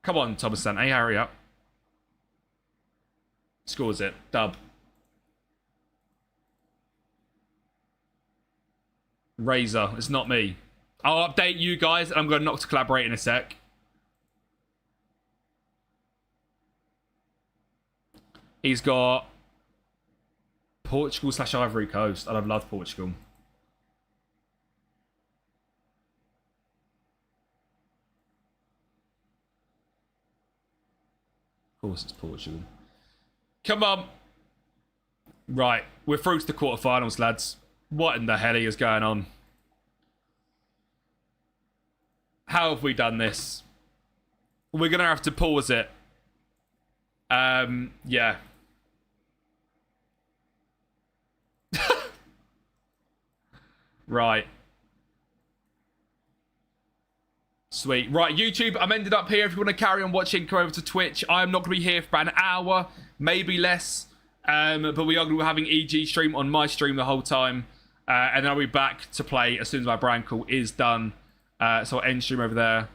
Come on, Thomas Sante, hurry up. Scores it. Dub. Razor. It's not me. I'll update you guys and I'm going to knock to collaborate in a sec. He's got Portugal / Ivory Coast. I'd love Portugal. Of course it's Portugal. Come on. Right. We're through to the quarterfinals, lads. What in the hell is going on? How have we done this? We're going to have to pause it. Yeah. Right. Sweet. Right, YouTube, I'm ended up here. If you want to carry on watching, come over to Twitch. I'm not going to be here for about an hour, maybe less. But we are going to be having EG stream on my stream the whole time. And then I'll be back to play as soon as my brand call is done. So I'll end stream over there.